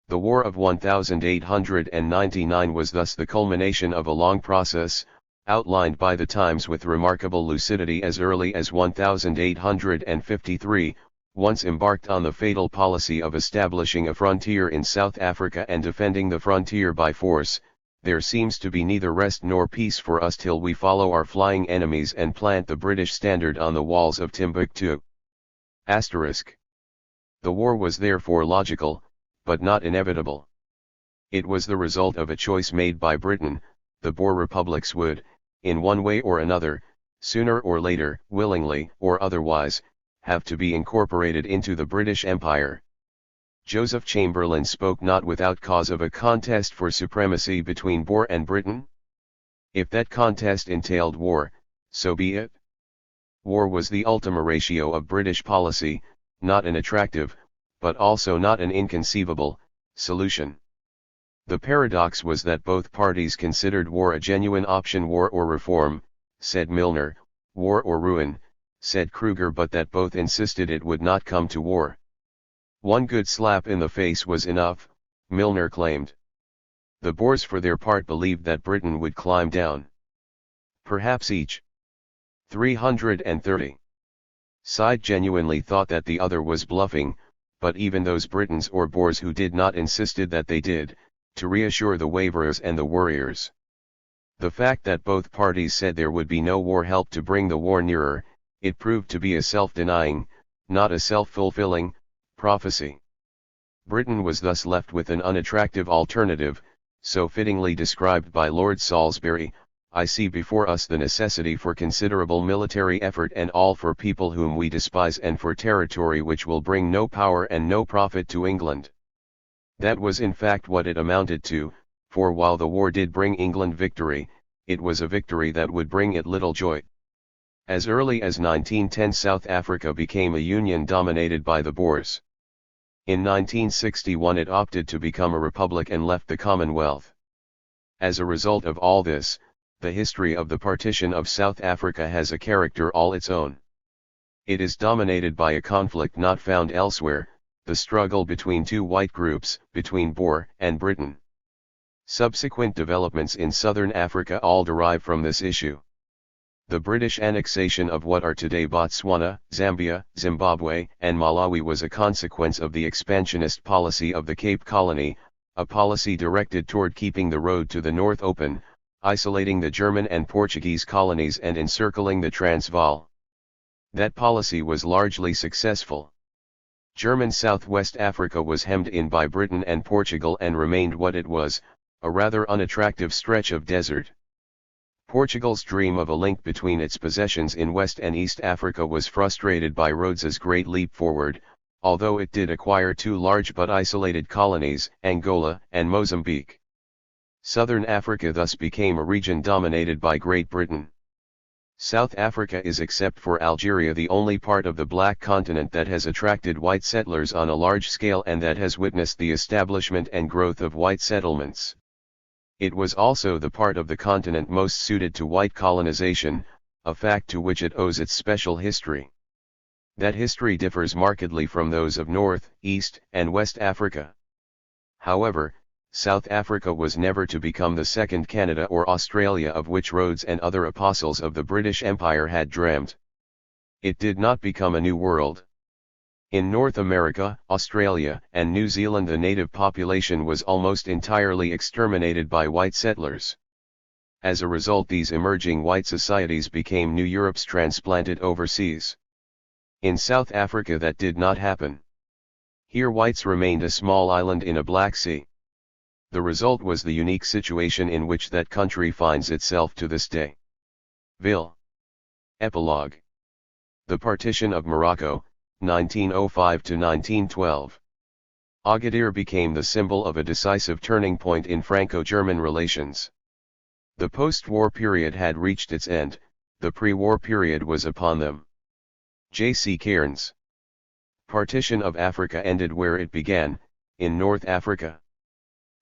The War of 1899 was thus the culmination of a long process, outlined by the Times with remarkable lucidity as early as 1853, once embarked on the fatal policy of establishing a frontier in South Africa and defending the frontier by force. There seems to be neither rest nor peace for us till we follow our flying enemies and plant the British standard on the walls of Timbuktu. Asterisk. The war was therefore logical, but not inevitable. It was the result of a choice made by Britain. The Boer republics would, in one way or another, sooner or later, willingly or otherwise, have to be incorporated into the British Empire. Joseph Chamberlain spoke not without cause of a contest for supremacy between Boer and Britain. If that contest entailed war, so be it. War was the ultima ratio of British policy, not an attractive, but also not an inconceivable, solution. The paradox was that both parties considered war a genuine option. War or reform, said Milner, war or ruin, said Kruger, but that both insisted it would not come to war. One good slap in the face was enough, Milner claimed. The Boers for their part believed that Britain would climb down. Perhaps each 330 side genuinely thought that the other was bluffing, but even those Britons or Boers who did not insisted that they did, to reassure the waverers and the worriers. The fact that both parties said there would be no war helped to bring the war nearer. It proved to be a self-denying, not a self-fulfilling, prophecy. Britain was thus left with an unattractive alternative, so fittingly described by Lord Salisbury: I see before us the necessity for considerable military effort, and all for people whom we despise, and for territory which will bring no power and no profit to England. That was in fact what it amounted to, for while the war did bring England victory, it was a victory that would bring it little joy. As early as 1910 South Africa became a union dominated by the Boers. In 1961 it opted to become a republic and left the Commonwealth. As a result of all this, the history of the partition of South Africa has a character all its own. It is dominated by a conflict not found elsewhere, the struggle between two white groups, between Boer and Britain. Subsequent developments in southern Africa all derive from this issue. The British annexation of what are today Botswana, Zambia, Zimbabwe, and Malawi was a consequence of the expansionist policy of the Cape Colony, a policy directed toward keeping the road to the north open, isolating the German and Portuguese colonies and encircling the Transvaal. That policy was largely successful. German Southwest Africa was hemmed in by Britain and Portugal and remained what it was, a rather unattractive stretch of desert. Portugal's dream of a link between its possessions in West and East Africa was frustrated by Rhodes's Great Leap Forward, although it did acquire two large but isolated colonies, Angola and Mozambique. Southern Africa thus became a region dominated by Great Britain. South Africa is, except for Algeria, the only part of the Black Continent that has attracted white settlers on a large scale and that has witnessed the establishment and growth of white settlements. It was also the part of the continent most suited to white colonization, a fact to which it owes its special history. That history differs markedly from those of North, East, and West Africa. However, South Africa was never to become the second Canada or Australia of which Rhodes and other apostles of the British Empire had dreamt. It did not become a new world. In North America, Australia, and New Zealand the native population was almost entirely exterminated by white settlers. As a result, these emerging white societies became New Europes transplanted overseas. In South Africa that did not happen. Here whites remained a small island in a Black Sea. The result was the unique situation in which that country finds itself to this day. Vil. Epilogue. The Partition of Morocco, 1905 to 1912. Agadir became the symbol of a decisive turning point in Franco-German relations. The post-war period had reached its end, the pre-war period was upon them. J. C. Cairns. Partition of Africa ended where it began, in North Africa.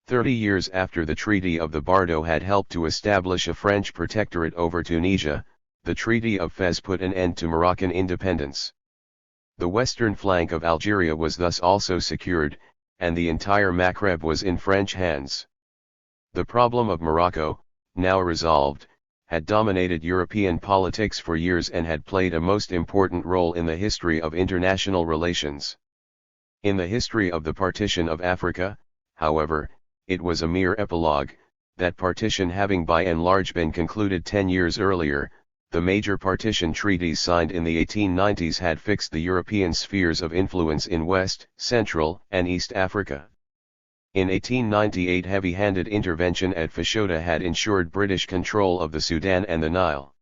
30 years after the Treaty of the Bardo had helped to establish a French protectorate over Tunisia, the Treaty of Fez put an end to Moroccan independence. The western flank of Algeria was thus also secured, and the entire Maghreb was in French hands. The problem of Morocco, now resolved, had dominated European politics for years and had played a most important role in the history of international relations. In the history of the partition of Africa, however, it was a mere epilogue, that partition having by and large been concluded 10 years earlier. The major partition treaties signed in the 1890s had fixed the European spheres of influence in West, Central, and East Africa. In 1898 heavy-handed intervention at Fashoda had ensured British control of the Sudan and the Nile.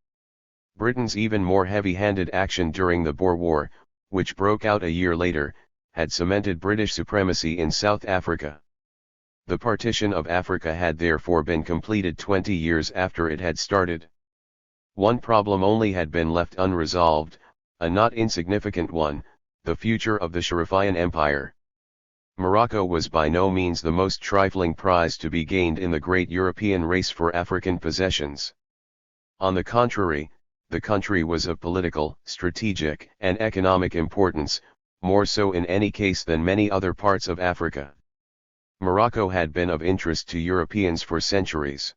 Britain's even more heavy-handed action during the Boer War, which broke out a year later, had cemented British supremacy in South Africa. The partition of Africa had therefore been completed 20 years after it had started. One problem only had been left unresolved, a not insignificant one: the future of the Sharifian Empire. Morocco was by no means the most trifling prize to be gained in the great European race for African possessions. On the contrary, the country was of political, strategic, and economic importance, more so in any case than many other parts of Africa. Morocco had been of interest to Europeans for centuries.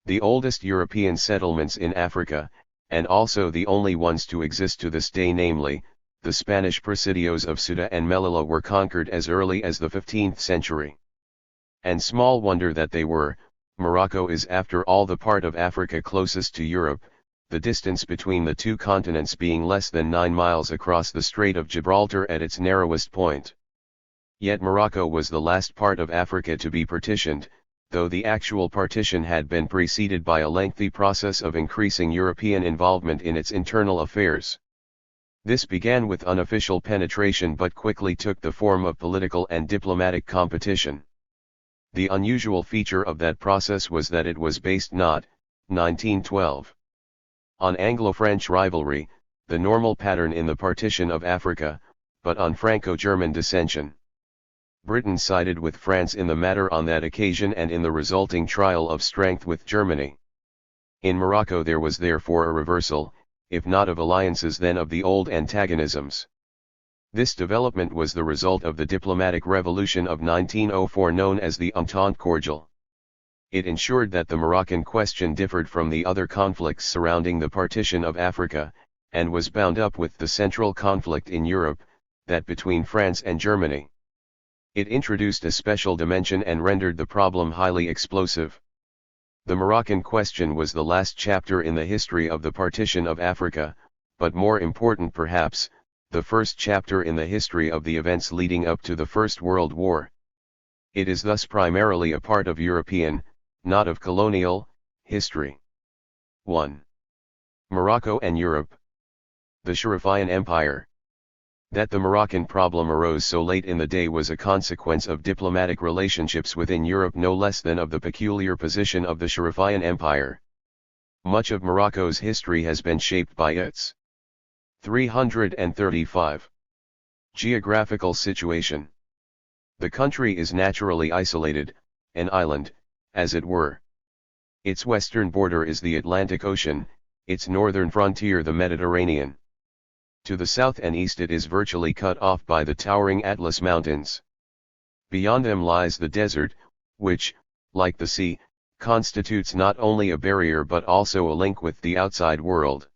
The oldest European settlements in Africa, and also the only ones to exist to this day, namely, the Spanish presidios of Ceuta and Melilla, were conquered as early as the 15th century. And small wonder that they were. Morocco is after all the part of Africa closest to Europe, the distance between the two continents being less than 9 miles across the Strait of Gibraltar at its narrowest point. Yet Morocco was the last part of Africa to be partitioned, though the actual partition had been preceded by a lengthy process of increasing European involvement in its internal affairs. This began with unofficial penetration but quickly took the form of political and diplomatic competition. The unusual feature of that process was that it was based not, 1912, on Anglo-French rivalry, the normal pattern in the partition of Africa, but on Franco-German dissension. Britain sided with France in the matter on that occasion and in the resulting trial of strength with Germany. In Morocco there was therefore a reversal, if not of alliances then of the old antagonisms. This development was the result of the diplomatic revolution of 1904 known as the Entente Cordiale. It ensured that the Moroccan question differed from the other conflicts surrounding the partition of Africa, and was bound up with the central conflict in Europe, that between France and Germany. It introduced a special dimension and rendered the problem highly explosive. The Moroccan question was the last chapter in the history of the partition of Africa, but more important perhaps, the first chapter in the history of the events leading up to the First World War. It is thus primarily a part of European, not of colonial, history. 1. Morocco and Europe. The Sharifian Empire. That the Moroccan problem arose so late in the day was a consequence of diplomatic relationships within Europe no less than of the peculiar position of the Sharifian Empire. Much of Morocco's history has been shaped by its 335. Geographical situation. The country is naturally isolated, an island, as it were. Its western border is the Atlantic Ocean, its northern frontier the Mediterranean. To the south and east it is virtually cut off by the towering Atlas Mountains. Beyond them lies the desert, which, like the sea, constitutes not only a barrier but also a link with the outside world.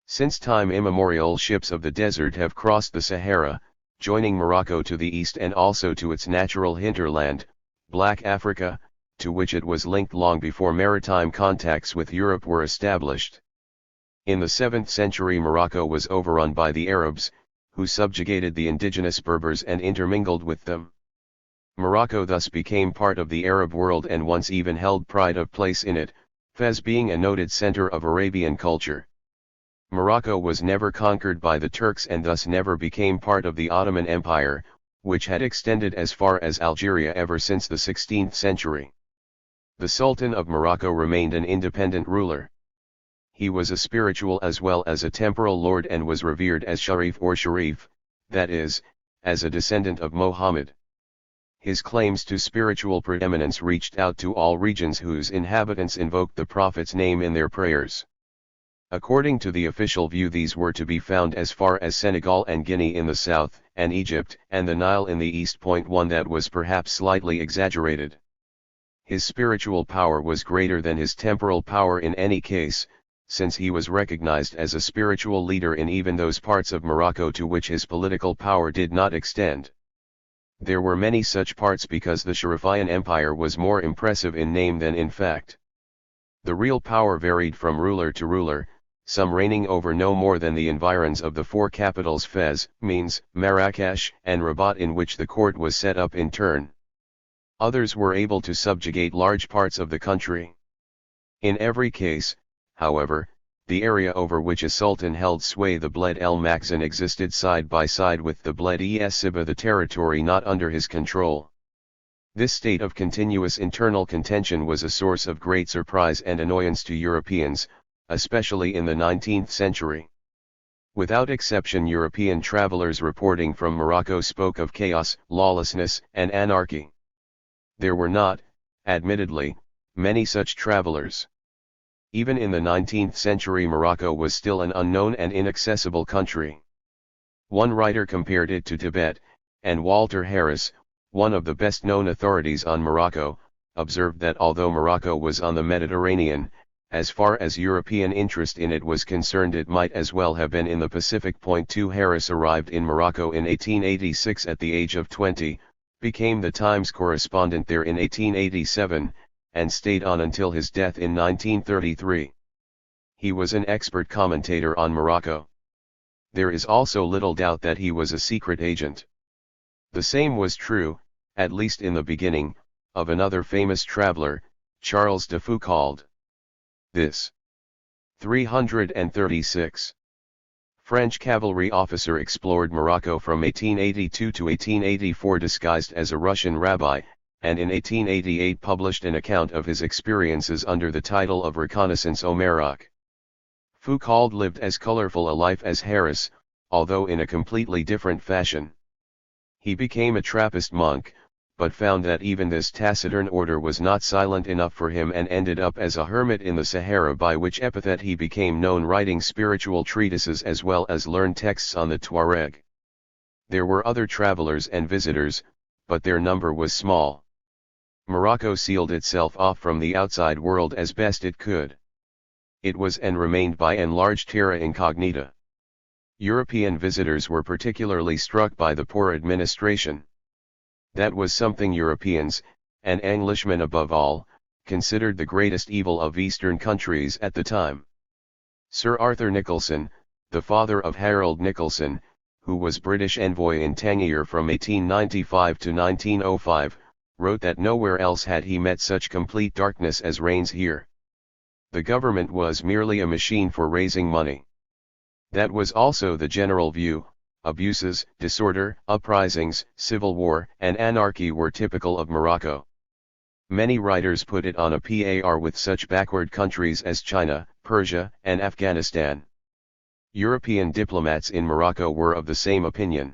Since time immemorial ships of the desert have crossed the Sahara, joining Morocco to the east and also to its natural hinterland, Black Africa, to which it was linked long before maritime contacts with Europe were established. In the 7th century Morocco was overrun by the Arabs, who subjugated the indigenous Berbers and intermingled with them. Morocco thus became part of the Arab world and once even held pride of place in it, Fez being a noted center of Arabian culture. Morocco was never conquered by the Turks and thus never became part of the Ottoman Empire, which had extended as far as Algeria ever since the 16th century. The Sultan of Morocco remained an independent ruler. He was a spiritual as well as a temporal lord and was revered as Sharif or Sharif, that is, as a descendant of Mohammed. His claims to spiritual preeminence reached out to all regions whose inhabitants invoked the Prophet's name in their prayers. According to the official view these were to be found as far as Senegal and Guinea in the south, and Egypt and the Nile in the east. One that was perhaps slightly exaggerated. His spiritual power was greater than his temporal power in any case, since he was recognized as a spiritual leader in even those parts of Morocco to which his political power did not extend. There were many such parts because the Sharifian Empire was more impressive in name than in fact. The real power varied from ruler to ruler, some reigning over no more than the environs of the four capitals Fez, Means, Marrakesh, and Rabat in which the court was set up in turn. Others were able to subjugate large parts of the country. In every case, however, the area over which a sultan held sway. The Bled el Makhzen existed side by side with the Bled es Siba, the territory not under his control. This state of continuous internal contention was a source of great surprise and annoyance to Europeans, especially in the 19th century. Without exception, European travelers reporting from Morocco spoke of chaos, lawlessness, and anarchy. There were not, admittedly, many such travelers. Even in the 19th century, Morocco was still an unknown and inaccessible country. One writer compared it to Tibet, and Walter Harris, one of the best-known authorities on Morocco, observed that although Morocco was on the Mediterranean, as far as European interest in it was concerned, it might as well have been in the Pacific. 2 Harris arrived in Morocco in 1886 at the age of 20, became the Times correspondent there in 1887, and stayed on until his death in 1933. He was an expert commentator on Morocco. There is also little doubt that he was a secret agent. The same was true, at least in the beginning, of another famous traveler, Charles de Foucauld. This 336. French cavalry officer explored Morocco from 1882 to 1884 disguised as a Russian rabbi, and in 1888 published an account of his experiences under the title of Reconnaissance au Maroc. Foucauld lived as colorful a life as Harris, although in a completely different fashion. He became a Trappist monk, but found that even this taciturn order was not silent enough for him and ended up as a hermit in the Sahara, by which epithet he became known, writing spiritual treatises as well as learned texts on the Tuareg. There were other travelers and visitors, but their number was small. Morocco sealed itself off from the outside world as best it could. It was and remained by and large terra incognita. European visitors were particularly struck by the poor administration. That was something Europeans, and Englishmen above all, considered the greatest evil of Eastern countries at the time. Sir Arthur Nicholson, the father of Harold Nicholson, who was British envoy in Tangier from 1895 to 1905, wrote that nowhere else had he met such complete darkness as reigns here. The government was merely a machine for raising money. That was also the general view. Abuses, disorder, uprisings, civil war, and anarchy were typical of Morocco. Many writers put it on a par with such backward countries as China, Persia, and Afghanistan. European diplomats in Morocco were of the same opinion.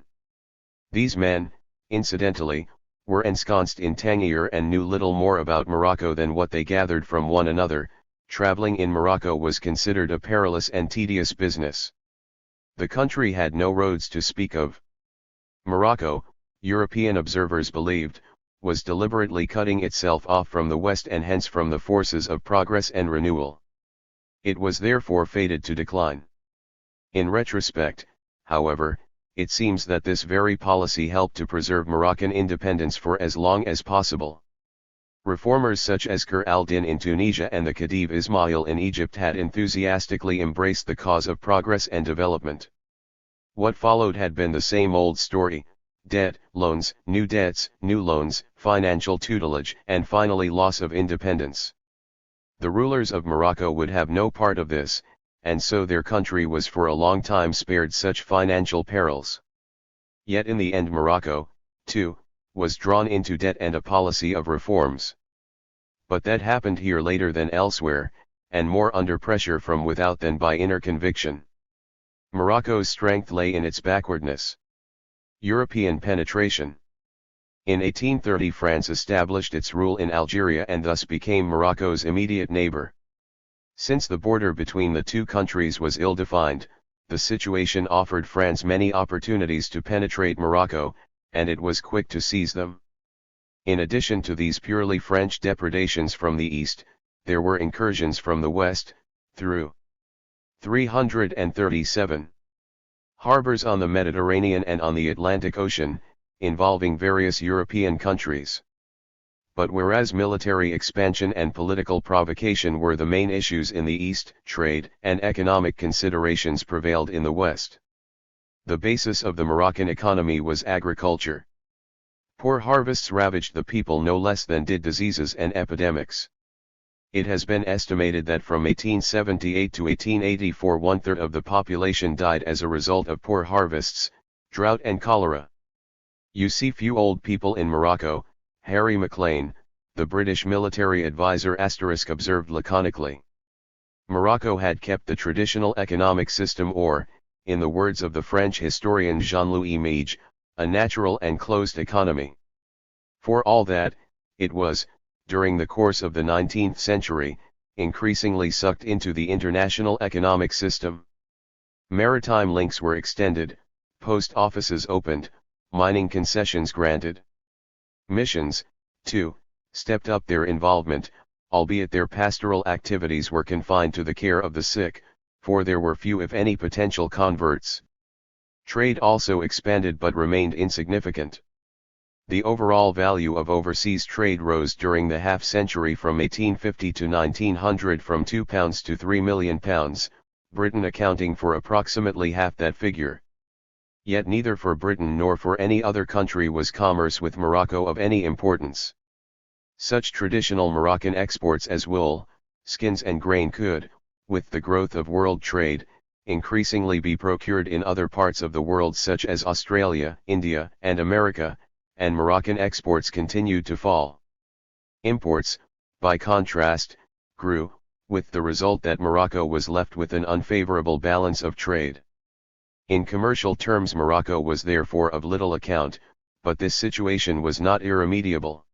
These men, incidentally, were ensconced in Tangier and knew little more about Morocco than what they gathered from one another. Traveling in Morocco was considered a perilous and tedious business. The country had no roads to speak of. Morocco, European observers believed, was deliberately cutting itself off from the West and hence from the forces of progress and renewal. It was therefore fated to decline. In retrospect, however, it seems that this very policy helped to preserve Moroccan independence for as long as possible. Reformers such as Khur al-Din in Tunisia and the Khedive Ismail in Egypt had enthusiastically embraced the cause of progress and development. What followed had been the same old story: debt, loans, new debts, new loans, financial tutelage, and finally loss of independence. The rulers of Morocco would have no part of this, and so their country was for a long time spared such financial perils. Yet in the end Morocco, too, was drawn into debt and a policy of reforms. But that happened here later than elsewhere, and more under pressure from without than by inner conviction. Morocco's strength lay in its backwardness. European penetration. In 1830 France established its rule in Algeria and thus became Morocco's immediate neighbor. Since the border between the two countries was ill-defined, the situation offered France many opportunities to penetrate Morocco, and it was quick to seize them. In addition to these purely French depredations from the east, there were incursions from the west, through 337 harbors on the Mediterranean and on the Atlantic Ocean, involving various European countries. But whereas military expansion and political provocation were the main issues in the east, trade and economic considerations prevailed in the west. The basis of the Moroccan economy was agriculture. Poor harvests ravaged the people no less than did diseases and epidemics. It has been estimated that from 1878 to 1884 1/3 of the population died as a result of poor harvests, drought and cholera. You see few old people in Morocco, Harry Maclean, the British military advisor * observed laconically. Morocco had kept the traditional economic system or, in the words of the French historian Jean-Louis Mige, a natural and closed economy. For all that, it was, during the course of the 19th century, increasingly sucked into the international economic system. Maritime links were extended, post offices opened, mining concessions granted. Missions, too, stepped up their involvement, albeit their pastoral activities were confined to the care of the sick, for there were few if any potential converts. Trade also expanded but remained insignificant. The overall value of overseas trade rose during the half-century from 1850 to 1900 from £2 to £3 million, Britain accounting for approximately half that figure. Yet neither for Britain nor for any other country was commerce with Morocco of any importance. Such traditional Moroccan exports as wool, skins and grain could, with the growth of world trade, increasingly be procured in other parts of the world such as Australia, India, and America, and Moroccan exports continued to fall. Imports, by contrast, grew, with the result that Morocco was left with an unfavorable balance of trade. In commercial terms Morocco was therefore of little account, but this situation was not irremediable.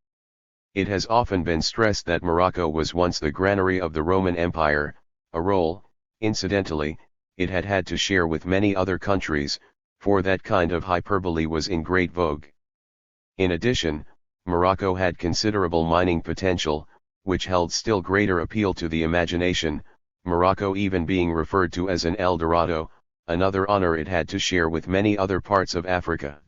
It has often been stressed that Morocco was once the granary of the Roman Empire, a role, incidentally, it had had to share with many other countries, for that kind of hyperbole was in great vogue. In addition, Morocco had considerable mining potential, which held still greater appeal to the imagination, Morocco even being referred to as an El Dorado, another honor it had to share with many other parts of Africa.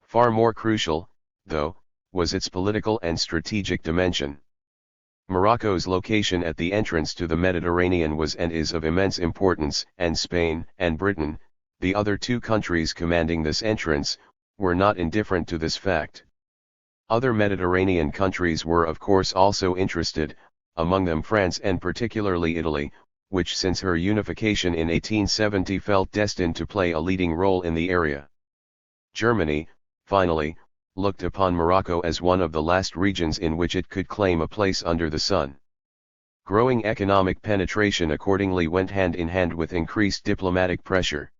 Far more crucial, though, was its political and strategic dimension. Morocco's location at the entrance to the Mediterranean was and is of immense importance, and Spain and Britain, the other two countries commanding this entrance, were not indifferent to this fact. Other Mediterranean countries were of course also interested, among them France and particularly Italy, which since her unification in 1870 felt destined to play a leading role in the area. Germany, finally, looked upon Morocco as one of the last regions in which it could claim a place under the sun. Growing economic penetration accordingly went hand in hand with increased diplomatic pressure.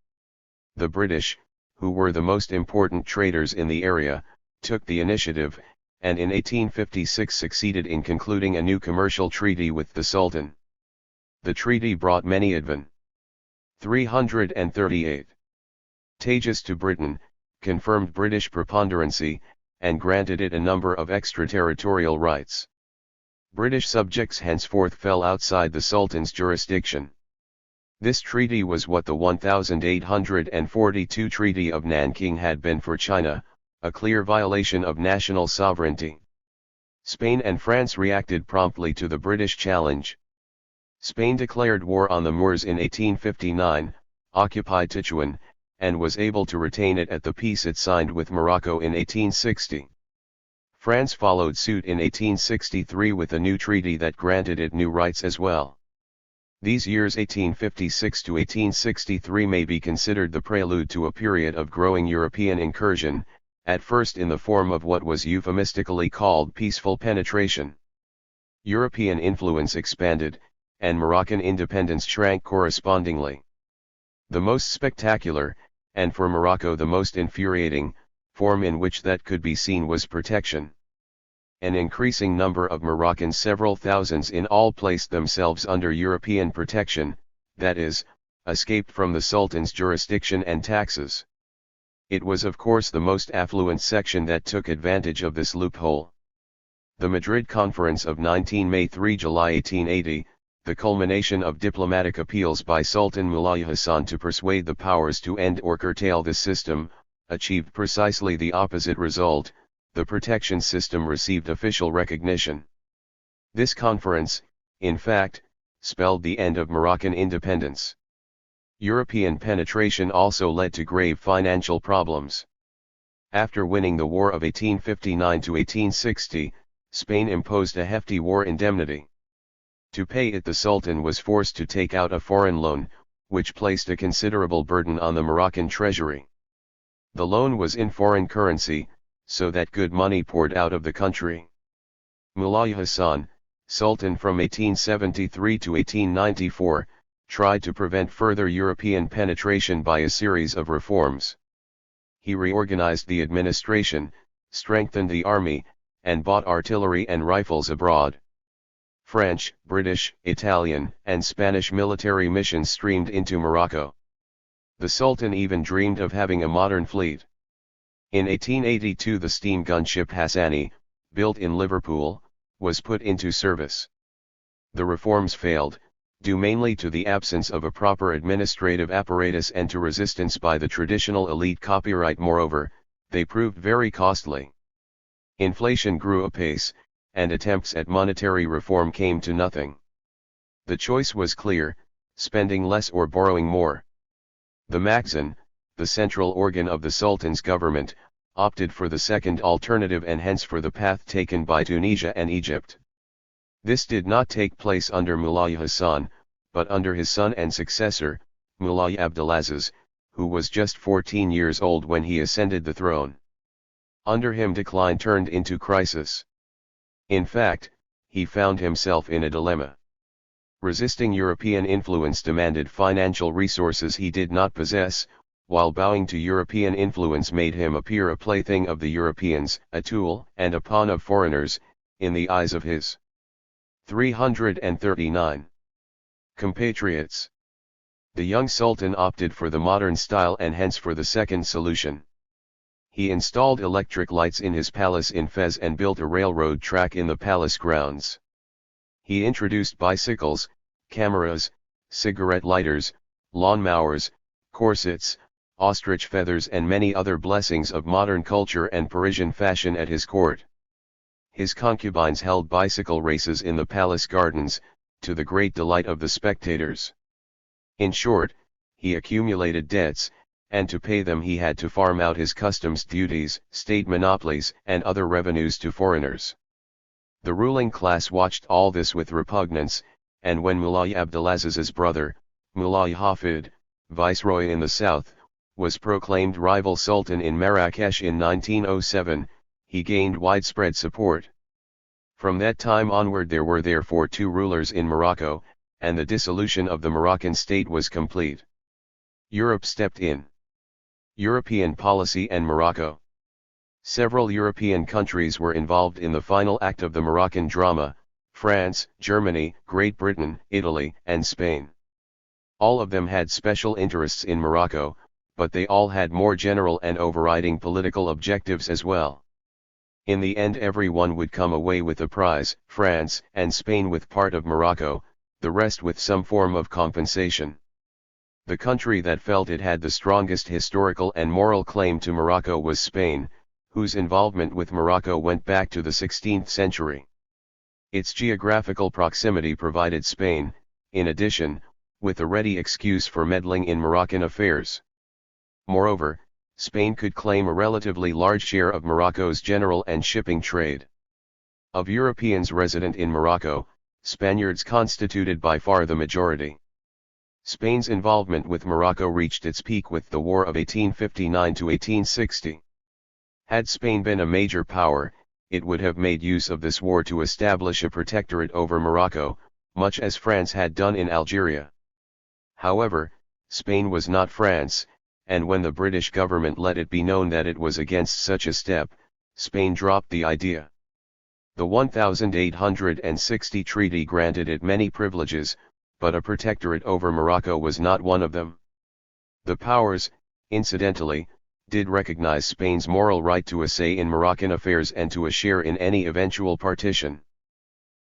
The British, who were the most important traders in the area, took the initiative, and in 1856 succeeded in concluding a new commercial treaty with the Sultan. The treaty brought many advan. 338. Tages to Britain, confirmed British preponderancy, and granted it a number of extraterritorial rights. British subjects henceforth fell outside the Sultan's jurisdiction. This treaty was what the 1842 Treaty of Nanking had been for China, a clear violation of national sovereignty. Spain and France reacted promptly to the British challenge. Spain declared war on the Moors in 1859, occupied Tetuan, and was able to retain it at the peace it signed with Morocco in 1860. France followed suit in 1863 with a new treaty that granted it new rights as well. These years 1856 to 1863 may be considered the prelude to a period of growing European incursion, at first in the form of what was euphemistically called peaceful penetration. European influence expanded, and Moroccan independence shrank correspondingly. The most spectacular, and for Morocco the most infuriating, form in which that could be seen was protection. An increasing number of Moroccans, several thousands in all, placed themselves under European protection, that is, escaped from the Sultan's jurisdiction and taxes. It was of course the most affluent section that took advantage of this loophole. The Madrid Conference of 19 May 3 July 1880, the culmination of diplomatic appeals by Sultan Mulay Hassan to persuade the powers to end or curtail this system, achieved precisely the opposite result. The protection system received official recognition. This conference, in fact, spelled the end of Moroccan independence. European penetration also led to grave financial problems. After winning the War of 1859 to 1860, Spain imposed a hefty war indemnity. To pay it, the Sultan was forced to take out a foreign loan, which placed a considerable burden on the Moroccan treasury. The loan was in foreign currency, so that good money poured out of the country. Mullah Hassan, Sultan from 1873 to 1894, tried to prevent further European penetration by a series of reforms. He reorganized the administration, strengthened the army, and bought artillery and rifles abroad. French, British, Italian, and Spanish military missions streamed into Morocco. The Sultan even dreamed of having a modern fleet. In 1882 the steam gunship Hassani, built in Liverpool, was put into service. The reforms failed, due mainly to the absence of a proper administrative apparatus and to resistance by the traditional elite copyright. Moreover, they proved very costly. Inflation grew apace, and attempts at monetary reform came to nothing. The choice was clear: spending less or borrowing more. The Makhzen, the central organ of the Sultan's government, opted for the second alternative and hence for the path taken by Tunisia and Egypt. This did not take place under Mullah Hassan, but under his son and successor, Mullah Abdelaziz, who was just 14 years old when he ascended the throne. Under him decline turned into crisis. In fact, he found himself in a dilemma. Resisting European influence demanded financial resources he did not possess, while bowing to European influence made him appear a plaything of the Europeans, a tool and a pawn of foreigners, in the eyes of his 339 compatriots. The young Sultan opted for the modern style and hence for the second solution. He installed electric lights in his palace in Fez and built a railroad track in the palace grounds. He introduced bicycles, cameras, cigarette lighters, lawn mowers, corsets, ostrich feathers and many other blessings of modern culture and Parisian fashion at his court. His concubines held bicycle races in the palace gardens, to the great delight of the spectators. In short, he accumulated debts, and to pay them he had to farm out his customs duties, state monopolies, and other revenues to foreigners. The ruling class watched all this with repugnance, and when Mullah Abdelaziz's brother, Mullah Hafid, viceroy in the south, was proclaimed rival sultan in Marrakesh in 1907, he gained widespread support. From that time onward there were therefore two rulers in Morocco, and the dissolution of the Moroccan state was complete. Europe stepped in. European policy and Morocco. Several European countries were involved in the final act of the Moroccan drama: France, Germany, Great Britain, Italy, and Spain. All of them had special interests in Morocco, but they all had more general and overriding political objectives as well. In the end everyone would come away with a prize, France and Spain with part of Morocco, the rest with some form of compensation. The country that felt it had the strongest historical and moral claim to Morocco was Spain, whose involvement with Morocco went back to the 16th century. Its geographical proximity provided Spain, in addition, with a ready excuse for meddling in Moroccan affairs. Moreover, Spain could claim a relatively large share of Morocco's general and shipping trade. Of Europeans resident in Morocco, Spaniards constituted by far the majority. Spain's involvement with Morocco reached its peak with the War of 1859 to 1860. Had Spain been a major power, it would have made use of this war to establish a protectorate over Morocco, much as France had done in Algeria. However, Spain was not France, and when the British government let it be known that it was against such a step, Spain dropped the idea. The 1860 treaty granted it many privileges, but a protectorate over Morocco was not one of them. The powers, incidentally, did recognize Spain's moral right to a say in Moroccan affairs and to a share in any eventual partition.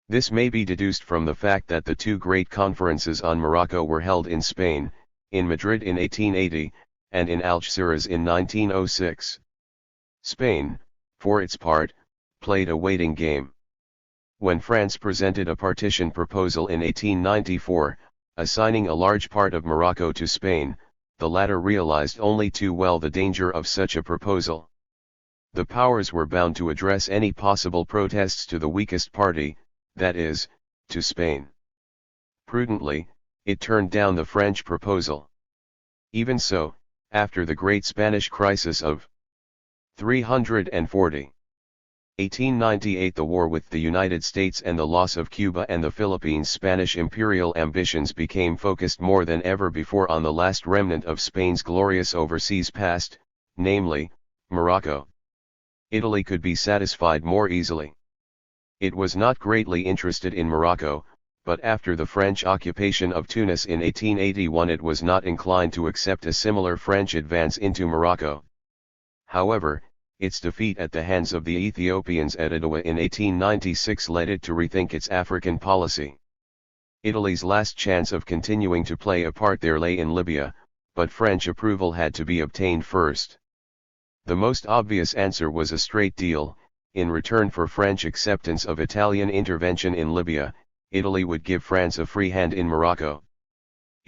This may be deduced from the fact that the two great conferences on Morocco were held in Spain, in Madrid in 1880, and in Algeciras in 1906. Spain, for its part, played a waiting game. When France presented a partition proposal in 1894, assigning a large part of Morocco to Spain, the latter realized only too well the danger of such a proposal. The powers were bound to address any possible protests to the weakest party, that is, to Spain. Prudently, it turned down the French proposal. Even so, after the Great Spanish Crisis of 340. 1898, the war with the United States and the loss of Cuba and the Philippines, Spanish imperial ambitions became focused more than ever before on the last remnant of Spain's glorious overseas past, namely, Morocco. Italy could be satisfied more easily. It was not greatly interested in Morocco, but after the French occupation of Tunis in 1881 it was not inclined to accept a similar French advance into Morocco. However, its defeat at the hands of the Ethiopians at Adwa in 1896 led it to rethink its African policy. Italy's last chance of continuing to play a part there lay in Libya, but French approval had to be obtained first. The most obvious answer was a straight deal. In return for French acceptance of Italian intervention in Libya, Italy would give France a free hand in Morocco.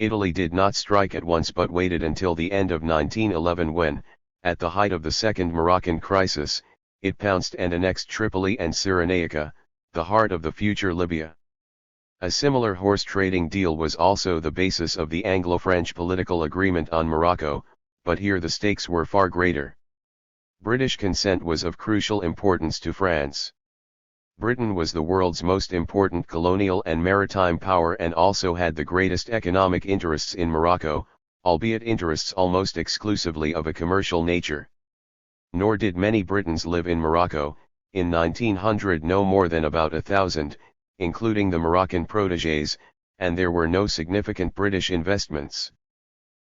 Italy did not strike at once but waited until the end of 1911 when, at the height of the Second Moroccan Crisis, it pounced and annexed Tripoli and Cyrenaica, the heart of the future Libya. A similar horse trading deal was also the basis of the Anglo-French political agreement on Morocco, but here the stakes were far greater. British consent was of crucial importance to France. Britain was the world's most important colonial and maritime power and also had the greatest economic interests in Morocco, albeit interests almost exclusively of a commercial nature. Nor did many Britons live in Morocco. In 1900 no more than about 1,000, including the Moroccan protégés, and there were no significant British investments.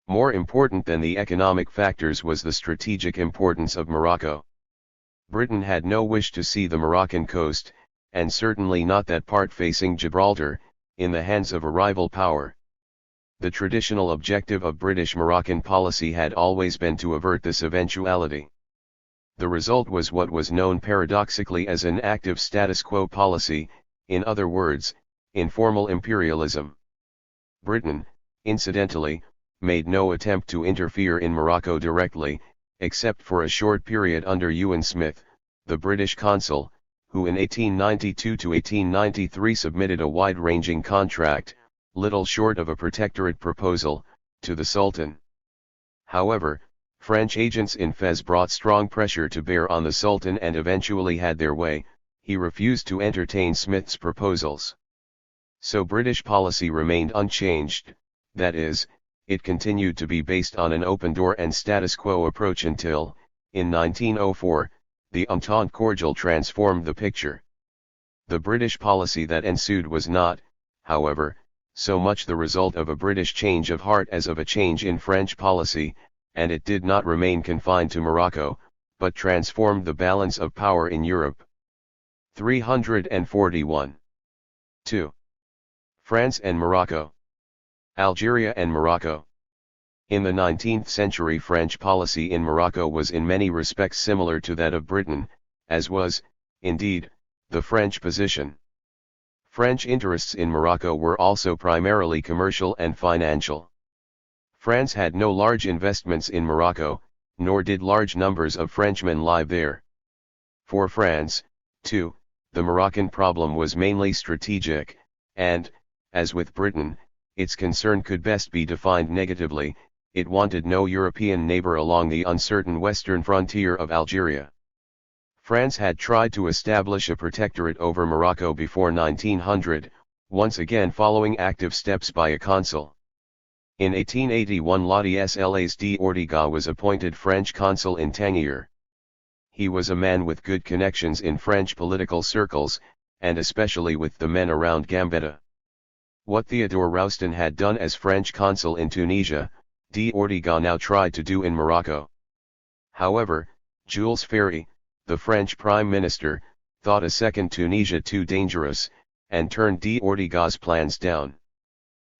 More important than the economic factors was the strategic importance of Morocco. Britain had no wish to see the Moroccan coast, and certainly not that part facing Gibraltar, in the hands of a rival power. The traditional objective of British-Moroccan policy had always been to avert this eventuality. The result was what was known paradoxically as an active status quo policy, in other words, informal imperialism. Britain, incidentally, made no attempt to interfere in Morocco directly, except for a short period under Ewan Smith, the British consul, who in 1892 to 1893 submitted a wide-ranging contract, little short of a protectorate proposal, to the Sultan. However, French agents in Fez brought strong pressure to bear on the Sultan and eventually had their way. He refused to entertain Smith's proposals. So British policy remained unchanged, that is, it continued to be based on an open-door and status quo approach until, in 1904, the Entente Cordiale transformed the picture. The British policy that ensued was not, however, so much the result of a British change of heart as of a change in French policy, and it did not remain confined to Morocco, but transformed the balance of power in Europe. 341. 2. France and Morocco. Algeria and Morocco. In the 19th century, French policy in Morocco was in many respects similar to that of Britain, as was, indeed, the French position. French interests in Morocco were also primarily commercial and financial. France had no large investments in Morocco, nor did large numbers of Frenchmen live there. For France, too, the Moroccan problem was mainly strategic, and, as with Britain, its concern could best be defined negatively: it wanted no European neighbor along the uncertain western frontier of Algeria. France had tried to establish a protectorate over Morocco before 1900, once again following active steps by a consul. In 1881, Ladislas d'Ortigas was appointed French consul in Tangier. He was a man with good connections in French political circles, and especially with the men around Gambetta. What Theodore Roustan had done as French consul in Tunisia, d'Ortigas now tried to do in Morocco. However, Jules Ferry, the French Prime Minister, thought a second Tunisia too dangerous, and turned d'Ortigas' plans down.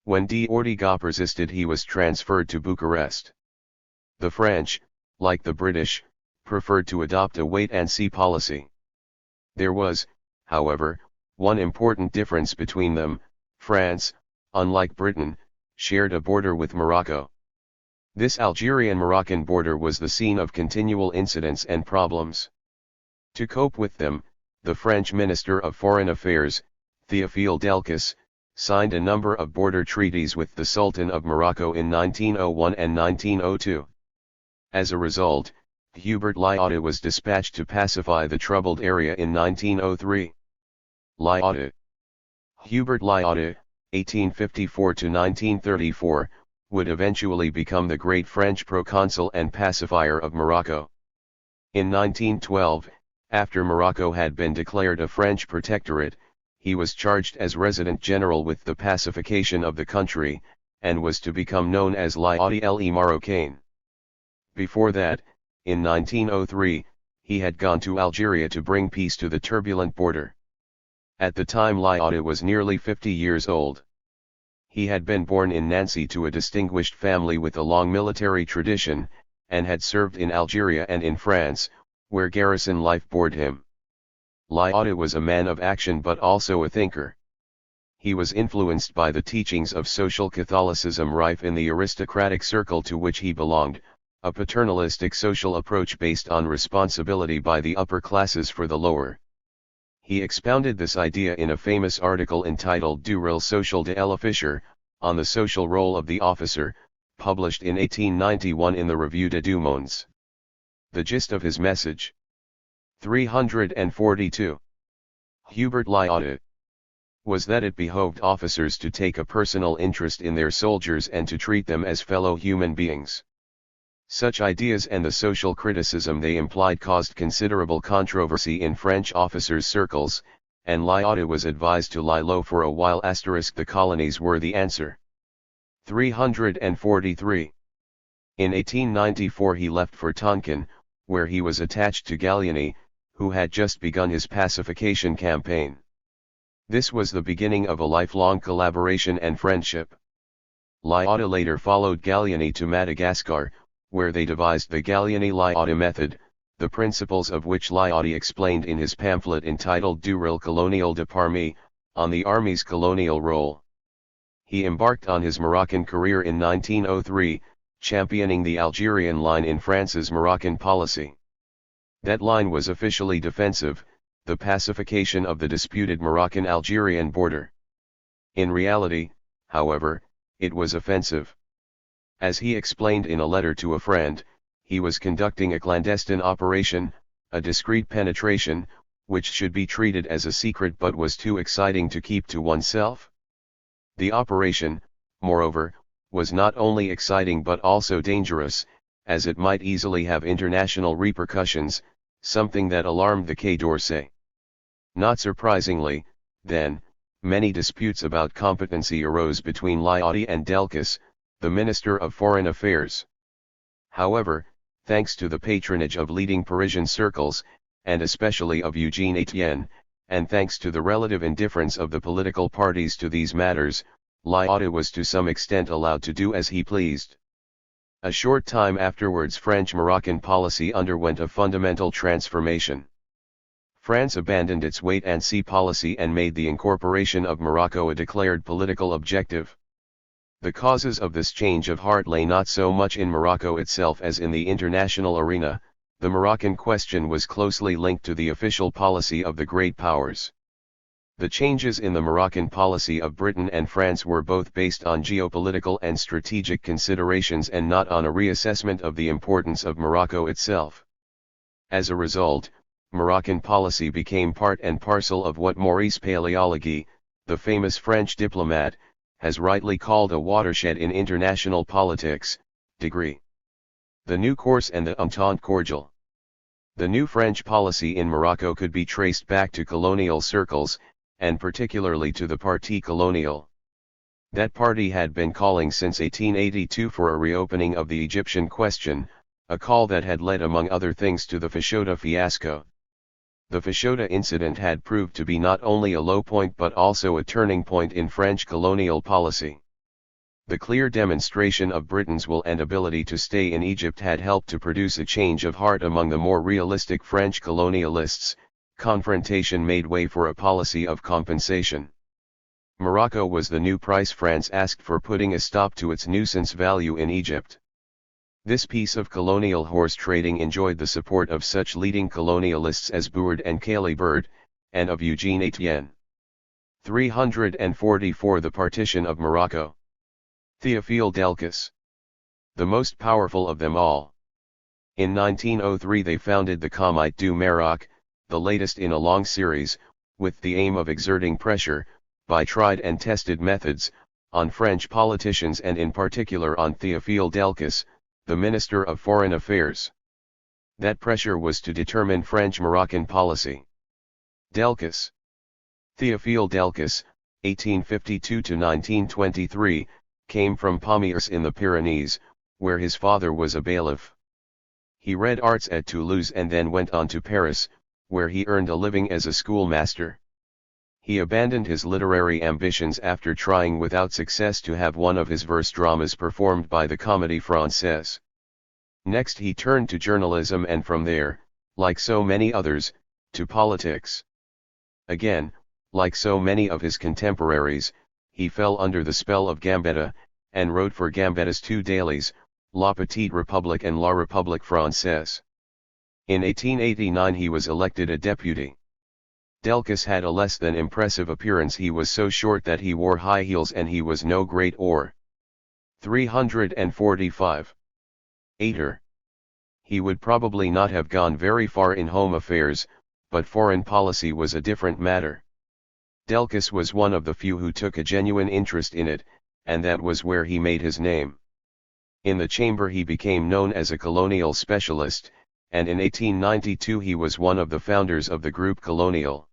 When d'Ortigas persisted, he was transferred to Bucharest. The French, like the British, preferred to adopt a wait-and-see policy. There was, however, one important difference between them: France, unlike Britain, shared a border with Morocco. This Algerian-Moroccan border was the scene of continual incidents and problems. To cope with them, the French Minister of Foreign Affairs, Théophile Delcas, signed a number of border treaties with the Sultan of Morocco in 1901 and 1902. As a result, Hubert Lyautey was dispatched to pacify the troubled area in 1903. Lyautey. Hubert Lyautey, 1854–1934, would eventually become the great French proconsul and pacifier of Morocco. In 1912, after Morocco had been declared a French protectorate, he was charged as resident general with the pacification of the country, and was to become known as Lyautey le Marocain. Before that, in 1903, he had gone to Algeria to bring peace to the turbulent border. At the time Lyautey was nearly 50 years old. He had been born in Nancy to a distinguished family with a long military tradition, and had served in Algeria and in France, where garrison life bored him. Lyautey was a man of action but also a thinker. He was influenced by the teachings of social Catholicism rife in the aristocratic circle to which he belonged, a paternalistic social approach based on responsibility by the upper classes for the lower. He expounded this idea in a famous article entitled Du rôle social de l'officier, on the social role of the officer, published in 1891 in the Revue des Deux Mondes. The gist of his message. 342. Hubert Lyautey. Was that it behoved officers to take a personal interest in their soldiers and to treat them as fellow human beings. Such ideas and the social criticism they implied caused considerable controversy in French officers' circles, and Lyautey was advised to lie low for a while. The colonies were the answer. 343. In 1894 he left for Tonkin, where he was attached to Gallieni, who had just begun his pacification campaign. This was the beginning of a lifelong collaboration and friendship. Lyautey later followed Gallieni to Madagascar, where they devised the Gallieni-Lyautey method, the principles of which Lyautey explained in his pamphlet entitled Du rôle colonial de l'Armée, on the Army's colonial role. He embarked on his Moroccan career in 1903, championing the Algerian line in France's Moroccan policy. That line was officially defensive, the pacification of the disputed Moroccan-Algerian border. In reality, however, it was offensive. As he explained in a letter to a friend, he was conducting a clandestine operation, a discreet penetration, which should be treated as a secret but was too exciting to keep to oneself. The operation, moreover, was not only exciting but also dangerous, as it might easily have international repercussions, something that alarmed the Quai d'Orsay. Not surprisingly, then, many disputes about competency arose between Lyautey and Delcas, the Minister of Foreign Affairs. However, thanks to the patronage of leading Parisian circles, and especially of Eugene Etienne, and thanks to the relative indifference of the political parties to these matters, Lyautey was to some extent allowed to do as he pleased. A short time afterwards French-Moroccan policy underwent a fundamental transformation. France abandoned its wait-and-see policy and made the incorporation of Morocco a declared political objective. The causes of this change of heart lay not so much in Morocco itself as in the international arena. The Moroccan question was closely linked to the official policy of the great powers. The changes in the Moroccan policy of Britain and France were both based on geopolitical and strategic considerations and not on a reassessment of the importance of Morocco itself. As a result, Moroccan policy became part and parcel of what Maurice Paléologue, the famous French diplomat, has rightly called a watershed in international politics, degree. The new course and the Entente cordiale. The new French policy in Morocco could be traced back to colonial circles, and particularly to the Parti colonial. That party had been calling since 1882 for a reopening of the Egyptian question, a call that had led among other things to the Fashoda fiasco. The Fashoda incident had proved to be not only a low point but also a turning point in French colonial policy. The clear demonstration of Britain's will and ability to stay in Egypt had helped to produce a change of heart among the more realistic French colonialists. Confrontation made way for a policy of compensation. Morocco was the new price France asked for putting a stop to its nuisance value in Egypt. This piece of colonial horse trading enjoyed the support of such leading colonialists as Bourd and Caillebourd, and of Eugene Etienne. 344 The partition of Morocco. Théophile Delcas. The most powerful of them all. In 1903 they founded the Comité du Maroc, the latest in a long series, with the aim of exerting pressure, by tried and tested methods, on French politicians and in particular on Théophile Delcas, the Minister of Foreign Affairs. That pressure was to determine French-Moroccan policy. Delcas. Théophile Delcas, 1852–1923, came from Pamiers in the Pyrenees, where his father was a bailiff. He read arts at Toulouse and then went on to Paris, where he earned a living as a schoolmaster. He abandoned his literary ambitions after trying without success to have one of his verse dramas performed by the Comédie Française. Next he turned to journalism and from there, like so many others, to politics. Again, like so many of his contemporaries, he fell under the spell of Gambetta, and wrote for Gambetta's two dailies, La Petite République and La République Française. In 1889 he was elected a deputy. Delcas had a less than impressive appearance. He was so short that he wore high heels and he was no great oar. 345. Ater. He would probably not have gone very far in home affairs, but foreign policy was a different matter. Delcas was one of the few who took a genuine interest in it, and that was where he made his name. In the chamber he became known as a colonial specialist, and in 1892 he was one of the founders of the group Colonial.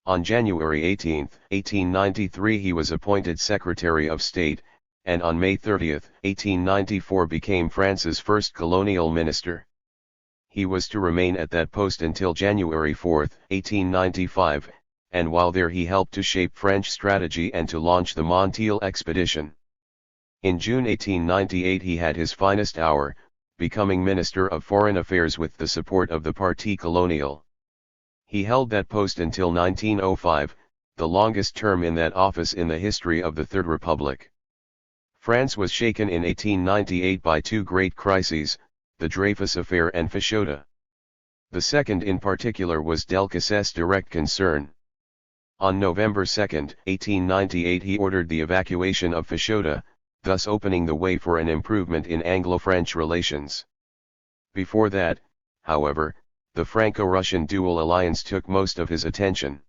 On January 18, 1893 he was appointed Secretary of State, and on May 30, 1894 became France's first colonial minister. He was to remain at that post until January 4, 1895, and while there he helped to shape French strategy and to launch the Montiel expedition. In June 1898 he had his finest hour, becoming Minister of Foreign Affairs with the support of the Parti Colonial. He held that post until 1905, the longest term in that office in the history of the Third Republic. France was shaken in 1898 by two great crises, the Dreyfus affair and Fashoda. The second in particular was Delcas's direct concern. On November 2, 1898 he ordered the evacuation of Fashoda, thus opening the way for an improvement in Anglo-French relations. Before that, however, the Franco-Russian dual alliance took most of his attention.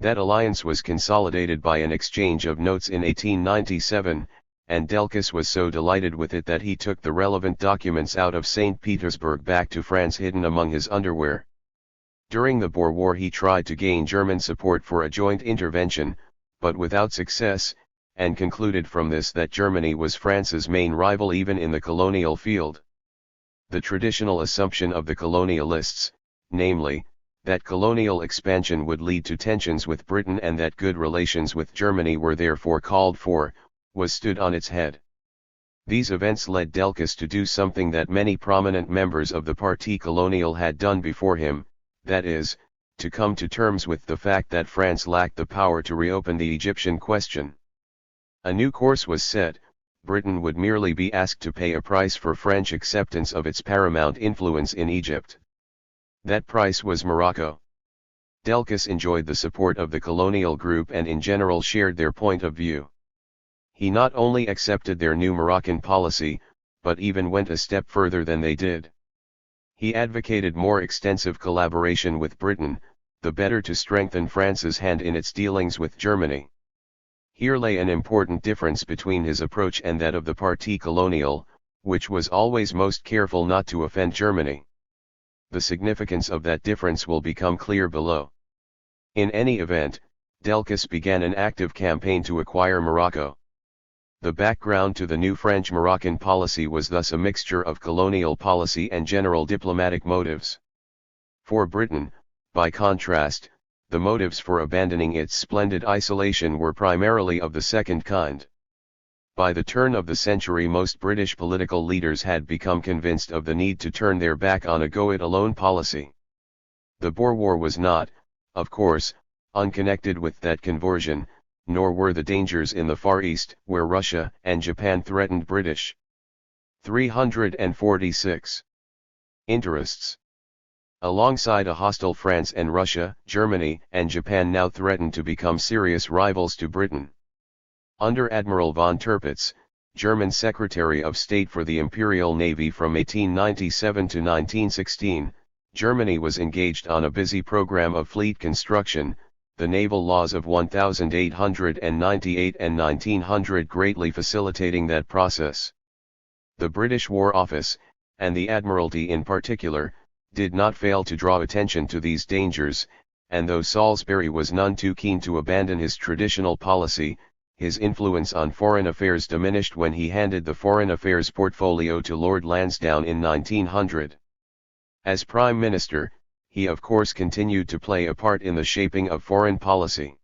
That alliance was consolidated by an exchange of notes in 1897, and Delcas was so delighted with it that he took the relevant documents out of St. Petersburg back to France hidden among his underwear. During the Boer War he tried to gain German support for a joint intervention, but without success, and concluded from this that Germany was France's main rival even in the colonial field. The traditional assumption of the colonialists, namely, that colonial expansion would lead to tensions with Britain and that good relations with Germany were therefore called for, was stood on its head. These events led Delcas to do something that many prominent members of the Parti Colonial had done before him, that is, to come to terms with the fact that France lacked the power to reopen the Egyptian question. A new course was set. Britain would merely be asked to pay a price for French acceptance of its paramount influence in Egypt. That price was Morocco. Delcas enjoyed the support of the colonial group and in general shared their point of view. He not only accepted their new Moroccan policy, but even went a step further than they did. He advocated more extensive collaboration with Britain, the better to strengthen France's hand in its dealings with Germany. Here lay an important difference between his approach and that of the Parti Colonial, which was always most careful not to offend Germany. The significance of that difference will become clear below. In any event, Delcas began an active campaign to acquire Morocco. The background to the new French-Moroccan policy was thus a mixture of colonial policy and general diplomatic motives. For Britain, by contrast, the motives for abandoning its splendid isolation were primarily of the second kind. By the turn of the century most British political leaders had become convinced of the need to turn their back on a go-it-alone policy. The Boer War was not, of course, unconnected with that conversion, nor were the dangers in the Far East, where Russia and Japan threatened British. 346. Interests. Alongside a hostile France and Russia, Germany and Japan now threatened to become serious rivals to Britain. Under Admiral von Tirpitz, German Secretary of State for the Imperial Navy from 1897 to 1916, Germany was engaged on a busy program of fleet construction, the naval laws of 1898 and 1900 greatly facilitating that process. The British War Office, and the Admiralty in particular, did not fail to draw attention to these dangers, and though Salisbury was none too keen to abandon his traditional policy, his influence on foreign affairs diminished when he handed the foreign affairs portfolio to Lord Lansdowne in 1900. As Prime Minister, he of course continued to play a part in the shaping of foreign policy.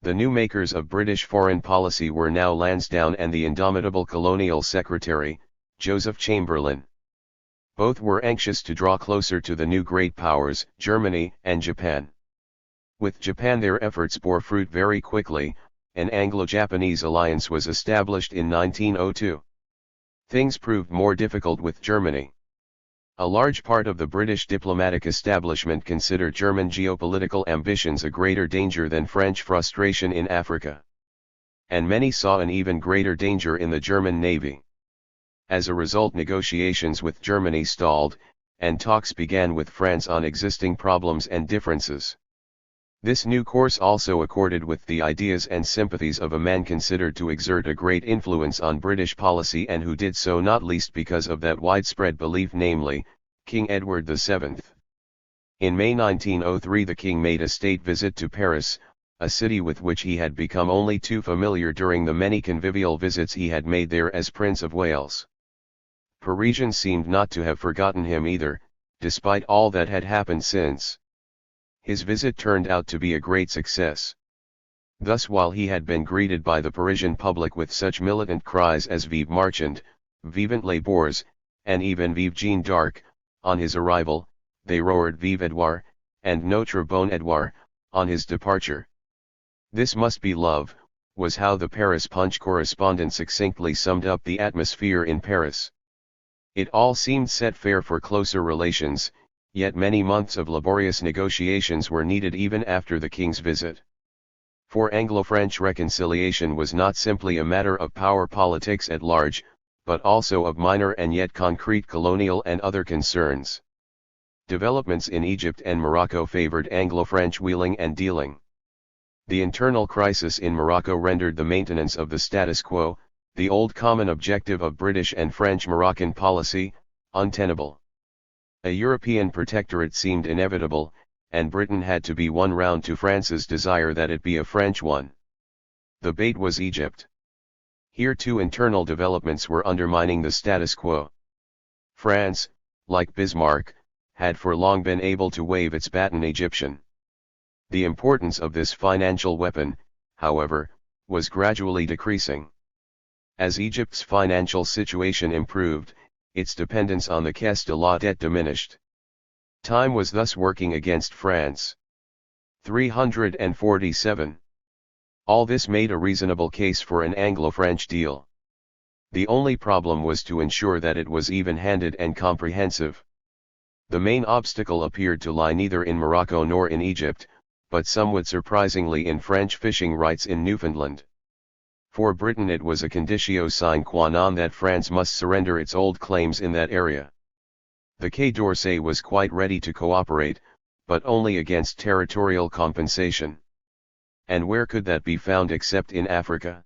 The new makers of British foreign policy were now Lansdowne and the indomitable Colonial Secretary, Joseph Chamberlain. Both were anxious to draw closer to the new great powers, Germany and Japan. With Japan their efforts bore fruit very quickly. An Anglo-Japanese alliance was established in 1902. Things proved more difficult with Germany. A large part of the British diplomatic establishment considered German geopolitical ambitions a greater danger than French frustration in Africa. And many saw an even greater danger in the German navy. As a result, negotiations with Germany stalled, and talks began with France on existing problems and differences. This new course also accorded with the ideas and sympathies of a man considered to exert a great influence on British policy and who did so not least because of that widespread belief, namely, King Edward VII. In May 1903 the king made a state visit to Paris, a city with which he had become only too familiar during the many convivial visits he had made there as Prince of Wales. Parisians seemed not to have forgotten him either, despite all that had happened since. His visit turned out to be a great success. Thus, while he had been greeted by the Parisian public with such militant cries as Vive Marchand, Vivent les Boers, and even Vive Jeanne d'Arc, on his arrival, they roared Vive Edouard, and Notre Bon Edouard, on his departure. "This must be love," was how the Paris Punch correspondent succinctly summed up the atmosphere in Paris. It all seemed set fair for closer relations, yet many months of laborious negotiations were needed even after the king's visit. For Anglo-French reconciliation was not simply a matter of power politics at large, but also of minor and yet concrete colonial and other concerns. Developments in Egypt and Morocco favored Anglo-French wheeling and dealing. The internal crisis in Morocco rendered the maintenance of the status quo, the old common objective of British and French Moroccan policy, untenable. A European protectorate seemed inevitable, and Britain had to be won round to France's desire that it be a French one. The bait was Egypt. Here too internal developments were undermining the status quo. France, like Bismarck, had for long been able to wave its baton Egyptian. The importance of this financial weapon, however, was gradually decreasing. As Egypt's financial situation improved, its dependence on the caisse de la dette diminished. Time was thus working against France. 347. All this made a reasonable case for an Anglo-French deal. The only problem was to ensure that it was even-handed and comprehensive. The main obstacle appeared to lie neither in Morocco nor in Egypt, but somewhat surprisingly in French fishing rights in Newfoundland. For Britain it was a conditio sine qua non that France must surrender its old claims in that area. The Quai d'Orsay was quite ready to cooperate, but only against territorial compensation. And where could that be found except in Africa?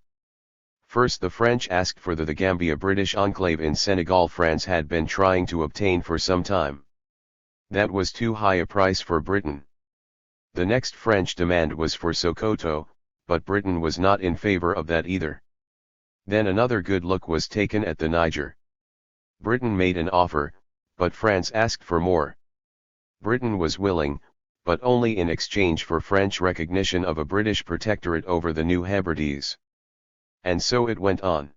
First the French asked for the Gambia British enclave in Senegal France had been trying to obtain for some time. That was too high a price for Britain. The next French demand was for Sokoto, but Britain was not in favor of that either. Then another good look was taken at the Niger. Britain made an offer, but France asked for more. Britain was willing, but only in exchange for French recognition of a British protectorate over the New Hebrides. And so it went on.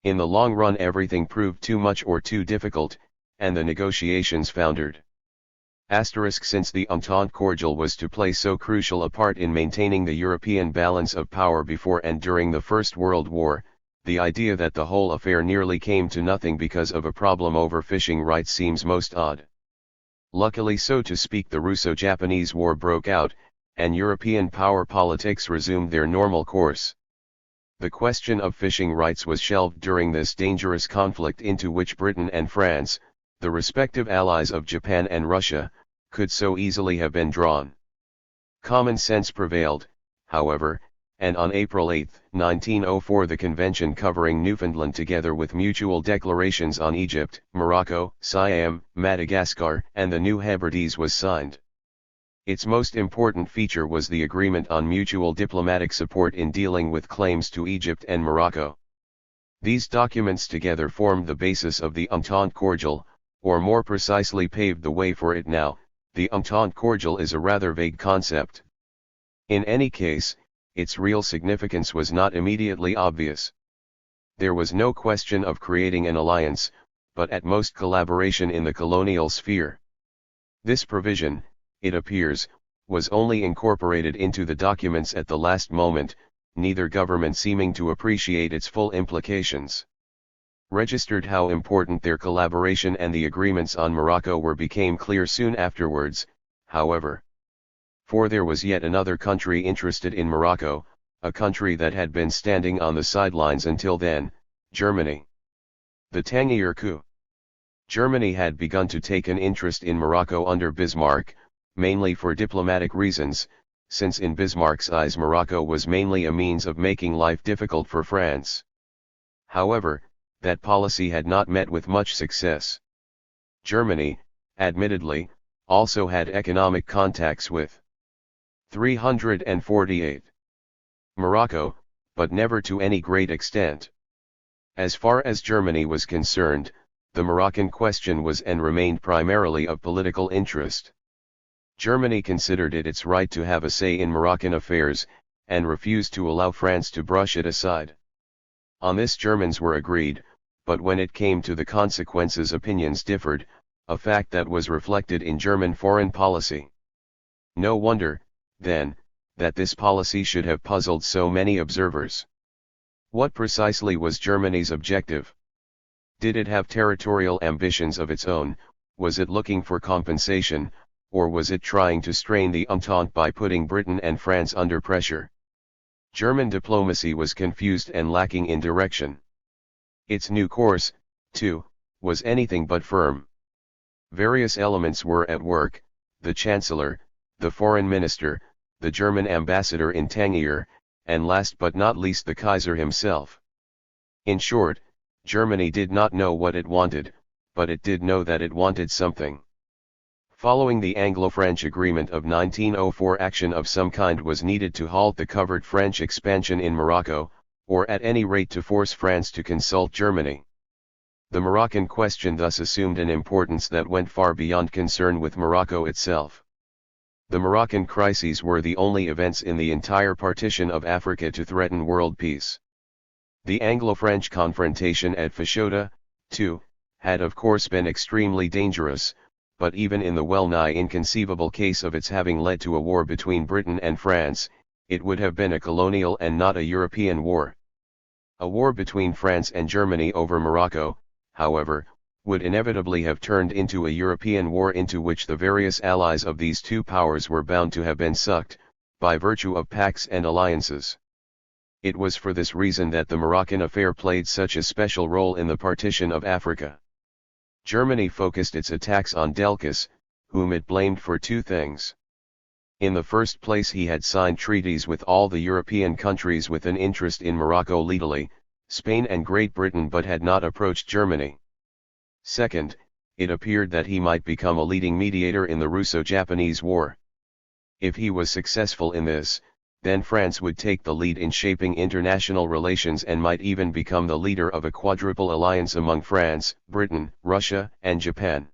In the long run everything proved too much or too difficult, and the negotiations foundered. Since the Entente Cordiale was to play so crucial a part in maintaining the European balance of power before and during the First World War, the idea that the whole affair nearly came to nothing because of a problem over fishing rights seems most odd. Luckily, so to speak, the Russo-Japanese War broke out, and European power politics resumed their normal course. The question of fishing rights was shelved during this dangerous conflict into which Britain and France, the respective allies of Japan and Russia, could so easily have been drawn. Common sense prevailed, however, and on April 8, 1904 the convention covering Newfoundland together with mutual declarations on Egypt, Morocco, Siam, Madagascar, and the New Hebrides was signed. Its most important feature was the agreement on mutual diplomatic support in dealing with claims to Egypt and Morocco. These documents together formed the basis of the Entente Cordiale, or more precisely paved the way for it now. The Entente Cordiale is a rather vague concept. In any case, its real significance was not immediately obvious. There was no question of creating an alliance, but at most collaboration in the colonial sphere. This provision, it appears, was only incorporated into the documents at the last moment, neither government seeming to appreciate its full implications. Registered how important their collaboration and the agreements on Morocco were became clear soon afterwards, however. For there was yet another country interested in Morocco, a country that had been standing on the sidelines until then, Germany. The Tangier coup. Germany had begun to take an interest in Morocco under Bismarck, mainly for diplomatic reasons, since in Bismarck's eyes Morocco was mainly a means of making life difficult for France. However, that policy had not met with much success. Germany, admittedly, also had economic contacts with 348 Morocco, but never to any great extent. As far as Germany was concerned, the Moroccan question was and remained primarily of political interest. Germany considered it its right to have a say in Moroccan affairs, and refused to allow France to brush it aside. On this Germans were agreed, but when it came to the consequences opinions differed, a fact that was reflected in German foreign policy. No wonder, then, that this policy should have puzzled so many observers. What precisely was Germany's objective? Did it have territorial ambitions of its own, was it looking for compensation, or was it trying to strain the Entente by putting Britain and France under pressure? German diplomacy was confused and lacking in direction. Its new course, too, was anything but firm. Various elements were at work: the Chancellor, the Foreign Minister, the German ambassador in Tangier, and last but not least the Kaiser himself. In short, Germany did not know what it wanted, but it did know that it wanted something. Following the Anglo-French agreement of 1904, action of some kind was needed to halt the covert French expansion in Morocco, or at any rate to force France to consult Germany. The Moroccan question thus assumed an importance that went far beyond concern with Morocco itself. The Moroccan crises were the only events in the entire partition of Africa to threaten world peace. The Anglo-French confrontation at Fashoda, too, had of course been extremely dangerous, but even in the well-nigh inconceivable case of its having led to a war between Britain and France, it would have been a colonial and not a European war. A war between France and Germany over Morocco, however, would inevitably have turned into a European war into which the various allies of these two powers were bound to have been sucked, by virtue of pacts and alliances. It was for this reason that the Moroccan affair played such a special role in the partition of Africa. Germany focused its attacks on Delcas, whom it blamed for two things. In the first place, he had signed treaties with all the European countries with an interest in Morocco, Italy, Spain and Great Britain, but had not approached Germany. Second, it appeared that he might become a leading mediator in the Russo-Japanese War. If he was successful in this, then France would take the lead in shaping international relations and might even become the leader of a quadruple alliance among France, Britain, Russia, and Japan.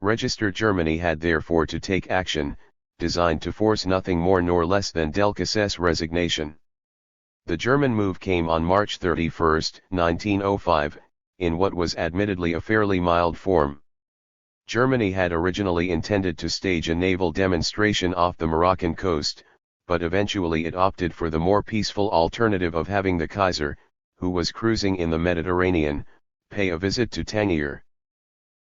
Registered Germany had therefore to take action, designed to force nothing more nor less than Delcas's resignation. The German move came on March 31, 1905, in what was admittedly a fairly mild form. Germany had originally intended to stage a naval demonstration off the Moroccan coast, but eventually it opted for the more peaceful alternative of having the Kaiser, who was cruising in the Mediterranean, pay a visit to Tangier.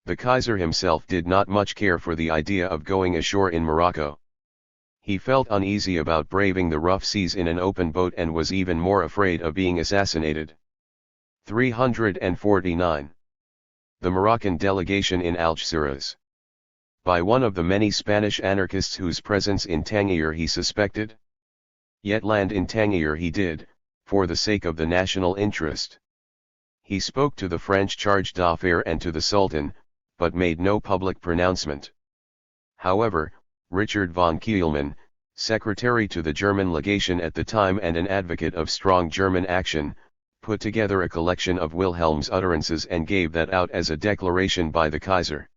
The Kaiser himself did not much care for the idea of going ashore in Morocco. He felt uneasy about braving the rough seas in an open boat and was even more afraid of being assassinated. 349. The Moroccan delegation in Algeciras. By one of the many Spanish anarchists whose presence in Tangier he suspected. Yet land in Tangier he did, for the sake of the national interest. He spoke to the French charge d'affaires and to the Sultan, but made no public pronouncement. However, Richard von Kielman, secretary to the German legation at the time and an advocate of strong German action, put together a collection of Wilhelm's utterances and gave that out as a declaration by the Kaiser.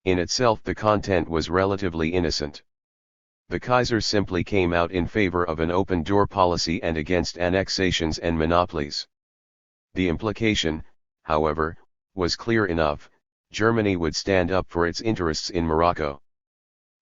In itself the content was relatively innocent. The Kaiser simply came out in favor of an open-door policy and against annexations and monopolies. The implication, however, was clear enough: Germany would stand up for its interests in Morocco.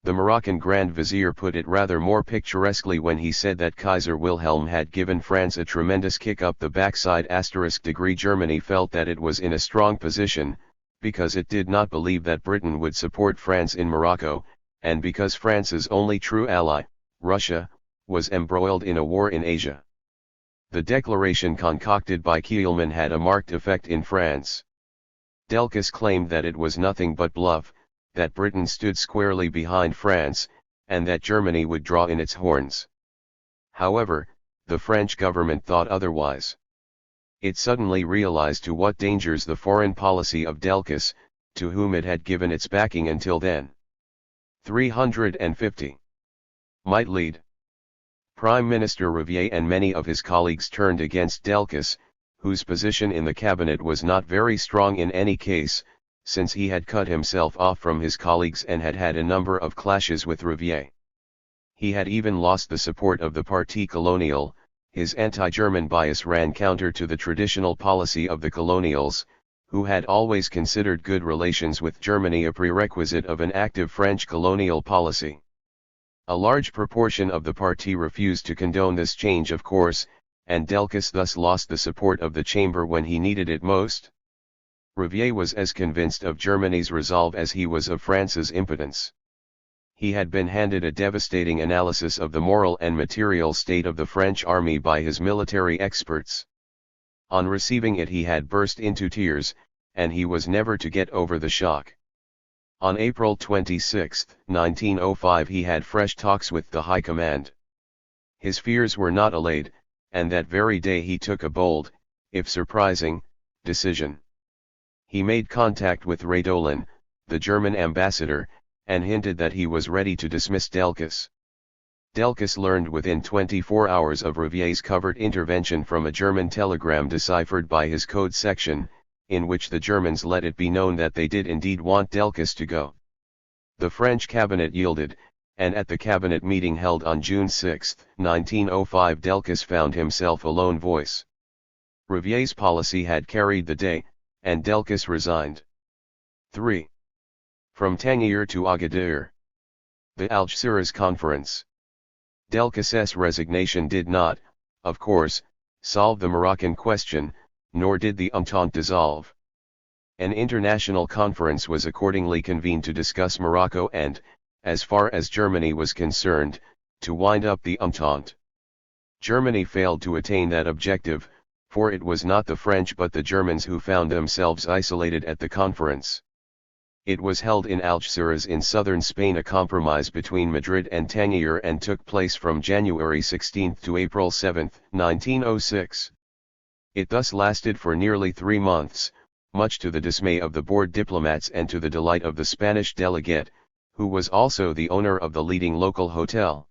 The Moroccan Grand Vizier put it rather more picturesquely when he said that Kaiser Wilhelm had given France a tremendous kick up the backside. *. Germany felt that it was in a strong position, because it did not believe that Britain would support France in Morocco, and because France's only true ally, Russia, was embroiled in a war in Asia. The declaration concocted by Kielman had a marked effect in France. Delcas claimed that it was nothing but bluff, that Britain stood squarely behind France, and that Germany would draw in its horns. However, the French government thought otherwise. It suddenly realized to what dangers the foreign policy of Delcas, to whom it had given its backing until then. 350. Might lead. Prime Minister Riviere and many of his colleagues turned against Delcas, whose position in the cabinet was not very strong in any case, since he had cut himself off from his colleagues and had had a number of clashes with Riviere. He had even lost the support of the Parti Colonial. His anti-German bias ran counter to the traditional policy of the colonials, who had always considered good relations with Germany a prerequisite of an active French colonial policy. A large proportion of the party refused to condone this change of course, and Delcas thus lost the support of the chamber when he needed it most. Riviere was as convinced of Germany's resolve as he was of France's impotence. He had been handed a devastating analysis of the moral and material state of the French army by his military experts. On receiving it he had burst into tears, and he was never to get over the shock. On April 26, 1905 he had fresh talks with the High Command. His fears were not allayed, and that very day he took a bold, if surprising, decision. He made contact with Radolin, the German ambassador, and hinted that he was ready to dismiss Delcas. Delcas learned within 24 hours of Riviere's covert intervention from a German telegram deciphered by his code section, in which the Germans let it be known that they did indeed want Delcas to go. The French cabinet yielded, and at the cabinet meeting held on June 6, 1905 Delcas found himself a lone voice. Riviere's policy had carried the day, and Delcas resigned. 3. From Tangier to Agadir. The Algeciras Conference. Delcas's resignation did not, of course, solve the Moroccan question, nor did the Entente dissolve. An international conference was accordingly convened to discuss Morocco and, as far as Germany was concerned, to wind up the Entente. Germany failed to attain that objective, for it was not the French but the Germans who found themselves isolated at the conference. It was held in Algeciras in southern Spain, a compromise between Madrid and Tangier, and took place from January 16 to April 7, 1906. It thus lasted for nearly 3 months, much to the dismay of the board diplomats and to the delight of the Spanish delegate, who was also the owner of the leading local hotel.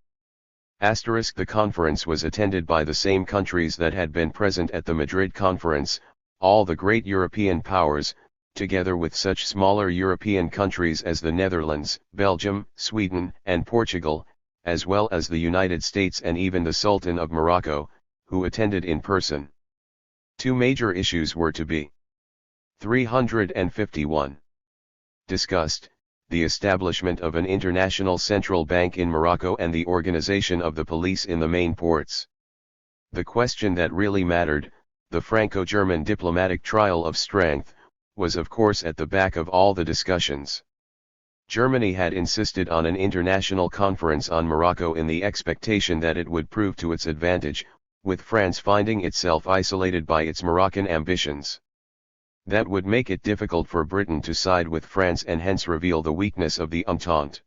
The conference was attended by the same countries that had been present at the Madrid conference, all the great European powers, together with such smaller European countries as the Netherlands, Belgium, Sweden, and Portugal, as well as the United States and even the Sultan of Morocco, who attended in person. 2 major issues were to be 351. Discussed: the establishment of an international central bank in Morocco and the organization of the police in the main ports. The question that really mattered, the Franco-German diplomatic trial of strength, was of course at the back of all the discussions. Germany had insisted on an international conference on Morocco in the expectation that it would prove to its advantage, with France finding itself isolated by its Moroccan ambitions. That would make it difficult for Britain to side with France and hence reveal the weakness of the Entente.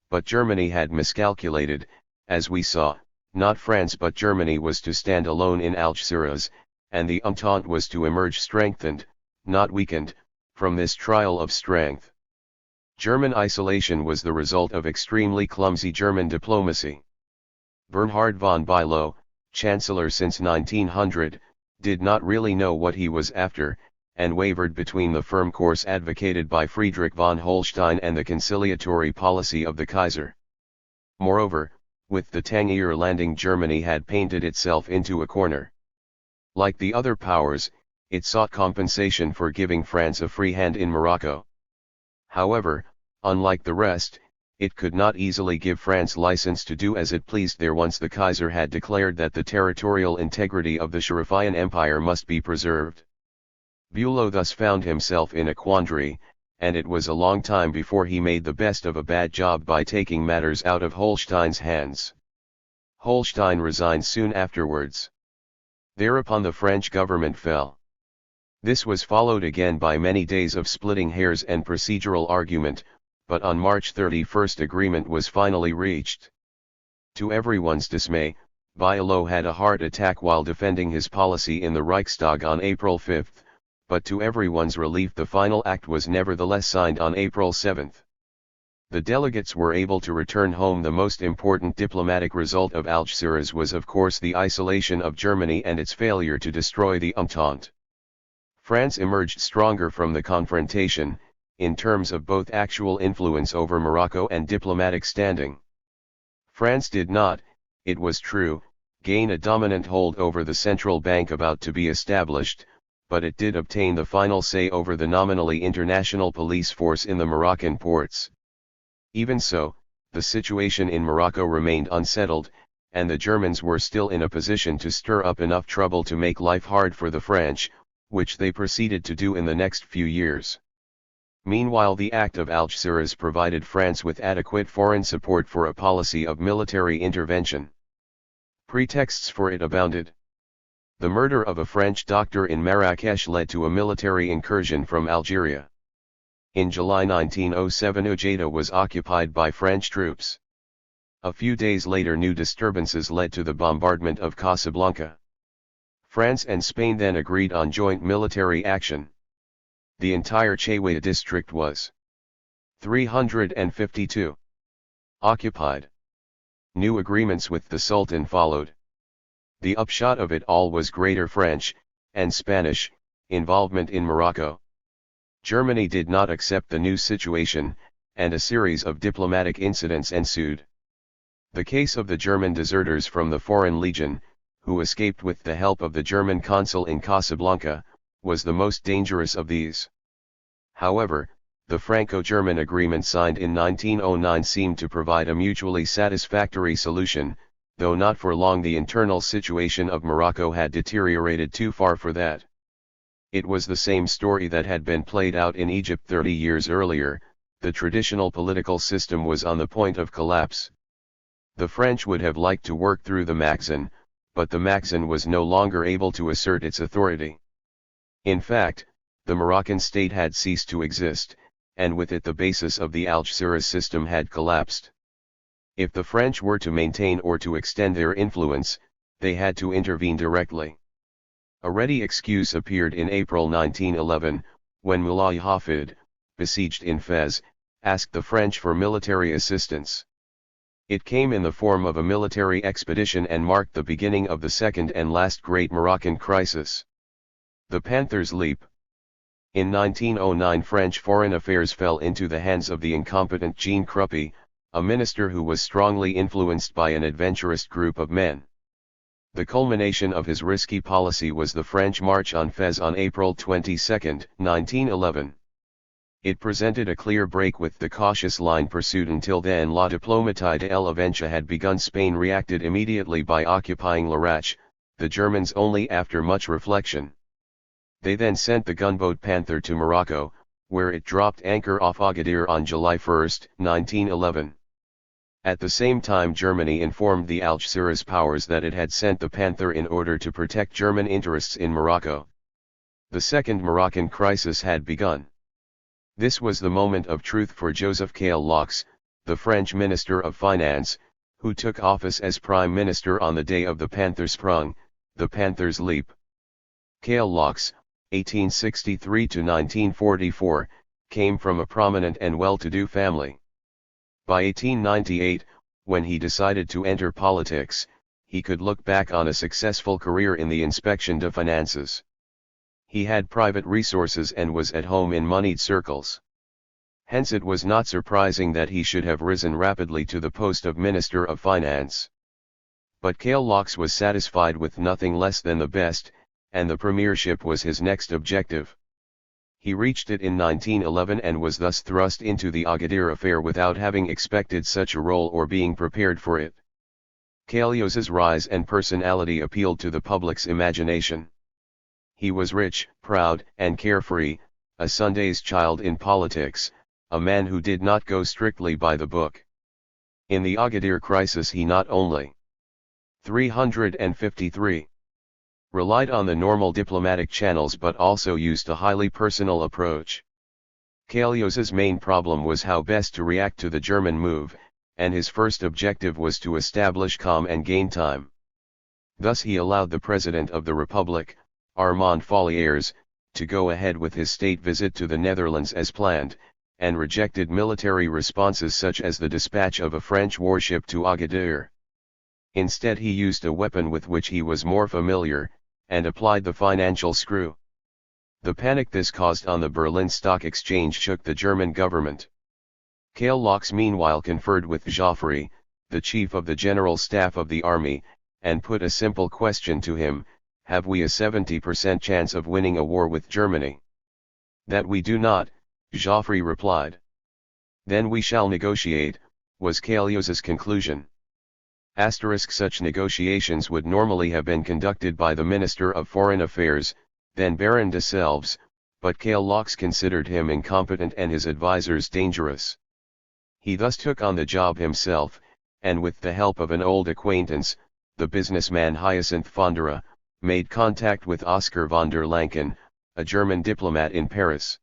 But Germany had miscalculated, as we saw, not France but Germany was to stand alone in Algeciras, and the Entente was to emerge strengthened, not weakened, from this trial of strength. German isolation was the result of extremely clumsy German diplomacy. Bernhard von Bülow, Chancellor since 1900, did not really know what he was after, and wavered between the firm course advocated by Friedrich von Holstein and the conciliatory policy of the Kaiser. Moreover, with the Tangier landing, Germany had painted itself into a corner. Like the other powers, it sought compensation for giving France a free hand in Morocco. However, unlike the rest, it could not easily give France license to do as it pleased there once the Kaiser had declared that the territorial integrity of the Sharifian Empire must be preserved. Bülow thus found himself in a quandary, and it was a long time before he made the best of a bad job by taking matters out of Holstein's hands. Holstein resigned soon afterwards. Thereupon the French government fell. This was followed again by many days of splitting hairs and procedural argument, but on March 31 agreement was finally reached. To everyone's dismay, Bülow had a heart attack while defending his policy in the Reichstag on April 5, but to everyone's relief the final act was nevertheless signed on April 7. The delegates were able to return home. The most important diplomatic result of Algeciras was of course the isolation of Germany and its failure to destroy the Entente. France emerged stronger from the confrontation, in terms of both actual influence over Morocco and diplomatic standing. France did not, it was true, gain a dominant hold over the central bank about to be established, but it did obtain the final say over the nominally international police force in the Moroccan ports. Even so, the situation in Morocco remained unsettled, and the Germans were still in a position to stir up enough trouble to make life hard for the French, which they proceeded to do in the next few years. Meanwhile, the Act of Algeciras provided France with adequate foreign support for a policy of military intervention. Pretexts for it abounded. The murder of a French doctor in Marrakesh led to a military incursion from Algeria. In July 1907, Ujeda was occupied by French troops. A few days later, new disturbances led to the bombardment of Casablanca. France and Spain then agreed on joint military action. The entire Chewaya district was 352 occupied. New agreements with the Sultan followed. The upshot of it all was greater French, and Spanish, involvement in Morocco. Germany did not accept the new situation, and a series of diplomatic incidents ensued. The case of the German deserters from the Foreign Legion, who escaped with the help of the German consul in Casablanca, was the most dangerous of these. However, the Franco-German agreement signed in 1909 seemed to provide a mutually satisfactory solution, though not for long. The internal situation of Morocco had deteriorated too far for that. It was the same story that had been played out in Egypt 30 years earlier. The traditional political system was on the point of collapse. The French would have liked to work through the Makhzen, but the Makhzen was no longer able to assert its authority. In fact, the Moroccan state had ceased to exist, and with it the basis of the Algeciras system had collapsed. If the French were to maintain or to extend their influence, they had to intervene directly. A ready excuse appeared in April 1911, when Moulay Hafid, besieged in Fez, asked the French for military assistance. It came in the form of a military expedition and marked the beginning of the second and last great Moroccan crisis. The Panther's Leap. In 1909, French foreign affairs fell into the hands of the incompetent Jean Kruppy, a minister who was strongly influenced by an adventurous group of men. The culmination of his risky policy was the French march on Fez on April 22, 1911. It presented a clear break with the cautious line pursued until then. La diplomatie de l'Aventure had begun. Spain reacted immediately by occupying Larache, the Germans only after much reflection. They then sent the gunboat Panther to Morocco, where it dropped anchor off Agadir on July 1, 1911. At the same time, Germany informed the Algeciras powers that it had sent the Panther in order to protect German interests in Morocco. The Second Moroccan Crisis had begun. This was the moment of truth for Joseph Cail-Laux, the French Minister of Finance, who took office as Prime Minister on the day of the Panthersprung, the Panther's Leap. Cail-Laux, 1863–1944, came from a prominent and well-to-do family. By 1898, when he decided to enter politics, he could look back on a successful career in the inspection de finances. He had private resources and was at home in moneyed circles. Hence it was not surprising that he should have risen rapidly to the post of Minister of Finance. But Cail-Laux was satisfied with nothing less than the best, and the premiership was his next objective. He reached it in 1911 and was thus thrust into the Agadir affair without having expected such a role or being prepared for it. Cail-Laux's rise and personality appealed to the public's imagination. He was rich, proud, and carefree, a Sunday's child in politics, a man who did not go strictly by the book. In the Agadir crisis he not only 353 relied on the normal diplomatic channels but also used a highly personal approach. Cail-Laux's main problem was how best to react to the German move, and his first objective was to establish calm and gain time. Thus he allowed the President of the Republic, Armand Folliers, to go ahead with his state visit to the Netherlands as planned, and rejected military responses such as the dispatch of a French warship to Agadir. Instead he used a weapon with which he was more familiar, and applied the financial screw. The panic this caused on the Berlin Stock Exchange shook the German government. Cail-Laux meanwhile conferred with Joffre, the chief of the General Staff of the Army, and put a simple question to him: have we a 70% chance of winning a war with Germany? That we do not, Joffre replied. Then we shall negotiate, was Cail-Laux's conclusion. Such negotiations would normally have been conducted by the Minister of Foreign Affairs, then Baron de Selves, but Cail-Laux considered him incompetent and his advisers dangerous. He thus took on the job himself, and with the help of an old acquaintance, the businessman Hyacinth Fondera, made contact with Oskar von der Lancken, a German diplomat in Paris.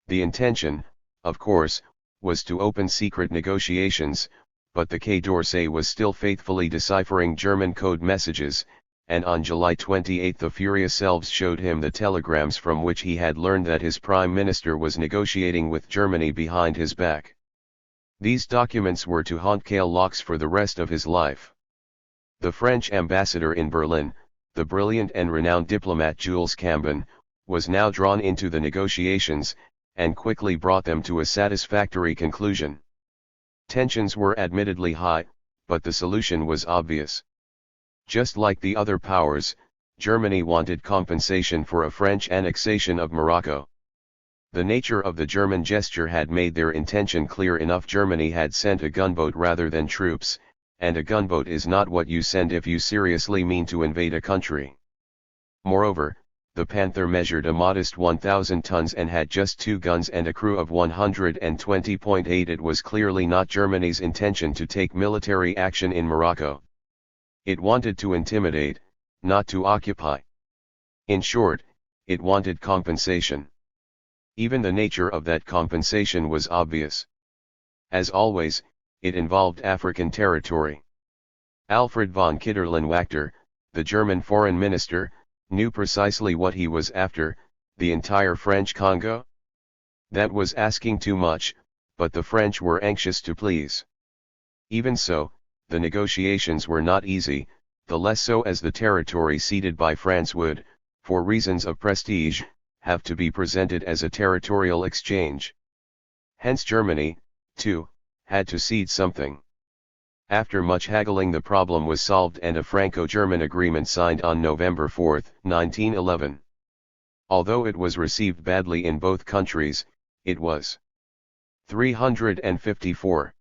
The intention, of course, was to open secret negotiations, but the Quai d'Orsay was still faithfully deciphering German code messages, and on July 28 the furious Selves showed him the telegrams from which he had learned that his prime minister was negotiating with Germany behind his back. These documents were to haunt Cail-Laux for the rest of his life. The French ambassador in Berlin, the brilliant and renowned diplomat Jules Cambon, was now drawn into the negotiations, and quickly brought them to a satisfactory conclusion. Tensions were admittedly high, but the solution was obvious. Just like the other powers, Germany wanted compensation for a French annexation of Morocco. The nature of the German gesture had made their intention clear enough. Germany had sent a gunboat rather than troops, and a gunboat is not what you send if you seriously mean to invade a country. Moreover, the Panther measured a modest 1,000 tons and had just 2 guns and a crew of 120.8. It was clearly not Germany's intention to take military action in Morocco. It wanted to intimidate, not to occupy. In short, it wanted compensation. Even the nature of that compensation was obvious. As always, it involved African territory. Alfred von Kitterlen-Wachter, the German foreign minister, knew precisely what he was after: the entire French Congo. That was asking too much, but the French were anxious to please. Even so, the negotiations were not easy, the less so as the territory ceded by France would, for reasons of prestige, have to be presented as a territorial exchange. Hence Germany, too, had to cede something. After much haggling the problem was solved and a Franco-German agreement signed on November 4, 1911. Although it was received badly in both countries, it was 354.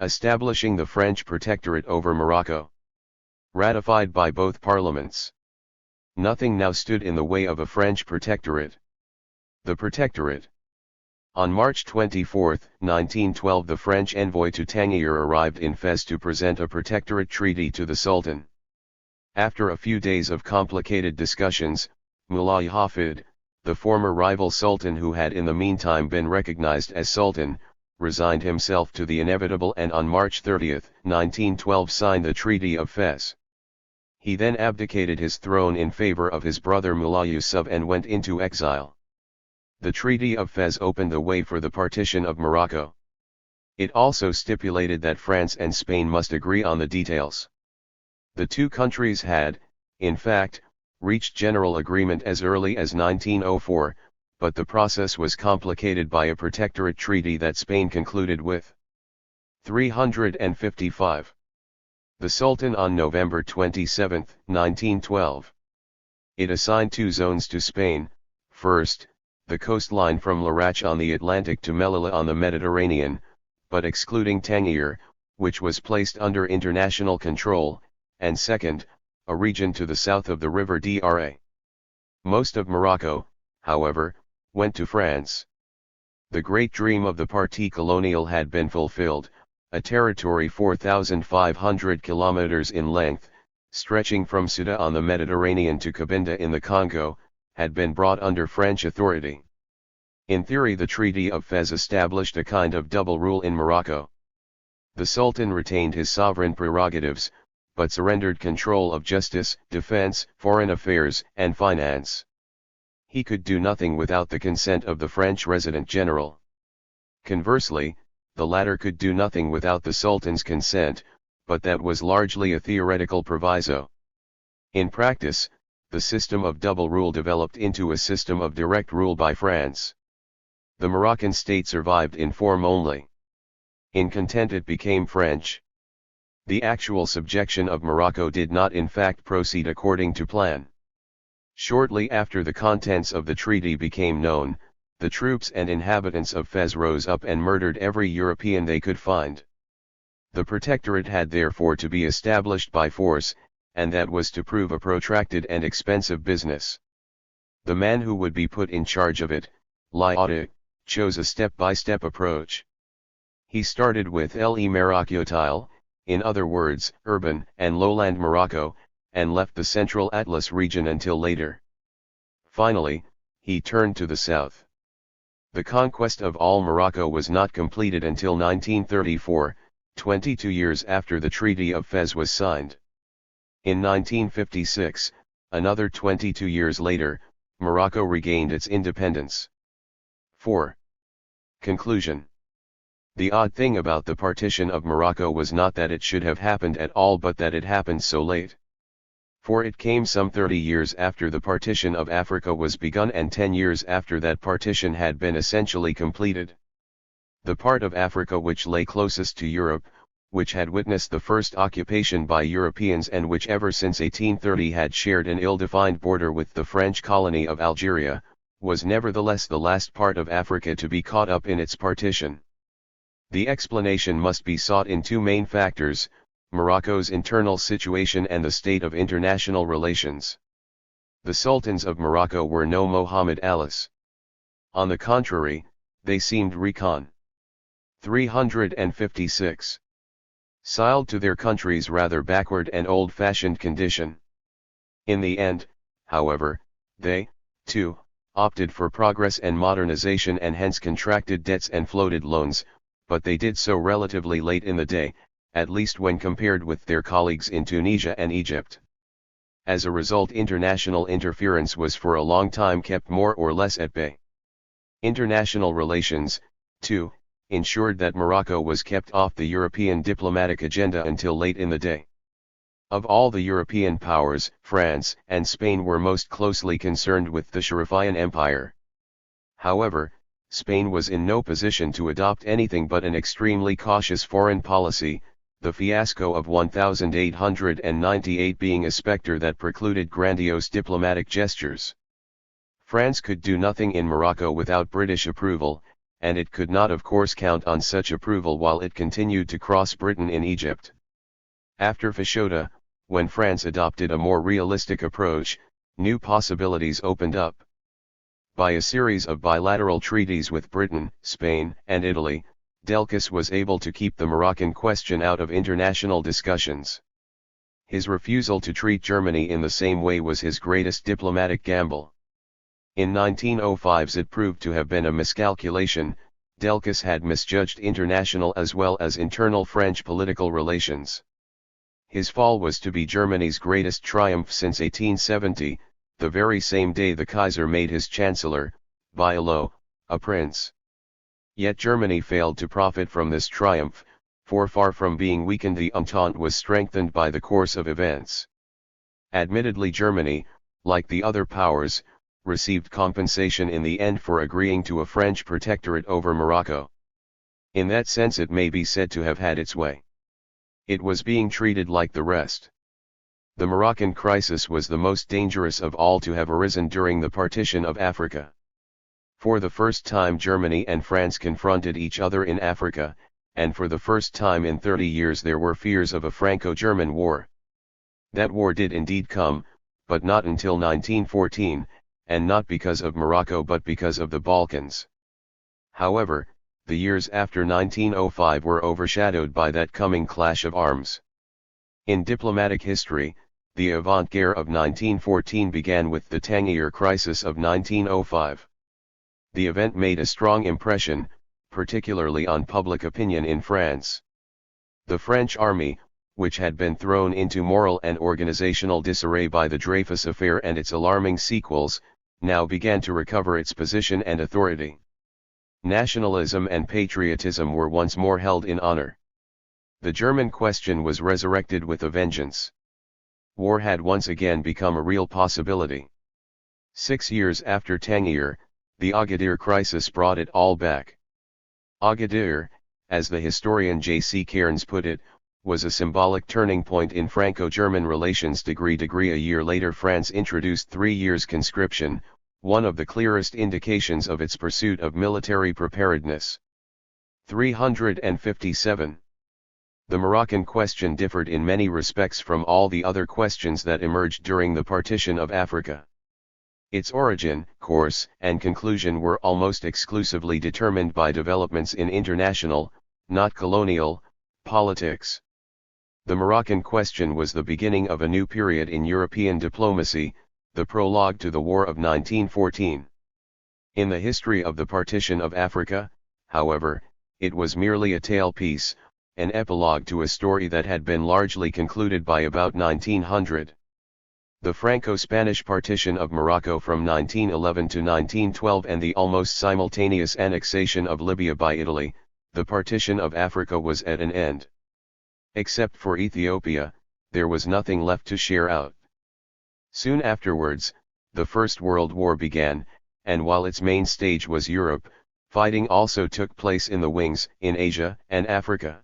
Establishing the French protectorate over Morocco. Ratified by both parliaments. Nothing now stood in the way of a French protectorate. The Protectorate. On March 24, 1912, the French envoy to Tangier arrived in Fez to present a protectorate treaty to the Sultan. After a few days of complicated discussions, Mulay Hafid, the former rival Sultan who had in the meantime been recognized as Sultan, resigned himself to the inevitable and on March 30, 1912 signed the Treaty of Fez. He then abdicated his throne in favor of his brother Mulay Yusuf and went into exile. The Treaty of Fez opened the way for the partition of Morocco. It also stipulated that France and Spain must agree on the details. The two countries had, in fact, reached general agreement as early as 1904, but the process was complicated by a protectorate treaty that Spain concluded with 355. The Sultan on November 27, 1912. It assigned two zones to Spain: first, the coastline from Larache on the Atlantic to Melilla on the Mediterranean, but excluding Tangier, which was placed under international control, and second, a region to the south of the river Dra. Most of Morocco, however, went to France. The great dream of the partie colonial had been fulfilled. A territory 4,500 kilometers in length, stretching from Ceuta on the Mediterranean to Cabinda in the Congo, had been brought under French authority. In theory, the Treaty of Fez established a kind of double rule in Morocco. The Sultan retained his sovereign prerogatives, but surrendered control of justice, defense, foreign affairs, and finance. He could do nothing without the consent of the French resident general. Conversely, the latter could do nothing without the Sultan's consent, but that was largely a theoretical proviso. In practice, the system of double rule developed into a system of direct rule by France. The Moroccan state survived in form only. In content it became French. The actual subjection of Morocco did not in fact proceed according to plan. Shortly after the contents of the treaty became known, the troops and inhabitants of Fez rose up and murdered every European they could find. The protectorate had therefore to be established by force, and that was to prove a protracted and expensive business. The man who would be put in charge of it, Lyautey, chose a step-by-step approach. He started with Le Marocautile, in other words, urban and lowland Morocco, and left the central Atlas region until later. Finally, he turned to the south. The conquest of all Morocco was not completed until 1934, 22 years after the Treaty of Fez was signed. In 1956, another 22 years later, Morocco regained its independence. 4. Conclusion. The odd thing about the partition of Morocco was not that it should have happened at all, but that it happened so late. For it came some 30 years after the partition of Africa was begun and 10 years after that partition had been essentially completed. The part of Africa which lay closest to Europe, which had witnessed the first occupation by Europeans and which ever since 1830 had shared an ill-defined border with the French colony of Algeria, was nevertheless the last part of Africa to be caught up in its partition. The explanation must be sought in two main factors: Morocco's internal situation and the state of international relations. The sultans of Morocco were no Mohammed Alis. On the contrary, they seemed recon. 356. Siled to their country's rather backward and old-fashioned condition. In the end, however, they, too, opted for progress and modernization and hence contracted debts and floated loans, but they did so relatively late in the day, at least when compared with their colleagues in Tunisia and Egypt. As a result, international interference was for a long time kept more or less at bay. International relations, too, ensured that Morocco was kept off the European diplomatic agenda until late in the day. Of all the European powers, France and Spain were most closely concerned with the Sharifian Empire. However, Spain was in no position to adopt anything but an extremely cautious foreign policy, the fiasco of 1898 being a specter that precluded grandiose diplomatic gestures. France could do nothing in Morocco without British approval, and it could not of course count on such approval while it continued to cross Britain in Egypt. After Fashoda, when France adopted a more realistic approach, New possibilities opened up. By a series of bilateral treaties with Britain, Spain, and Italy, Delcas was able to keep the Moroccan question out of international discussions. His refusal to treat Germany in the same way was his greatest diplomatic gamble. In 1905 it proved to have been a miscalculation. Delcas had misjudged international as well as internal French political relations. His fall was to be Germany's greatest triumph since 1870, the very same day the Kaiser made his chancellor, Bielo, a prince. Yet Germany failed to profit from this triumph, for far from being weakened the Entente was strengthened by the course of events. Admittedly Germany, like the other powers, received compensation in the end for agreeing to a French protectorate over Morocco. In that sense it may be said to have had its way. It was being treated like the rest. The Moroccan crisis was the most dangerous of all to have arisen during the partition of Africa. For the first time Germany and France confronted each other in Africa, and for the first time in 30 years there were fears of a Franco-German war. That war did indeed come, but not until 1914, and not because of Morocco but because of the Balkans. However, the years after 1905 were overshadowed by that coming clash of arms. In diplomatic history, the avant-garde of 1914 began with the Tangier crisis of 1905. The event made a strong impression, particularly on public opinion in France. The French army, which had been thrown into moral and organizational disarray by the Dreyfus affair and its alarming sequels, now began to recover its position and authority. Nationalism and patriotism were once more held in honor. The German question was resurrected with a vengeance. War had once again become a real possibility. 6 years after Tangier, the Agadir crisis brought it all back. Agadir, as the historian J.C. Cairns put it, was a symbolic turning point in Franco-German relations. A year later France introduced 3 years conscription, one of the clearest indications of its pursuit of military preparedness. 357. The Moroccan question differed in many respects from all the other questions that emerged during the partition of Africa. Its origin, course, and conclusion were almost exclusively determined by developments in international, not colonial, politics. The Moroccan question was the beginning of a new period in European diplomacy, the prologue to the War of 1914. In the history of the partition of Africa, however, it was merely a tale-piece, an epilogue to a story that had been largely concluded by about 1900. The Franco-Spanish partition of Morocco from 1911 to 1912 and the almost simultaneous annexation of Libya by Italy, the partition of Africa was at an end. Except for Ethiopia, there was nothing left to share out. Soon afterwards, the First World War began, and while its main stage was Europe, fighting also took place in the wings, in Asia and Africa.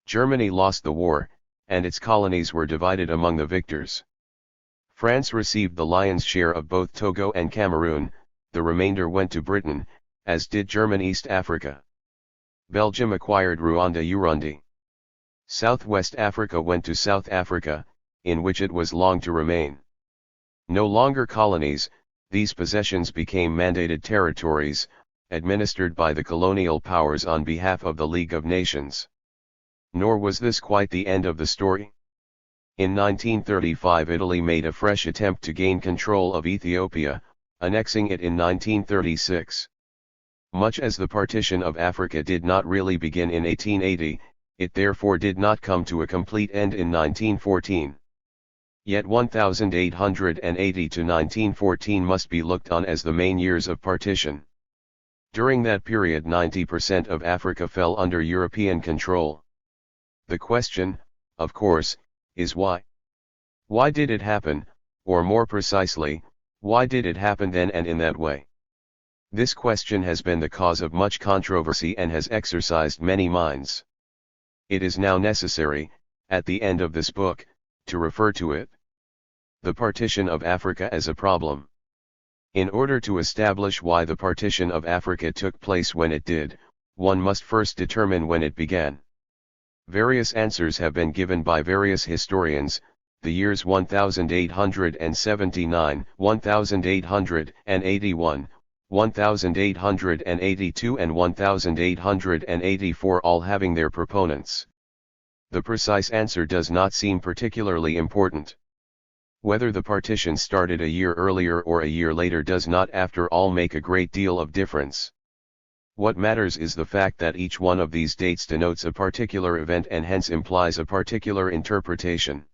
Germany lost the war, and its colonies were divided among the victors. France received the lion's share of both Togo and Cameroon, the remainder went to Britain, as did German East Africa. Belgium acquired Rwanda-Urundi. Southwest Africa went to South Africa, in which it was long to remain. No longer colonies, these possessions became mandated territories, administered by the colonial powers on behalf of the League of Nations. Nor was this quite the end of the story. In 1935 Italy made a fresh attempt to gain control of Ethiopia, annexing it in 1936. Much as the partition of Africa did not really begin in 1880, it therefore did not come to a complete end in 1914. Yet 1880 to 1914 must be looked on as the main years of partition. During that period 90% of Africa fell under European control. The question, of course, is why? Why did it happen, or more precisely, why did it happen then and in that way? This question has been the cause of much controversy and has exercised many minds. It is now necessary, at the end of this book, to refer to it. The partition of Africa as a problem. In order to establish why the partition of Africa took place when it did, one must first determine when it began. Various answers have been given by various historians, the years 1879, 1881, 1882 and 1884 all having their proponents. The precise answer does not seem particularly important. Whether the partition started a year earlier or a year later does not after all make a great deal of difference. What matters is the fact that each one of these dates denotes a particular event and hence implies a particular interpretation.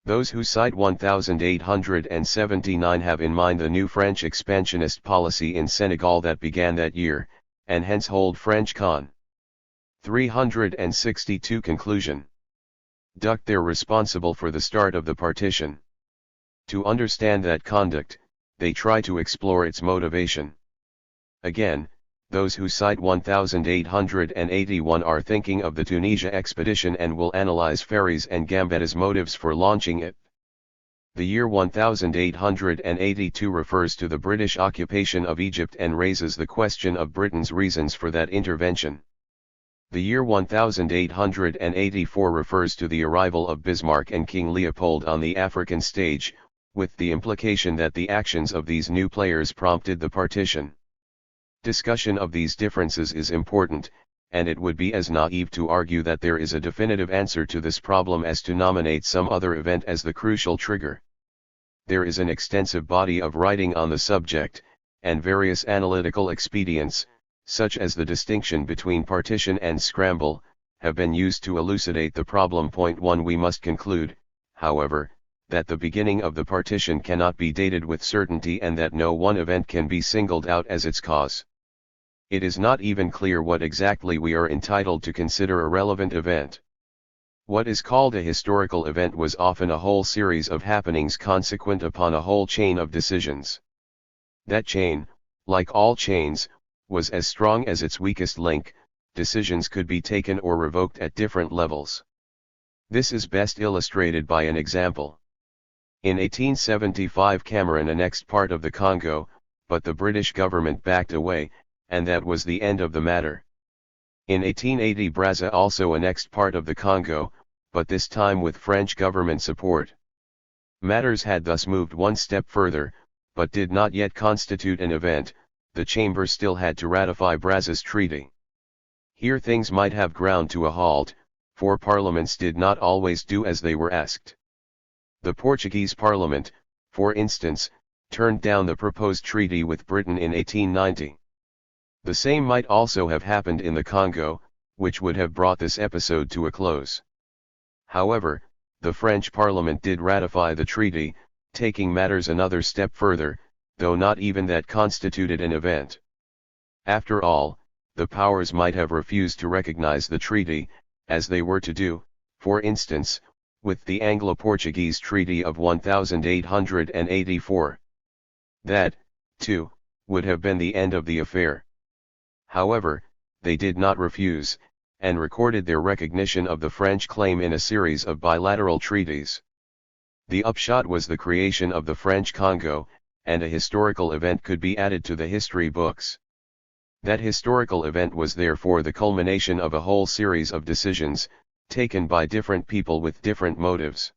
Those who cite 1879 have in mind the new French expansionist policy in Senegal that began that year, and hence hold French con. 362 conclusion. They're responsible for the start of the partition. To understand that conduct, they try to explore its motivation. Again, those who cite 1881 are thinking of the Tunisia expedition and will analyze Ferry's and Gambetta's motives for launching it. The year 1882 refers to the British occupation of Egypt and raises the question of Britain's reasons for that intervention. The year 1884 refers to the arrival of Bismarck and King Leopold on the African stage, with the implication that the actions of these new players prompted the partition. Discussion of these differences is important, and it would be as naive to argue that there is a definitive answer to this problem as to nominate some other event as the crucial trigger. There is an extensive body of writing on the subject, and various analytical expedients, such as the distinction between partition and scramble, have been used to elucidate the problem. Point 1. We must conclude, however, that the beginning of the partition cannot be dated with certainty and that no one event can be singled out as its cause. It is not even clear what exactly we are entitled to consider a relevant event. What is called a historical event was often a whole series of happenings consequent upon a whole chain of decisions. That chain, like all chains, was as strong as its weakest link. Decisions could be taken or revoked at different levels. This is best illustrated by an example. In 1875 Cameroon annexed part of the Congo, but the British government backed away, and that was the end of the matter. In 1880 Brazza also annexed part of the Congo, but this time with French government support. Matters had thus moved one step further, but did not yet constitute an event. The chamber still had to ratify Brazza's treaty. Here things might have ground to a halt, for parliaments did not always do as they were asked. The Portuguese parliament, for instance, turned down the proposed treaty with Britain in 1890. The same might also have happened in the Congo, which would have brought this episode to a close. However, the French parliament did ratify the treaty, taking matters another step further, though not even that constituted an event. After all, the powers might have refused to recognize the treaty, as they were to do, for instance, with the Anglo-Portuguese Treaty of 1884. That, too, would have been the end of the affair. However, they did not refuse, and recorded their recognition of the French claim in a series of bilateral treaties. The upshot was the creation of the French Congo, and a historical event could be added to the history books. That historical event was therefore the culmination of a whole series of decisions, taken by different people with different motives.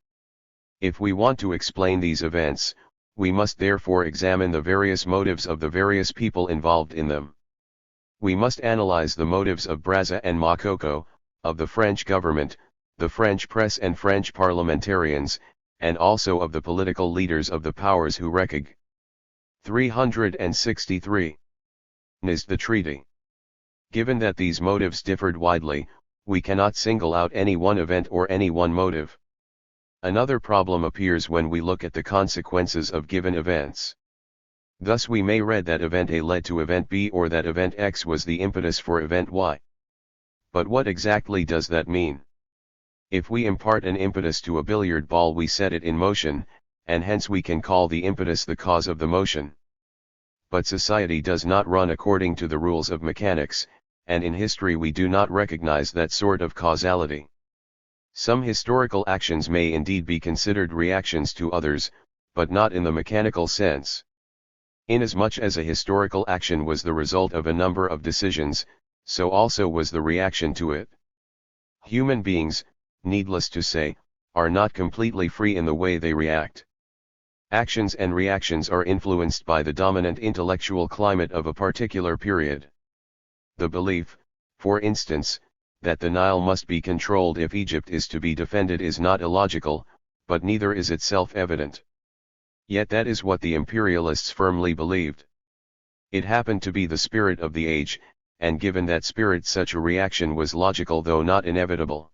If we want to explain these events, we must therefore examine the various motives of the various people involved in them. We must analyze the motives of Brazza and Makoko, of the French government, the French press and French parliamentarians, and also of the political leaders of the powers who recog. 363. Is the treaty. Given that these motives differed widely, we cannot single out any one event or any one motive. Another problem appears when we look at the consequences of given events. Thus we may read that event A led to event B or that event X was the impetus for event Y. But what exactly does that mean? If we impart an impetus to a billiard ball, we set it in motion, and hence we can call the impetus the cause of the motion. But society does not run according to the rules of mechanics, and in history we do not recognize that sort of causality. Some historical actions may indeed be considered reactions to others, but not in the mechanical sense. Inasmuch as a historical action was the result of a number of decisions, so also was the reaction to it. Human beings, needless to say, are not completely free in the way they react. Actions and reactions are influenced by the dominant intellectual climate of a particular period. The belief, for instance, that the Nile must be controlled if Egypt is to be defended is not illogical, but neither is it self-evident. Yet that is what the imperialists firmly believed. It happened to be the spirit of the age, and given that spirit such a reaction was logical though not inevitable.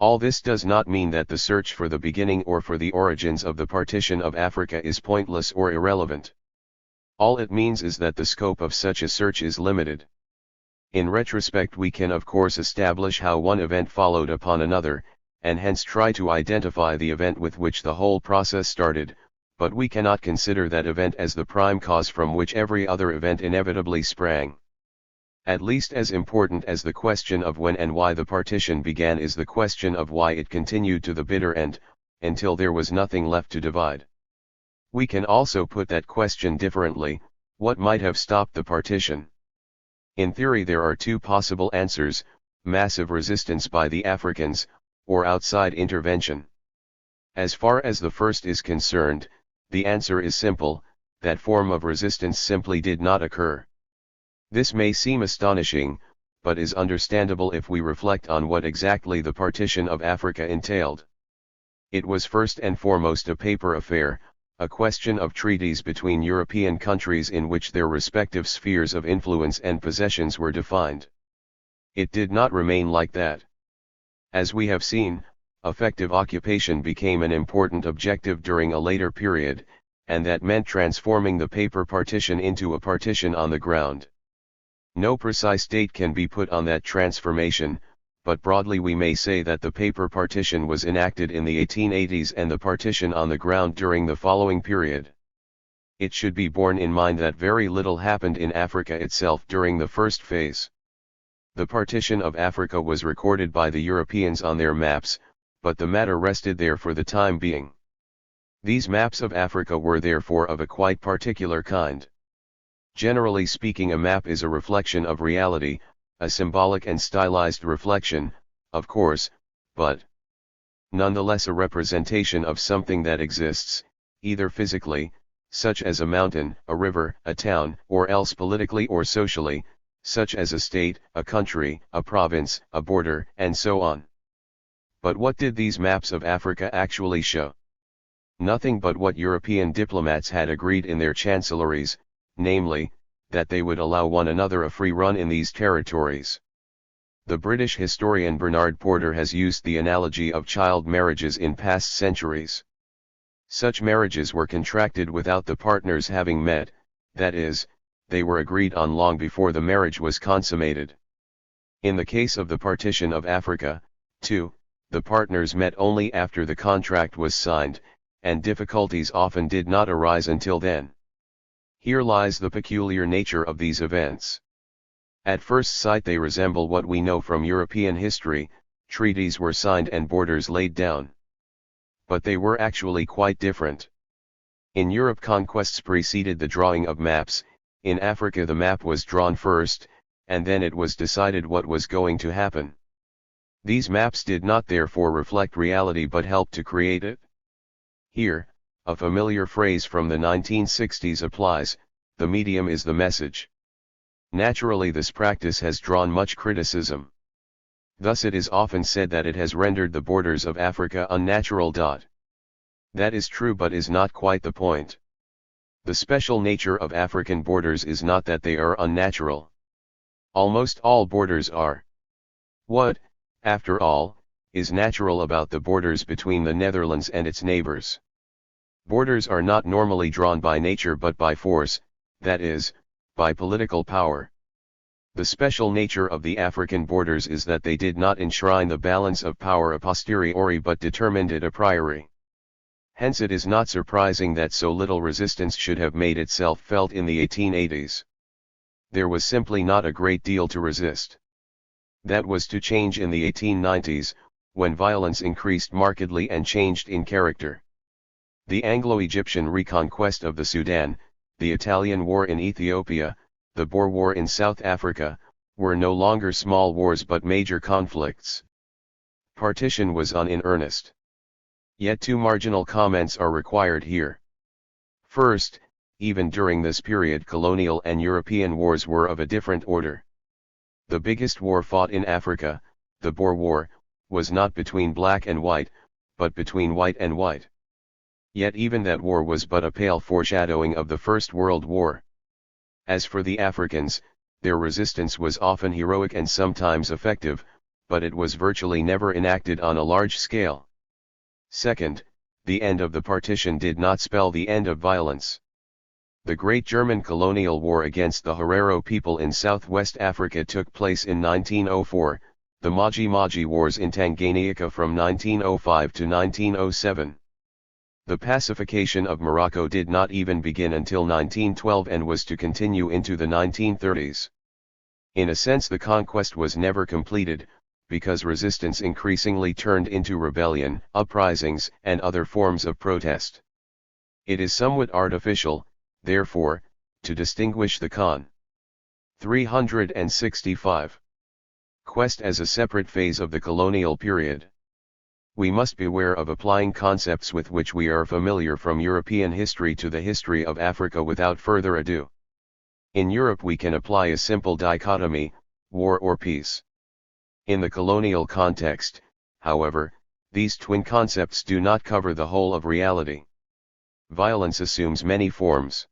All this does not mean that the search for the beginning or for the origins of the partition of Africa is pointless or irrelevant. All it means is that the scope of such a search is limited. In retrospect we can of course establish how one event followed upon another, and hence try to identify the event with which the whole process started, but we cannot consider that event as the prime cause from which every other event inevitably sprang. At least as important as the question of when and why the partition began is the question of why it continued to the bitter end, until there was nothing left to divide. We can also put that question differently: what might have stopped the partition? In theory there are two possible answers: massive resistance by the Africans, or outside intervention. As far as the first is concerned, the answer is simple: that form of resistance simply did not occur. This may seem astonishing, but is understandable if we reflect on what exactly the partition of Africa entailed. It was first and foremost a paper affair, a question of treaties between European countries in which their respective spheres of influence and possessions were defined. It did not remain like that. As we have seen, effective occupation became an important objective during a later period, and that meant transforming the paper partition into a partition on the ground. No precise date can be put on that transformation, but broadly we may say that the paper partition was enacted in the 1880s and the partition on the ground during the following period. It should be borne in mind that very little happened in Africa itself during the first phase. The partition of Africa was recorded by the Europeans on their maps, but the matter rested there for the time being. These maps of Africa were therefore of a quite particular kind. Generally speaking, a map is a reflection of reality, a symbolic and stylized reflection, of course, but nonetheless a representation of something that exists, either physically, such as a mountain, a river, a town, or else politically or socially, such as a state, a country, a province, a border, and so on. But what did these maps of Africa actually show? Nothing but what European diplomats had agreed in their chancelleries, namely, that they would allow one another a free run in these territories. The British historian Bernard Porter has used the analogy of child marriages in past centuries. Such marriages were contracted without the partners having met, that is, they were agreed on long before the marriage was consummated. In the case of the partition of Africa, too, the partners met only after the contract was signed, and difficulties often did not arise until then. Here lies the peculiar nature of these events. At first sight they resemble what we know from European history: treaties were signed and borders laid down. But they were actually quite different. In Europe conquests preceded the drawing of maps; in Africa the map was drawn first, and then it was decided what was going to happen. These maps did not therefore reflect reality but helped to create it. Here, a familiar phrase from the 1960s applies: the medium is the message. Naturally, this practice has drawn much criticism. Thus it is often said that it has rendered the borders of Africa unnatural. That is true, but is not quite the point. The special nature of African borders is not that they are unnatural. Almost all borders are. What, after all, is natural about the borders between the Netherlands and its neighbors? Borders are not normally drawn by nature but by force, that is, by political power. The special nature of the African borders is that they did not enshrine the balance of power a posteriori but determined it a priori. Hence it is not surprising that so little resistance should have made itself felt in the 1880s. There was simply not a great deal to resist. That was to change in the 1890s, when violence increased markedly and changed in character. The Anglo-Egyptian reconquest of the Sudan, the Italian War in Ethiopia, the Boer War in South Africa, were no longer small wars but major conflicts. Partition was on in earnest. Yet two marginal comments are required here. First, even during this period colonial and European wars were of a different order. The biggest war fought in Africa, the Boer War, was not between black and white, but between white and white. Yet even that war was but a pale foreshadowing of the First World War. As for the Africans, their resistance was often heroic and sometimes effective, but it was virtually never enacted on a large scale. Second, the end of the partition did not spell the end of violence. The Great German Colonial War against the Herero people in Southwest Africa took place in 1904, the Maji Maji Wars in Tanganyika from 1905 to 1907. The pacification of Morocco did not even begin until 1912 and was to continue into the 1930s. In a sense the conquest was never completed, because resistance increasingly turned into rebellion, uprisings, and other forms of protest. It is somewhat artificial, therefore, to distinguish the con. 365. Quest as a separate phase of the colonial period. We must beware of applying concepts with which we are familiar from European history to the history of Africa without further ado. In Europe we can apply a simple dichotomy, war or peace. In the colonial context, however, these twin concepts do not cover the whole of reality. Violence assumes many forms.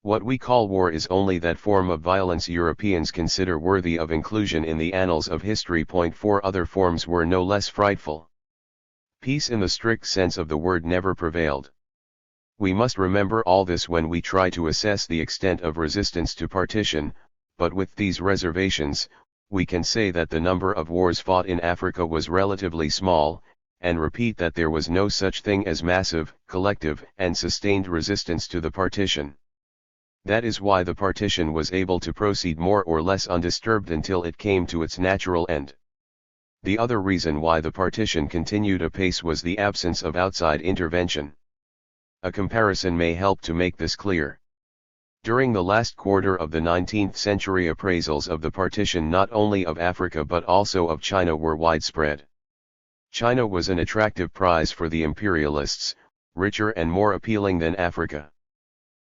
What we call war is only that form of violence Europeans consider worthy of inclusion in the annals of history. 4 Other forms were no less frightful. Peace in the strict sense of the word never prevailed. We must remember all this when we try to assess the extent of resistance to partition, but with these reservations, we can say that the number of wars fought in Africa was relatively small, and repeat that there was no such thing as massive, collective, and sustained resistance to the partition. That is why the partition was able to proceed more or less undisturbed until it came to its natural end. The other reason why the partition continued apace was the absence of outside intervention. A comparison may help to make this clear. During the last quarter of the 19th century, appraisals of the partition not only of Africa but also of China were widespread. China was an attractive prize for the imperialists, richer and more appealing than Africa.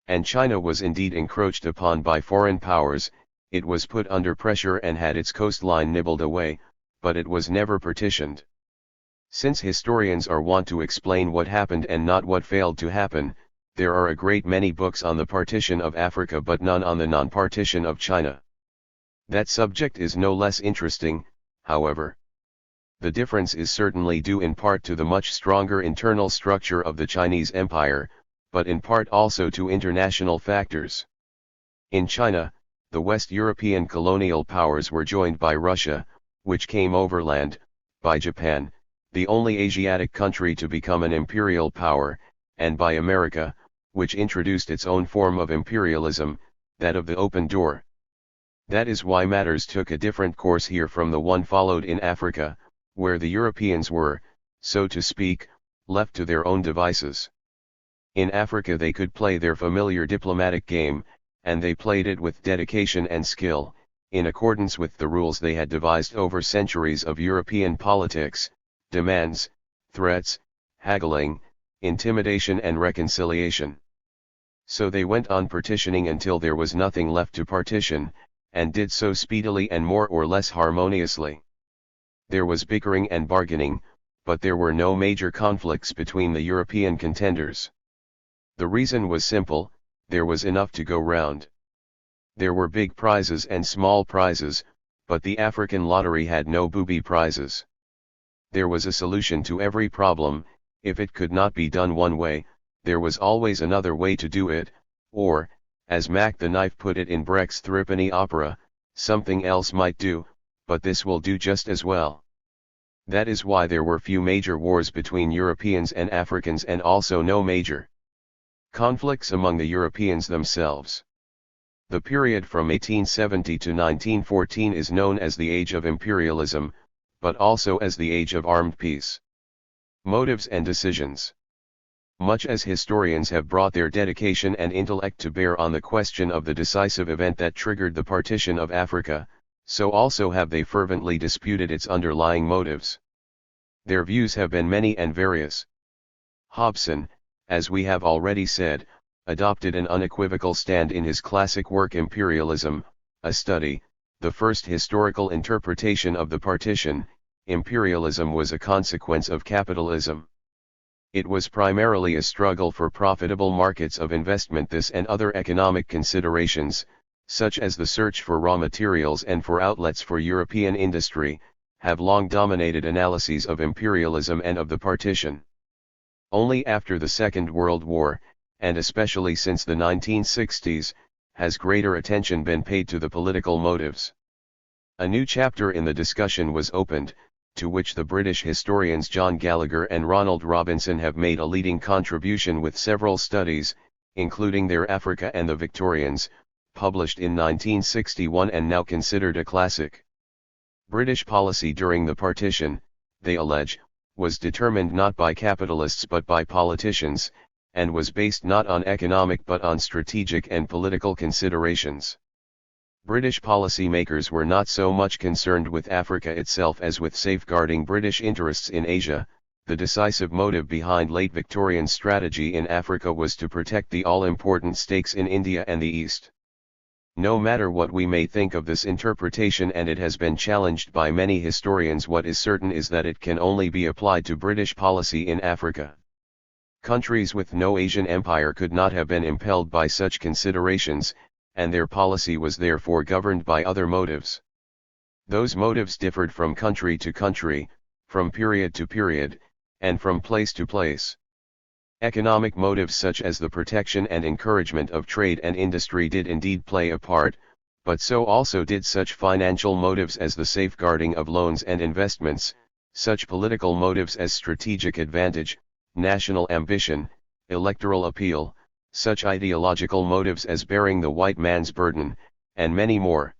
And China was indeed encroached upon by foreign powers, it was put under pressure and had its coastline nibbled away, but it was never partitioned. Since historians are wont to explain what happened and not what failed to happen, there are a great many books on the partition of Africa but none on the non-partition of China. That subject is no less interesting, however. The difference is certainly due in part to the much stronger internal structure of the Chinese Empire, but in part also to international factors. In China, the West European colonial powers were joined by Russia, which came overland, by Japan, the only Asiatic country to become an imperial power, and by America, which introduced its own form of imperialism, that of the open door. That is why matters took a different course here from the one followed in Africa, where the Europeans were, so to speak, left to their own devices. In Africa they could play their familiar diplomatic game, and they played it with dedication and skill, in accordance with the rules they had devised over centuries of European politics, demands, threats, haggling, intimidation and reconciliation. So they went on partitioning until there was nothing left to partition, and did so speedily and more or less harmoniously. There was bickering and bargaining, but there were no major conflicts between the European contenders. The reason was simple, there was enough to go round. There were big prizes and small prizes, but the African lottery had no booby prizes. There was a solution to every problem. If it could not be done one way, there was always another way to do it, or, as Mac the Knife put it in Brecht's threepenny opera, something else might do, but this will do just as well. That is why there were few major wars between Europeans and Africans and also no major conflicts among the Europeans themselves. The period from 1870 to 1914 is known as the Age of Imperialism, but also as the Age of Armed Peace. Motives and decisions. Much as historians have brought their dedication and intellect to bear on the question of the decisive event that triggered the partition of Africa, so also have they fervently disputed its underlying motives. Their views have been many and various. Hobson, as we have already said, adopted an unequivocal stand in his classic work Imperialism, a study, the first historical interpretation of the partition. Imperialism was a consequence of capitalism. It was primarily a struggle for profitable markets of investment. This and other economic considerations, such as the search for raw materials and for outlets for European industry, have long dominated analyses of imperialism and of the partition. Only after the Second World War, and especially since the 1960s, has greater attention been paid to the political motives. A new chapter in the discussion was opened, to which the British historians John Gallagher and Ronald Robinson have made a leading contribution with several studies, including their Africa and the Victorians, published in 1961 and now considered a classic. British policy during the partition, they allege, was determined not by capitalists but by politicians, and was based not on economic but on strategic and political considerations. British policymakers were not so much concerned with Africa itself as with safeguarding British interests in Asia. The decisive motive behind late Victorian strategy in Africa was to protect the all-important stakes in India and the East. No matter what we may think of this interpretation, and it has been challenged by many historians, what is certain is that it can only be applied to British policy in Africa. Countries with no Asian empire could not have been impelled by such considerations, and their policy was therefore governed by other motives. Those motives differed from country to country, from period to period, and from place to place. Economic motives such as the protection and encouragement of trade and industry did indeed play a part, but so also did such financial motives as the safeguarding of loans and investments, such political motives as strategic advantage, national ambition, electoral appeal, such ideological motives as bearing the white man's burden, and many more.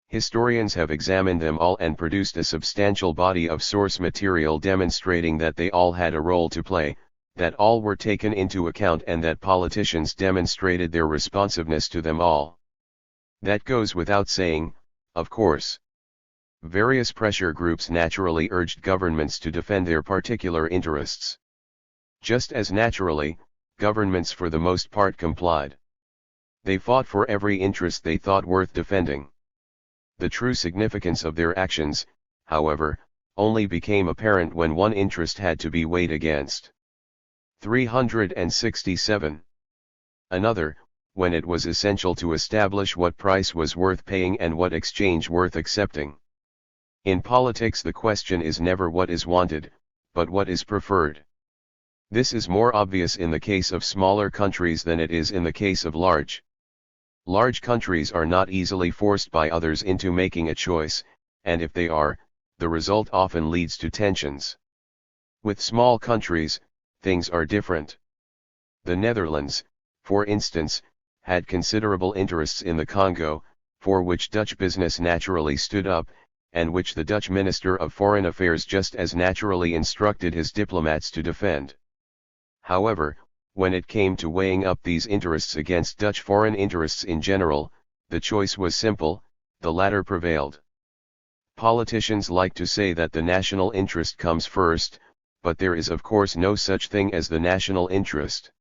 Historians have examined them all and produced a substantial body of source material demonstrating that they all had a role to play, that all were taken into account, and that politicians demonstrated their responsiveness to them all. That goes without saying, of course. Various pressure groups naturally urged governments to defend their particular interests. Just as naturally, governments for the most part complied. They fought for every interest they thought worth defending. The true significance of their actions, however, only became apparent when one interest had to be weighed against 367. Another, when it was essential to establish what price was worth paying and what exchange worth accepting. In politics the question is never what is wanted, but what is preferred. This is more obvious in the case of smaller countries than it is in the case of large. Large countries are not easily forced by others into making a choice, and if they are, the result often leads to tensions. With small countries, things are different. The Netherlands, for instance, had considerable interests in the Congo, for which Dutch business naturally stood up, and which the Dutch Minister of Foreign Affairs just as naturally instructed his diplomats to defend. However, when it came to weighing up these interests against Dutch foreign interests in general, the choice was simple: the latter prevailed. Politicians like to say that the national interest comes first, but there is of course no such thing as the national interest.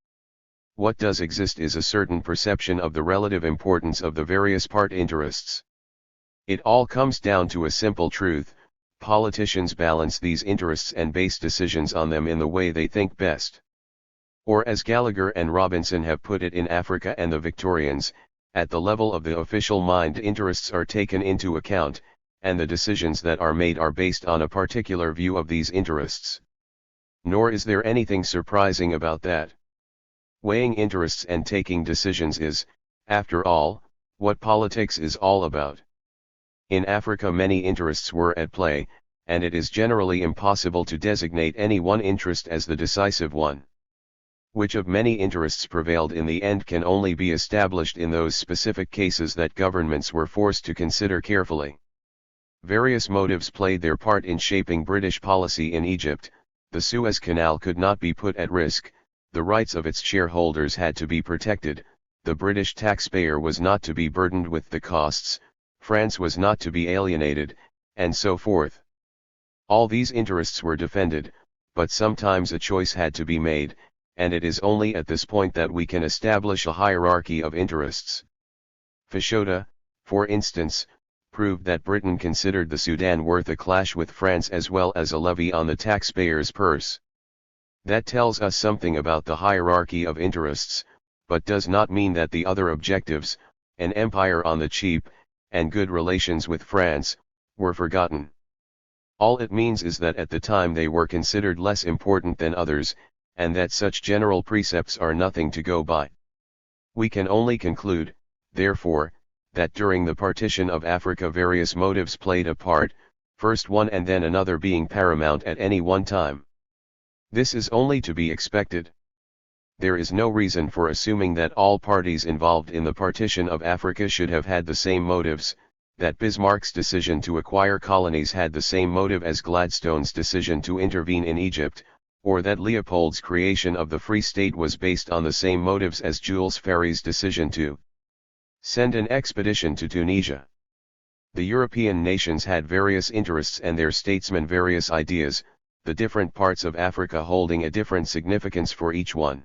What does exist is a certain perception of the relative importance of the various part interests. It all comes down to a simple truth: politicians balance these interests and base decisions on them in the way they think best. Or as Gallagher and Robinson have put it in Africa and the Victorians, at the level of the official mind interests are taken into account, and the decisions that are made are based on a particular view of these interests. Nor is there anything surprising about that. Weighing interests and taking decisions is, after all, what politics is all about. In Africa many interests were at play, and it is generally impossible to designate any one interest as the decisive one. Which of many interests prevailed in the end can only be established in those specific cases that governments were forced to consider carefully. Various motives played their part in shaping British policy in Egypt. The Suez Canal could not be put at risk, the rights of its shareholders had to be protected, the British taxpayer was not to be burdened with the costs, France was not to be alienated, and so forth. All these interests were defended, but sometimes a choice had to be made, and it is only at this point that we can establish a hierarchy of interests. Fashoda, for instance, proved that Britain considered the Sudan worth a clash with France as well as a levy on the taxpayer's purse. That tells us something about the hierarchy of interests, but does not mean that the other objectives, an empire on the cheap, and good relations with France, were forgotten. All it means is that at the time they were considered less important than others, and that such general precepts are nothing to go by. We can only conclude, therefore, that during the partition of Africa various motives played a part, first one and then another being paramount at any one time. This is only to be expected. There is no reason for assuming that all parties involved in the partition of Africa should have had the same motives, that Bismarck's decision to acquire colonies had the same motive as Gladstone's decision to intervene in Egypt, or that Leopold's creation of the Free State was based on the same motives as Jules Ferry's decision to send an expedition to Tunisia. The European nations had various interests and their statesmen various ideas, the different parts of Africa holding a different significance for each one.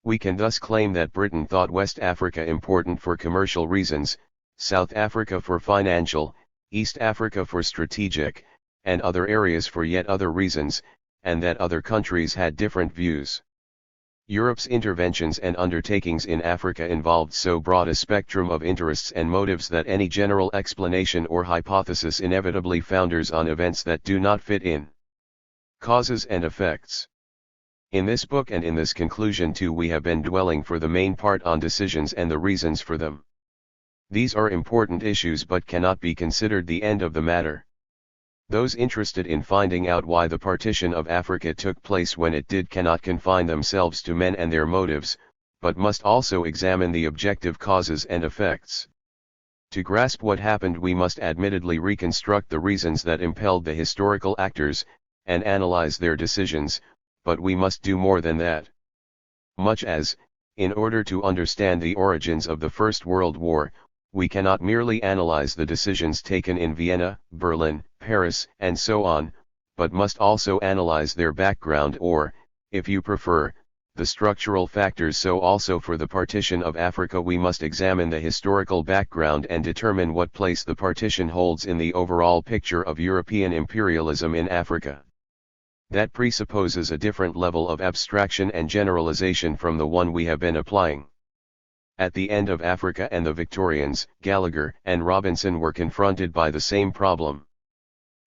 We can thus claim that Britain thought West Africa important for commercial reasons, South Africa for financial, East Africa for strategic, and other areas for yet other reasons, and that other countries had different views. Europe's interventions and undertakings in Africa involved so broad a spectrum of interests and motives that any general explanation or hypothesis inevitably founders on events that do not fit in. Causes and effects. In this book and in this conclusion too we have been dwelling for the main part on decisions and the reasons for them. These are important issues but cannot be considered the end of the matter. Those interested in finding out why the partition of Africa took place when it did cannot confine themselves to men and their motives, but must also examine the objective causes and effects. To grasp what happened we must admittedly reconstruct the reasons that impelled the historical actors, and analyze their decisions, but we must do more than that. Much as, in order to understand the origins of the First World War, we cannot merely analyze the decisions taken in Vienna, Berlin, Paris, and so on, but must also analyze their background or, if you prefer, the structural factors. So also for the partition of Africa we must examine the historical background and determine what place the partition holds in the overall picture of European imperialism in Africa. That presupposes a different level of abstraction and generalization from the one we have been applying. At the end of Africa and the Victorians, Gallagher and Robinson were confronted by the same problem.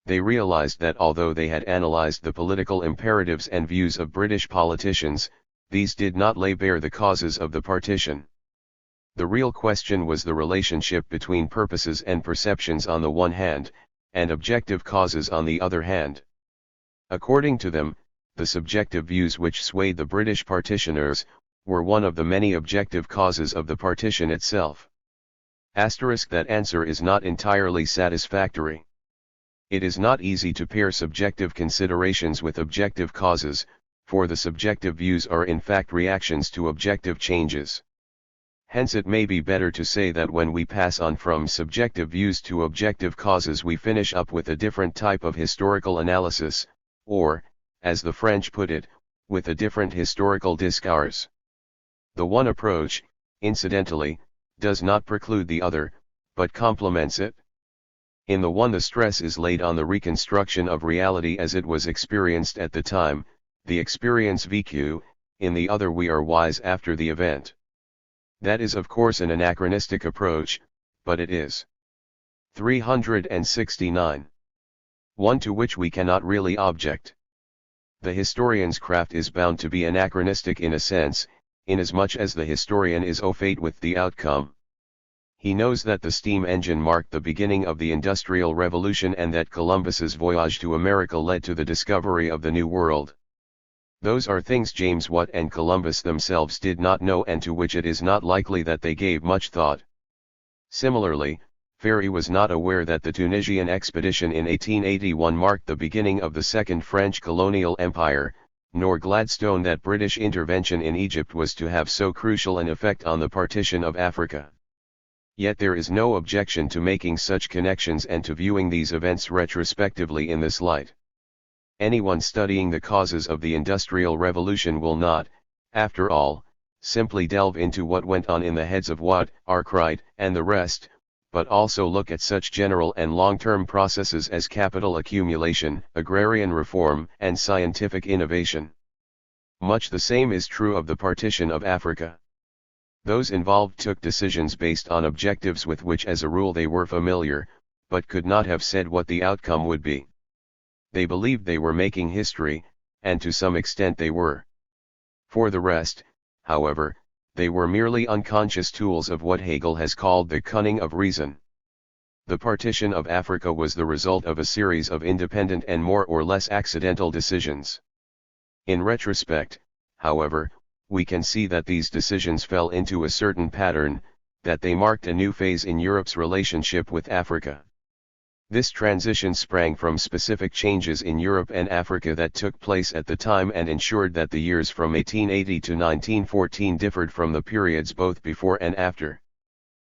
They realized that although they had analyzed the political imperatives and views of British politicians, these did not lay bare the causes of the partition. The real question was the relationship between purposes and perceptions on the one hand, and objective causes on the other hand. According to them, the subjective views which swayed the British partitioners were one of the many objective causes of the partition itself. That answer is not entirely satisfactory. It is not easy to pair subjective considerations with objective causes, for the subjective views are in fact reactions to objective changes. Hence it may be better to say that when we pass on from subjective views to objective causes we finish up with a different type of historical analysis, or, as the French put it, with a different historical discourse. The one approach, incidentally, does not preclude the other, but complements it. In the one the stress is laid on the reconstruction of reality as it was experienced at the time, the experience vécue, in the other we are wise after the event. That is of course an anachronistic approach, but it is. 369. One to which we cannot really object. The historian's craft is bound to be anachronistic in a sense, inasmuch as the historian is au fait with the outcome. He knows that the steam engine marked the beginning of the Industrial Revolution and that Columbus's voyage to America led to the discovery of the New World. Those are things James Watt and Columbus themselves did not know and to which it is not likely that they gave much thought. Similarly, Ferry was not aware that the Tunisian expedition in 1881 marked the beginning of the Second French colonial empire, nor Gladstone that British intervention in Egypt was to have so crucial an effect on the partition of Africa. Yet there is no objection to making such connections and to viewing these events retrospectively in this light. Anyone studying the causes of the Industrial Revolution will not, after all, simply delve into what went on in the heads of Watt, Arkwright, and the rest, but also look at such general and long-term processes as capital accumulation, agrarian reform, and scientific innovation. Much the same is true of the partition of Africa. Those involved took decisions based on objectives with which as a rule they were familiar, but could not have said what the outcome would be. They believed they were making history, and to some extent they were. For the rest, however, they were merely unconscious tools of what Hegel has called the cunning of reason. The partition of Africa was the result of a series of independent and more or less accidental decisions. In retrospect, however, we can see that these decisions fell into a certain pattern, that they marked a new phase in Europe's relationship with Africa. This transition sprang from specific changes in Europe and Africa that took place at the time and ensured that the years from 1880 to 1914 differed from the periods both before and after.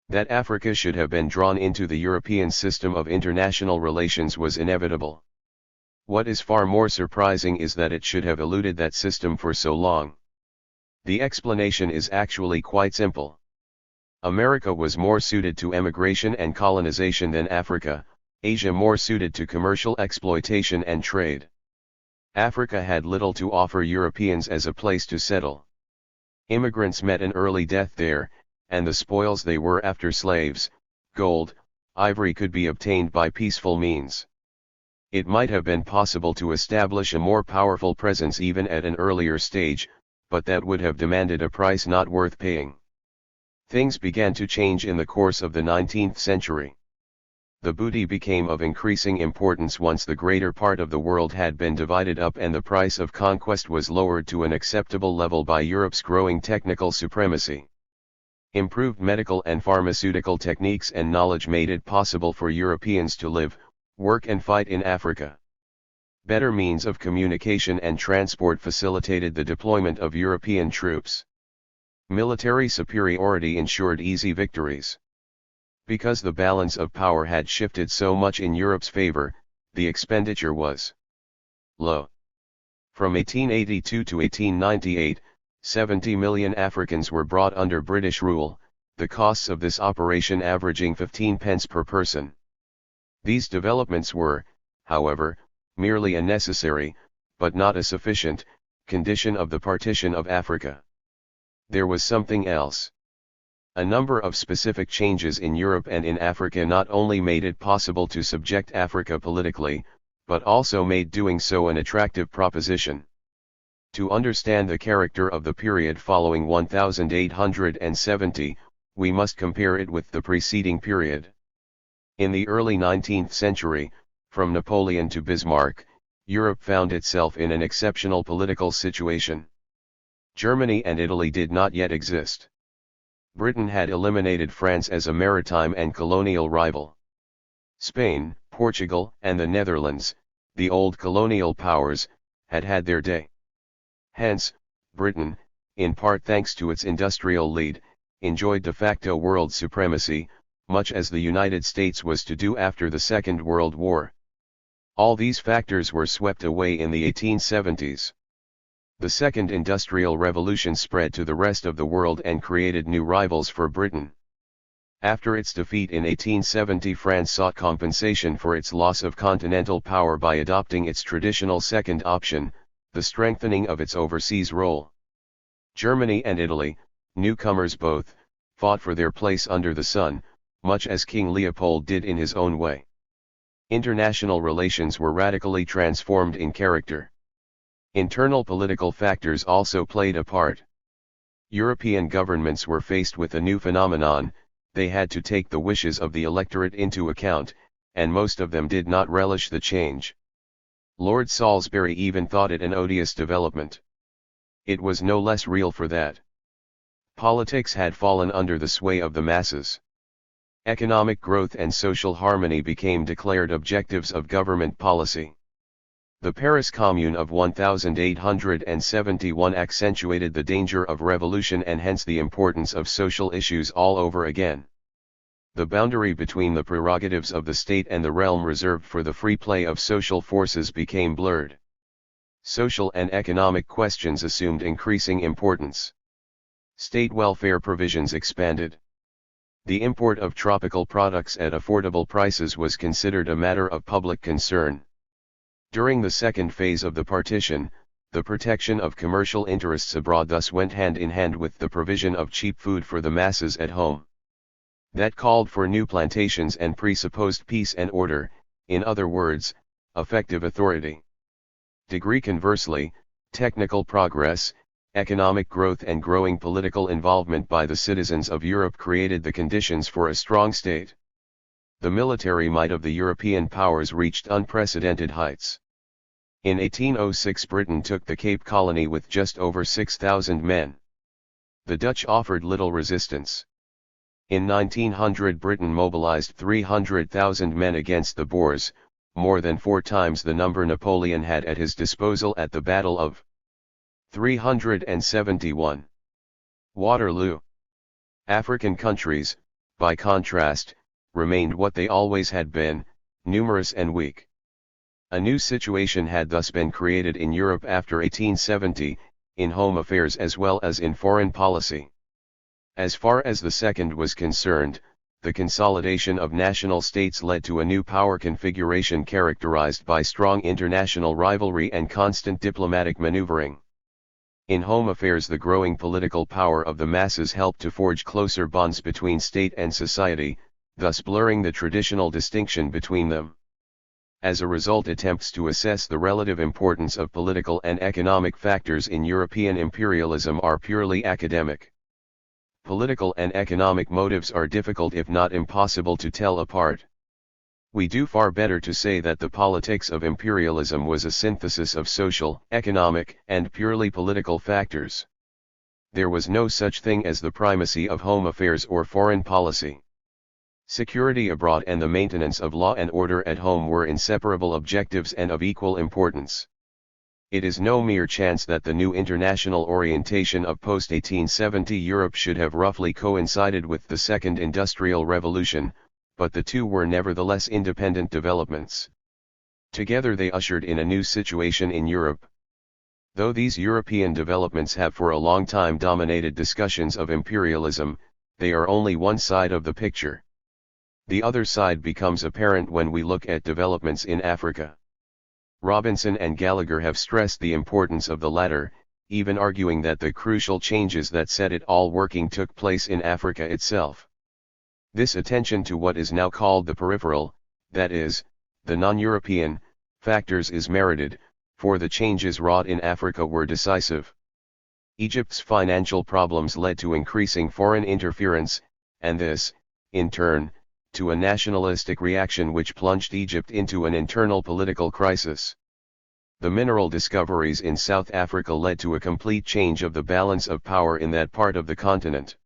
That Africa should have been drawn into the European system of international relations was inevitable. What is far more surprising is that it should have eluded that system for so long. The explanation is actually quite simple. America was more suited to emigration and colonization than Africa, Asia more suited to commercial exploitation and trade. Africa had little to offer Europeans as a place to settle. Immigrants met an early death there, and the spoils they were after, slaves, gold, ivory, could be obtained by peaceful means. It might have been possible to establish a more powerful presence even at an earlier stage, but that would have demanded a price not worth paying. Things began to change in the course of the 19th century. The booty became of increasing importance once the greater part of the world had been divided up and the price of conquest was lowered to an acceptable level by Europe's growing technical supremacy. Improved medical and pharmaceutical techniques and knowledge made it possible for Europeans to live, work and fight in Africa. Better means of communication and transport facilitated the deployment of European troops. Military superiority ensured easy victories. Because the balance of power had shifted so much in Europe's favor, the expenditure was low. From 1882 to 1898, 70 million Africans were brought under British rule, the costs of this operation averaging 15 pence per person. These developments were, however, merely a necessary, but not a sufficient, condition of the partition of Africa. There was something else. A number of specific changes in Europe and in Africa not only made it possible to subject Africa politically, but also made doing so an attractive proposition. To understand the character of the period following 1870, we must compare it with the preceding period. In the early 19th century, from Napoleon to Bismarck, Europe found itself in an exceptional political situation. Germany and Italy did not yet exist. Britain had eliminated France as a maritime and colonial rival. Spain, Portugal, and the Netherlands, the old colonial powers, had had their day. Hence, Britain, in part thanks to its industrial lead, enjoyed de facto world supremacy, much as the United States was to do after the Second World War. All these factors were swept away in the 1870s. The Second Industrial Revolution spread to the rest of the world and created new rivals for Britain. After its defeat in 1870, France sought compensation for its loss of continental power by adopting its traditional second option, the strengthening of its overseas role. Germany and Italy, newcomers both, fought for their place under the sun, much as King Leopold did in his own way. International relations were radically transformed in character. Internal political factors also played a part. European governments were faced with a new phenomenon: they had to take the wishes of the electorate into account, and most of them did not relish the change. Lord Salisbury even thought it an odious development. It was no less real for that. Politics had fallen under the sway of the masses. Economic growth and social harmony became declared objectives of government policy. The Paris Commune of 1871 accentuated the danger of revolution and hence the importance of social issues all over again. The boundary between the prerogatives of the state and the realm reserved for the free play of social forces became blurred. Social and economic questions assumed increasing importance. State welfare provisions expanded. The import of tropical products at affordable prices was considered a matter of public concern. During the second phase of the partition, the protection of commercial interests abroad thus went hand in hand with the provision of cheap food for the masses at home. That called for new plantations and presupposed peace and order, in other words, effective authority. Conversely, technical progress, economic growth and growing political involvement by the citizens of Europe created the conditions for a strong state. The military might of the European powers reached unprecedented heights. In 1806 Britain took the Cape Colony with just over 6,000 men. The Dutch offered little resistance. In 1900 Britain mobilized 300,000 men against the Boers, more than 4 times the number Napoleon had at his disposal at the Battle of 371. Waterloo. African countries, by contrast, remained what they always had been, numerous and weak. A new situation had thus been created in Europe after 1870, in home affairs as well as in foreign policy. As far as the second was concerned, the consolidation of national states led to a new power configuration characterized by strong international rivalry and constant diplomatic maneuvering. In home affairs, the growing political power of the masses helped to forge closer bonds between state and society, thus blurring the traditional distinction between them. As a result, attempts to assess the relative importance of political and economic factors in European imperialism are purely academic. Political and economic motives are difficult if not impossible to tell apart. We do far better to say that the politics of imperialism was a synthesis of social, economic, and purely political factors. There was no such thing as the primacy of home affairs or foreign policy. Security abroad and the maintenance of law and order at home were inseparable objectives and of equal importance. It is no mere chance that the new international orientation of post-1870 Europe should have roughly coincided with the Second Industrial Revolution, but the two were nevertheless independent developments. Together they ushered in a new situation in Europe. Though these European developments have for a long time dominated discussions of imperialism, they are only one side of the picture. The other side becomes apparent when we look at developments in Africa. Robinson and Gallagher have stressed the importance of the latter, even arguing that the crucial changes that set it all working took place in Africa itself. This attention to what is now called the peripheral, that is, the non-European, factors is merited, for the changes wrought in Africa were decisive. Egypt's financial problems led to increasing foreign interference, and this, in turn, to a nationalistic reaction which plunged Egypt into an internal political crisis. The mineral discoveries in South Africa led to a complete change of the balance of power in that part of the continent.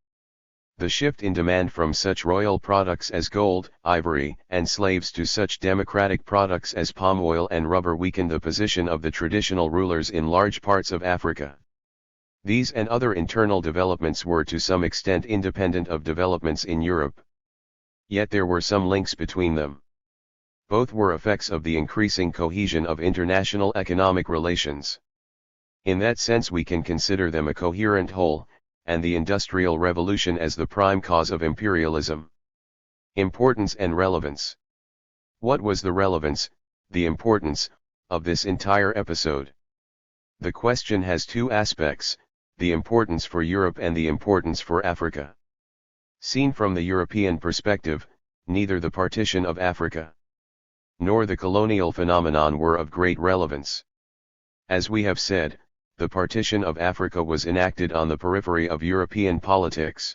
The shift in demand from such royal products as gold, ivory, and slaves to such democratic products as palm oil and rubber weakened the position of the traditional rulers in large parts of Africa. These and other internal developments were to some extent independent of developments in Europe. Yet there were some links between them. Both were effects of the increasing cohesion of international economic relations. In that sense we can consider them a coherent whole, and the Industrial Revolution as the prime cause of imperialism. Importance and relevance. What was the relevance, the importance, of this entire episode? The question has two aspects, the importance for Europe and the importance for Africa. Seen from the European perspective, neither the partition of Africa nor the colonial phenomenon were of great relevance. As we have said, the partition of Africa was enacted on the periphery of European politics.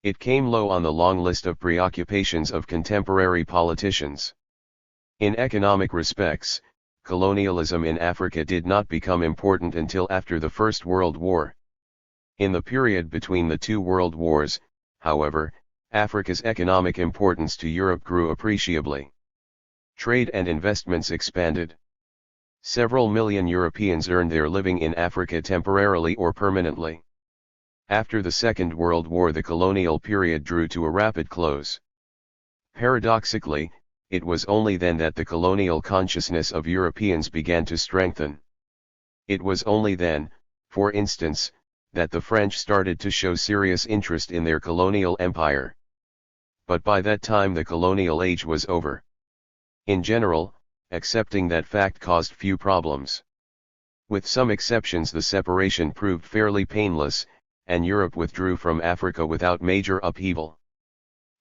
It came low on the long list of preoccupations of contemporary politicians. In economic respects, colonialism in Africa did not become important until after the First World War. In the period between the two world wars, however, Africa's economic importance to Europe grew appreciably. Trade and investments expanded. Several million Europeans earned their living in Africa temporarily or permanently. After the Second World War, the colonial period drew to a rapid close. Paradoxically, it was only then that the colonial consciousness of Europeans began to strengthen. It was only then, for instance, that the French started to show serious interest in their colonial empire. But by that time the colonial age was over. In general, accepting that fact caused few problems. With some exceptions, the separation proved fairly painless, and Europe withdrew from Africa without major upheaval.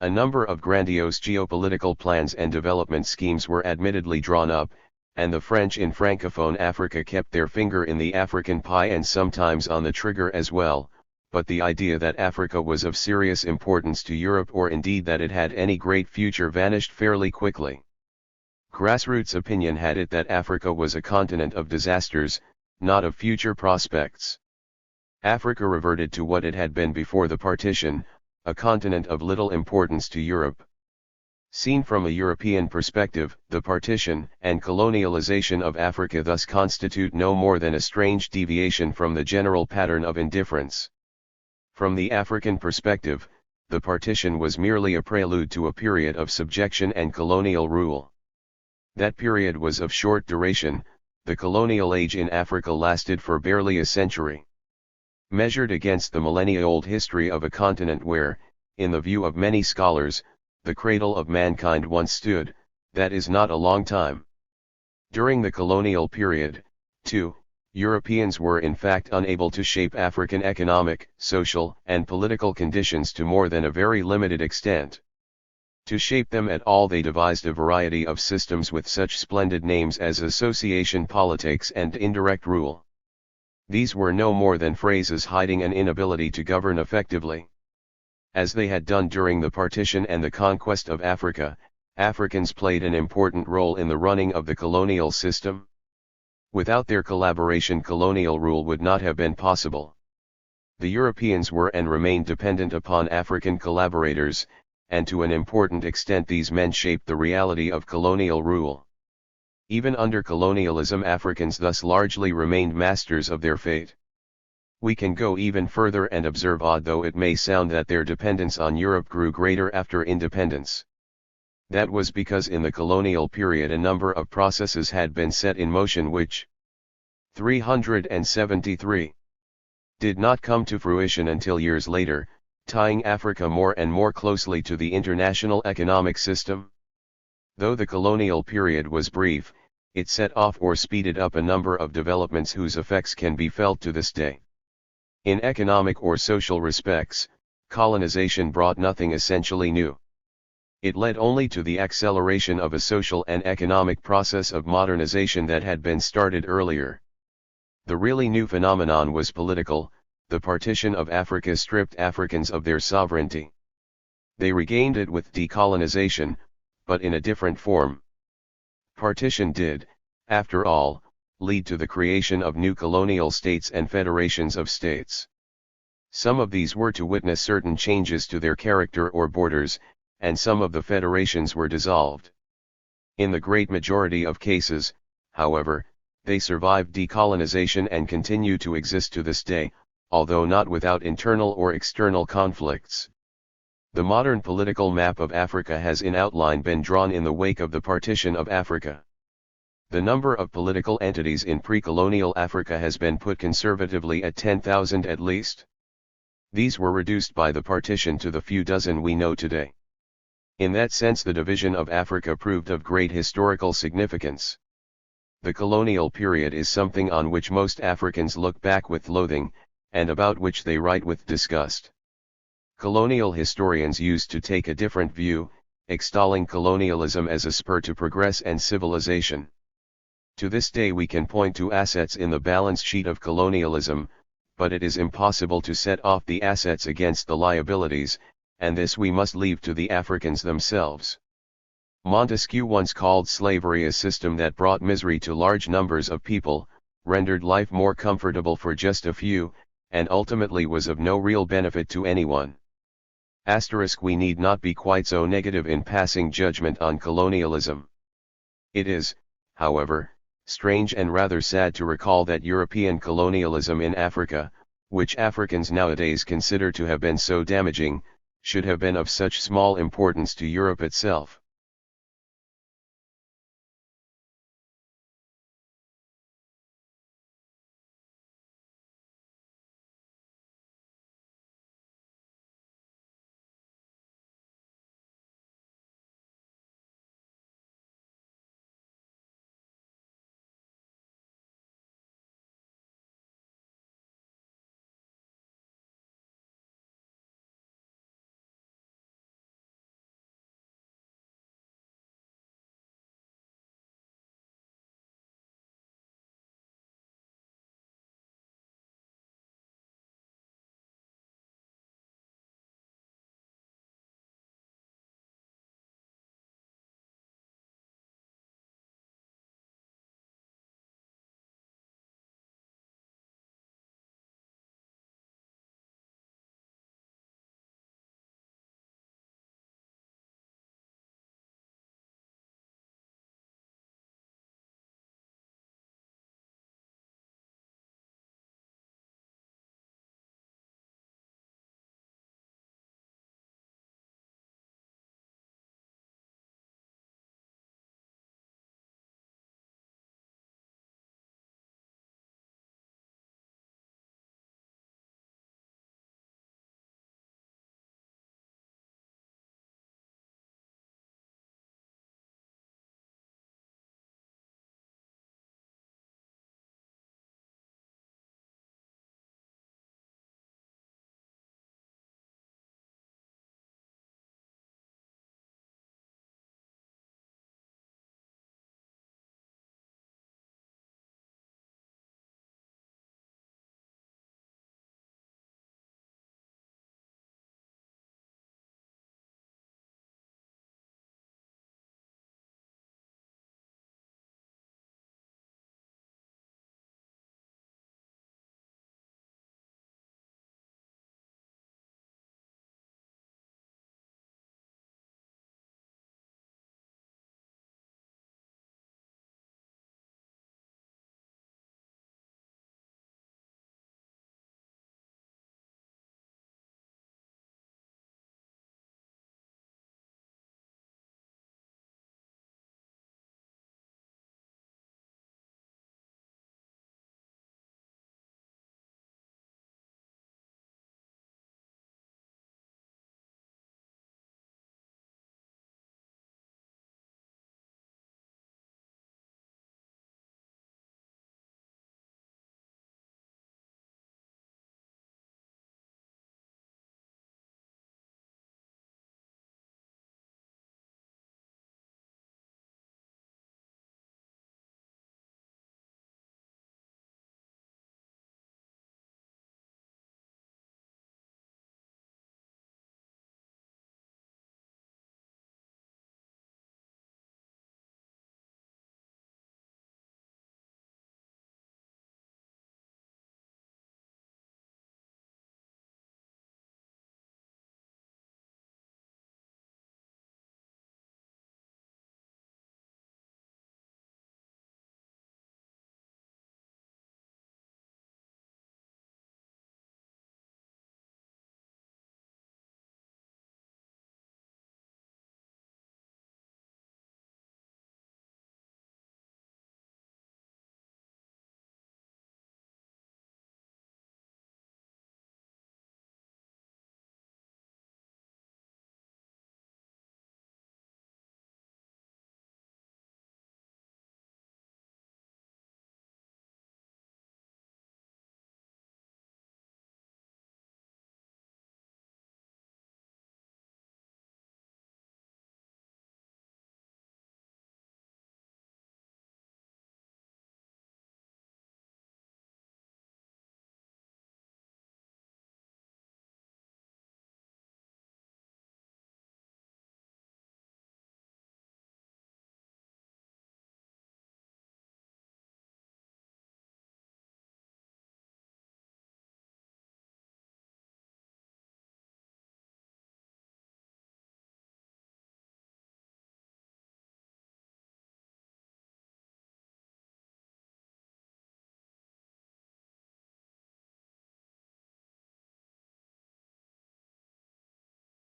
A number of grandiose geopolitical plans and development schemes were admittedly drawn up, and the French in Francophone Africa kept their finger in the African pie and sometimes on the trigger as well, but the idea that Africa was of serious importance to Europe, or indeed that it had any great future, vanished fairly quickly. Grassroots opinion had it that Africa was a continent of disasters, not of future prospects. Africa reverted to what it had been before the partition, a continent of little importance to Europe. Seen from a European perspective, the partition and colonialization of Africa thus constitute no more than a strange deviation from the general pattern of indifference. From the African perspective, the partition was merely a prelude to a period of subjection and colonial rule. That period was of short duration. The colonial age in Africa lasted for barely a century. Measured against the millennia-old history of a continent where, in the view of many scholars, the cradle of mankind once stood, that is not a long time. During the colonial period, too, Europeans were in fact unable to shape African economic, social, and political conditions to more than a very limited extent. To shape them at all, they devised a variety of systems with such splendid names as association politics and indirect rule. These were no more than phrases hiding an inability to govern effectively. As they had done during the partition and the conquest of Africa, Africans played an important role in the running of the colonial system. Without their collaboration, colonial rule would not have been possible. The Europeans were and remained dependent upon African collaborators, and to an important extent these men shaped the reality of colonial rule. Even under colonialism, Africans thus largely remained masters of their fate. We can go even further and observe, odd though it may sound, that their dependence on Europe grew greater after independence. That was because in the colonial period a number of processes had been set in motion which 373 did not come to fruition until years later, tying Africa more and more closely to the international economic system. Though the colonial period was brief, it set off or speeded up a number of developments whose effects can be felt to this day. In economic or social respects, colonization brought nothing essentially new. It led only to the acceleration of a social and economic process of modernization that had been started earlier. The really new phenomenon was political. The partition of Africa stripped Africans of their sovereignty. They regained it with decolonization, but in a different form. Partition did, after all, lead to the creation of new colonial states and federations of states. Some of these were to witness certain changes to their character or borders, and some of the federations were dissolved. In the great majority of cases, however, they survived decolonization and continue to exist to this day, although not without internal or external conflicts. The modern political map of Africa has in outline been drawn in the wake of the partition of Africa. The number of political entities in pre-colonial Africa has been put conservatively at 10,000 at least. These were reduced by the partition to the few dozen we know today. In that sense, the division of Africa proved of great historical significance. The colonial period is something on which most Africans look back with loathing, and about which they write with disgust. Colonial historians used to take a different view, extolling colonialism as a spur to progress and civilization. To this day we can point to assets in the balance sheet of colonialism, but it is impossible to set off the assets against the liabilities, and this we must leave to the Africans themselves. Montesquieu once called slavery a system that brought misery to large numbers of people, rendered life more comfortable for just a few, and ultimately was of no real benefit to anyone. We need not be quite so negative in passing judgment on colonialism. It is, however, strange and rather sad to recall that European colonialism in Africa, which Africans nowadays consider to have been so damaging, should have been of such small importance to Europe itself.